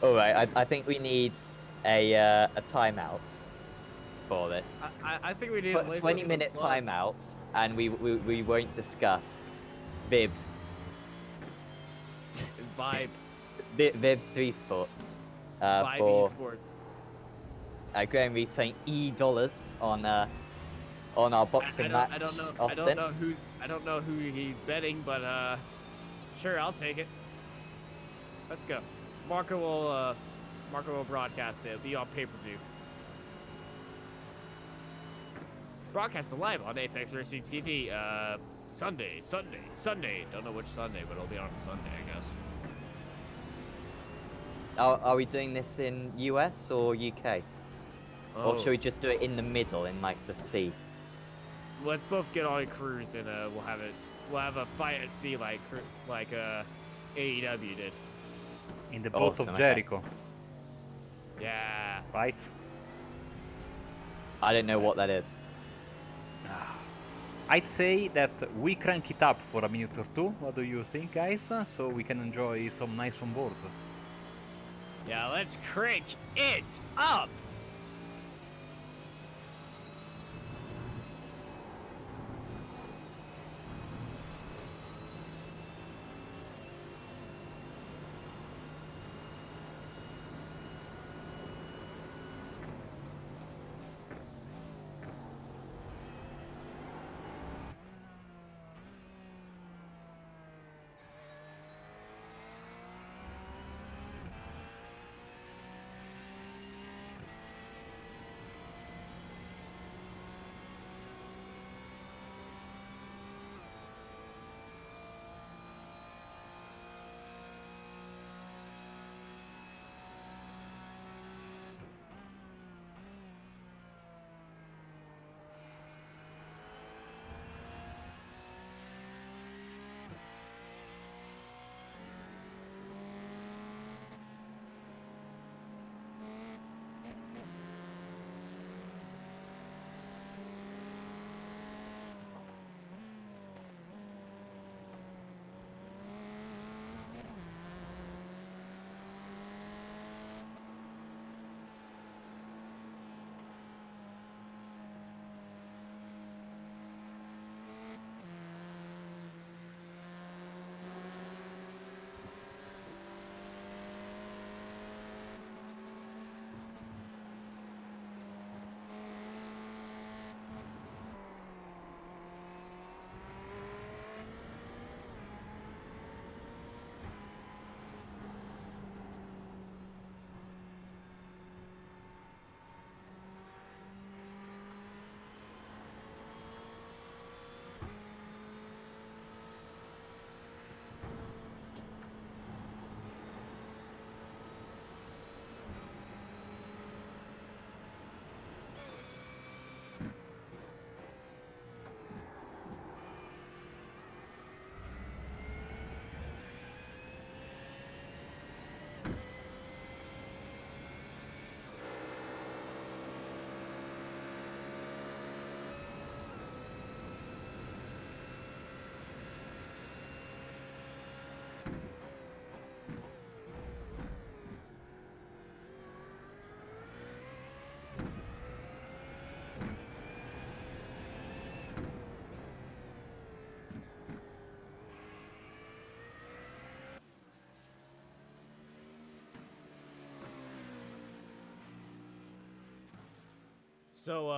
All right, I think we need a timeout for this. I think we need Put 20-minute timeouts, and we won't discuss Vib. Vibe. Viv 3 Sports Vibe for Esports. Graham Reed's paying $E on our boxing match. I don't know. Austin. I don't know who he's betting, but sure, I'll take it. Let's go. Marco will broadcast it. It'll be on pay-per-view. Broadcast live on Apex Racing TV. Sunday. Don't know which Sunday, but it'll be on Sunday, I guess. Are we doing this in US or UK? Or should we just do it in the middle, in like the sea? Let's both get on a cruise and we'll have a fight at sea like AEW did. In the boat Awesome, of okay. Jericho, Yeah. right? I don't know what that is. I'd say that we crank it up for a minute or two. What do you think, guys? So we can enjoy some nice onboards. Yeah, let's crank it up. So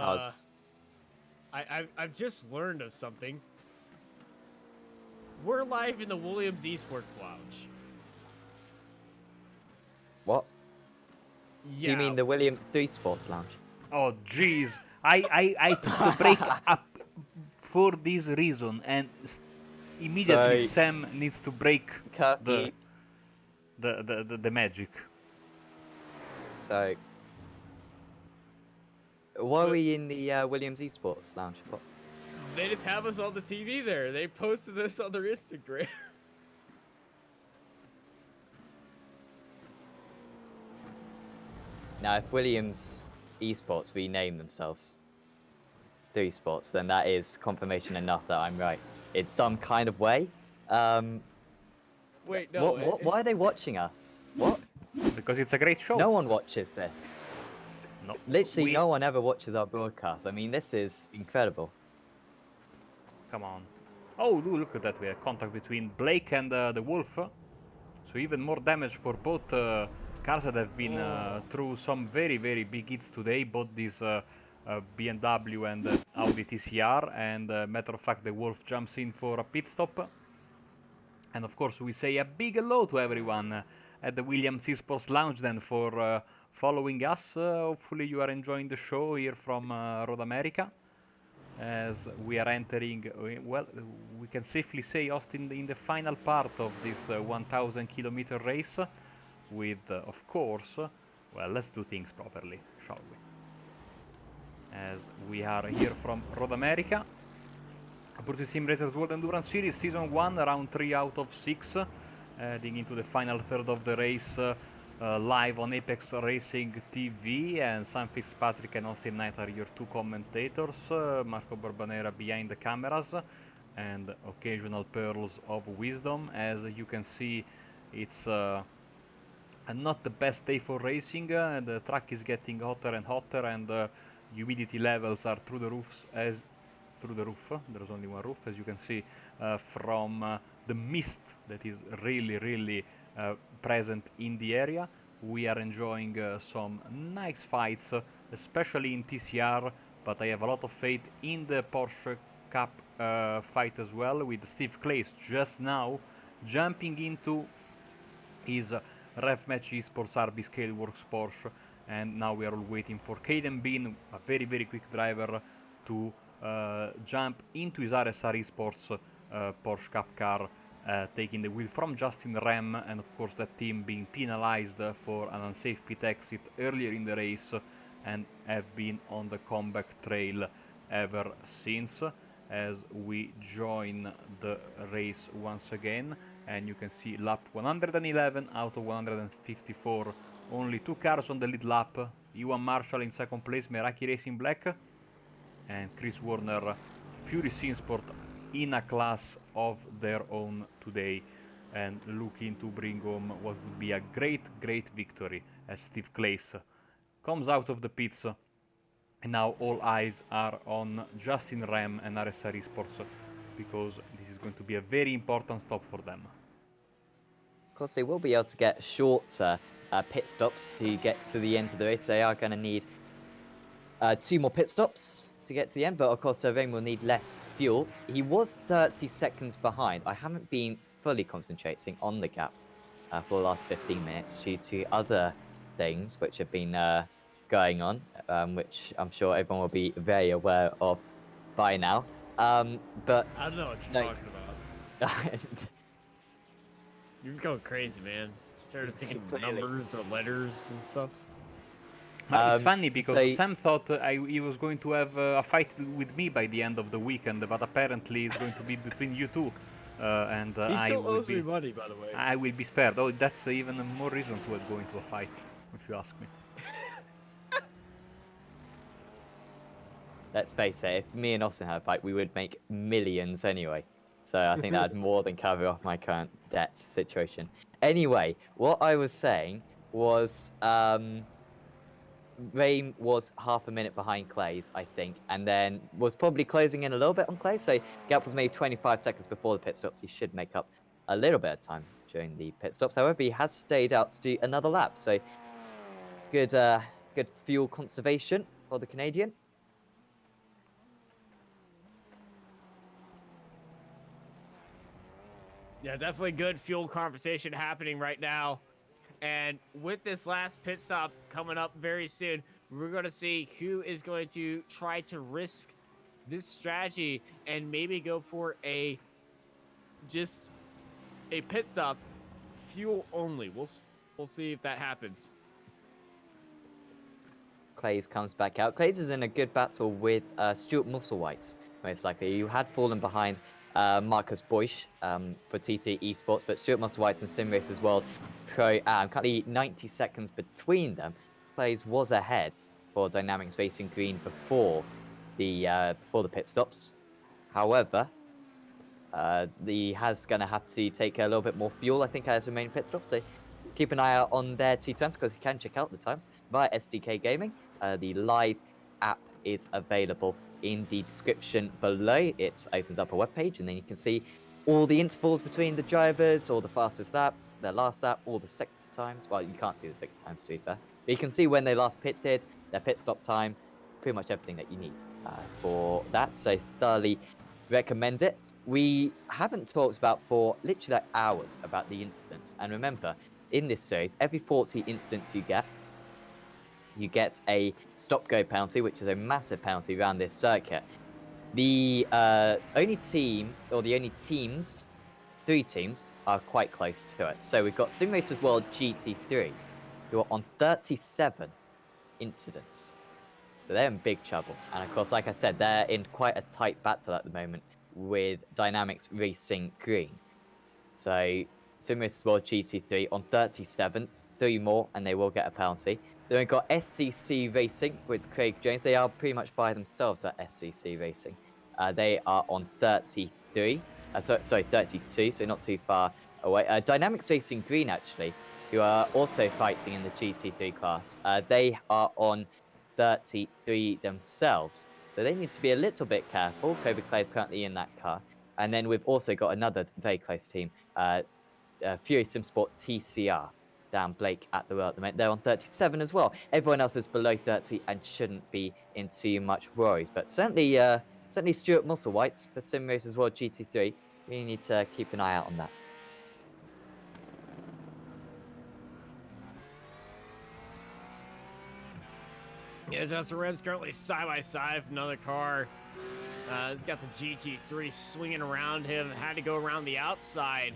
I've just learned of something. We're live in the Williams Esports Lounge. What? Yeah. Do you mean the Williams 3 Sports Lounge? Oh, jeez. I took the break up for this reason, and immediately So- Sam needs to break Kirky, the magic. so... Why are we in the Williams Esports Lounge? What? They just have us on the TV there. They posted this on their Instagram. Now, if Williams Esports rename themselves 3 Sports, then that is confirmation enough that I'm right in some kind of way. Wait, no. Why are they watching us? What? Because it's a great show. No one watches this. No. Literally, no one ever watches our broadcast. I mean, this is incredible. Come on. Oh, look at that. We have contact between Blake and the Wolf. So even more damage for both cars that have been through some very, very big hits today. Both this BMW and Audi TCR. And matter of fact, the Wolf jumps in for a pit stop. And of course, we say a big hello to everyone at the Williams Esports Lounge then for following us. Hopefully you are enjoying the show here from Road America. As we are entering, well, we can safely say, Austin, in the final part of this 1,000 kilometer race with, of course, well, let's do things properly, shall we? as we are here from Road America. Abruzzi Simracersworld Endurance Series Season 1, round 3 out of 6, heading into the final third of the race, live on Apex Racing TV, and Sam Fitzpatrick and Austin Knight are your two commentators, Marco Barbanera behind the cameras, and occasional pearls of wisdom. As you can see, it's not the best day for racing. The track is getting hotter and hotter, and humidity levels are through the roofs. There's only one roof, as you can see, from the mist that is really present in the area. We are enjoying some nice fights, especially in TCR, but I have a lot of faith in the Porsche Cup fight as well, with Steve Claes just now jumping into his Ref Match Esports RB Scaleworks Porsche, and now we are all waiting for Caden Bean, a very quick driver, to jump into his RSR Esports Porsche Cup car, taking the wheel from Justin Rem, and of course that team being penalized for an unsafe pit exit earlier in the race, and have been on the comeback trail ever since, as we join the race once again. And you can see lap 111 out of 154, only 2 cars on the lead lap. Ewan Marshall in second place, Meraki Racing Black, and Chris Warner, Fury Sinsport, in a class of their own today, and looking to bring home what would be a great victory, as Steve Claes comes out of the pits, and now all eyes are on Justin Rem and RSR Esports, because this is going to be a very important stop for them. Of course, they will be able to get shorter pit stops to get to the end of the race. They are going to need 2 more pit stops to get to the end, but of course, Sylvain will need less fuel. He was 30 seconds behind. I haven't been fully concentrating on the gap for the last 15 minutes due to other things which have been going on, which I'm sure everyone will be very aware of by now. But I don't know what you're talking about. You're going crazy, man. Started thinking numbers or letters and stuff. It's funny because so Sam thought he was going to have a fight with me by the end of the weekend, but apparently it's going to be between you two. And he still owes me money, by the way. I will be spared. Oh, that's even more reason to go into a fight, if you ask me. Let's face it, if me and Austin had a fight, we would make millions anyway. So I think that'd more than cover off my current debt situation. Anyway, what I was saying was Rain was half a minute behind Clays, I think, and then was probably closing in a little bit on Clays. So gap was maybe 25 seconds before the pit stops. He should make up a little bit of time during the pit stops. However, he has stayed out to do another lap. So good fuel conservation for the Canadian. Yeah, definitely good fuel conversation happening right now. And with this last pit stop coming up very soon, we're going to see who is going to try to risk this strategy and maybe go for just a pit stop, fuel only. We'll see if that happens. Clays comes back out. Clays is in a good battle with Stuart Musselwhite, most likely. You had fallen behind Marcus Boysch for T3 Esports, but Stuart Musselwhite and Simracersworld Pro Am, currently 90 seconds between them. Clays was ahead for Dynamics Racing Green before the pit stops. However, he has going to have to take a little bit more fuel, I think, as remaining pit stops. So keep an eye out on their 2 turns, because you can check out the times via SDK Gaming. The live app is available in the description below. It opens up a web page, and then you can see all the intervals between the drivers, all the fastest laps, their last lap, all the sector times. Well, you can't see the sector times, to be fair. But you can see when they last pitted, their pit stop time, pretty much everything that you need for that. So thoroughly recommend it. We haven't talked about for literally like hours about the incidents. And remember, in this series, every 40 incidents you get a stop-go penalty, which is a massive penalty around this circuit. The only team, or the only teams, 3 teams, are quite close to it. So we've got Simracersworld GT3, who are on 37 incidents. So they're in big trouble. And of course, like I said, they're in quite a tight battle at the moment with Dynamics Racing Green. So Simracers World GT3 on 37th, 3 more, and they will get a penalty. Then we've got SCC Racing with Craig Jones. They are pretty much by themselves at SCC Racing. They are on 33. Sorry, 32, so not too far away. Dynamics Racing Green, actually, who are also fighting in the GT3 class. They are on 33 themselves. So they need to be a little bit careful. Kobe Clay is currently in that car. And then we've also got another very close team, Fury Simsport TCR, down Blake at the wheel at the moment. They're on 37 as well. Everyone else is below 30 and shouldn't be in too much worries. But certainly, certainly Stuart Musselwhite's for Sim Racers World GT3. We need to keep an eye out on that. Yeah, Justin Red's currently side by side with another car. He's got the GT3 swinging around him. Had to go around the outside,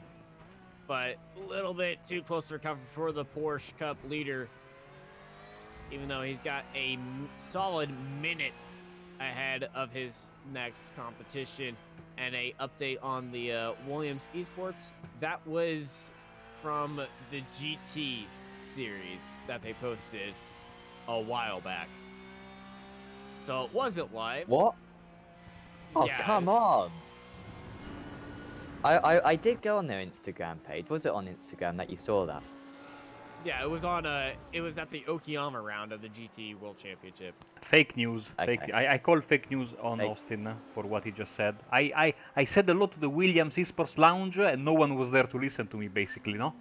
but a little bit too close for cover for the Porsche Cup leader. Even though he's got a solid minute ahead of his next competition. And a update on the Williams Esports. That was from the GT series that they posted a while back. So it wasn't live. What? Oh, Yeah. come on. I did go on their Instagram page. Was it on Instagram that you saw that? Yeah, it was on it was at the Okayama round of the GT World Championship. Fake news. Okay. I call fake news on Fake. Austin for what he just said. I said a lot to the Williams Esports Lounge and no one was there to listen to me, basically, no?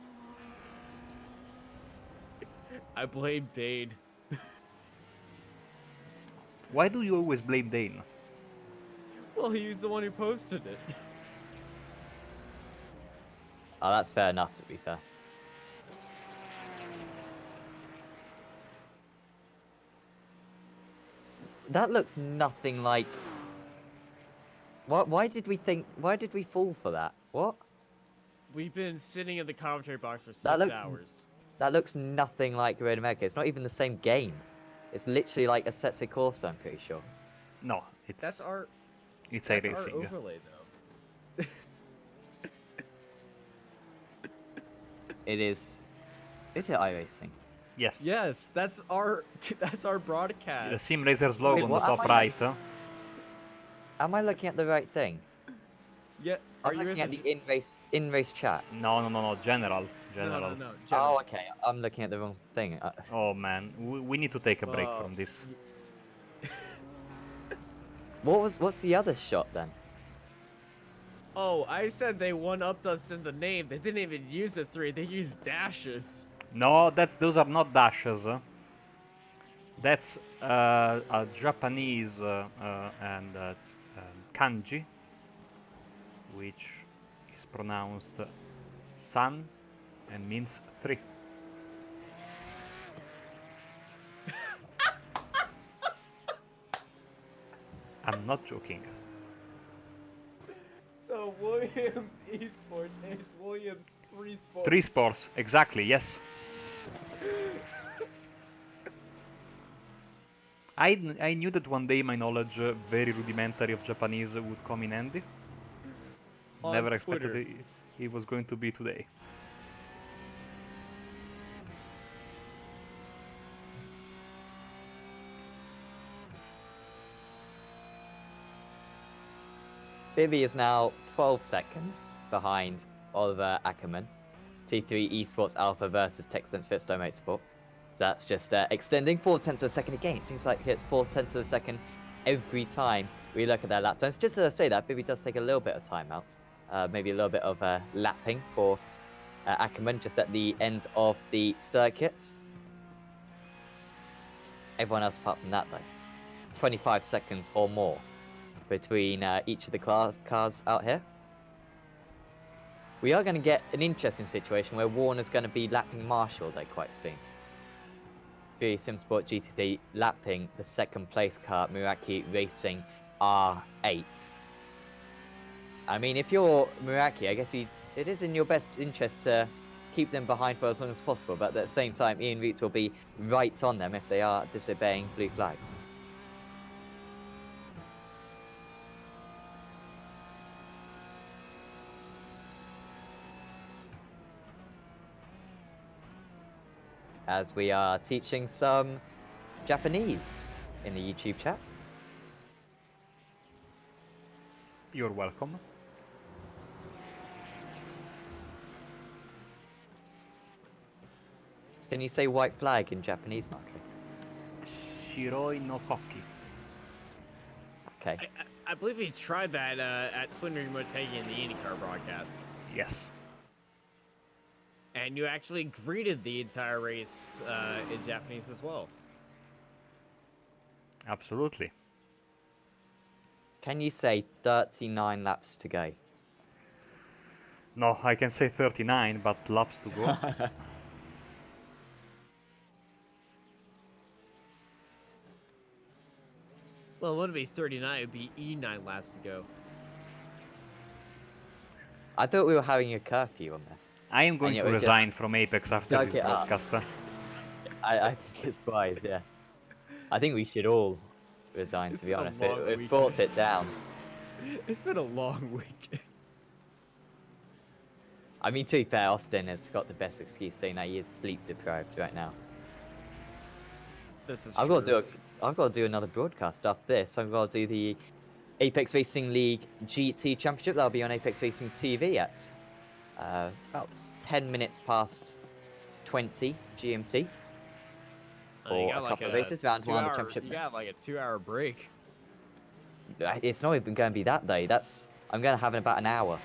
I blame Dane. Why do you always blame Dane? Well, he's the one who posted it. Oh, that's fair enough, to be fair. That looks nothing like... Why did we fall for that? What? We've been sitting in the commentary box for 6 looks- hours. That looks nothing like Road America. It's not even the same game. It's literally like Assetto Corsa, I'm pretty sure. No, it's That's our iRacing. overlay though. It is... Is it iRacing? Yes. Yes, that's our broadcast. The Sim Racers logo Wait, on the what am top I right. Am I looking at the right thing? Yeah, are I'm you looking in at the in-race chat. No. General. No. Oh, okay. I'm looking at the wrong thing. Oh man, we need to take a break from this. What's the other shot then? Oh, I said they one-upped us in the name. They didn't even use the 3. They used dashes. No, those are not dashes. That's a Japanese and kanji, which is pronounced san and means 3. I'm not joking. So Williams Esports is Williams 3 Sports. 3 sports, exactly, yes. I knew that one day my knowledge, very rudimentary of Japanese, would come in handy. On Never Twitter. expected it was going to be today. Bibby is now 12 seconds behind Oliver Ackerman. T3 Esports Alpha versus Texans Fitstone Motorsport. So that's just extending 4/10 of a second again. It seems like it's 4/10 of a second every time we look at their lap times. Just to say that, Bibby does take a little bit of time out. Maybe a little bit of lapping for Ackerman just at the end of the circuits. Everyone else apart from that, though, 25 seconds or more between each of the cars out here. We are going to get an interesting situation where Warner's going to be lapping Marshall, though, quite soon. Fury Simsport GT3 lapping the second place car, Meraki Racing R8. I mean, if you're Meraki, I guess it is in your best interest to keep them behind for as long as possible, but at the same time, Ian Roots will be right on them if they are disobeying blue flags. as we are teaching some Japanese in the YouTube chat. You're welcome. Can you say white flag in Japanese, Marco? Shiroi no Koki. Okay. I believe he tried that at Twin Ring Motegi in the IndyCar broadcast. Yes. And you actually greeted the entire race in Japanese as well. Absolutely. Can you say 39 laps to go? No, I can say 39, but laps to go. Well, it wouldn't be 39, it would be E9 laps to go. I thought we were having a curfew on this. I am going yet to we're just resign from Apex after dug this it up. broadcast. I think it's wise, yeah. I think we should all resign, It's to be been a honest. long It weekend. brought it down. It's been a long weekend. I mean, to be fair, Austin has got the best excuse, saying that he is sleep deprived right now. This is I've true. got to do another broadcast after this. I've got to do the Apex Racing League GT Championship. That'll be on Apex Racing TV at about 10 minutes past 20 GMT. You Or got a like couple of races, round one of the championship. You got like a 2-hour break. It's not even going to be that though. I'm going to have in about an hour,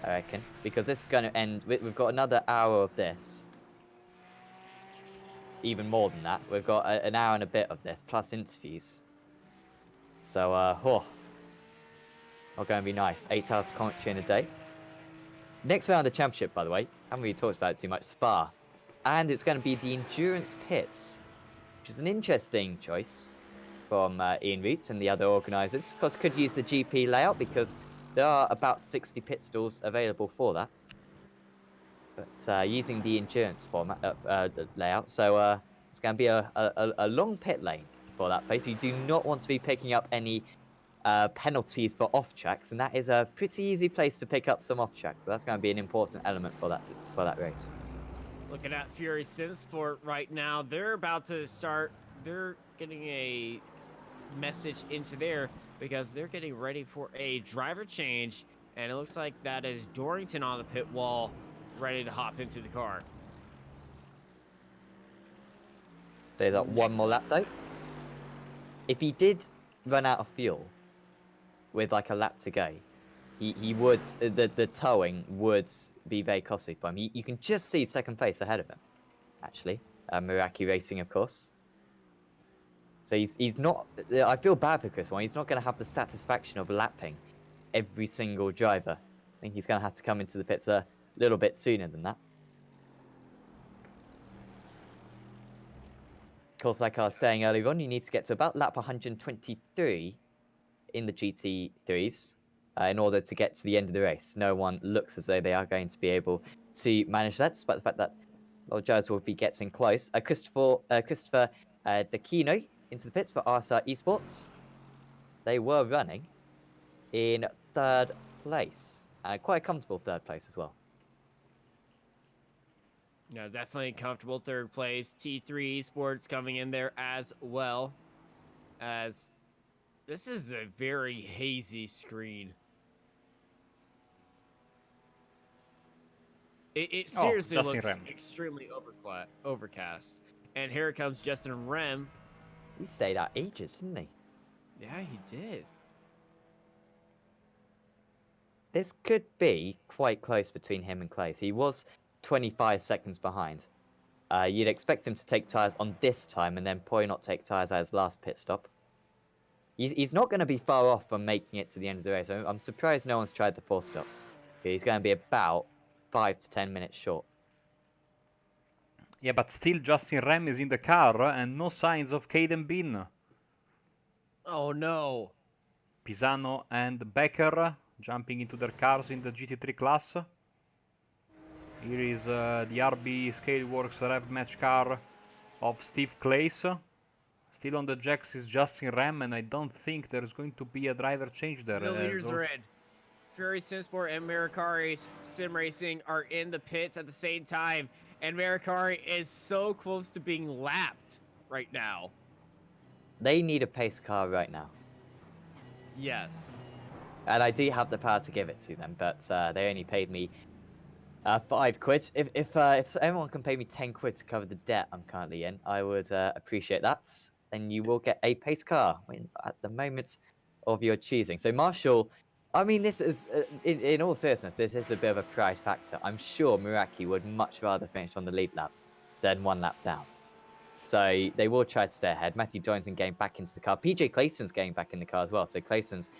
I reckon, because this is going to end. We've got another hour of this. Even more than that, we've got an hour and a bit of this plus interviews. So, not going to be nice. 8 hours of commentary in a day. Next round of the championship, by the way, haven't really talked about it too much. Spa, and it's going to be the endurance pits, which is an interesting choice from Ian Reitz and the other organisers. Of course, could use the GP layout because there are about 60 pit stalls available for that. But using the endurance format layout, so it's going to be a long pit lane for that place. You do not want to be picking up any penalties for off tracks, and that is a pretty easy place to pick up some off tracks. So that's going to be an important element for that race. Looking at Fury Synsport right now, they're about to start. They're getting a message into there because they're getting ready for a driver change, and it looks like that is Dorrington on the pit wall, ready to hop into the car. Stays up one more lap though. If he did run out of fuel with like a lap to go, he would the towing would be very costly for him. You can just see second place ahead of him, actually. Meraki Racing, of course. So he's not. I feel bad for Chris. He's not going to have the satisfaction of lapping every single driver. I think he's going to have to come into the pits a little bit sooner than that. Of course, like I was saying earlier on, you need to get to about lap 123 in the GT3s in order to get to the end of the race. No one looks as though they are going to be able to manage that, despite the fact that a lot of drivers will be getting close. Christopher D'Aquino into the pits for RSR Esports. They were running in third place, and quite a comfortable third place as well. Yeah, definitely comfortable third place. T3 Esports coming in there as well, as this is a very hazy screen. It seriously looks extremely overcast. And here comes Justin Rem. He stayed out ages, didn't he? Yeah, he did. This could be quite close between him and Clays. He was 25 seconds behind. You'd expect him to take tyres on this time and then probably not take tyres at his last pit stop. He's not going to be far off from making it to the end of the race. I'm surprised no one's tried the 4-stop. He's going to be about 5 to 10 minutes short. Yeah, but still Justin Rem is in the car and no signs of Caden Bean. Oh no. Pisano and Becker jumping into their cars in the GT3 class. Here is the RB Scaleworks Rev Match car of Steve Clays. Still on the jacks is Justin Rem, and I don't think there's going to be a driver change there. The leaders are in. Fury Synsport and Mercari Sim Racing are in the pits at the same time. And Merikari is so close to being lapped right now. They need a pace car right now. Yes. And I do have the power to give it to them, but they only paid me £5. If everyone can pay me £10 to cover the debt I'm currently in, I would appreciate that. Then you will get a pace car at the moment of your choosing. So Marshall, I mean, this is in all seriousness, this is a bit of a pride factor. I'm sure Muraki would much rather finish on the lead lap than one lap down. So they will try to stay ahead. Matthew Dorrington getting back into the car. PJ Clayton's getting back in the car as well. So Clayton's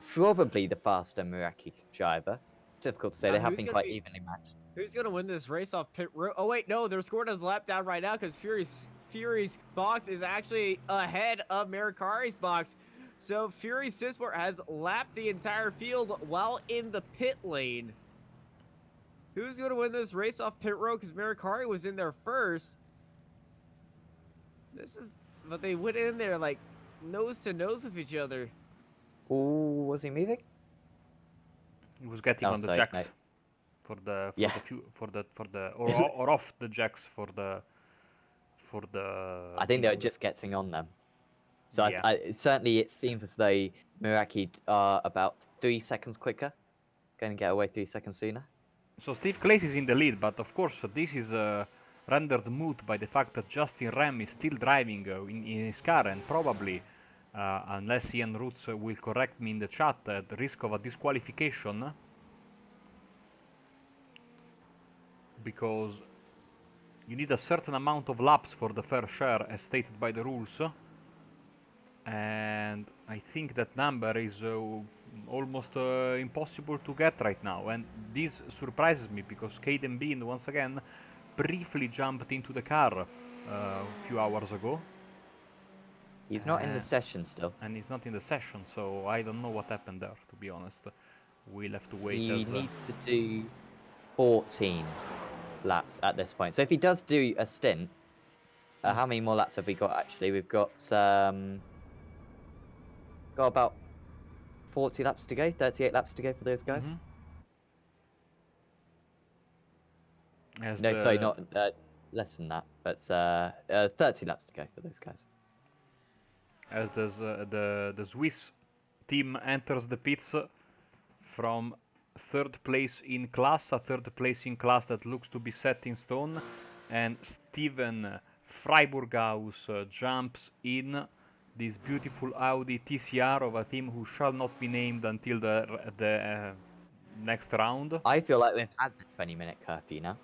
probably the faster Muraki driver. Difficult to say. They have been quite evenly matched. Who's gonna win this race off pit road? Oh wait, no, they're scoring his lap down right now because Fury's box is actually ahead of Merikari's box. So Fury Sisport has lapped the entire field while in the pit lane. Who's gonna win this race off pit road? Because Merikari was in there first. But they went in there like nose to nose with each other. Oh, was he moving? He was getting on the sorry, jacks mate. or off the jacks for the. I think they were just getting on them. So yeah. certainly it seems as though Meraki are about 3 seconds quicker, going to get away 3 seconds sooner. So Steve Clace is in the lead, but of course this is rendered moot by the fact that Justin Rem is still driving in his car, and probably, unless Ian Roots will correct me in the chat, at the risk of a disqualification, because you need a certain amount of laps for the fair share as stated by the rules, and I think that number is almost impossible to get right now, and this surprises me because Caden Bean once again briefly jumped into the car a few hours ago. He's not in the session still. And he's not in the session, so I don't know what happened there, to be honest. We'll have to wait. He needs to do 14 laps at this point. So if he does do a stint, how many more laps have we got actually? We've got about 40 laps to go, 38 laps to go for those guys. No, sorry, not less than that, but 30 laps to go for those guys. As the Swiss team enters the pits from third place in class, a third place in class that looks to be set in stone, and Steven Freiburghaus jumps in this beautiful Audi TCR of a team who shall not be named until the next round. I feel like we've had the 20-minute curfew now.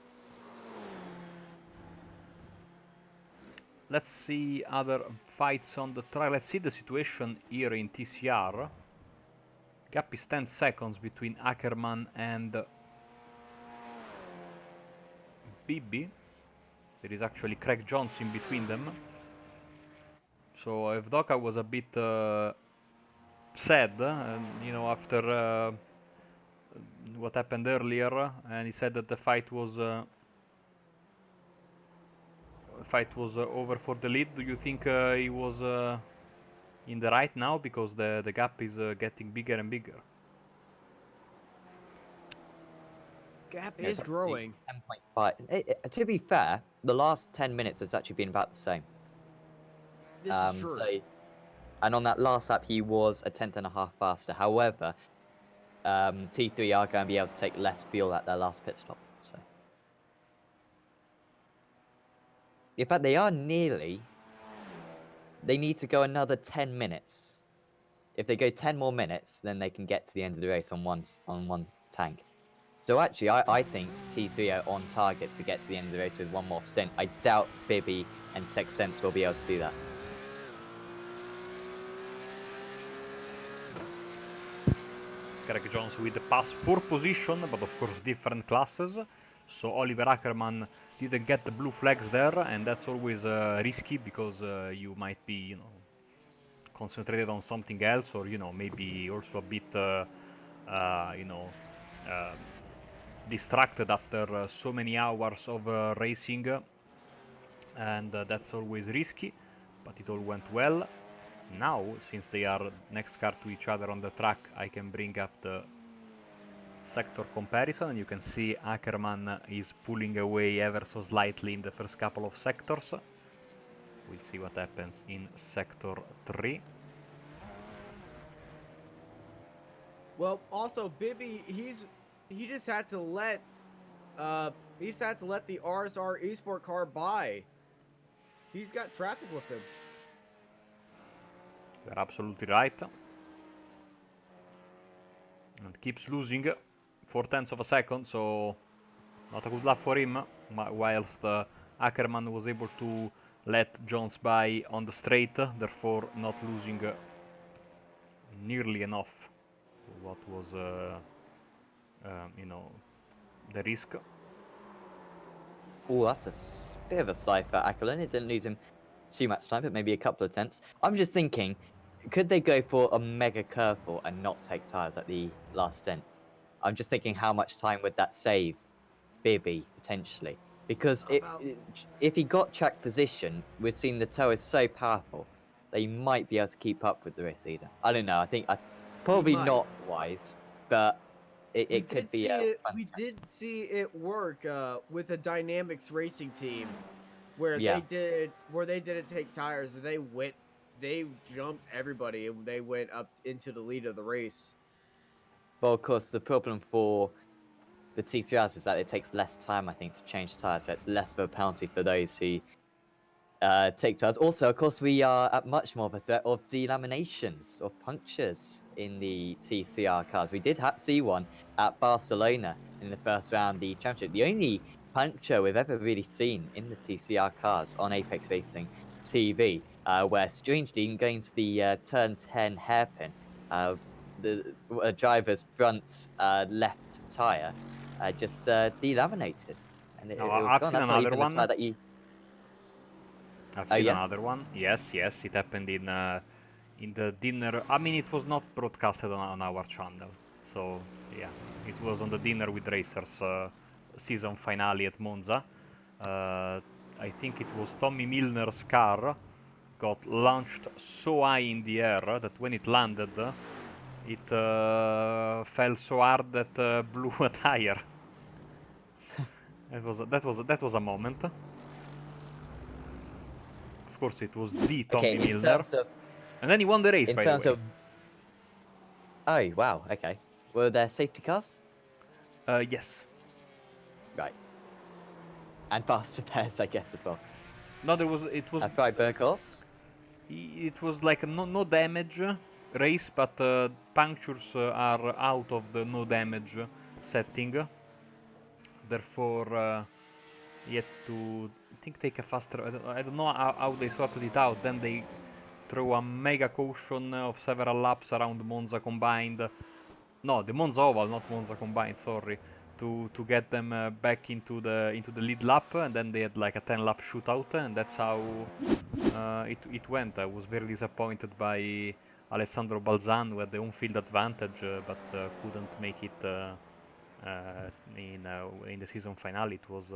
Let's see other fights on the track. Let's see the situation here in TCR. Gap is 10 seconds between Ackerman and Bibi. There is actually Craig Jones in between them. So Evdoka was a bit sad, after what happened earlier, and he said that the fight was over for the lead. Do you think he was in the right now, because the gap is getting bigger and bigger? Gap is growing. 10.5. To be fair, the last 10 minutes has actually been about the same. This is true. And on that last lap, he was a 10.5 faster. However, T3 are going to be able to take less fuel at their last pit stop. So, in fact, they are nearly. They need to go another 10 minutes. If they go 10 more minutes, then they can get to the end of the race on one tank. So actually, I think T3 are on target to get to the end of the race with one more stint. I doubt Bibby and TechSense will be able to do that. Craig Jones with the pass for position, but of course different classes. So Oliver Ackerman didn't get the blue flags there, and that's always risky, because you might be, concentrated on something else, or maybe also a bit, distracted after so many hours of racing, and that's always risky. But it all went well. Now, since they are next car to each other on the track, I can bring up the sector comparison, and you can see Ackerman is pulling away ever so slightly in the first couple of sectors. We'll see what happens in sector 3. Well, also Bibby, he just had to let the RSR Esport car by. He's got traffic with him. You're absolutely right. And keeps losing 4/10 of a second, so not a good lap for him. Whilst Ackerman was able to let Jones by on the straight, therefore not losing nearly enough what was, the risk. Oh, that's bit of a slide for Ackland. It didn't lose him too much time, but maybe a couple of tenths. I'm just thinking, could they go for a mega curveball and not take tyres at the last stint? I'm just thinking, how much time would that save Bibby potentially? Because if he got track position, we've seen the toe is so powerful that he might be able to keep up with the race leader. I don't know. I think probably might. not wise, but it could be a fun We strategy. did see it work with a Dynamics racing team where Yeah. they didn't take tires. They jumped everybody and they went up into the lead of the race. Well, of course, the problem for the T3Rs is that it takes less time, I think, to change tyres, so it's less of a penalty for those who take tyres. Also, of course, we are at much more of a threat of delaminations, or punctures in the TCR cars. We did see one at Barcelona in the first round, the championship. The only puncture we've ever really seen in the TCR cars on Apex Racing TV, where strangely, going to the turn 10 hairpin, the driver's front left tyre just delaminated, and it was I've gone. seen That's not another even the one. tyre that you... I've Oh, seen yeah? another one. Yes, it happened in the dinner. I mean, it was not broadcasted on our channel, so yeah, it was on the Dinner with Racers season finale at Monza. I think it was Tommy Milner's car got launched so high in the air that when it landed, it fell so hard that blew a tire. That was a moment. Of course, it was the Tommy Okay, Milner. And then he won the race, in by the terms way. of... Oh, wow, okay. Were there safety cars? Yes. Right. And fast repairs, I guess, as well. No, it was Freiburg course? it was like a no damage race, but punctures are out of the no damage setting. Therefore, you had to take a faster. I don't know how they sorted it out. Then they throw a mega caution of several laps around Monza combined. No, the Monza Oval, not Monza combined. Sorry, to get them back into the lead lap, and then they had like a 10-lap shootout, and that's how it went. I was very disappointed by Alessandro Balzan, who had the on-field advantage, but couldn't make it in the season finale. It was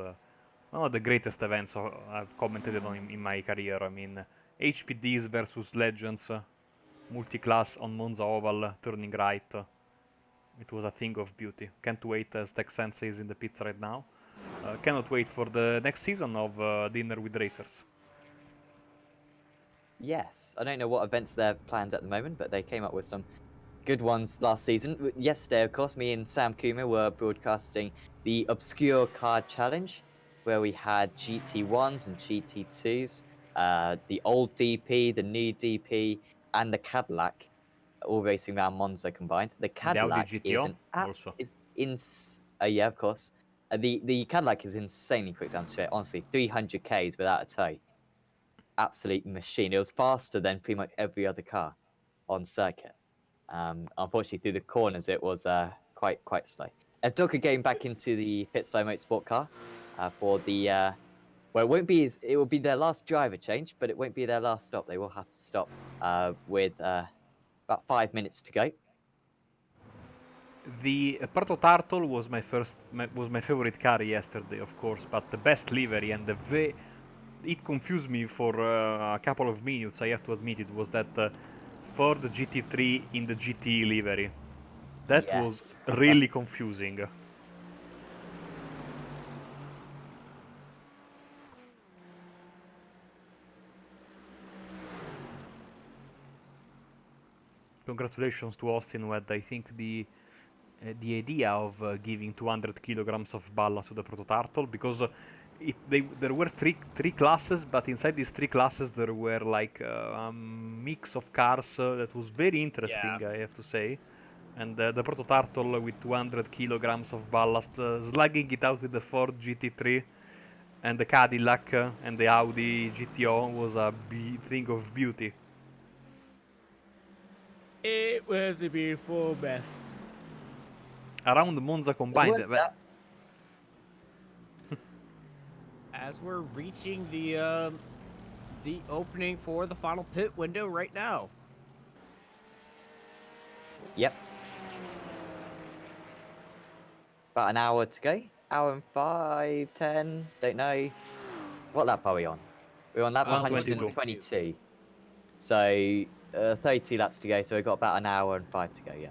one of the greatest events I've commented on in my career. I mean, HPDs versus Legends, multi-class on Monza Oval, turning right. It was a thing of beauty. Can't wait, as Tech Sensei is in the pits right now. Cannot wait for the next season of Dinner with Racers. Yes. I don't know what events they're planned at the moment, but they came up with some good ones last season. Yesterday, of course, me and Sam Kuma were broadcasting the Obscure Card Challenge, where we had GT1s and GT2s, the old DP, the new DP, and the Cadillac, all racing around Monza combined. The The Audi Cadillac is GTO an app also. yeah, of course. The Cadillac is insanely quick down the straight. Honestly, 300 k's without a tow. Absolute machine. It was faster than pretty much every other car on circuit. Unfortunately, through the corners, it was quite slow. Doka getting back into the Pit Slow Motorsport car for the well, it will be their last driver change, but it won't be their last stop. They will have to stop with about 5 minutes to go. The Proto Turtle was my favorite car yesterday, of course, but the best livery and it confused me for a couple of minutes. I have to admit, it was that Ford GT3 in the GT livery. That was Yes. really confusing. Congratulations to Austin who had, I think, the idea of giving 200 kilograms of ballast to the proto-turtle, because there were three classes, but inside these three classes there were like a mix of cars that was very interesting, Yeah. I have to say. And the proto-turtle with 200 kilograms of ballast, slugging it out with the Ford GT3 and the Cadillac and the Audi GTO was a thing of beauty. It was a beautiful mess. Around Monza combined, With that, As we're reaching the opening for the final pit window right now. yep. About an hour to go. Hour and 5, 10, don't know. What lap are we on? We're on lap 122. 122. So 32 laps to go, so we've got about an hour and 5 to go, yeah.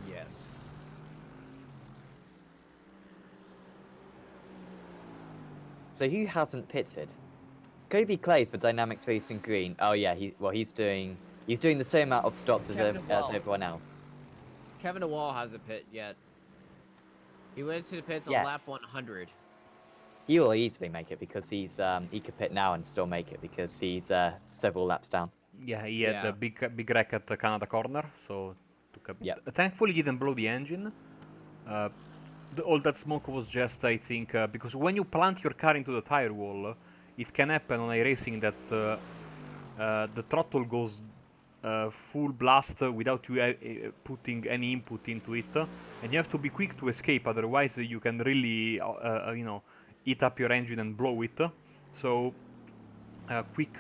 Yes. So who hasn't pitted? Kobe Clays for Dynamics Racing Green. Oh yeah, he's doing the same amount of stops as Kevin Wall. everyone else. Kevin Wall hasn't pit yet. He went to the pits on Yes. lap 100. He will easily make it because he could pit now and still make it because he's several laps down. Yeah, he had Yeah. a big wreck at the Canada corner, so Yep. thankfully he didn't blow the engine. All that smoke was just, I think, because when you plant your car into the tire wall, it can happen on iRacing that the throttle goes full blast without you putting any input into it, and you have to be quick to escape, otherwise you can really, eat up your engine and blow it. So, quick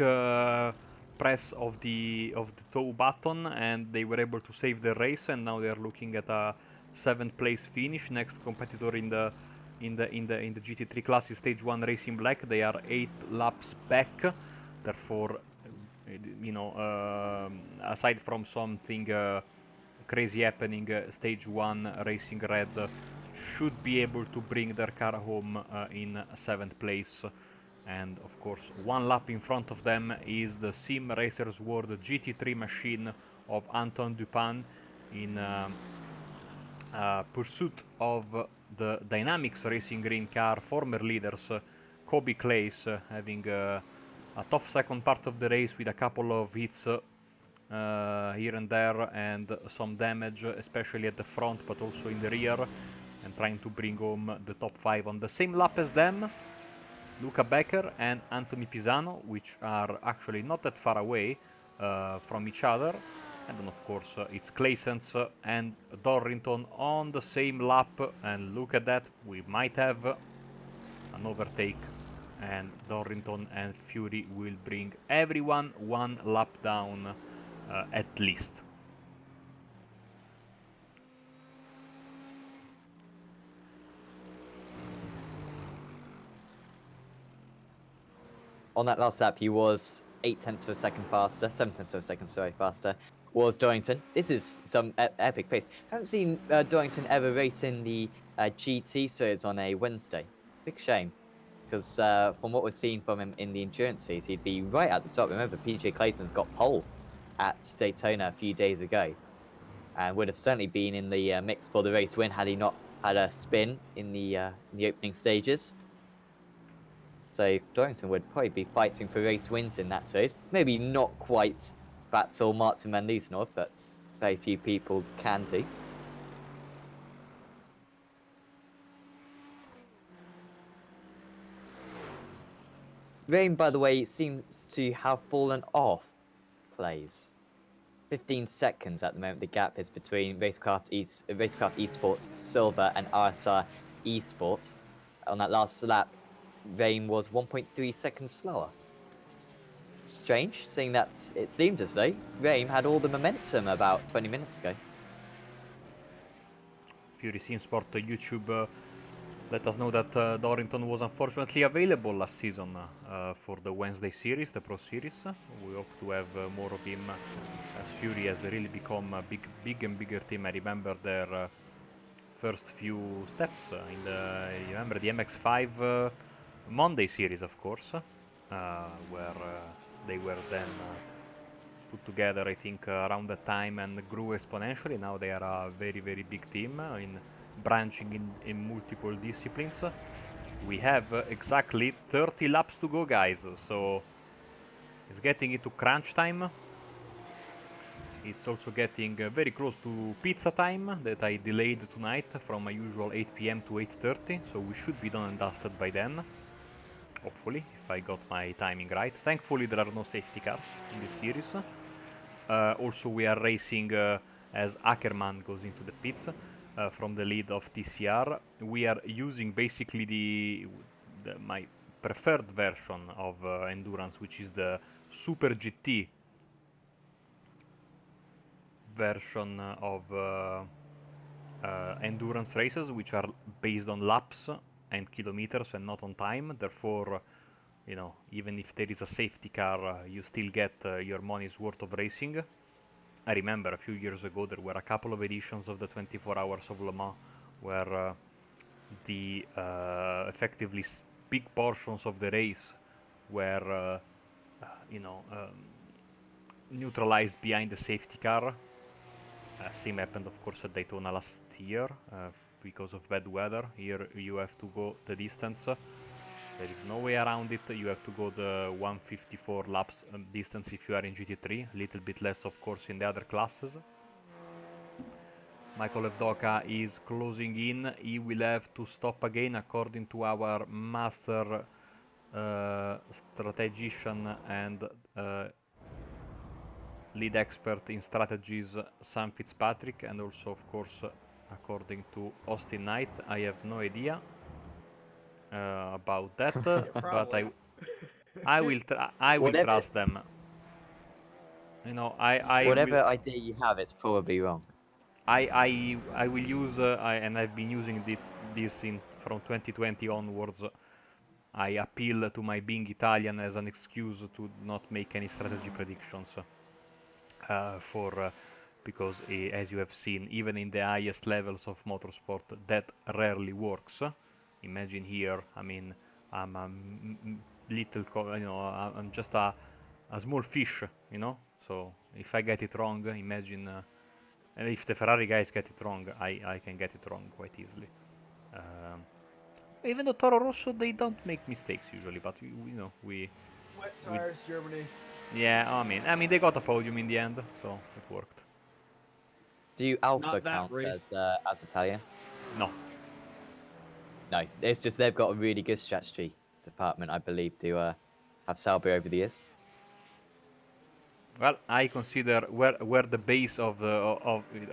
press of the tow button, and they were able to save the race, and now they are looking at a 7th place finish. Next competitor in the GT3 class is Stage 1 Racing Black. They are 8 laps back, therefore, aside from something crazy happening, Stage 1 Racing Red should be able to bring their car home in 7th place. And of course, one lap in front of them is the Simracersworld GT3 machine of Anton Dupin in pursuit of the Dynamics Racing Green car former leaders Kobe Clays, having a tough second part of the race with a couple of hits here and there and some damage, especially at the front but also in the rear, and trying to bring home the top 5 on the same lap as them. Luca Becker and Anthony Pisano, which are actually not that far away from each other. And then, of course, it's Claessens and Dorrington on the same lap. And look at that, we might have an overtake. And Dorrington and Fury will bring everyone one lap down at least. On that last lap, he was 8/10 of a second faster, 7/10 of a second, sorry, faster, was Dorrington. This is some epic pace. Haven't seen Dorrington ever race in the GT series on a Wednesday. Big shame, because from what we've seen from him in the endurance series, he'd be right at the top. Remember, PJ Clayton's got pole at Daytona a few days ago, and would have certainly been in the mix for the race win had he not had a spin in the opening stages. So Dorrington would probably be fighting for race wins in that series. Maybe not quite battle Martin Van Liesenoord, but very few people can do. Rain, by the way, seems to have fallen off plays. 15 seconds at the moment. The gap is between Racecraft Esports Silver and RSR Esport. On that last lap, Rain was 1.3 seconds slower. Strange, seeing that it seemed as though Rain had all the momentum about 20 minutes ago. Fury Sim Sport YouTube let us know that Dorrington was unfortunately available last season for the Wednesday series, the Pro Series. We hope to have more of him as Fury has really become a big and bigger team. I remember their first few steps in the, you remember the MX5 Monday series, of course, where they were then put together, I think, around that time and grew exponentially. Now they are a very big team in branching in multiple disciplines. We have exactly 30 laps to go, guys, so it's getting into crunch time. It's also getting very close to pizza time that I delayed tonight from my usual 8 p.m. to 8:30, so we should be done and dusted by then. Hopefully, if I got my timing right. Thankfully, there are no safety cars in this series. Also, we are racing as Ackerman goes into the pits from the lead of TCR. We are using basically my preferred version of endurance, which is the Super GT version of endurance races, which are based on laps and kilometers and not on time. Therefore, you know, even if there is a safety car, you still get your money's worth of racing. I remember a few years ago there were a couple of editions of the 24 Hours of Le Mans where the effectively big portions of the race were, you know, neutralized behind the safety car. Same happened, of course, at Daytona last year because of bad weather. Here you have to go the distance. There is no way around it. You have to go the 154 laps distance if you are in GT3. A little bit less, of course, in the other classes. Michael Evdoka is closing in. He will have to stop again, according to our master strategician and lead expert in strategies, Sam Fitzpatrick, and also, of course, according to Austin Knight. I have no idea about that, but I will trust them. You know, Whatever will, idea you have, it's probably wrong. I will use and I've been using this from 2020 onwards. I appeal to my being Italian as an excuse to not make any strategy predictions because as you have seen, even in the highest levels of motorsport, that rarely works. Imagine here, I mean, I'm a I'm just a small fish, you know. So if I get it wrong, imagine, and if the Ferrari guys get it wrong, I can get it wrong quite easily. Even though Toro Rosso, they don't make mistakes usually, but we Wet tires, Germany. yeah, I mean they got a podium in the end, so it worked. Do you Alpha Not that count race. as Italian? No. No, it's just they've got a really good strategy department, I believe, to have Sauber over the years. Well, I consider where the base of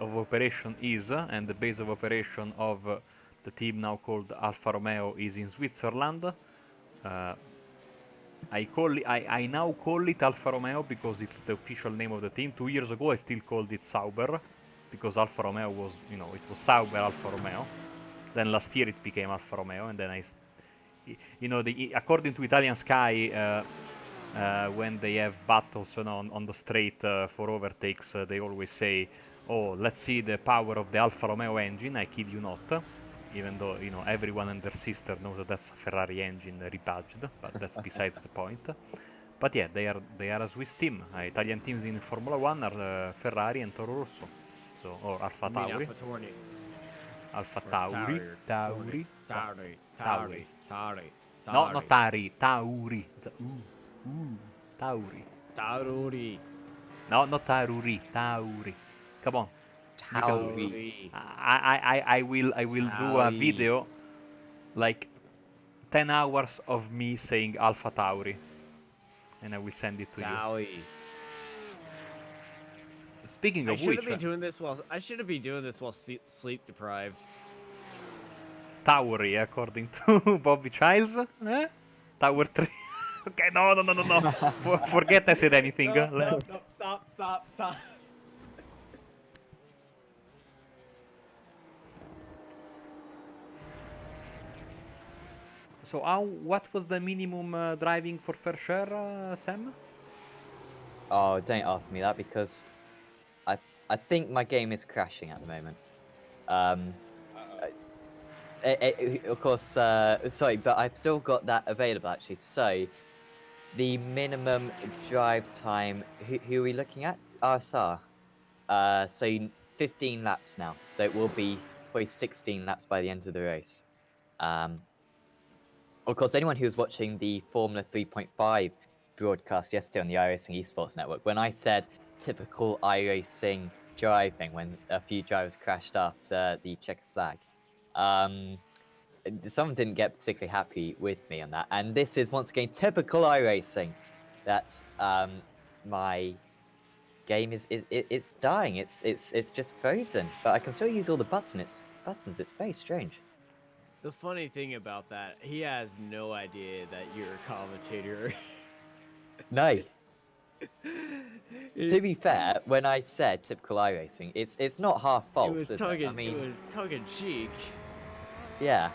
operation is, and the base of operation of the team now called Alfa Romeo is in Switzerland. I now call it Alfa Romeo because it's the official name of the team. 2 years ago, I still called it Sauber because Alfa Romeo was, it was Sauber Alfa Romeo. Then last year it became Alfa Romeo, and then according to Italian Sky, when they have battles on the straight for overtakes, they always say, "Oh, let's see the power of the Alfa Romeo engine." I kid you not. Even though everyone and their sister knows that that's a Ferrari engine rebadged, but that's besides the point. But yeah, they are a Swiss team. Italian teams in Formula One are Ferrari and Toro Rosso, so or Alfa Tauri. Alfa Tauri. No, not Tari. Tauri. Tauri. Tauri. No, not Taruri. Tauri. Come on. Tauri. I will do a video like 10 hours of me saying Alpha Tauri, and I will send it to you. Speaking of which, I shouldn't be doing this while sleep deprived. Tauri, according to Bobby Childs, Tower 3. Okay, no. Forget I said anything. No, stop. So what was the minimum driving for fair share, Sam? Oh, don't ask me that because I I think my game is crashing at the moment. Um, of course, sorry, but I've still got that available actually. So the minimum drive time. Who are we looking at? RSR. So 15 laps now. So it will be probably 16 laps by the end of the race. Um, of course, anyone who was watching the Formula 3.5 broadcast yesterday on the iRacing Esports Network, when I said typical iRacing driving, when a few drivers crashed after the checker flag, um, someone didn't get particularly happy with me on that. And this is once again typical iRacing. That's my game it's dying. It's just frozen, but I can still use all the buttons. It's very strange. The funny thing about that, he has no idea that you're a commentator. No, it, to be fair, when I said typical iRacing, it's not half it false, was is it? I mean, tongue in cheek. yeah.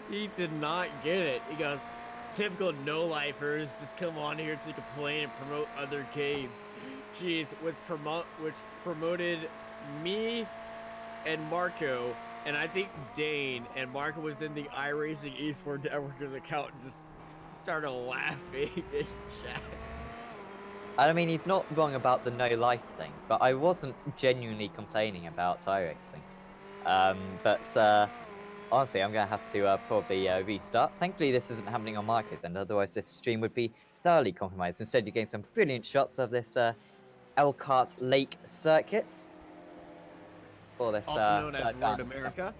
He did not get it. He goes, typical no-lifers just come on here to complain and promote other games. Jeez, which promoted me and Marco, and I think Dane, and Marco was in the iRacing Esports Networkers account and just started laughing in chat. I mean, he's not wrong about the no life thing, but I wasn't genuinely complaining about iRacing. But honestly, I'm gonna have to probably restart. Thankfully, this isn't happening on Marco's end, otherwise this stream would be thoroughly compromised. Instead, you're getting some brilliant shots of this Elkhart Lake circuit for this Also known as third Road round, America.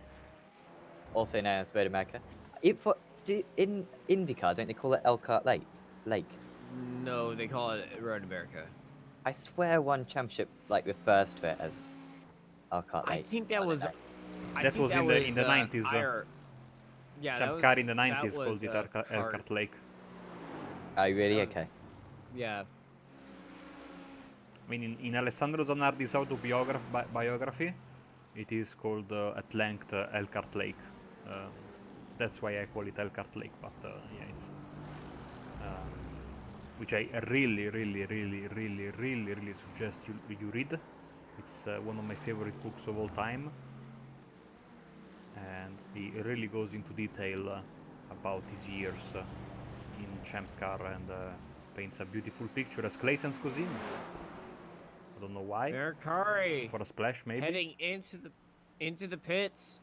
also known as Road America. In IndyCar, don't they call it Elkhart Lake? No, they call it Road America. I swear one championship like refers to it as Elkhart I Lake. think that was. I That think was that in was the 90s. Yeah, Champ that was. Car in the That 90s was called it Elkhart Lake. Oh, really? that was- Okay. Yeah. I mean, in Alessandro Zanardi's biography, it is called at length Elkhart Lake. That's why I call it Elkhart Lake, but yeah, it's which I really suggest you read. It's one of my favorite books of all time, and he really goes into detail about his years in Champ Car and paints a beautiful picture as Clayton's cousin. I don't know why. Mercari For a splash, maybe. heading into the pits.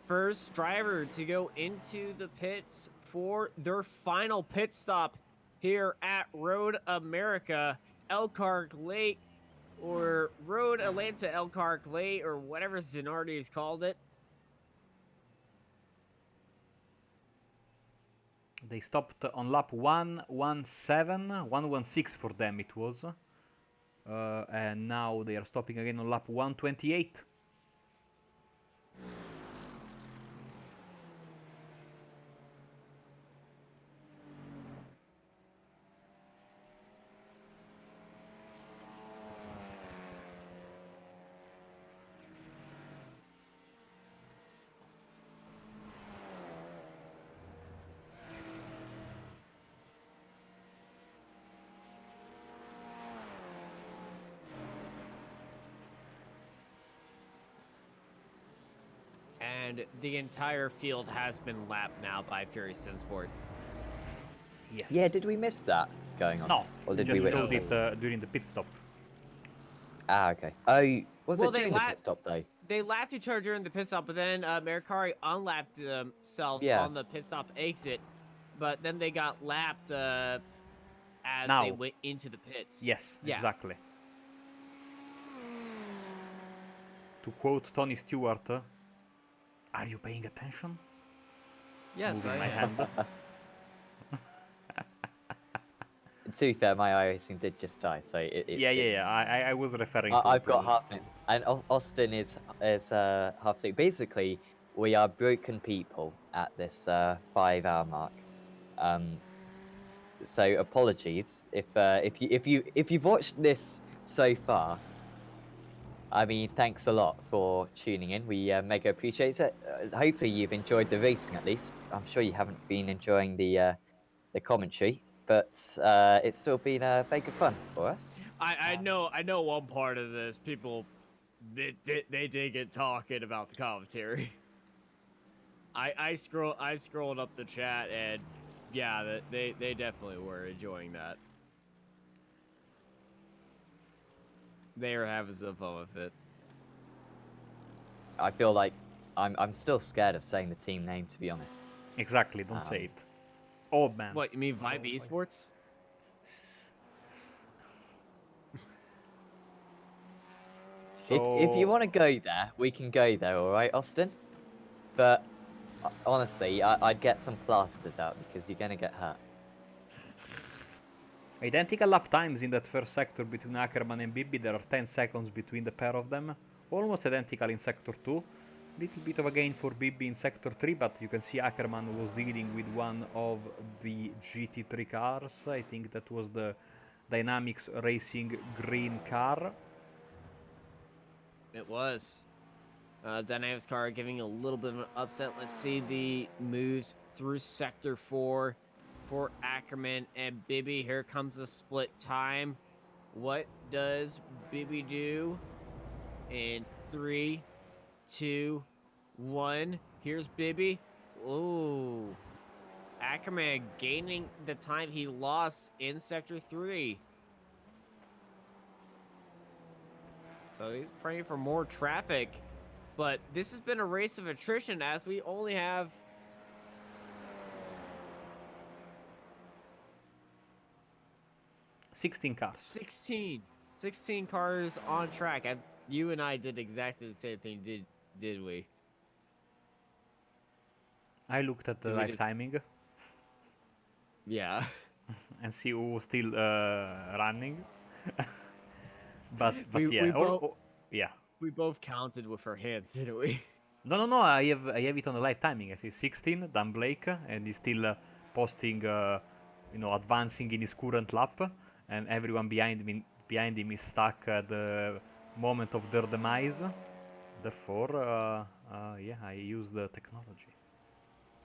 First driver to go into the pits for their final pit stop here at Road America, Elkhart Lake, or Road Atlanta Elkhart Lake, or whatever Zanardi's called it. They stopped on lap 117, 116 for them it was. And now they are stopping again on lap 128. And the entire field has been lapped now by Fury Sinsport. Yes. Yeah, did we miss that going on? No, Or we did just we showed witness it during the pit stop. Ah, okay. Oh, was Well, it they during the pit stop though? They lapped each other during the pit stop, but then Mercari unlapped themselves Yeah. on the pit stop exit. But then they got lapped as Now. they went into the pits. Yes, Yeah. exactly. To quote Tony Stewart, are you paying attention? Yes, Moving I my am. hand. To be fair, my iRacing did just die, so Yeah. I was referring to. I've got half minutes, and Austin is half sick. Basically, we are broken people at this 5-hour mark. So apologies if you've watched this so far. I mean, thanks a lot for tuning in. We mega appreciate it. Hopefully, you've enjoyed the racing at least. I'm sure you haven't been enjoying the commentary, but it's still been very good fun for us. I know one part of this. People they did get talking about the commentary. I scrolled up the chat and yeah, they definitely were enjoying that. They were having some fun with it. I feel like I'm still scared of saying the team name, to be honest. Exactly, don't say it. Oh man. What, you mean Vibe Esports? If you So want to go there, we can go there, all right, Austin? But honestly, I'd get some plasters out because you're gonna get hurt. identical lap times in that first sector between Ackerman and Bibi. There are 10 seconds between the pair of them. Almost identical in sector 2. Little bit of a gain for Bibi in sector 3, but you can see Ackerman was dealing with one of the GT3 cars. I think that was the Dynamics Racing green car. It was. Dynamics car giving a little bit of an upset. Let's see the moves through sector 4 for Ackerman and Bibi. Here comes the split time. What does Bibi do? In 3, 2, 1. Here's Bibi. Ooh. Ackerman gaining the time he lost in sector 3. So he's praying for more traffic. But this has been a race of attrition as we only have 16 cars. 16 cars on track. You and I did exactly the same thing, did we? I looked at the Did we live just- timing Yeah. and see who was still running. but We- yeah, we both- yeah. We both counted with our hands, didn't we? No. I have it on the live timing. I see 16, Dan Blake, and he's still posting, advancing in his current lap, and everyone behind him is stuck at the moment of their demise. Therefore, yeah, I use the technology.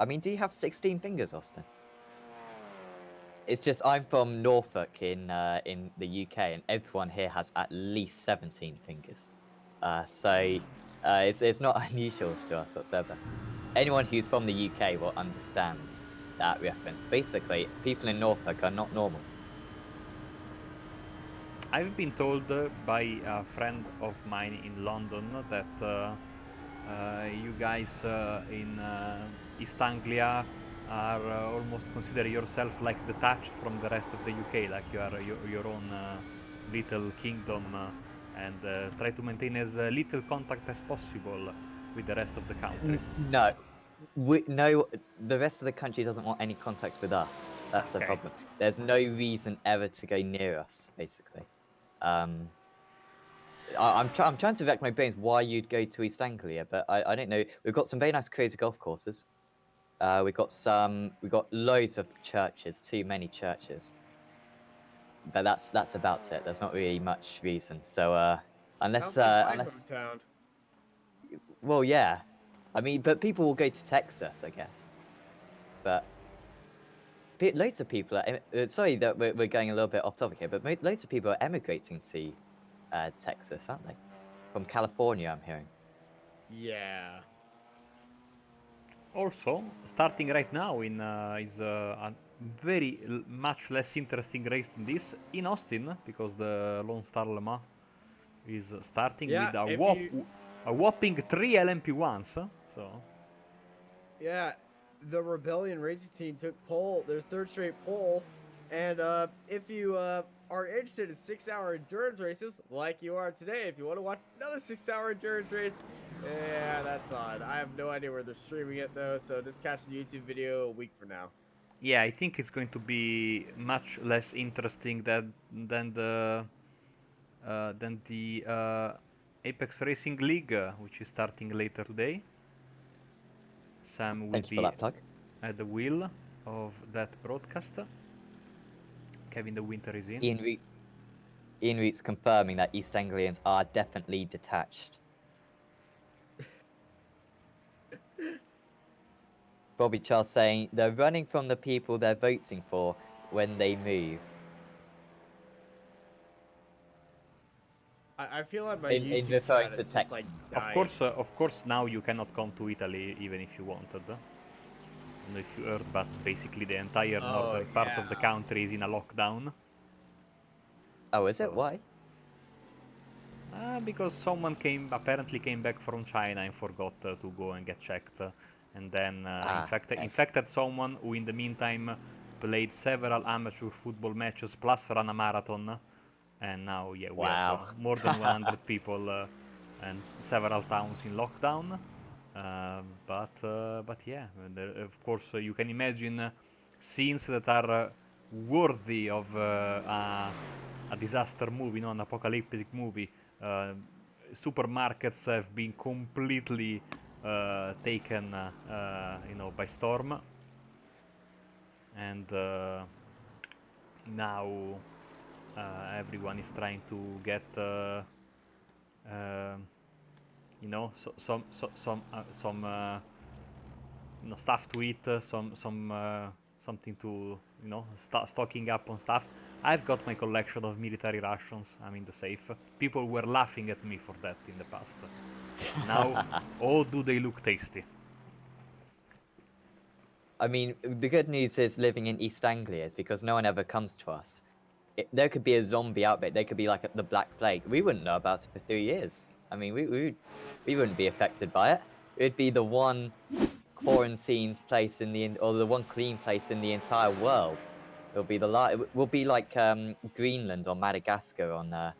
I mean, do you have 16 fingers, Austin? It's just I'm from Norfolk in the UK, and everyone here has at least 17 fingers. So it's not unusual to us whatsoever. Anyone who's from the UK will understand that reference. Basically, people in Norfolk are not normal. I've been told by a friend of mine in London that you guys in East Anglia are almost consider yourself like detached from the rest of the UK, like you are your own little kingdom, and try to maintain as little contact as possible with the rest of the country. No, the rest of the country doesn't want any contact with us. That's the Okay. problem. There's no reason ever to go near us, basically. I'm trying to rack my brains why you'd go to East Anglia, but I don't know. We've got some very nice crazy golf courses. We've got loads of churches, too many churches. But that's about it. There's not really much reason. So unless Town. well, yeah. I mean, but people will go to Texas, I guess. But loads of people are. Sorry that we're going a little bit off topic here, but loads of people are emigrating to Texas, aren't they? From California, I'm hearing. Yeah. Also, starting right now in is a very much less interesting race than this in Austin, because the Lone Star Le Mans is starting Yeah, with if a whopping 3 LMP1s. So Yeah, the Rebellion Racing Team took their third straight pole, and if you are interested in 6-hour endurance races like you are today, if you want to watch another 6-hour endurance race, yeah, that's on. I have no idea where they're streaming it though, so just catch the YouTube video a week from now. yeah, I think it's going to be much less interesting than the Apex Racing League, which is starting later today. Sam will Thank you for be that plug. at the wheel of that broadcast. Kevin the Winter is in. Ian Reese. Ian Roots confirming that East Anglians are definitely detached. Bobby Charles saying they're running from the people they're voting for when they move. I feel like my In YouTube referring chat to is just like Texans. dying. Of course, now you cannot come to Italy even if you wanted. I don't know if you heard, but basically the entire northern part of the country is in a lockdown. Oh, is it? So- Why? Because someone apparently came back from China and forgot to go and get checked, and then infected someone who, in the meantime, played several amateur football matches plus ran a marathon, and now we have Wow. more than 100 people and several towns in lockdown. But yeah, of course you can imagine scenes that are worthy of a disaster movie, an apocalyptic movie. Uh, Supermarkets have been completely taken, by storm, and now everyone is trying to get, uh, some stuff to eat, something to, stocking up on stuff. I've got my collection of military rations. I'm in the safe. People were laughing at me for that in the past. Now, oh, do they look tasty? I mean, the good news is living in East Anglia is because no one ever comes to us. There could be a zombie outbreak. There could be like the Black Plague. We wouldn't know about it for 3 years. I mean, we wouldn't be affected by it. It'd be the one quarantined place or the one clean place in the entire world. It'll be We'll be like Greenland or Madagascar on that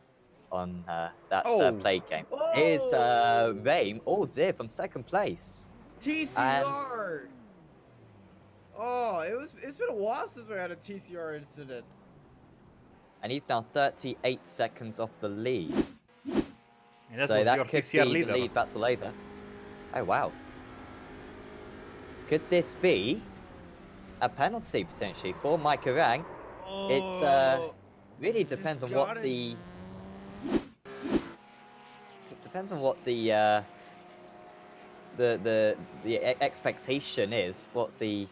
Oh, plague game. Here's Oh! Rame. Oh dear, from second place. And TCR! Oh, it's been a while since we had a TCR incident. he's now 38 seconds off the lead. and that So was that your could TCR be leader. the lead battle over. Oh wow. Could this be a penalty potentially for Mike Orang? It Oh, really depends on what the expectation is. What the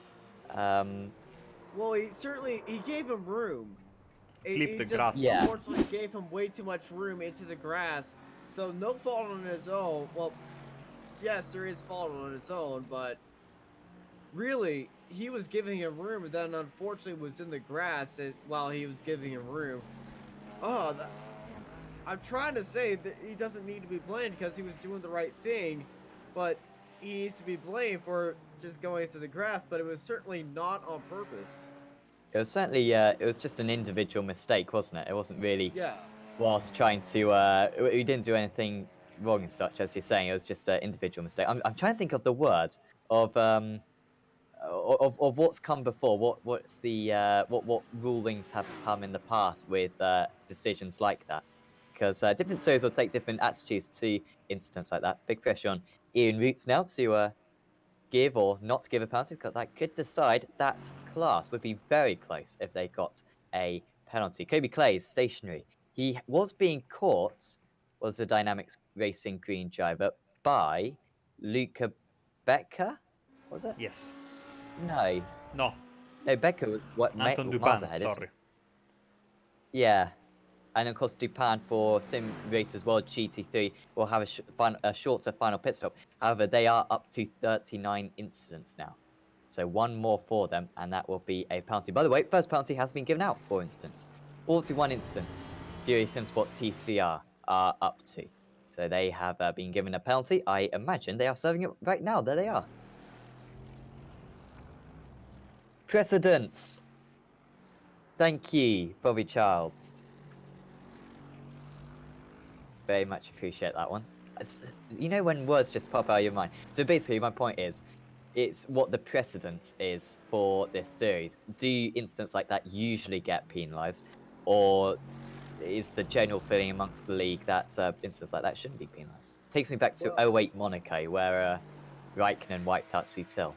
well, he gave him room. Clip He the just grass. Yeah. unfortunately gave him way too much room into the grass. So no fault on his own. Well, yes, there is fault on his own, but really he was giving him room, and then unfortunately was in the grass while he was giving him room. Oh, I'm trying to say that he doesn't need to be blamed because he was doing the right thing, but he needs to be blamed for just going into the grass. But it was certainly not on purpose. It was certainly it was just an individual mistake, wasn't it? It wasn't really Yeah. whilst trying to we didn't do anything wrong and such, as you're saying. It was just an individual mistake. I'm trying to think of the word of what's come before. What's the what rulings have come in the past with decisions like that? Because different series will take different attitudes to incidents like that. Big pressure on Ian Roots now to give or not give a penalty, because that could decide that class would be very close if they got a penalty. Kobe Clay is stationary. He was being caught, was the Dynamics Racing green driver, by Luca Becker, was it? Yes. No. No. No, Becker was Anton miles Dupin. ahead, isn't Sorry. he? Yeah. And of course, Dupin for Sim Racers World GT3 will have a shorter final pit stop. However, they are up to 39 incidents now. So one more for them, and that will be a penalty. By the way, first penalty has been given out, for instance. 41 incidents Fury SimSport TCR are up to. So they have been given a penalty. I imagine they are serving it right now. There they are. Precedence. Thank you, Bobby Childs. Very much appreciate that one. You know when words just pop out of your mind. So basically, my point is, it's what the precedent is for this series. Do incidents like that usually get penalised, or is the general feeling amongst the league that incidents like that shouldn't be penalised? Takes me back to Well, 08 Monaco, where Raikkonen wiped out Sutil.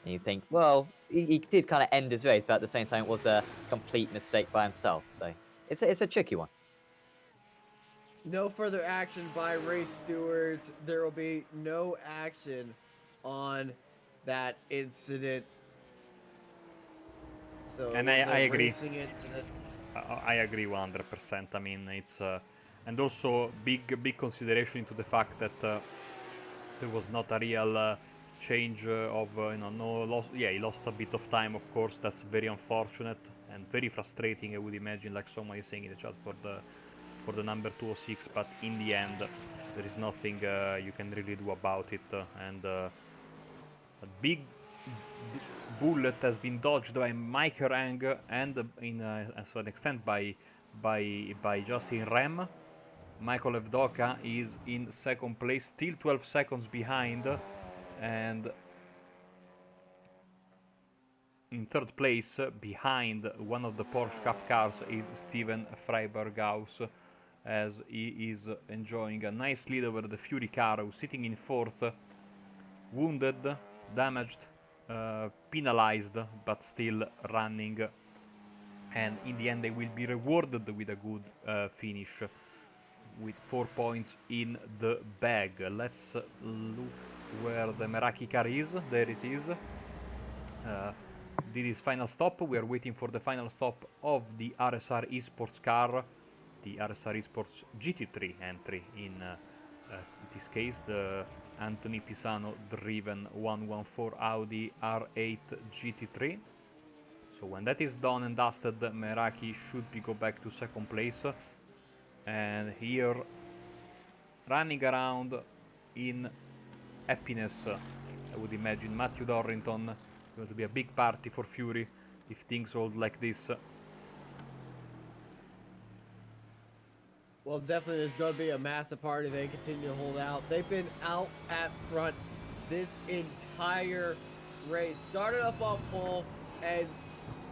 And you think, well, he did kind of end his race, but at the same time, it was a complete mistake by himself. So it's a tricky one. No further action by race stewards. There will be no action on that incident. So And it was I a agree. racing incident. I agree 100%. I mean, it's and also big consideration into the fact that there was not a real change of no loss. Yeah, he lost a bit of time, of course. That's very unfortunate and very frustrating. I would imagine, like someone is saying in the chat for the number 206. But in the end, there is nothing you can really do about it. A big bullet has been dodged by Mike Rang and to an extent by Justin Rem. Michael Evdoka is in second place, still 12 seconds behind, and in third place, behind one of the Porsche Cup cars, is Steven Freiberghaus, as he is enjoying a nice lead over the Fury car, who's sitting in fourth, wounded, damaged, penalized, but still running. And in the end, they will be rewarded with a good finish, with 4 points in the bag. Let's look where the Meraki car is. There it is. Did his final stop. We are waiting for the final stop of the RSR Esports car, the RSR Esports GT3 entry in this case, the Anthony Pisano driven 114 Audi R8 GT3. So when that is done and dusted, Meraki should go back to second place. And here, running around in happiness, I would imagine Matthew Dorrington. Going to be a big party for Fury if things hold like this. Well, definitely there's going to be a massive party. They continue to hold out. They've been out at front this entire race. Started up on pole and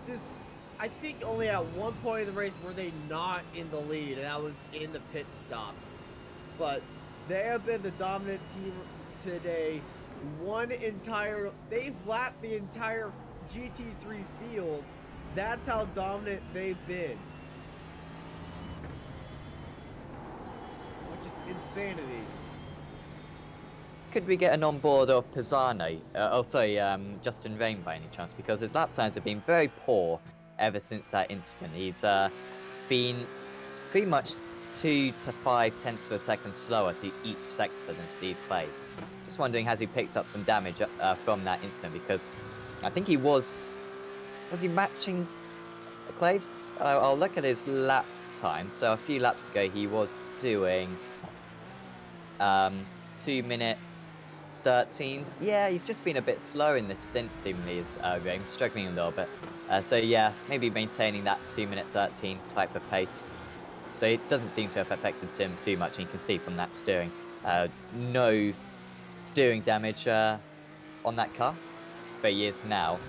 just, I think only at one point in the race were they not in the lead, and that was in the pit stops. But they have been the dominant team today. They've lapped the entire GT3 field. That's how dominant they've been. Which is insanity. Could we get an onboard of Pisano? Justin Rain by any chance? Because his lap times have been very poor ever since that incident. He's been pretty much 2 to 5 tenths of a second slower through each sector than Steve plays. Just wondering, has he picked up some damage from that incident? Because I think he was he matching Clay's? I'll look at his lap time. So a few laps ago, he was doing 2-minute 13s. Yeah, he's just been a bit slow in this stint, seemingly, his game, struggling a little bit. So yeah, maybe maintaining that 2-minute 13 type of pace. So it doesn't seem to have affected him too much, and you can see from that steering, no steering damage on that car. But he is now,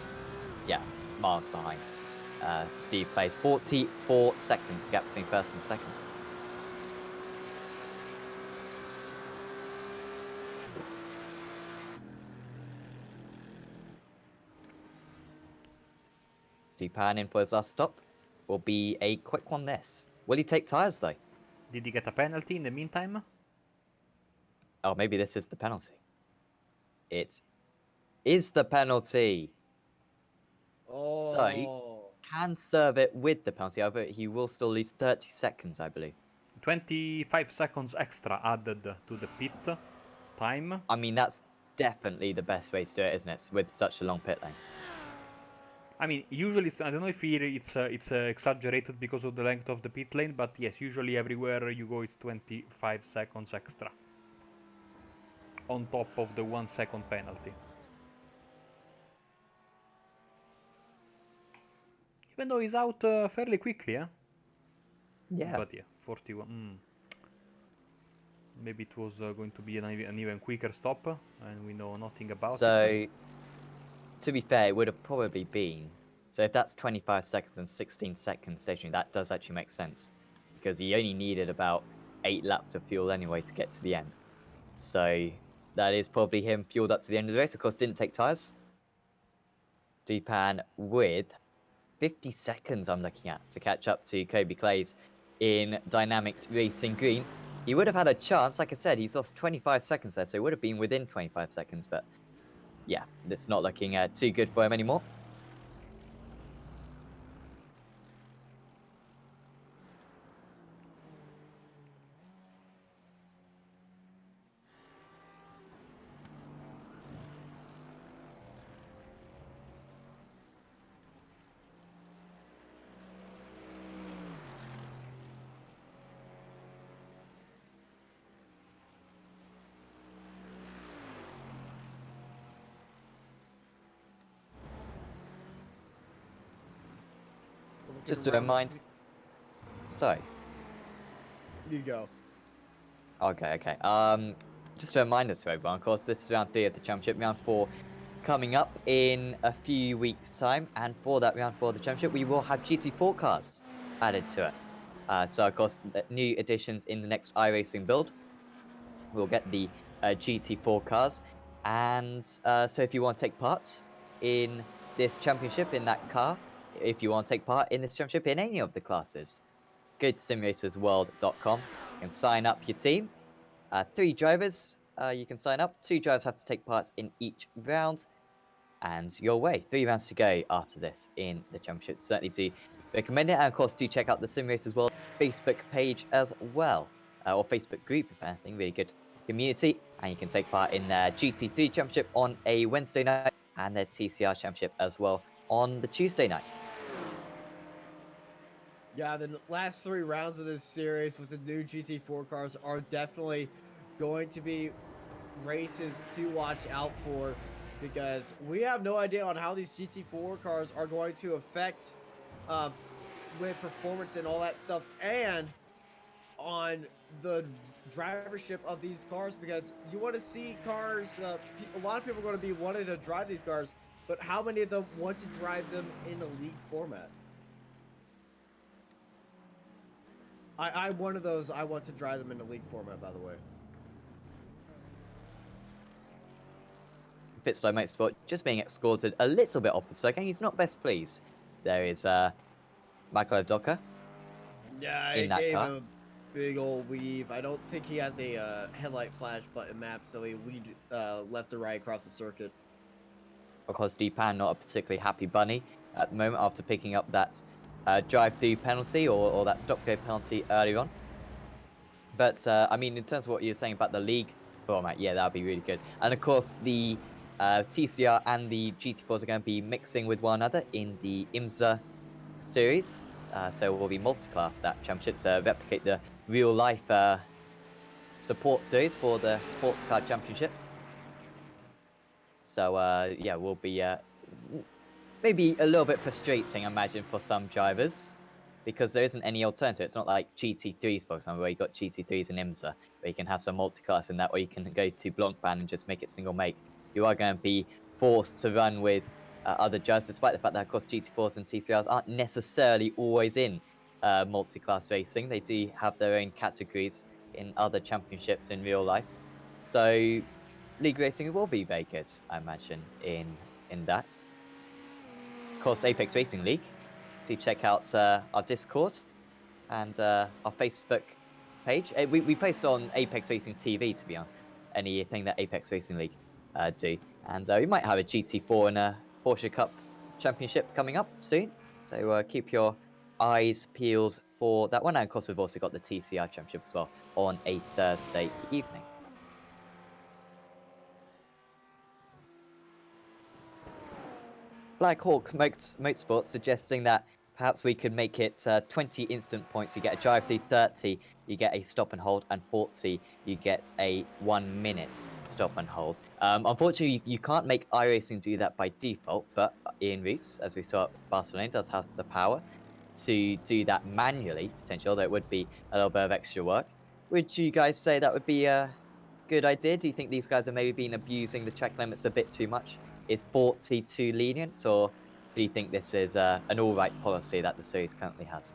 yeah, miles behind. Steve plays 44 seconds, the gap between first and second. Deepan in for his last stop. Will be a quick one this. Will he take tyres though? Did he get a penalty in the meantime? Oh, maybe this is the penalty. It is the penalty. Oh. So, can serve it with the penalty, however, he will still lose 30 seconds, I believe. 25 seconds extra added to the pit time. I mean, that's definitely the best way to do it, isn't it? With such a long pit lane. I mean, usually, I don't know if here it's exaggerated because of the length of the pit lane, but yes, usually everywhere you go it's 25 seconds extra. On top of the 1 second penalty. Even though he's out fairly quickly, eh? Yeah. But yeah, 41. Maybe it was going to be an even quicker stop, and we know nothing about it. So, to be fair, it would have probably been. So if that's 25 seconds and 16 seconds stationary, that does actually make sense. Because he only needed about 8 laps of fuel anyway to get to the end. So that is probably him fueled up to the end of the race. Of course, didn't take tyres. Deepan with 50 seconds I'm looking at to catch up to Kobe Clays in Dynamics Racing Green. he would have had a chance. Like I said, he's lost 25 seconds there, so he would have been within 25 seconds. But yeah, it's not looking too good for him anymore. Just to remind. Sorry. You go. Okay. Just a reminder to everyone, of course, this is round 3 of the championship. Round 4 coming up in a few weeks' time, and for that round 4 of the championship, we will have GT4 cars added to it. So, of course, new additions in the next iRacing build. We'll get the GT4 cars, and so if you want to take part in this championship in that car, if you want to take part in this championship in any of the classes, go to simracersworld.com and sign up your team. 3 drivers you can sign up. 2 drivers have to take part in each round. And your way. 3 rounds to go after this in the championship. Certainly do recommend it. And of course, do check out the Simracers World Facebook page as well. Or Facebook group, if anything. Really good community. And you can take part in their GT3 championship on a Wednesday night. And their TCR championship as well on the Tuesday night. Yeah, the last 3 rounds of this series with the new GT4 cars are definitely going to be races to watch out for, because we have no idea on how these GT4 cars are going to affect with performance and all that stuff, and on the drivership of these cars, because you want to see cars. A lot of people are going to be wanting to drive these cars, but how many of them want to drive them in a league format? I'm one of those. I want to drive them in a league format, by the way. Fitzlow Motorsport just being escorted a little bit off the circuit. He's not best pleased. There is Michael Docker. Yeah, in it that gave car. him a big old weave. I don't think he has a headlight flash button map, so he weaved left or right across the circuit. Of course, Deepan not a particularly happy bunny at the moment after picking up that drive-through penalty or that stop-go penalty earlier on. But, I mean, in terms of what you're saying about the league format, yeah, that would be really good. And, of course, the TCR and the GT4s are going to be mixing with one another in the IMSA series. So we'll be multi-class that championship to replicate the real-life support series for the Sports Car Championship. So, yeah, we'll be maybe a little bit frustrating, I imagine, for some drivers, because there isn't any alternative. It's not like GT3s, for example, where you got GT3s and IMSA, where you can have some multi-class in that, or you can go to Blancpain and just make it single make. You are going to be forced to run with other drivers, despite the fact that, of course, GT4s and TCRs aren't necessarily always in multi-class racing. They do have their own categories in other championships in real life. So, league racing will be very good, I imagine, in that. Of course, Apex Racing League. Do check out our Discord and our Facebook page. We post on Apex Racing TV, to be honest, anything that Apex Racing League do. And we might have a GT4 and a Porsche Cup Championship coming up soon. So keep your eyes peeled for that one. And of course, we've also got the TCR Championship as well on a Thursday evening. Black Hawk Motorsports suggesting that perhaps we could make it 20 instant points. You get a drive through, 30, you get a stop and hold, and 40, you get a 1 minute stop and hold. Unfortunately, you can't make iRacing do that by default, but Ian Rees, as we saw at Barcelona, does have the power to do that manually, potentially, although it would be a little bit of extra work. Would you guys say that would be a good idea? Do you think these guys have maybe been abusing the track limits a bit too much? Is 40 too lenient, or do you think this is an all-right policy that the series currently has?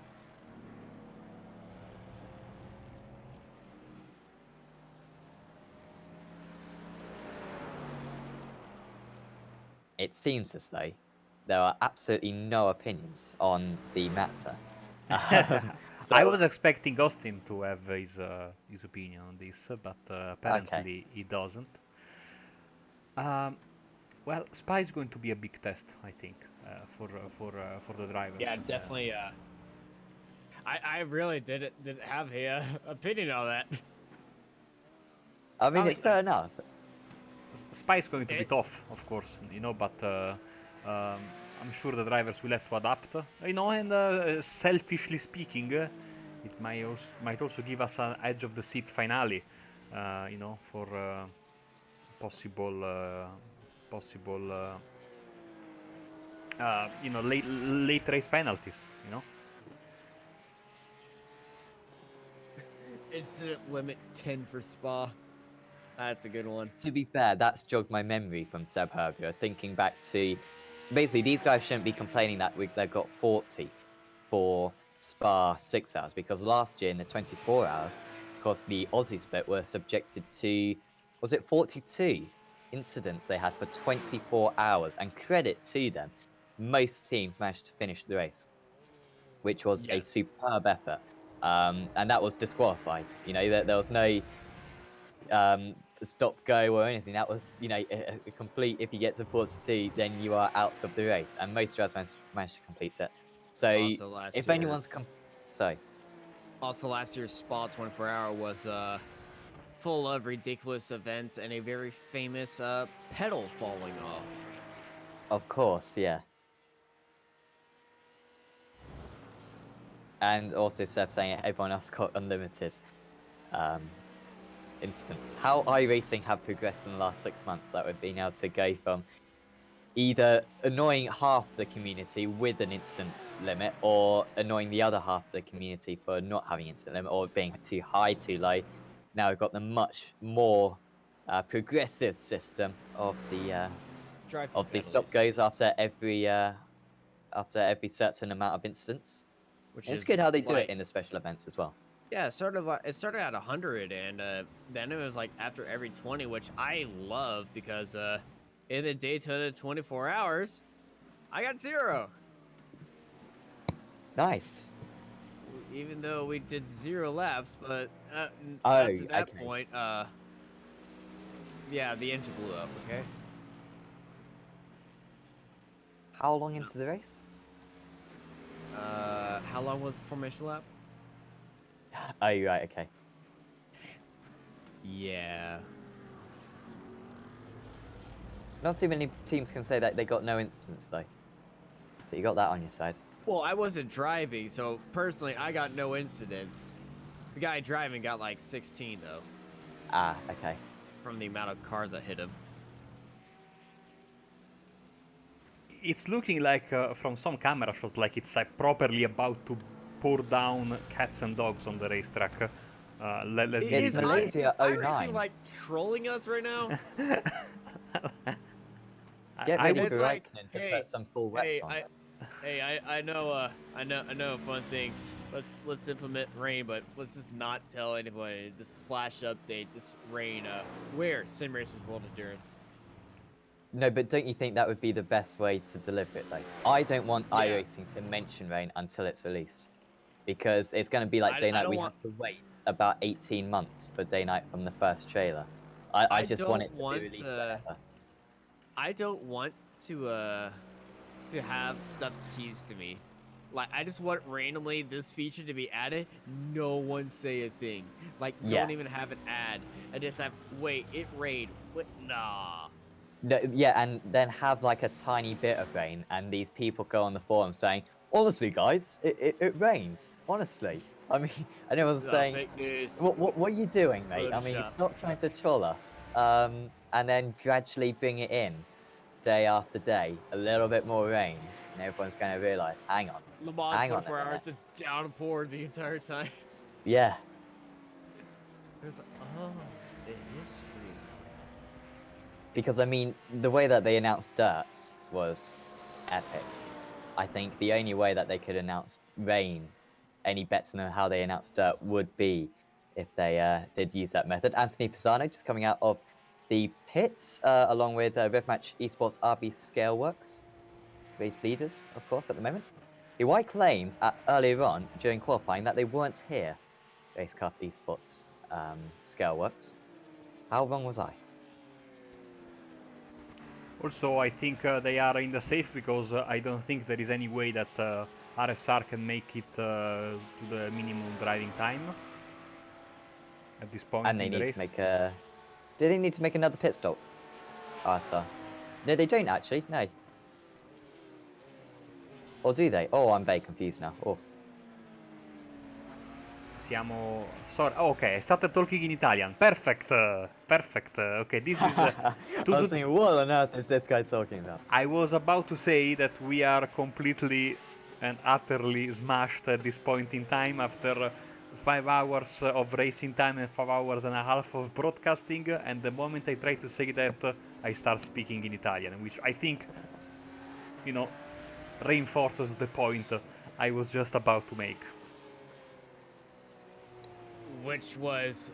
It seems as though there are absolutely no opinions on the matter. I was expecting Austin to have his opinion on this, but Okay. apparently he doesn't. Um, well, Spa is going to be a big test, I think, for the drivers. Yeah, definitely. I really didn't have a opinion on that. I mean, Oh, it's fair enough. Spa is going to be It- tough, of course, but I'm sure the drivers will have to adapt, and selfishly speaking, it might also give us an edge of the seat finale, for possible late race penalties. Incident limit 10 for Spa. That's a good one. To be fair, that's jogged my memory from Seb Herbio, thinking back to basically these guys shouldn't be complaining that they've got 40 for Spa 6 hours because last year in the 24 hours, of course, the Aussie split were subjected to, was it 42 incidents they had for 24 hours? And credit to them, most teams managed to finish the race, which was a Yes. superb effort. And that was disqualified. There was no stop go or anything. That was a complete, if you get to 42 then you are out of the race, and most drivers managed to complete it. So Also last if year, anyone's last year's Spa 24-hour was full of ridiculous events and a very famous pedal falling off. of course, yeah. And also Seb saying everyone else got unlimited instance. How iRacing have progressed in the last 6 months, that would be able to go from either annoying half the community with an instant limit, or annoying the other half of the community for not having instant limit, or being too high, too low. Now we've got the much more progressive system of the stop goes after every certain amount of instants. Which It's is good how they do like, it in the special events as well. yeah, it started at 100, and then it was like after every 20, which I love because in the Daytona 24 hours, I got 0. Nice. Even though we did 0 laps, but Oh, after that okay. point, yeah, the engine blew up. Okay. How long into the race? How long was the formation lap? Oh, right, okay. Yeah. Not too many teams can say that they got no incidents, though. So you got that on your side. Well, I wasn't driving, so personally, I got no incidents. The guy driving got like 16 though, Ah, okay. from the amount of cars that hit him. It's looking like from some camera shots like it's properly about to pour down cats and dogs on the racetrack. It's Malaysia is 09. iRacing like trolling us right now? Get I ready would for It's like, Raikkonen to hey, put some full wets hey, on. I know a fun thing. Let's implement rain, but let's just not tell anybody. Just flash update, just rain. Where Simracersworld Endurance? No, but don't you think that would be the best way to deliver it, though? I don't want Yeah. iRacing to mention rain until it's released. Because it's going to be like I Day Night. don't We want- have to wait about 18 months for Day Night from the first trailer. I just want it to be released whenever. I don't want to have stuff teased to me. Like, I just want randomly this feature to be added. No one say a thing. Like, Yeah. don't even have an ad. I just have, wait, it rained. What? Nah. No, yeah, and then have like a tiny bit of rain, and these people go on the forum saying, honestly, guys, it rains. Honestly. I mean, and everyone's saying, Fake news. what are you doing, mate? I mean, Photoshop. it's not trying to troll us. And then gradually bring it in day after day, a little bit more rain, and everyone's going to realize, hang on. Le Mans Hang on a 24 hours minute. just downpoured the entire time. Yeah. It's like, oh, it is free. Because, I mean, the way that they announced Dirt was epic. I think the only way that they could announce rain any better than how they announced Dirt would be if they did use that method. Anthony Pisano just coming out of the pits, along with Revmatch Esports RB Scaleworks, race leaders, of course, at the moment. who I claimed earlier on during qualifying that they weren't here. Racecraft Esports scale works. How wrong was I? Also, I think they are in the safe because I don't think there is any way that RSR can make it to the minimum driving time at this point And they in the need race. to make a... Do they need to make another pit stop? Sir. No, they don't actually, no. Or do they? Oh, I'm very confused now. Oh. Siamo... Sorry. Oh, okay, I started talking in Italian. Perfect. Perfect. Okay, this is... I was thinking, what on earth is this guy talking about? I was about to say that we are completely and utterly smashed at this point in time after 5 hours of racing time and 5 hours and a half of broadcasting, and the moment I try to say that, I start speaking in Italian, which I think, you know, reinforces the point I was just about to make. Which was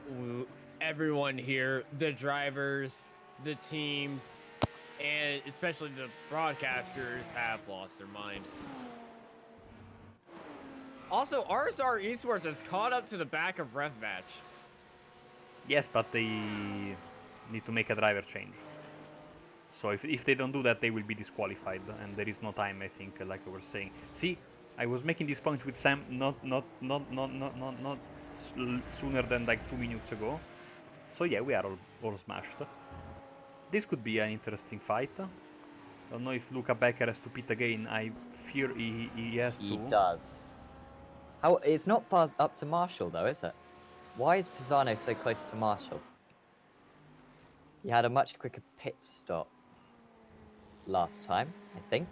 everyone here, the drivers, the teams, and especially the broadcasters have lost their mind. Also, RSR Esports has caught up to the back of Rev Match. Yes, but they need to make a driver change. So if they don't do that, they will be disqualified, and there is no time, I think, like I was saying. See, I was making this point with Sam not sooner than like 2 minutes ago. So yeah, we are all smashed. This could be an interesting fight. Don't know if Luca Becker has to pit again. I fear he has He to. does. How? It's not far up to Marshall, though, is it? Why is Pisano so close to Marshall? He had a much quicker pit stop last time, I think.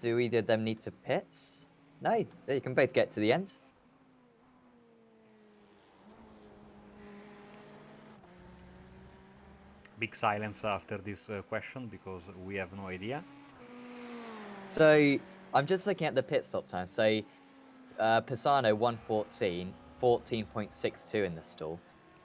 Do either of them need to pit? No, they can both get to the end. Big silence after this question because we have no idea. So I'm just looking at the pit stop time. So Pisano 114, 14.62 in the stall.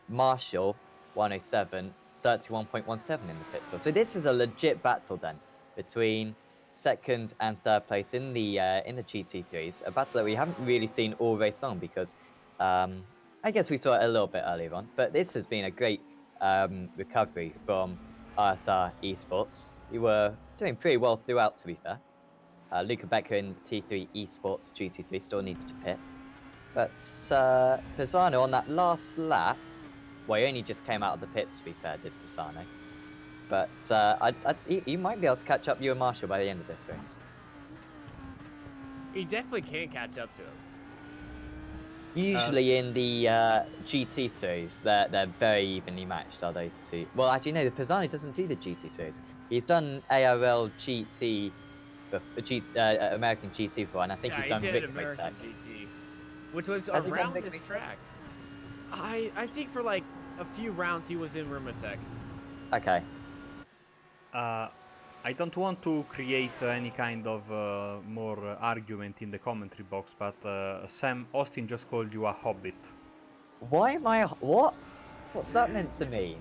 Marshall 107, 31.17 in the pit stall. So this is a legit battle then between second and third place in the GT3s. A battle that we haven't really seen all race long because I guess we saw it a little bit earlier on. But this has been a great recovery from RSR Esports. We were doing pretty well throughout, to be fair. Luca Becker in T3 Esports GT3 still needs to pit. But Pisano on that last lap, well, he only just came out of the pits, to be fair, did Pisano. But he might be able to catch up you and Marshall by the end of this race. He definitely can catch up to him. Usually in the GT series, they're very evenly matched, are those two? Well, actually, no, the Pisano doesn't do the GT series. He's done ARL GT, American GT before, and I think Yeah, he's he done did Rick American Tech. GT, which was Has he done around Rick this Tech? track. I think for like a few rounds he was in Rimatech. Okay. I don't want to create any kind of more argument in the commentary box, but Sam, Austin just called you a hobbit. Why am I what? What's that meant to mean?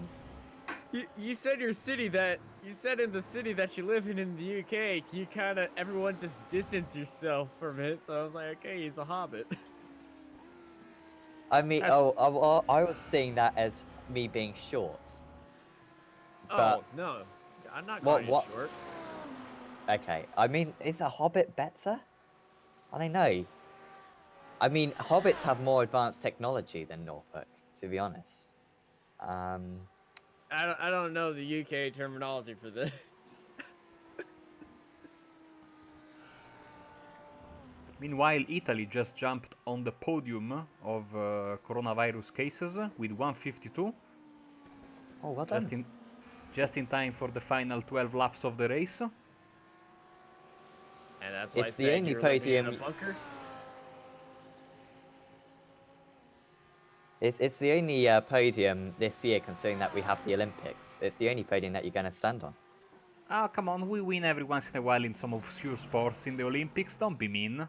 You said your city that you said in the city that you live in the UK. You kind of everyone just distance yourself from it. So I was like, okay, he's a hobbit. I mean, I was seeing that as me being short. But Oh no, I'm not calling you short. Okay, I mean, is a hobbit better? I don't know. I mean, hobbits have more advanced technology than Norfolk, to be honest. I don't know the UK terminology for this. Meanwhile, Italy just jumped on the podium of coronavirus cases with 152. Oh, well done. Just in time for the final 12 laps of the race. And that's why It's I the said only you're living in a podium. bunker. It's the only podium this year, considering that we have the Olympics. It's the only podium that you're going to stand on. Ah, come on, we win every once in a while in some obscure sports in the Olympics, don't be mean.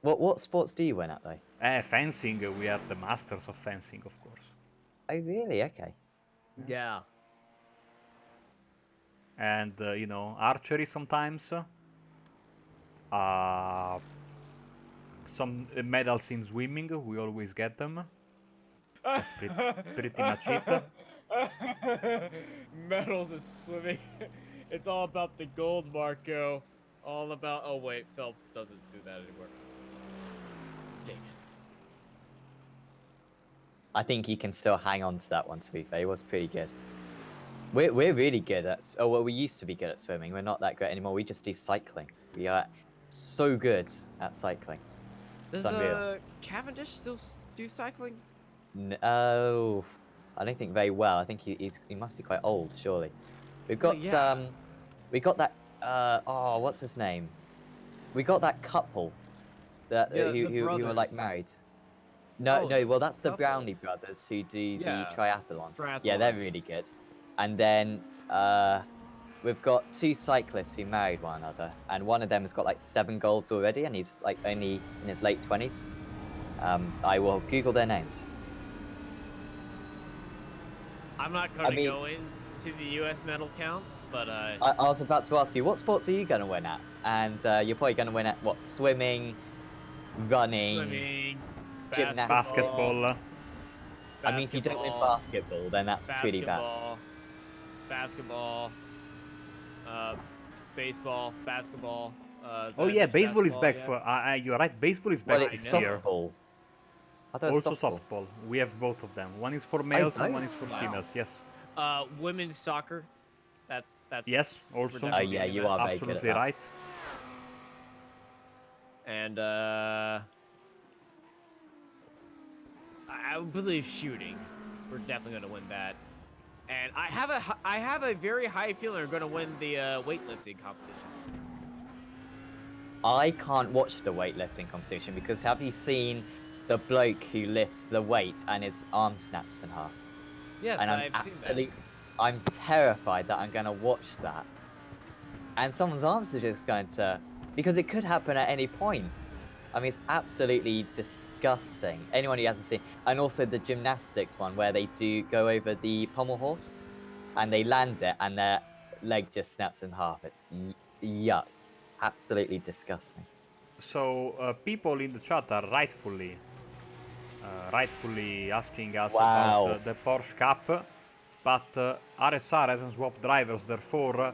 What sports do you win at, though? Fencing, we are the masters of fencing, of course. Oh, really? Okay. Yeah. And, you know, archery sometimes. Some medals in swimming, we always get them. That's pretty much it. Medals is swimming. It's all about the gold, Marco. All about. Oh wait, Phelps doesn't do that anymore. Dang it. I think you can still hang on to that one, to be fair. It was pretty good. We're really good at... Oh, well, we used to be good at swimming. We're not that great anymore. We just do cycling. We are so good at cycling. Does It's unreal. Cavendish still do cycling? No, I don't think very well. I think he must be quite old, surely. We've got yeah. we got that oh, what's his name? We got that couple that The who were like brothers. married. No, Oh, no, the well that's the couple. Brownlee brothers who do the Yeah. triathlon. Yeah, they're Triathlons. really good. And then we've got two cyclists who married one another, and one of them has got like 7 golds already, and he's like only in his late 20s. I will Google their names. I'm not going to go into the U.S. medal count, but I was about to ask you, what sports are you going to win at? And you're probably going to win at what? Swimming, running, swimming, gymnastics. Basketball. I mean, if you don't win basketball, then that's pretty bad. Basketball, baseball, basketball. Oh yeah, baseball is back. Yeah. You're right. Baseball is back Well, it's this year. softball. I thought it was Also softball. We have both of them. One is for males and one is for females. Yes. Women's soccer. That's Yes. Also. Oh yeah, you are very absolutely good at that. right. And I believe shooting. We're definitely gonna win that. And I have a very high feeling we're gonna win the weightlifting competition. I can't watch the weightlifting competition because have you seen the bloke who lifts the weight and his arm snaps in half? Yes, and I've seen that. I'm terrified that I'm going to watch that. And someone's arms are just going to... Because it could happen at any point. I mean, it's absolutely disgusting. Anyone who hasn't seen... And also the gymnastics one where they do go over the pommel horse and they land it and their leg just snaps in half. It's yuck. Absolutely disgusting. So people in the chat are rightfully asking us Wow. about the Porsche Cup, but RSR hasn't swapped drivers, therefore,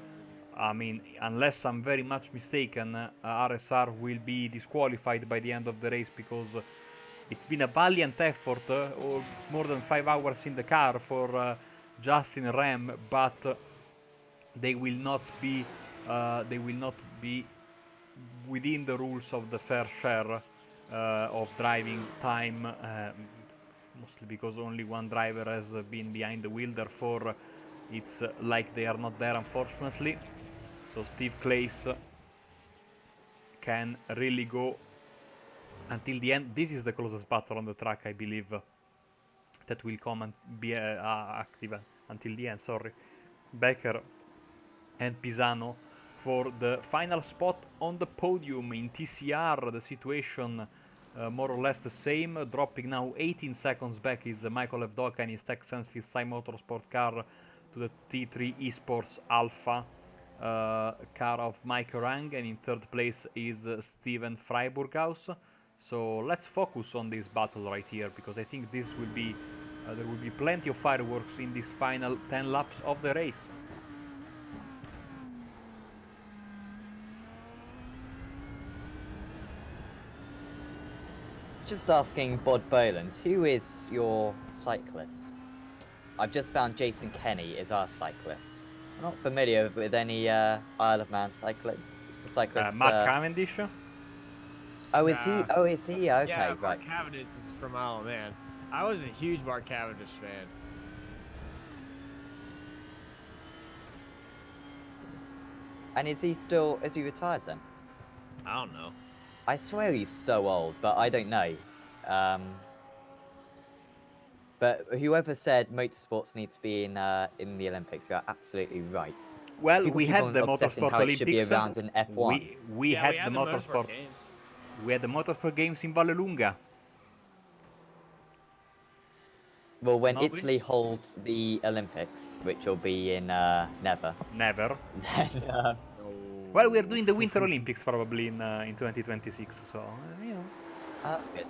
I mean, unless I'm very much mistaken, RSR will be disqualified by the end of the race because it's been a valiant effort, or more than 5 hours in the car for Justin and Ram, but they will not be within the rules of the fair share of driving time, mostly because only one driver has been behind the wheel, therefore it's like they are not there, unfortunately. So Steve Claes can really go until the end. This is the closest battle on the track, I believe, that will come and be active until the end. Sorry, Becker and Pisano for the final spot on the podium. In TCR, the situation more or less the same. Dropping now 18 seconds back is Michael Evdoka and his Tech Sense Sci Motorsport car to the T3 Esports Alpha car of Mike Orang, and in third place is Steven Freiburghaus. So let's focus on this battle right here, because I think this will be there will be plenty of fireworks in this final 10 laps of the race. Just asking Bod Bolans, who is your cyclist? I've just found Jason Kenny is our cyclist. I'm not familiar with any Isle of Man cyclists. Mark Cavendish? Oh, is he? Oh, is he? Okay, yeah, right. Mark Cavendish is from Isle of Man. I was a huge Mark Cavendish fan. And is he retired then? I don't know. I swear he's so old, but I don't know. But whoever said motorsports need to be in the Olympics, you're absolutely right. Well, People we keep had on the obsessing Motorsport how it should be Olympics. around in F1. We had the Motorsport games. We had the Motorsport Games in Vallelunga. Well, when Italy hold the Olympics, which will be in never. Never. Then Well, we're doing the Winter Olympics probably in 2026, so you know. Oh, that's good.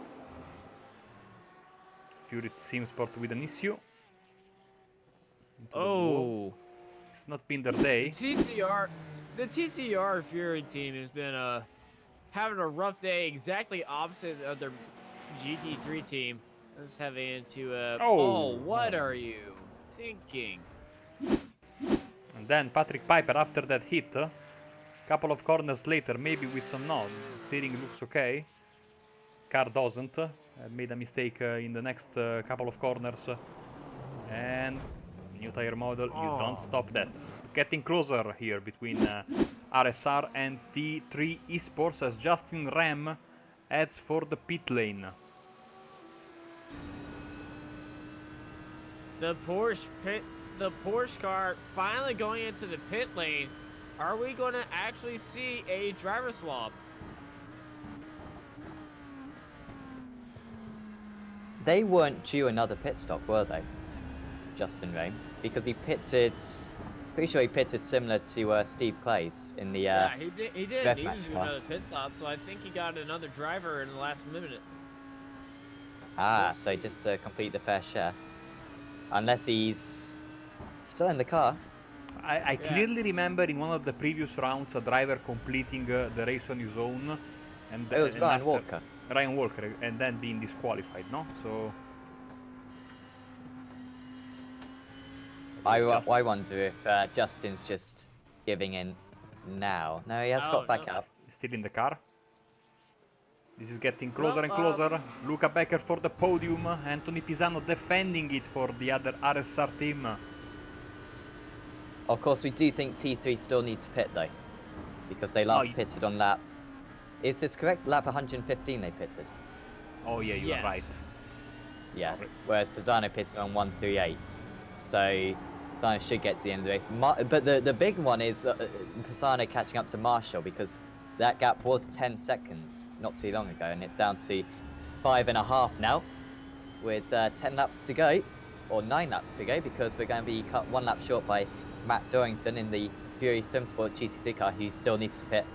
Fury Sim Sport with an issue. Into the wall. Oh, It's not been their the day. TCR Fury team has been having a rough day, exactly opposite of their GT3 team. Let's have into Oh. what are you thinking? And then Patrick Piper after that hit. Couple of corners later, maybe with some nod. Steering looks okay. Car doesn't. Made a mistake in the next couple of corners. And new tire model, you don't stop that. Getting closer here between RSR and T3 Esports as Justin Ram heads for the pit lane. The Porsche car finally going into the pit lane. Are we going to actually see a driver swap? They weren't due another pit stop, were they? Justin Rain, because he pitted. Pretty sure he pitted similar to Steve Clay's in the Yeah, he did. He did. red He match didn't do car. another pit stop, so I think he got another driver in the last minute. Ah, so just to complete the fair share. Unless he's still in the car. I clearly remember in one of the previous rounds a driver completing the race on his own. And It was and Ryan after- Walker. Ryan Walker, and then being disqualified, no? So... I wonder if Justin's just giving in now. No, he has got back no. out. Still in the car. This is getting closer Well, and closer. Luca Becker for the podium. Anthony Pisano defending it for the other RSR team. Of course, we do think T3 still needs to pit though, because they last pitted on lap. Is this correct? Lap 115 they pitted. Oh yeah, you are right. Yeah. Whereas Pisano pitted on 138, so Pisano should get to the end of the race. But the big one is Pisano catching up to Marshall, because that gap was 10 seconds not too long ago, and it's down to 5.5 now, with 10 laps to go, or 9 laps to go, because we're going to be cut 1 lap short by Matt Dorrington in the Fury Simsport GT3 car, who still needs to pit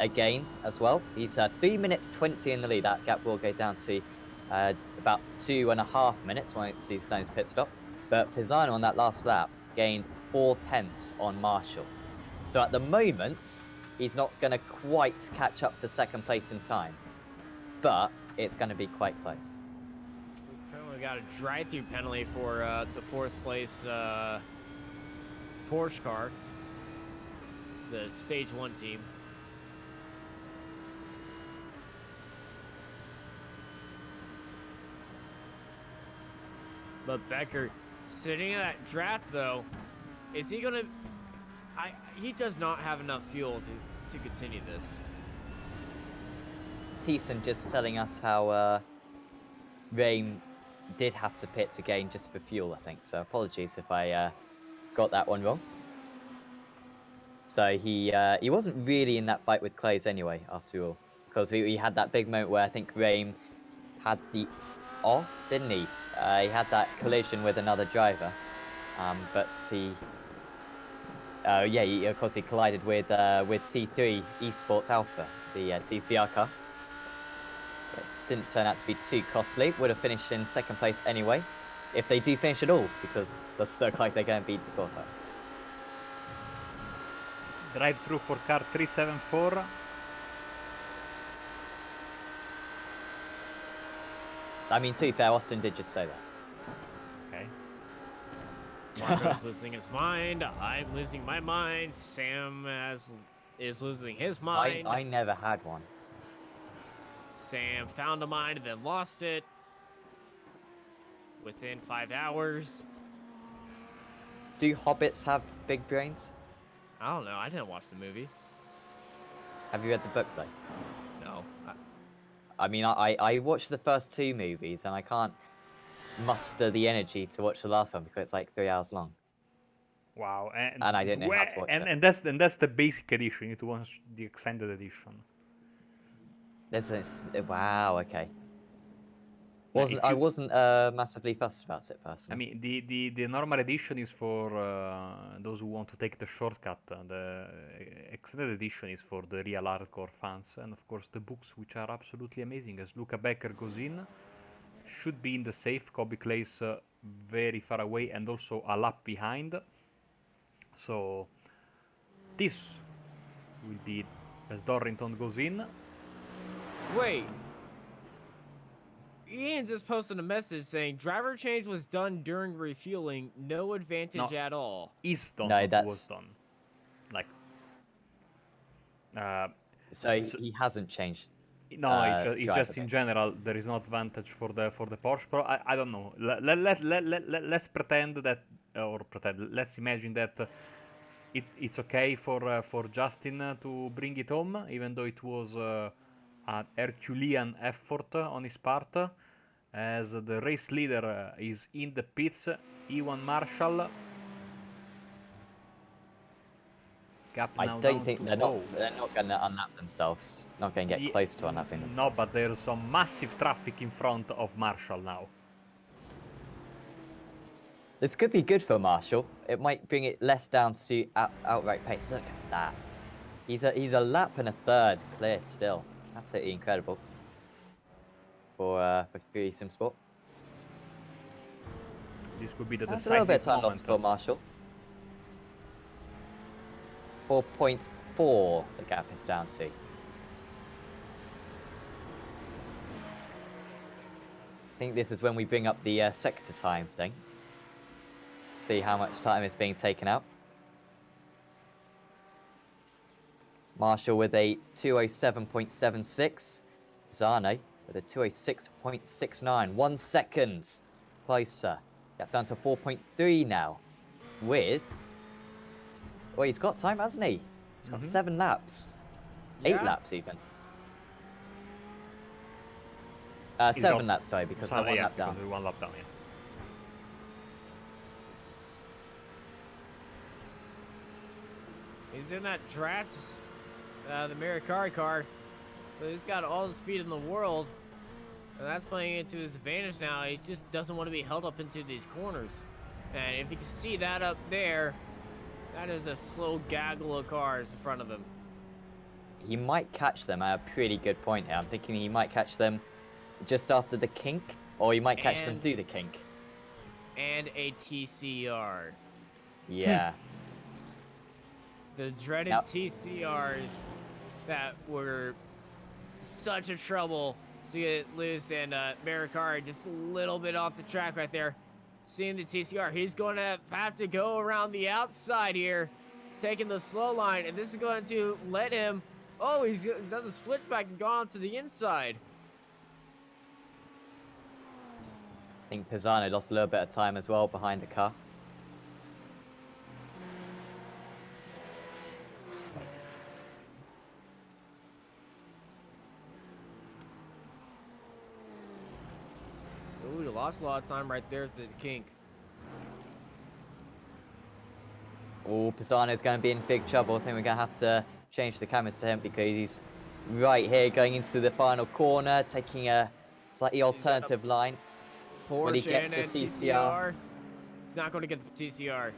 again as well. He's 3 minutes 20 in the lead. That gap will go down to about 2.5 minutes once he's done his pit stop. But Pisano on that last lap gained 4/10 on Marshall. So at the moment, he's not going to quite catch up to second place in time, but it's going to be quite close. We got a drive-through penalty for the 4th place Porsche car, the Stage 1 team. But Becker sitting in that draft though, is he gonna? He does not have enough fuel to continue this. Thiessen just telling us how Rain did have to pit again just for fuel, I think. So apologies if I got that one wrong. So he wasn't really in that fight with Clays anyway, after all, because we had that big moment where I think Rain had the off, didn't he? He had that collision with another driver, but of course he collided with T3 Esports Alpha, the TCR car. It didn't turn out to be too costly. Would have finished in second place anyway, if they do finish at all, because it does look like they're going to beat scorecard. Drive through for car 374. I mean, to be fair, Austin did just say that. Okay. Marco's losing his mind. I'm losing my mind. Sam is losing his mind. I never had one. Sam found a mind and then lost it within 5 hours. Do hobbits have big brains? I don't know. I didn't watch the movie. Have you read the book though? No. I mean, I watched the first 2 movies and I can't muster the energy to watch the last one because it's like 3 hours long. Wow. And I didn't know how to watch it. And that's the basic edition. You need to watch the extended edition. Wow, okay. if I you- wasn't massively fussed about it I personally. mean, the normal edition is for those who want to take the shortcut. The extended edition is for the real hardcore fans, and of course the books, which are absolutely amazing. As Luca Becker goes in, should be in the safe. Kobe Clay's very far away, and also a lap behind. So this will be as Dorrington goes in. Wait. Ian just posted a message saying driver change was done during refueling, no advantage No. at all. Is done No, what was that's done. Like, uh, so so- he hasn't changed. no, it's driver just in bit. general there is no advantage for the Porsche Pro. I don't know. Let's pretend that, or pretend. Let's imagine that it's okay for Justin to bring it home, even though it was an Herculean effort on his part. As the race leader is in the pits, Ewan Marshall. Gap I now don't down think to they're oh. not going to unlap themselves. Not going to get close to unlapping themselves. No, but there's some massive traffic in front of Marshall now. This could be good for Marshall. It might bring it less down to outright pace. Look at that. He's a lap and a third clear still. Absolutely incredible for Fury Sim Sport. This could be the That's a little bit decisive of time lost moment. for Marshall. 4.4 the gap is down to. I think this is when we bring up the sector time thing. See how much time is being taken out. Marshall with a 207.76. Zane with a 206.69. 1 second closer. That's down to 4.3 now. With... Well, he's got time, hasn't he? He's got 7 laps. 8 laps, even. 7 laps, sorry, because they're 1 lap down. One lap down, yeah. He's in that Dratz, the Mercari car. So he's got all the speed in the world. And that's playing into his advantage now. He just doesn't want to be held up into these corners. And if you can see that up there, that is a slow gaggle of cars in front of him. He might catch them at a pretty good point here. I'm thinking he might catch them just after the kink, or he might catch them through the kink. And a TCR. Yeah. The dreaded TCRs that were such a trouble to get loose, and Mercari just a little bit off the track right there. Seeing the TCR, he's going to have to go around the outside here, taking the slow line, and this is going to let him... Oh, he's done the switchback and gone to the inside. I think Pisano lost a little bit of time as well behind the car. Oh, he lost a lot of time right there at the kink. Oh, Pisano's going to be in big trouble. I think we're going to have to change the cameras to him because he's right here going into the final corner, taking a slightly alternative line. Will he Porsche get the and TCR? He's not going to get the TCR.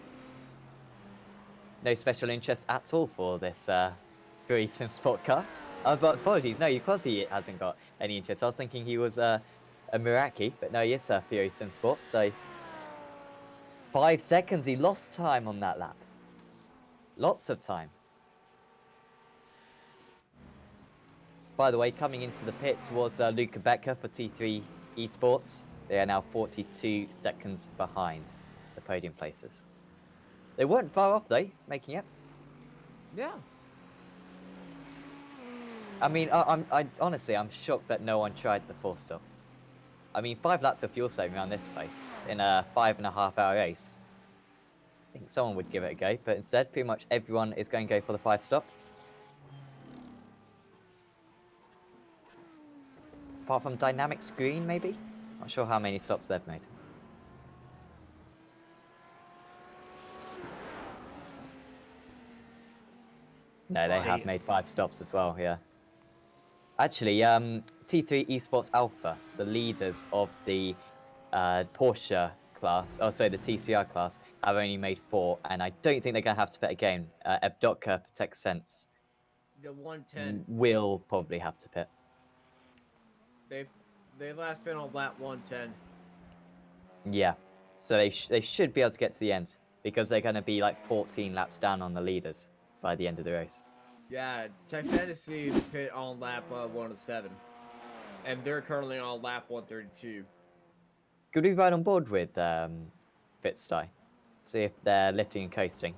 No special interest at all for this Fury Sim Sport car. But apologies, no, Quasi hasn't got any interest. I was thinking he was a Meraki, but no, he is a Fury Sim Sport. So 5 seconds, he lost time on that lap. Lots of time. By the way, coming into the pits was Luca Becker for T3 Esports. They are now 42 seconds behind the podium places. They weren't far off though, making it. Yeah. I mean, I honestly, I'm shocked that no one tried the 4-stop. I mean, 5 laps of fuel saving around this place in a 5.5-hour race. I think someone would give it a go, but instead, pretty much everyone is going to go for the 5-stop. Apart from Dynamic Screen, maybe? Not sure how many stops they've made. No, they have made 5 stops as well, yeah. Actually, T3 Esports Alpha, the leaders of the Porsche class, the TCR class, have only made 4, and I don't think they're going to have to pit again. Evdotka, Protect Sense The 110. will probably have to pit. They last been on lap 110. Yeah, so they should be able to get to the end because they're going to be like 14 laps down on the leaders by the end of the race. Yeah, Texas pit on lap 107, and they're currently on lap 132. Could we ride on board with Fitstye? See if they're lifting and coasting.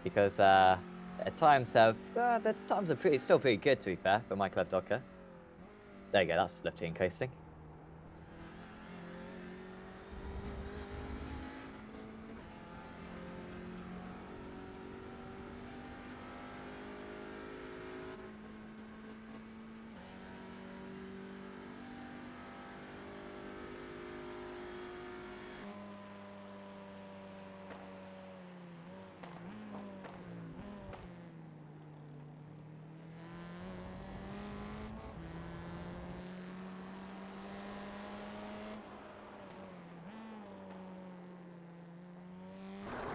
Because their times are still pretty good, to be fair, for Michael Evdotka. There you go, that's lifting and coasting.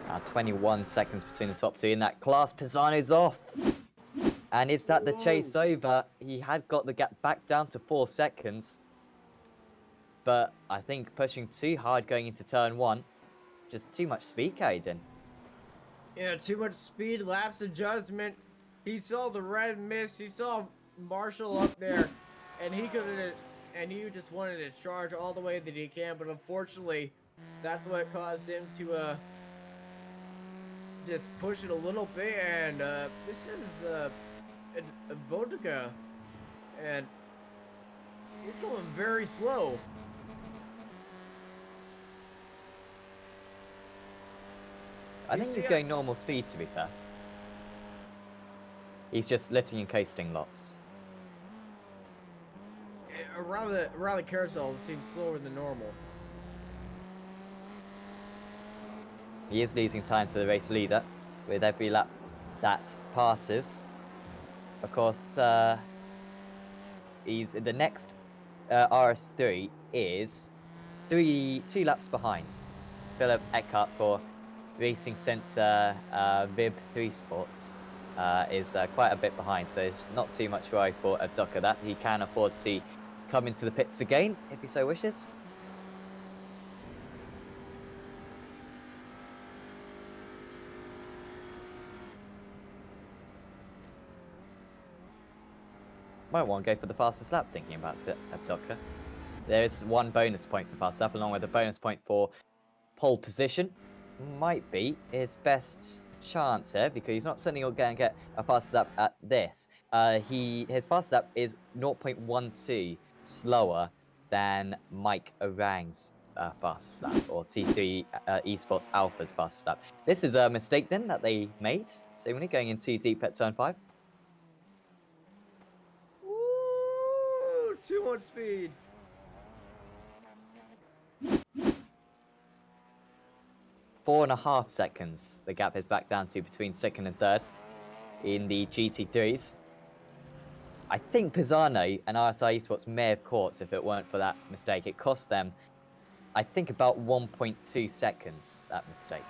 Now 21 seconds between the top two in that class. Pisano's off. And is that the chase over? He had got the gap back down to 4 seconds. But I think pushing too hard going into turn 1. Just too much speed carried in. Yeah, too much speed, lapse of judgment. He saw the red mist. He saw Marshall up there, and he just wanted to charge all the way that he can. But unfortunately, that's what caused him to just push it a little bit. And this is a Vodka, and he's going very slow. I think he's going normal speed, to be fair. He's just lifting and coasting lots. Around the carousel, it seems slower than normal. He is losing time to the race leader with every lap that passes. Of course, he's the next RS3 is 2 laps behind. Philip Eckhart for Racing Centre Vib 3 Sports is quite a bit behind, so it's not too much worry for Evdotka that he can afford to come into the pits again if he so wishes. Might want to go for the fastest lap, thinking about it, Evdotka. There is 1 bonus point for fastest lap, along with a bonus point for pole position. Might be his best chance here, because he's not certainly going to get a fastest lap at this. His fastest lap is 0.12 slower than Mike Orang's fastest lap, or T3 Esports Alpha's fastest lap. This is a mistake then that they made, so we're going in too deep at turn 5. Woo! Too much speed. Four and a half seconds the gap is back down to between second and third in the GT3s. I think Pisano and RSI Esports may have caught if it weren't for that mistake. It cost them, I think, about 1.2 seconds, that mistake.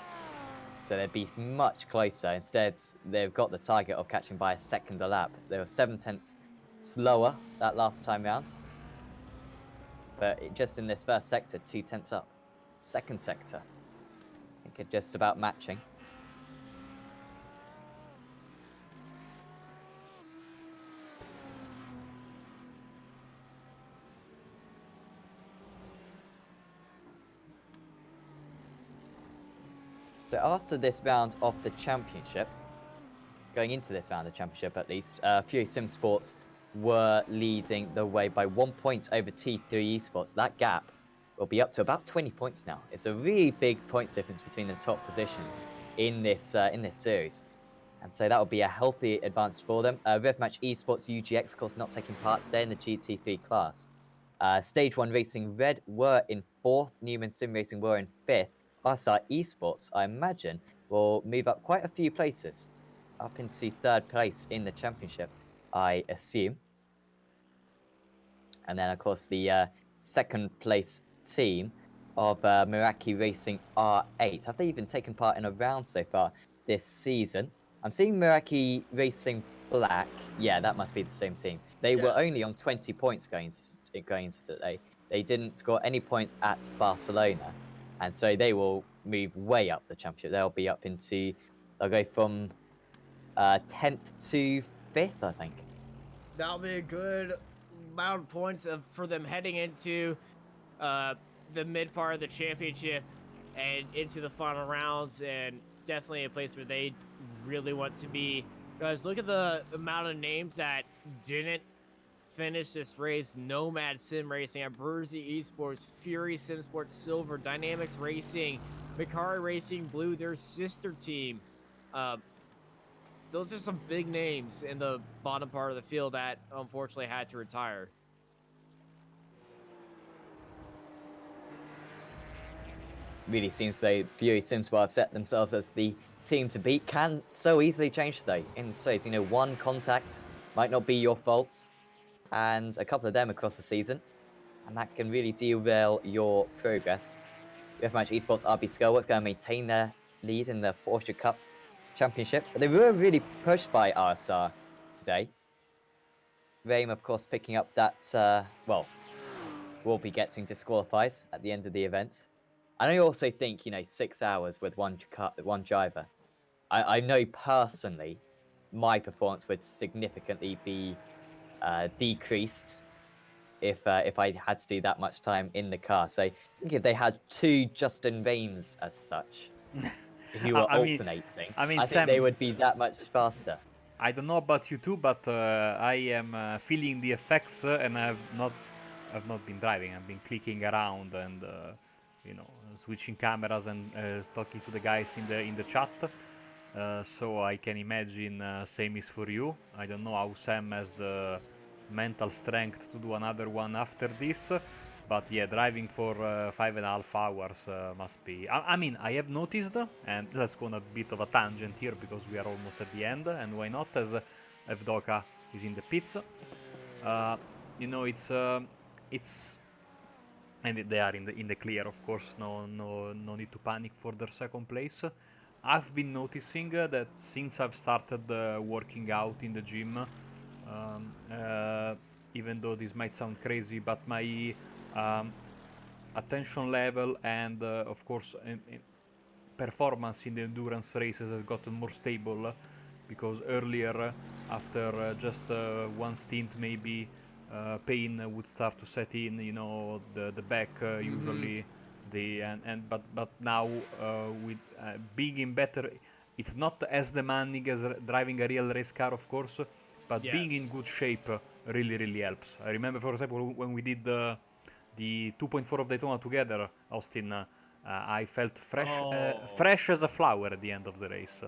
So they'd be much closer. Instead, they've got the target of catching by a second a lap. They were 7/10 slower that last time round. But just in this first sector, 2/10 up. Second sector, I think it's just about matching. So after this round of the championship, going into this round of the championship at least, Fury Sim Sports were leading the way by 1 point over T3 Esports. That gap will be up to about 20 points now. It's a really big points difference between the top positions in this series. And so that will be a healthy advantage for them. Revmatch Esports UGX, of course, not taking part today in the GT3 class. Stage 1 Racing Red were in 4th, Newman Sim Racing were in 5th. RSI Esports, I imagine, will move up quite a few places, up into 3rd place in the championship. I assume. And then, of course, the second place team of Meraki Racing R8. Have they even taken part in a round so far this season? I'm seeing Meraki Racing Black. Yeah, that must be the same team. They were only Yes. on 20 points going into today. They didn't score any points at Barcelona, and so they will move way up the championship. They'll be up into. They'll go from 10th to 5th, I think. That'll be a good amount of points for them heading into uh, the mid part of the championship and into the final rounds, and definitely a place where they really want to be. Guys, look at the amount of names that didn't finish this race: Nomad Sim Racing, Abruzzi Esports, Fury Sim Sports Silver, Dynamics Racing, Mikari Racing Blue, their sister team. Um, those are some big names in the bottom part of the field that unfortunately had to retire. Really seems though Fury Sims will have set themselves as the team to beat. Can so easily change though in the States. You know, one contact might not be your fault, and a couple of them across the season, and that can really derail your progress. Match Esports RB Skullworks going to maintain their lead in the Porsche Cup Championship, but they were really pushed by RSR today. Rame, of course, picking up that, well, will be getting disqualified at the end of the event. And I also think, 6 hours with one driver. I know personally, my performance would significantly be decreased if I had to do that much time in the car. So I think if they had two Justin Rames as such, who were I mean, alternating, I mean, I think Sam, they would be that much faster. I don't know about you too, but I am feeling the effects, and I've not been driving. I've been clicking around and switching cameras and talking to the guys in the chat. So I can imagine same is for you. I don't know how Sam has the mental strength to do another one after this. But yeah, driving for 5.5 hours must be. I mean, I have noticed, and let's go on a bit of a tangent here because we are almost at the end, and why not? As Evdoka is in the pits, it's and they are in the clear, of course. No need to panic for their second place. I've been noticing that since I've started working out in the gym, even though this might sound crazy, but my attention level and, of course, performance in the endurance races has gotten more stable because earlier, after just one stint, maybe pain would start to set in. The back usually but now with being in better, it's not as demanding as driving a real race car, of course, but being in Yes. good shape really helps. I remember, for example, when we did the 2.4 of Daytona together, Austin. I felt Oh, fresh as a flower at the end of the race.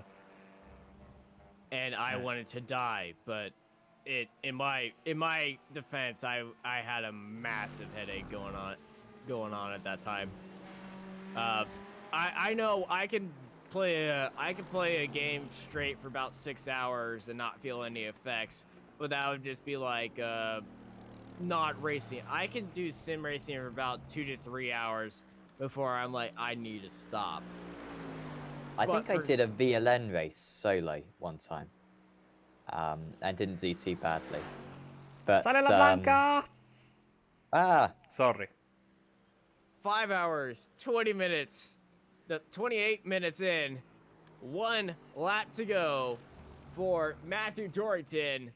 and I wanted to die, but in my defense, I had a massive headache going on at that time. I know I can play a game straight for about 6 hours and not feel any effects, but that would just be like not racing. I can do sim racing for about 2 to 3 hours before I'm like, I need to stop. I But think I for did a VLN race solo one time, and didn't do too badly. But Sale la Blanca! ah, Sorry. 5 hours, 20 minutes, the 28 minutes in, 1 lap to go for Matthew Dorrington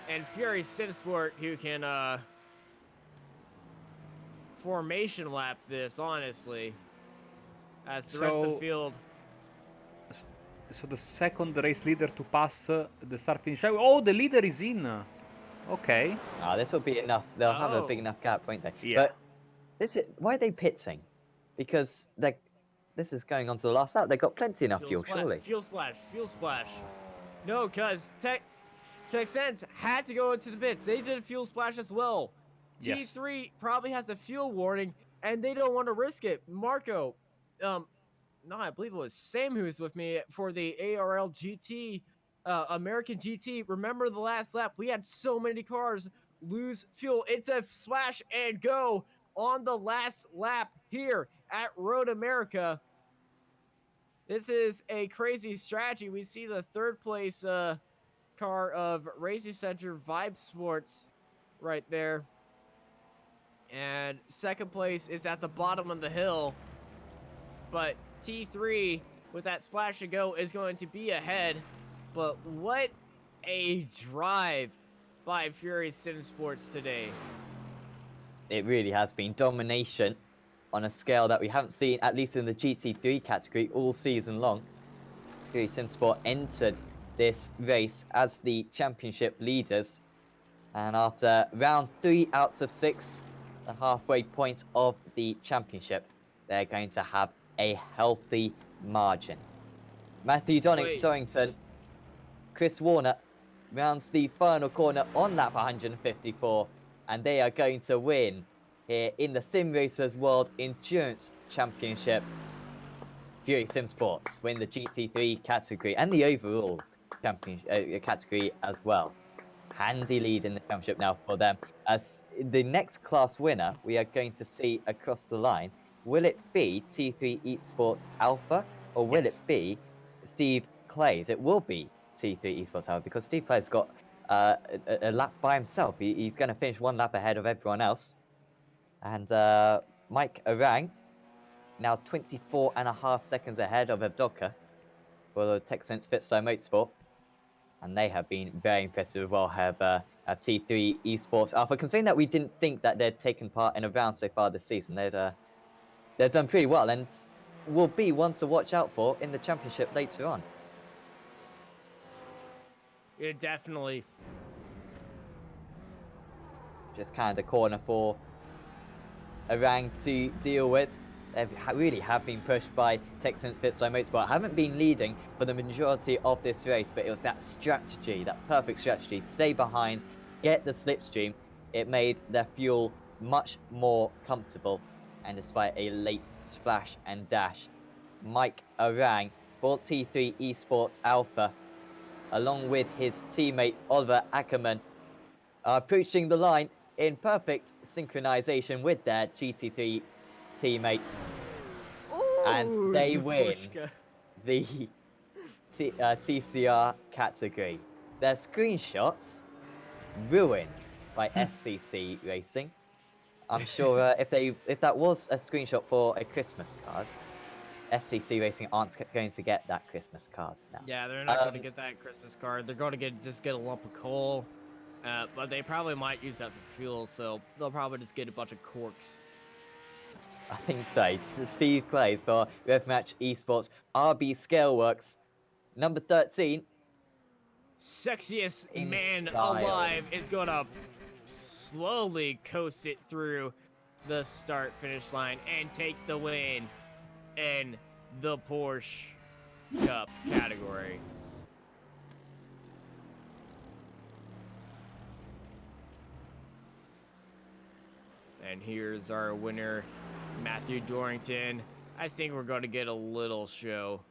and Fury Simsport, who can formation lap this, honestly, as the rest of the field. So the second race leader to pass the start finish. Oh, the leader is in. Okay. this will be enough. They'll have a big Oh. enough gap, won't they? Yeah. But why are they pitting? Because this is going on to the last lap. They've got plenty enough fuel, surely. Fuel splash. No, because Texans had to go into the pits. They did a fuel splash as well. Yes. T3 probably has a fuel warning, and they don't want to risk it. Marco, no, I believe it was Sam who was with me for the ARL GT American GT, remember the last lap? We had so many cars lose fuel. It's a splash and go on the last lap here at Road America. This is a crazy strategy. We see the third place car of Racing Center Vibe Sports right there. And second place is at the bottom of the hill. But T3 with that splash and go is going to be ahead. But what a drive by Fury Sim Sports today. It really has been domination on a scale that we haven't seen, at least in the GT3 category, all season long. Fury Sim Sport entered this race as the championship leaders. And after round 3 out of 6, the halfway point of the championship, they're going to have a healthy margin. Matthew Dorrington, Chris Warner rounds the final corner on lap 154, and they are going to win here in the Sim Racers World Endurance Championship. Fury Sim Sports win the GT3 category and the overall championship category as well. Handy lead in the championship now for them. As the next class winner we are going to see across the line, will it be T3 Esports Alpha or will it be Steve Clays? It will be T3 Esports Alpha because Steve Clays got a lap by himself. He's going to finish 1 lap ahead of everyone else. And Mike Orang, now 24.5 seconds ahead of Evdoka for the TechSense Fitstone Motorsport. And they have been very impressive as well, have T3 Esports Alpha. Considering that we didn't think that they'd taken part in a round so far this season, they've done pretty well and will be one to watch out for in the championship later on. Yeah, definitely. Just kind of corner for Orang to deal with. They really have been pushed by TechSense Fitstone Motorsport. Haven't been leading for the majority of this race, but it was that strategy, that perfect strategy to stay behind, get the slipstream. It made their fuel much more comfortable. And despite a late splash and dash, Mike Orang for T3 Esports Alpha, along with his teammate Oliver Ackerman, are approaching the line in perfect synchronization with their GT3 teammates. Ooh, And they win Pushka. the TCR category. Their screenshots ruined by SCC Racing. I'm sure if that was a screenshot for a Christmas card, SCC Racing aren't going to get that Christmas card now. Yeah, they're not going to get that Christmas card. They're going to just get a lump of coal. But they probably might use that for fuel, so they'll probably just get a bunch of corks. I think so. It's Steve Clays for RevMatch Esports RB Scaleworks, number 13. Sexiest In man style. alive is going to slowly coast it through the start-finish line and take the win in the Porsche Cup category. And here's our winner, Matthew Dorrington. I think we're going to get a little show.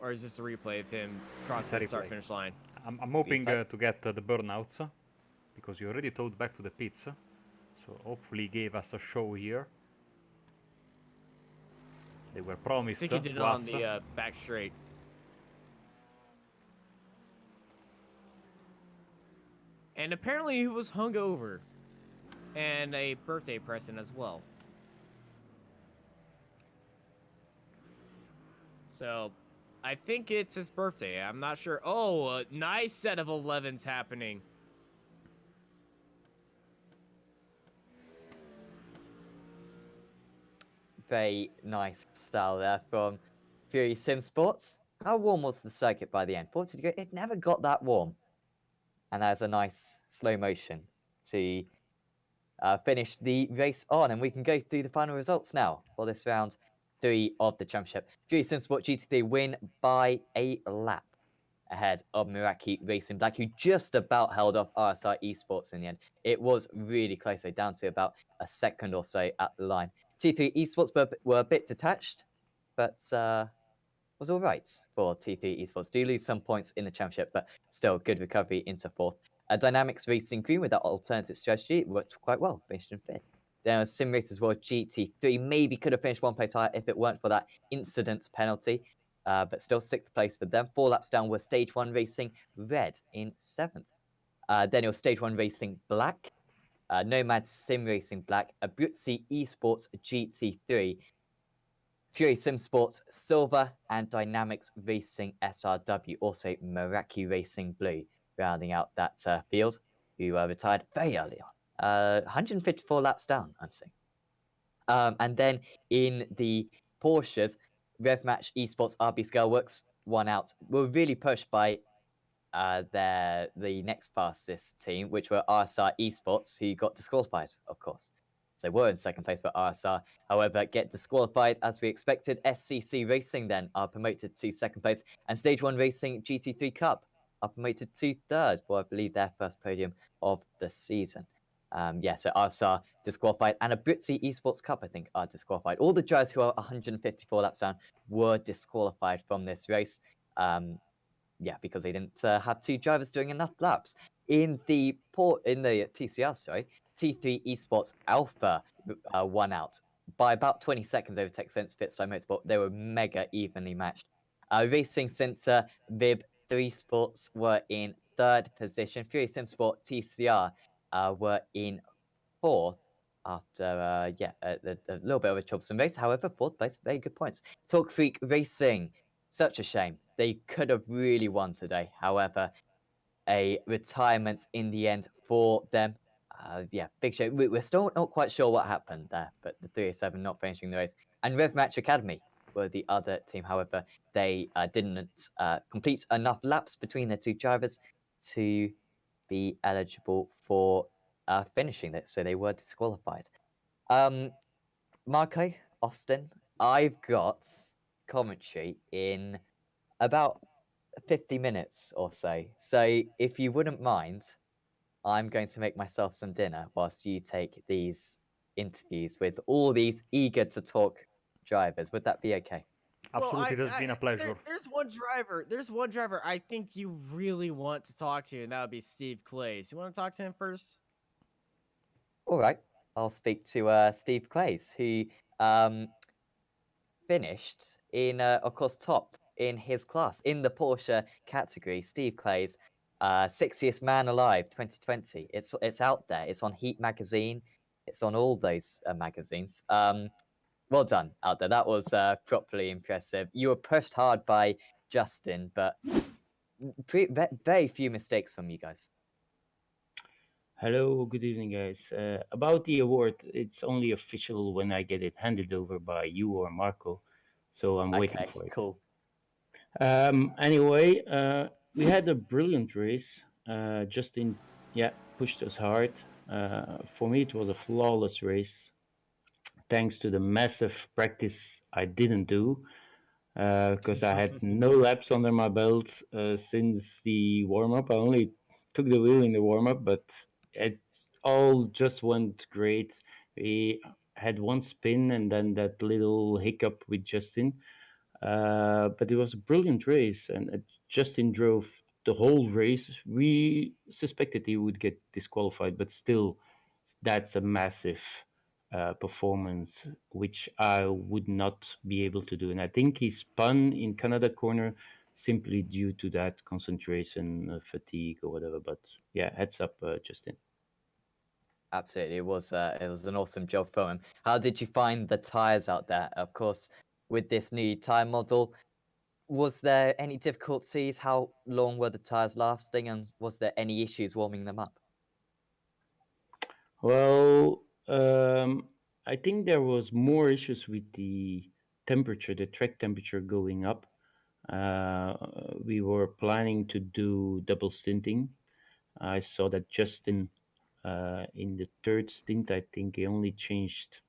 Or is this a replay of him crossing the start-finish line? I'm hoping to get the burnouts, because you already towed back to the pits. So hopefully he gave us a show here. They were promised I think he did it on the back straight. And apparently he was hungover. And a birthday present as well. So, I think it's his birthday. I'm not sure. Oh, a nice set of 11s happening. Very nice style there from Fury Sim Sports. How warm was the circuit by the end? 40 degrees? It never got that warm. And there's a nice slow motion to finish the race on. And we can go through the final results now for this round 3 of the championship. Fury Sim Sport GT3 win by a lap ahead of Meraki Racing Black, who just about held off RSI Esports in the end. It was really close, so down to about a second or so at the line. T3 Esports were a bit detached, but was all right for T3 Esports. Do lose some points in the championship, but still good recovery into fourth. Dynamics Racing Green with that alternative strategy worked quite well, finished in fifth. Then Simracersworld GT3 maybe could have finished one place higher if it weren't for that incident penalty, but still sixth place for them. 4 laps down was Stage 1 Racing Red in seventh. Then it was Stage 1 Racing Black, Nomad Sim Racing Black, Abruzzi Esports GT3, Fury Sim Sports Silver, and Dynamics Racing SRW, also Meraki Racing Blue, rounding out that field, who retired very early on. 154 laps down, I'm saying. And then in the Porsches, RevMatch Esports RB Scaleworks won out. Were really pushed by the next fastest team, which were RSR Esports, who got disqualified, of course. So they were in second place for RSR, however, get disqualified as we expected. SCC Racing then are promoted to second place, and Stage 1 Racing GT3 Cup are promoted to third for, I believe, their first podium of the season. So RSR disqualified, and Abruzzi Esports Cup, I think, are disqualified. All the drivers who are 154 laps down were disqualified from this race. Because they didn't have 2 drivers doing enough laps. In the TCR, sorry, T3 Esports Alpha won out by about 20 seconds over TechSense Fitstar Motorsport. They were mega evenly matched. Racing Center Vib 3 Sports were in third position. Fury Sim Sport TCR were in fourth after a little bit of a troublesome race. However, fourth place, very good points. Talk Freak Racing, such a shame. They could have really won today. However, a retirement in the end for them. Big shame. We're still not quite sure what happened there, but the 307 not finishing the race. And RevMatch Academy were the other team. However, they didn't complete enough laps between their 2 drivers to be eligible for finishing it, so they were disqualified. Marco, Austin, I've got commentary in about 50 minutes or so. So if you wouldn't mind, I'm going to make myself some dinner whilst you take these interviews with all these eager to talk drivers. Would that be okay? Well, Absolutely, it has been a pleasure. there's one driver. There's one driver I think you really want to talk to, and that would be Steve Clays. You want to talk to him first? All right. I'll speak to Steve Clays, who um, finished in, of course, top in his class in the Porsche category. Steve Clays, Sexiest Man Alive 2020. It's out there. It's on Heat magazine. It's on all those magazines. Well done out there. That was properly impressive. You were pushed hard by Justin, but very few mistakes from you guys. Hello, good evening, guys. About the award, it's only official when I get it handed over by you or Marco, so I'm waiting Okay, for it. cool. Anyway, we had a brilliant race. Justin, yeah, pushed us hard. For me, it was a flawless race, thanks to the massive practice I didn't do, because I had no laps under my belt since the warm up. I only took the wheel in the warm up, but it all just went great. We had one spin and then that little hiccup with Justin. But it was a brilliant race, and Justin drove the whole race. We suspected he would get disqualified, but still, that's a massive performance, which I would not be able to do. And I think he spun in Canada corner simply due to that concentration, fatigue, or whatever. But yeah, heads up, Justin. Absolutely, it was an awesome job from him. How did you find the tires out there? Of course, with this new tire model, was there any difficulties? How long were the tires lasting, and was there any issues warming them up? Well, I think there was more issues with the temperature, the track temperature going up. Uh, we were planning to do double stinting. I saw that Justin, in the third stint, I think he only changed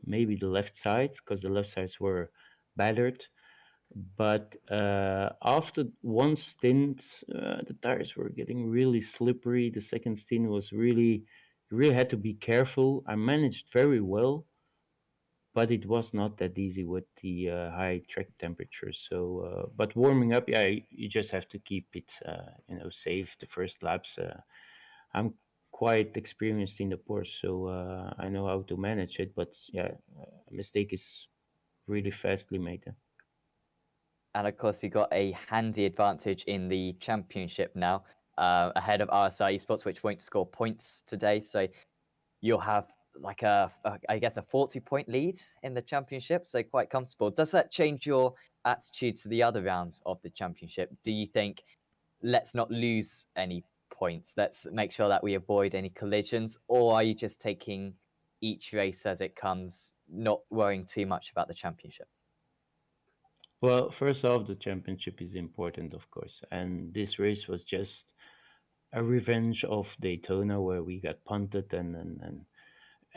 maybe the left sides because the left sides were battered. But after one stint, the tires were getting really slippery. The second stint was really, you really had to be careful. I managed very well, but it was not that easy with the high track temperatures. So, but warming up, yeah, you just have to keep it, safe the first laps. I'm quite experienced in the Porsche, so I know how to manage it. But yeah, a mistake is really fastly made. And of course, you got a handy advantage in the championship now, ahead of RSI Esports, which won't score points today. So you'll have like I guess, a 40-point lead in the championship. So quite comfortable. Does that change your attitude to the other rounds of the championship? Do you think, let's not lose any points, let's make sure that we avoid any collisions? Or are you just taking each race as it comes, not worrying too much about the championship? Well, first off, the championship is important, of course, and this race was just a revenge of Daytona, where we got punted and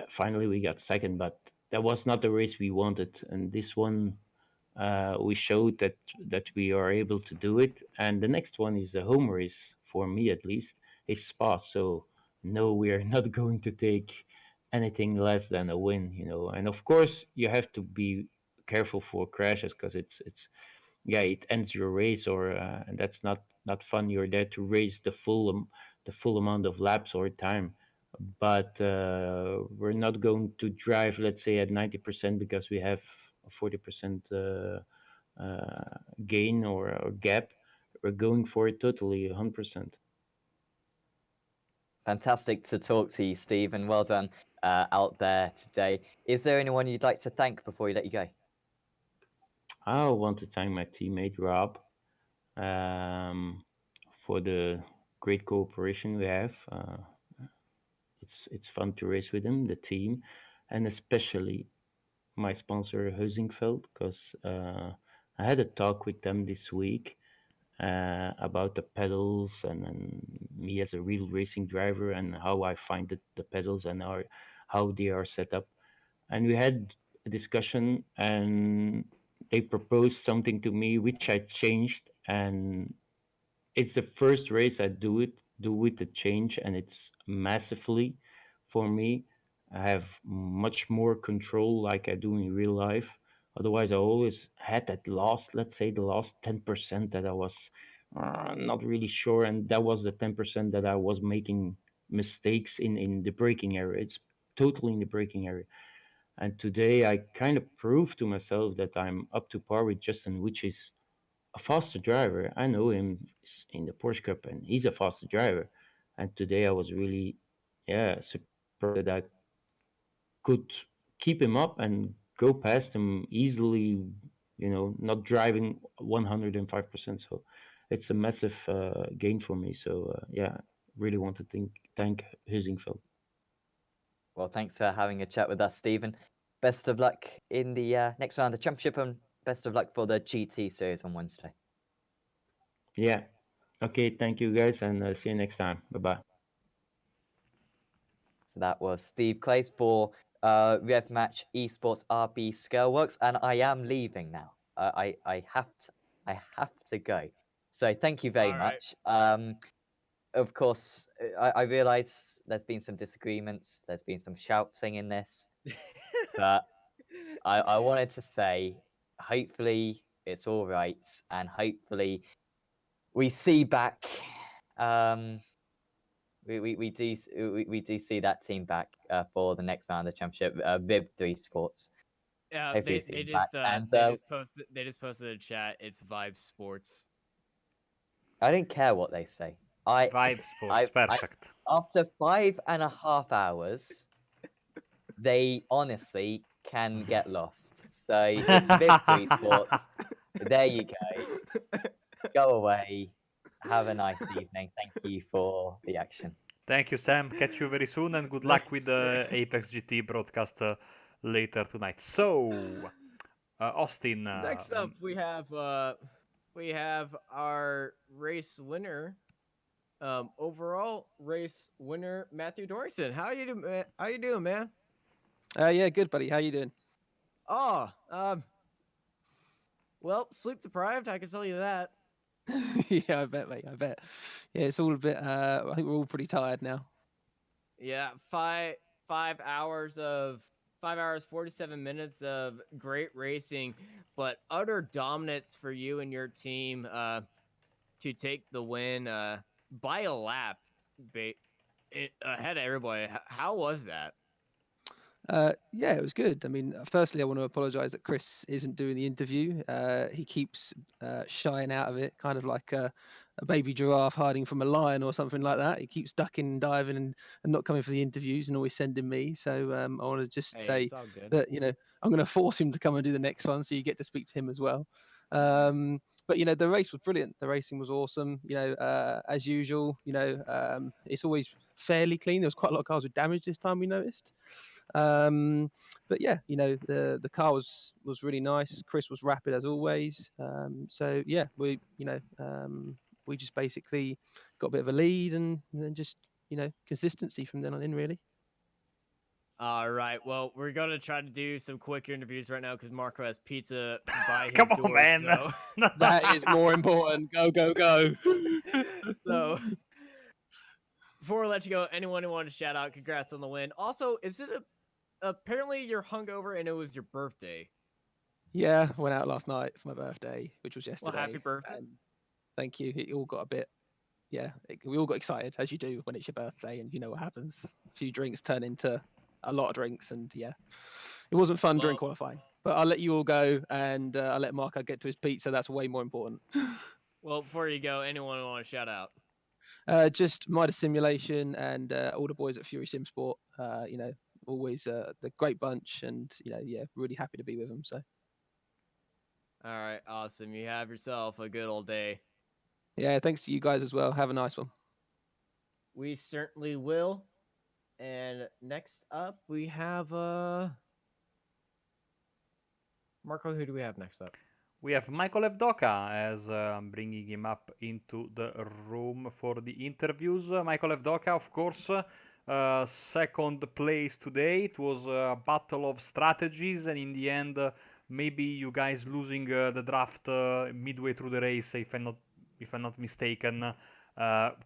finally we got second. But that was not the race we wanted, and this one we showed that we are able to do it. And the next one is a home race for me, at least, is Spa. So no, we are not going to take anything less than a win, And of course, you have to be careful for crashes, because it's yeah, it ends your race, or and that's not fun. You're there to race the full amount of laps or time, but we're not going to drive, let's say, at 90%, because we have a 40% gain or gap. We're going for it totally 100%. Fantastic to talk to you, Steve, and well done out there today. Is there anyone you'd like to thank before we let you go? I want to thank my teammate Rob, um, for the great cooperation we have. It's fun to race with him, the team, and especially my sponsor Husingfeld, because I had a talk with them this week about the pedals, and me as a real racing driver, and how I find the pedals and how they are set up. And we had a discussion, and they proposed something to me which I changed, and it's the first race I do with the change, and it's massively for me. I have much more control, like I do in real life. Otherwise, I always had that last, let's say, the last 10% that I was not really sure, and that was the 10% that I was making mistakes in the braking area. It's totally in the braking area. And today, I kind of proved to myself that I'm up to par with Justin, which is a faster driver. I know him in the Porsche Cup, and he's a faster driver. And today I was really, yeah, surprised that I could keep him up and go past him easily. Not driving 105%. So it's a massive gain for me. So yeah, really want to thank Husingfeld. Well, thanks for having a chat with us, Stephen. Best of luck in the next round of the championship, and best of luck for the GT series on Wednesday. Yeah. Okay. Thank you guys, and see you next time. Bye bye. So that was Steve Clays for Rev Match Esports RB Scaleworks, and I am leaving now. I have to go. So thank you very All right. much. Of course, I realise there's been some disagreements. There's been some shouting in this, but I wanted to say, hopefully it's all right, and hopefully we see back. Um, we do see that team back for the next round of the championship. Viv 3 Sports. Yeah, Hopefully, we they see they them back. just And they just posted in chat. It's Vibe Sports. I don't care what they say. I, Vibe Sports, I perfect. after 5.5 hours, they honestly can get lost. So it's Viv 3 Sports. There you go. Go away. Have a nice evening. Thank you for the action. Thank you, Sam. Catch you very soon, and good luck with Thanks. the Apex GT broadcast later tonight. So, Austin, Next up, we have our race winner, overall race winner, Matthew Dorrington. How you doing? How you doing, man? Yeah, good, buddy. How you doing? Oh, well, sleep deprived. I can tell you that. Yeah, I bet, mate. I bet. Yeah, it's all a bit. I think we're all pretty tired now. Yeah, 5 hours of 5 hours, 47 minutes of great racing, but utter dominance for you and your team to take the win by a lap ahead of everybody. How was that? Yeah, it was good. I mean, firstly, I want to apologise that Chris isn't doing the interview. He keeps shying out of it, kind of like a baby giraffe hiding from a lion or something like that. He keeps ducking and diving and not coming for the interviews and always sending me. So I want to just Hey, say it's all good. that I'm going to force him to come and do the next one, so you get to speak to him as well. But the race was brilliant. The racing was awesome. As usual, it's always fairly clean. There was quite a lot of cars with damage this time, we noticed. But yeah, the car was really nice. Chris was rapid as always. So yeah, we just basically got a bit of a lead and then just consistency from then on in really. All right. Well, we're gonna try to do some quick interviews right now because Marco has pizza by his Come on, door. man. So, That is more important. Go go go. so before we let you go, anyone who wanted to shout out, congrats on the win. Also, is it apparently you're hungover and it was your birthday? Yeah, went out last night for my birthday, which was Well, yesterday. happy birthday. And thank you. It all got a bit, we all got excited as you do when it's your birthday, and you know what happens. A few drinks turn into a lot of drinks, and yeah, it wasn't fun during Well, qualifying. But I'll let you all go, and I'll let Marco get to his pizza. That's way more important. well, before you go, anyone who want to shout out? Just Midas Simulation and all the boys at Fury Sim Sport. Always the great bunch, and yeah, really happy to be with them. So All right, awesome. You have yourself a good old day. yeah, thanks to you guys as well. Have a nice one. We certainly will. And next up, we have Marco. Who do we have next up? We have Michael Evdoka as I'm bringing him up into the room for the interviews. Michael Evdoka, of course, second place today. It was a battle of strategies, and in the end, maybe you guys losing the draft midway through the race, if I'm not mistaken,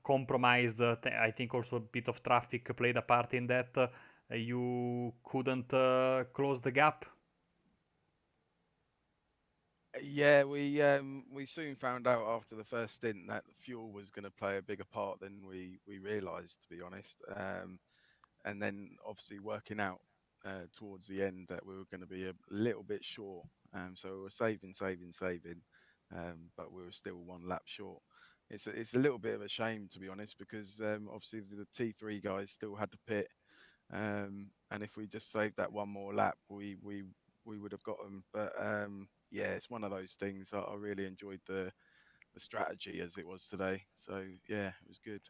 compromised. I think also a bit of traffic played a part in that. You couldn't close the gap. Yeah, we soon found out after the first stint that fuel was going to play a bigger part than we realised, to be honest. And then obviously working out towards the end that we were going to be a little bit short. So we were saving, but we were still one lap short. It's a little bit of a shame, to be honest, because obviously the T3 guys still had to pit. And if we just saved that one more lap, we would have got them. But yeah, it's one of those things. I really enjoyed the strategy as it was today. So yeah, it was good.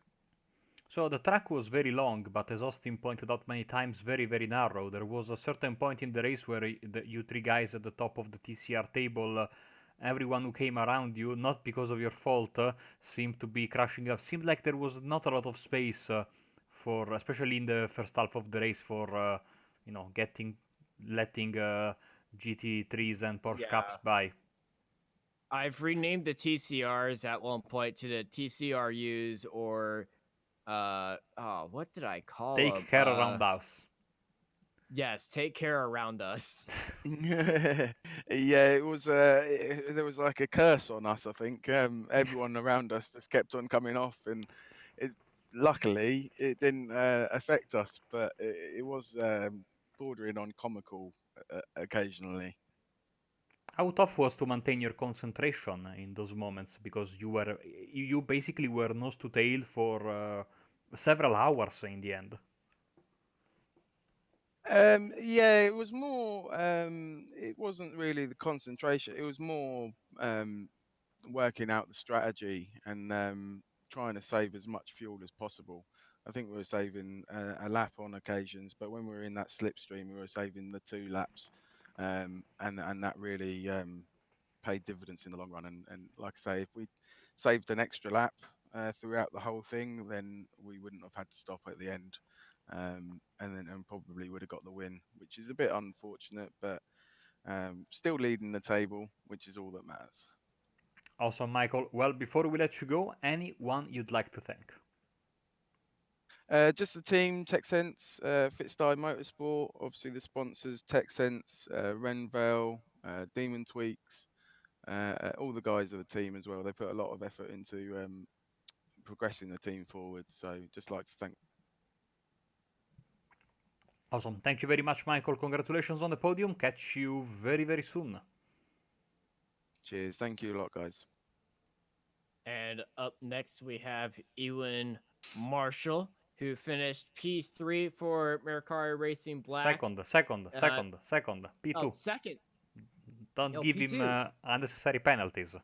So the track was very long, but as Austin pointed out many times, very, very narrow. There was a certain point in the race where you three guys at the top of the TCR table, everyone who came around you, not because of your fault, seemed to be crashing up. Seemed like there was not a lot of space for, especially in the first half of the race, for letting GT3s and Porsche Cups by. I've renamed the TCRs at one point to the TCRUs or what did I call them? Take care around us. Yes, take care around us. Yeah, it was. There was like a curse on us. I think everyone around us just kept on coming off, and luckily it didn't affect us, but it was bordering on comical occasionally. How tough was to maintain your concentration in those moments because you basically were nose to tail for several hours in the end. Yeah, it was more. It wasn't really the concentration. It was more working out the strategy and trying to save as much fuel as possible. I think we were saving a lap on occasions, but when we were in that slipstream, we were saving the 2 laps, and that really paid dividends in the long run. And like I say, if we saved an extra lap throughout the whole thing, then we wouldn't have had to stop at the end, and probably would have got the win, which is a bit unfortunate, but still leading the table, which is all that matters. Awesome, Michael. Well, before we let you go, anyone you'd like to thank? Just the team, TechSense, Fitstyle Motorsport, obviously the sponsors, TechSense, Renvale, Demon Tweaks, all the guys of the team as well. They put a lot of effort into progressing the team forward. So just like to thank. Awesome. Thank you very much, Michael. Congratulations on the podium. Catch you very, very soon. Cheers. Thank you a lot, guys. And up next, we have Ewan Marshall, who finished P3 for Mercari Racing Black. Second. P2. Oh, second. Don't Oh, give him P2. unnecessary penalties.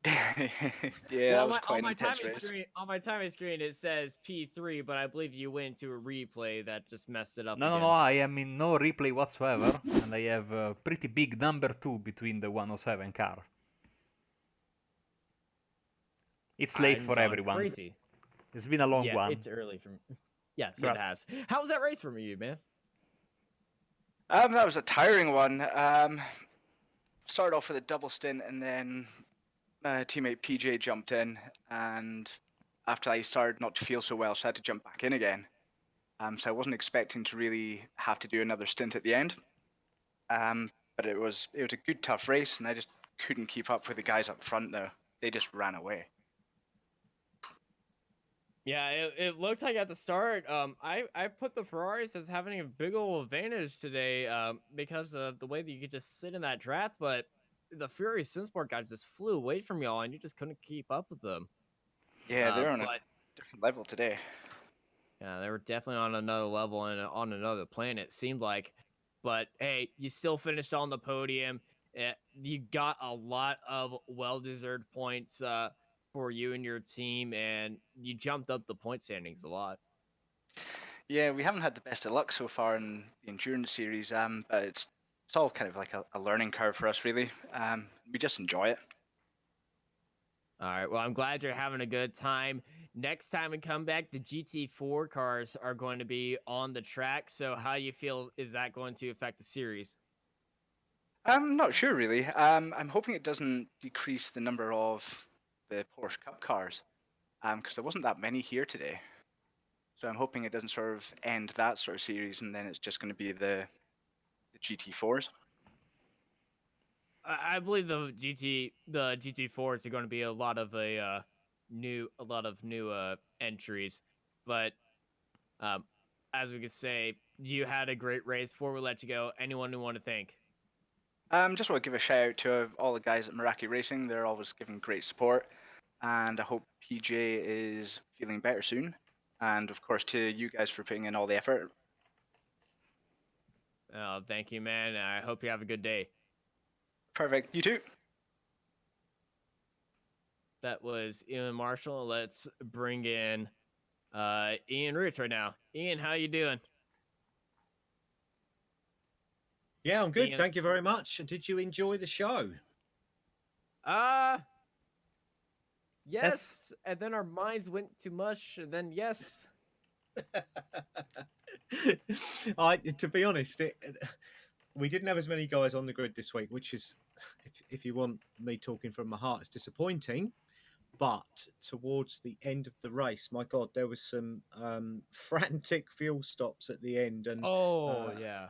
Yeah, Well, that was quite an on my intense timing race. screen, it says P3, but I believe you went to a replay that just messed it up. No, I am in no replay whatsoever, and I have a pretty big number 2 between the 107 car. It's late for everyone. Crazy. It's been a long Yeah, one. it's early from. Yes, Right. it has. How was that race for you, man? That was a tiring one. Started off with a double stint, and then teammate PJ jumped in, and after that he started not to feel so well, so I had to jump back in again. So I wasn't expecting to really have to do another stint at the end. But it was a good tough race, and I just couldn't keep up with the guys up front there. They just ran away. Yeah, it looked like at the start, I put the Ferraris as having a big old advantage today, because of the way that you could just sit in that draft, but the Fury Synsport guys just flew away from y'all, and you just couldn't keep up with them. Yeah, they're on a different level today. Yeah, they were definitely on another level and on another planet, it seemed like. But hey, you still finished on the podium. You got a lot of well-deserved points for you and your team, and you jumped up the point standings a lot. Yeah, we haven't had the best of luck so far in the endurance series, but it's all kind of like a learning curve for us, really. We just enjoy it. All right, well, I'm glad you're having a good time. Next time we come back, the GT4 cars are going to be on the track. So how you feel is that going to affect the series? I'm not sure, really. I'm hoping it doesn't decrease the number of the Porsche Cup cars, because there wasn't that many here today. So I'm hoping it doesn't sort of end that sort of series, and then it's just going to be the GT4s. I believe the GT4s are going to be a lot of new entries, but as we could say, you had a great race. Before we let you go, anyone we want to thank? Just want to give a shout out to all the guys at Meraki Racing. They're always giving great support, and I hope PJ is feeling better soon. And of course, to you guys for putting in all the effort. Oh, thank you, man. I hope you have a good day. Perfect. You too. That was Ian Marshall. Let's bring in Ian Roots right now. Ian, how you doing? Yeah, I'm good. Ian. Thank you very much. Did you enjoy the show? Yes. And then our minds went to mush, and then yes. To be honest, we didn't have as many guys on the grid this week, which is, if you want me talking from my heart, it's disappointing. But towards the end of the race, my God, there was some frantic fuel stops at the end, and yeah,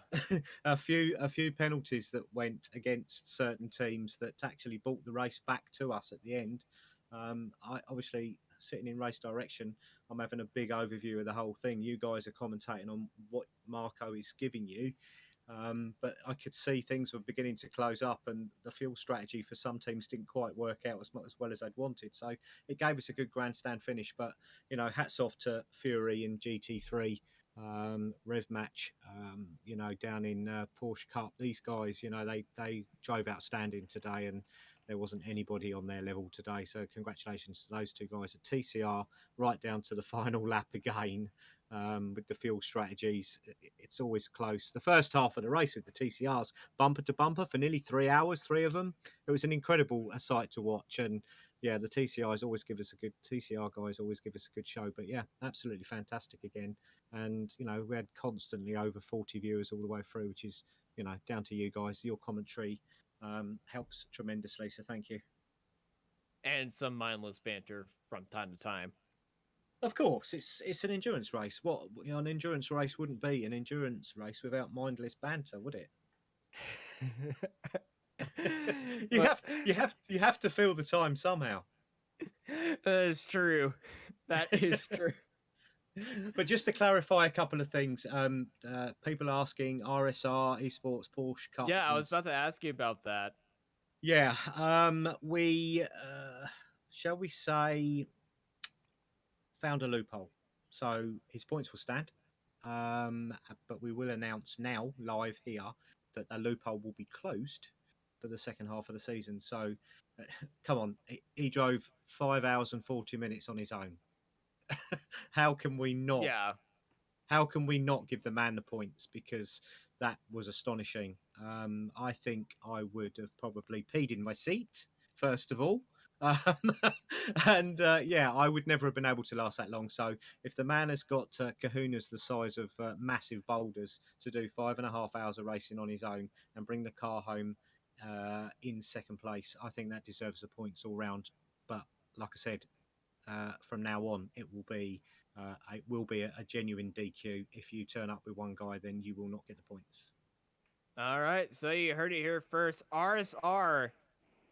a few penalties that went against certain teams that actually brought the race back to us at the end. I obviously, sitting in race direction, I'm having a big overview of the whole thing. You guys are commentating on what Marco is giving you. But I could see things were beginning to close up, and the fuel strategy for some teams didn't quite work out as well as they'd wanted. So it gave us a good grandstand finish. But hats off to Fury and GT3 Rev Match. Down in Porsche Cup, these guys, they drove outstanding today, and there wasn't anybody on their level today. So congratulations to those two guys at TCR, right down to the final lap again. With the fuel strategies, it's always close. The first half of the race with the TCRs, bumper to bumper for nearly 3 hours, 3 of them. It was an incredible sight to watch. And yeah, the TCR guys always give us a good show. But yeah, absolutely fantastic again. And we had constantly over 40 viewers all the way through, which is down to you guys. Your commentary helps tremendously. So thank you. and some mindless banter from time to time. Of course, it's an endurance race. What an endurance race wouldn't be an endurance race without mindless banter, would it? you But have to fill the time somehow. that is true. That is true. But just to clarify a couple of things, people asking RSR Esports Porsche Cup. Yeah, I was about to ask you about that. Yeah, we shall we say found a loophole, so his points will stand. But we will announce now live here that the loophole will be closed for the second half of the season. So, come on, he drove 5 hours and 40 minutes on his own. How can we not? Yeah. How can we not give the man the points? Because that was astonishing. I think I would have probably peed in my seat first of all. Um, and yeah, I would never have been able to last that long. So if the man has got kahunas the size of massive boulders to do 5.5 hours of racing on his own and bring the car home in second place, I think that deserves the points all round. But like I said, from now on, it will be a genuine DQ. If you turn up with one guy, then you will not get the points. All right. So you heard it here first. RSR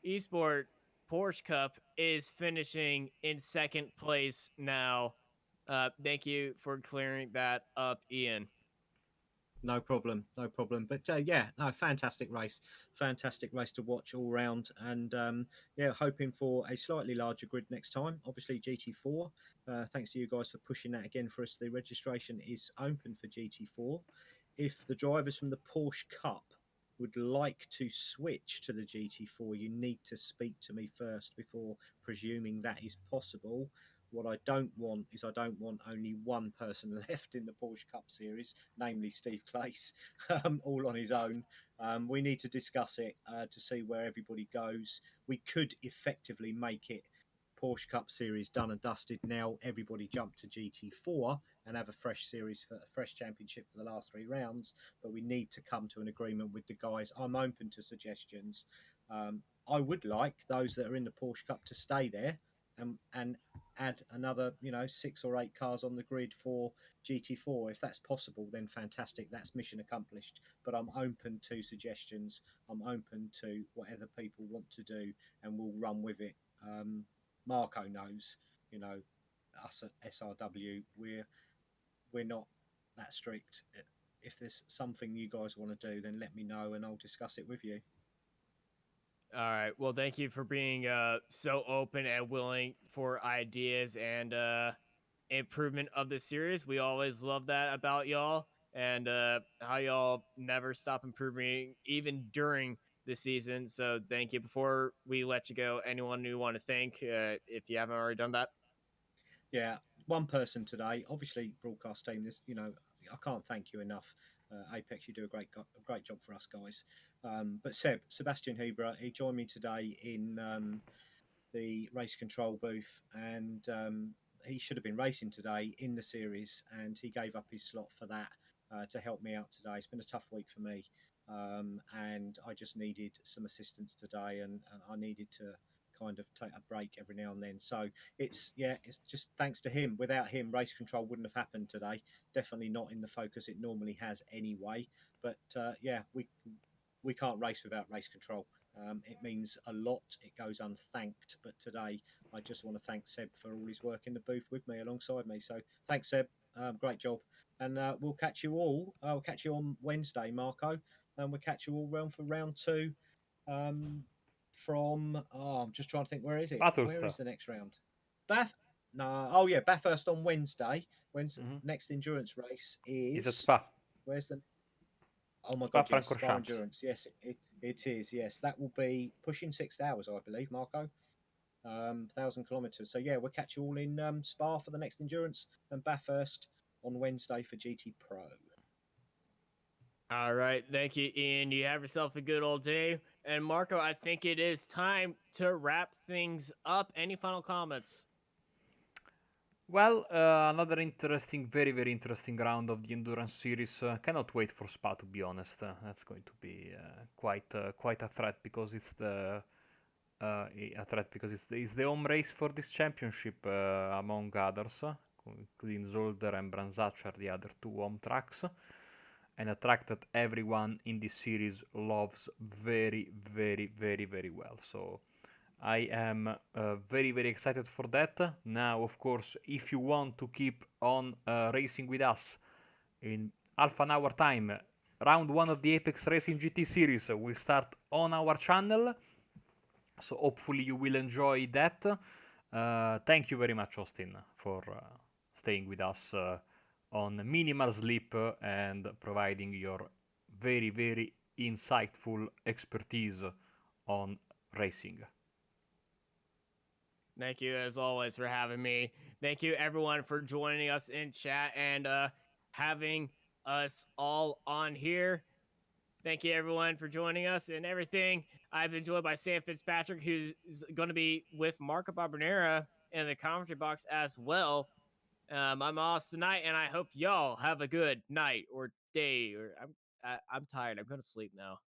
Esport Porsche Cup is finishing in second place now. Thank you for clearing that up, Ian. No problem, no problem. But yeah, no, fantastic race to watch all round. And yeah, hoping for a slightly larger grid next time. Obviously, GT4. Thanks to you guys for pushing that again for us. The registration is open for GT4. If the drivers from the Porsche Cup would like to switch to the GT4, you need to speak to me first before presuming that is possible. What I don't want is only one person left in the Porsche Cup series, namely Steve Clace, all on his own. We need to discuss it to see where everybody goes. We could effectively make it Porsche Cup series done and dusted. Now everybody jump to GT4 and have a fresh series for a fresh championship for the last 3 rounds. But we need to come to an agreement with the guys. I'm open to suggestions. I would like those that are in the Porsche Cup to stay there and add another 6 or 8 cars on the grid for GT4. If that's possible, then fantastic, that's mission accomplished. But I'm open to suggestions, I'm open to whatever people want to do, and we'll run with it. Marco knows, us at SRW, we're not that strict. If there's something you guys want to do, then let me know and I'll discuss it with you. All right. Well, thank you for being so open and willing for ideas and improvement of the series. We always love that about y'all and how y'all never stop improving even during the season. So thank you. Before we let you go, anyone you want to thank if you haven't already done that? Yeah, one person today, obviously broadcast team. I can't thank you enough. Apex, you do a great job for us guys. But Sebastian Hebra, he joined me today in the race control booth, and he should have been racing today in the series, and he gave up his slot for that to help me out today. It's been a tough week for me, and I just needed some assistance today, and I needed to kind of take a break every now and then. So it's just thanks to him. Without him, race control wouldn't have happened today. Definitely not in the focus it normally has anyway. But yeah, we can't race without race control. It means a lot. It goes unthanked. But today, I just want to thank Seb for all his work in the booth with me, alongside me. So thanks, Seb. Great job. And we'll catch you all. We'll catch you on Wednesday, Marco. And we'll catch you all round for round 2. I'm just trying to think, where is it? Bathurst. Where is the next round? Bath? No. Oh yeah, Bathurst on Wednesday. When's next endurance race is? It's at Spa. Where's the? Oh my God! Yes, Spa Spa-Francorchamps. endurance. Yes, it is. Yes, that will be pushing 6 hours, I believe, Marco. 1,000 kilometers. So yeah, we'll catch you all in Spa for the next endurance, and Bathurst on Wednesday for GT Pro. All right. Thank you, Ian. You have yourself a good old day. And Marco, I think it is time to wrap things up. Any final comments? Well, another interesting, very, very interesting round of the Endurance Series. Cannot wait for Spa, to be honest. That's going to be quite a threat because it's it's the home race for this championship, among others. including Zolder and Branzaccia, the other two home tracks, and a track that everyone in this series loves very, very, very, very well. So I am very, very excited for that. Now, of course, if you want to keep on racing with us in half an hour time, round 1 of the Apex Racing GT series will start on our channel. So hopefully you will enjoy that. Thank you very much, Austin, for staying with us on minimal sleep and providing your very, very insightful expertise on racing. Thank you, as always, for having me. Thank you, everyone, for joining us in chat and having us all on here. Thank you, everyone, for joining us and everything. I've been joined by Sam Fitzpatrick, who's going to be with Marco Barbonera in the commentary box as well. I'm Austin Knight, and I hope y'all have a good night or day. Or I'm tired. I'm going to sleep now.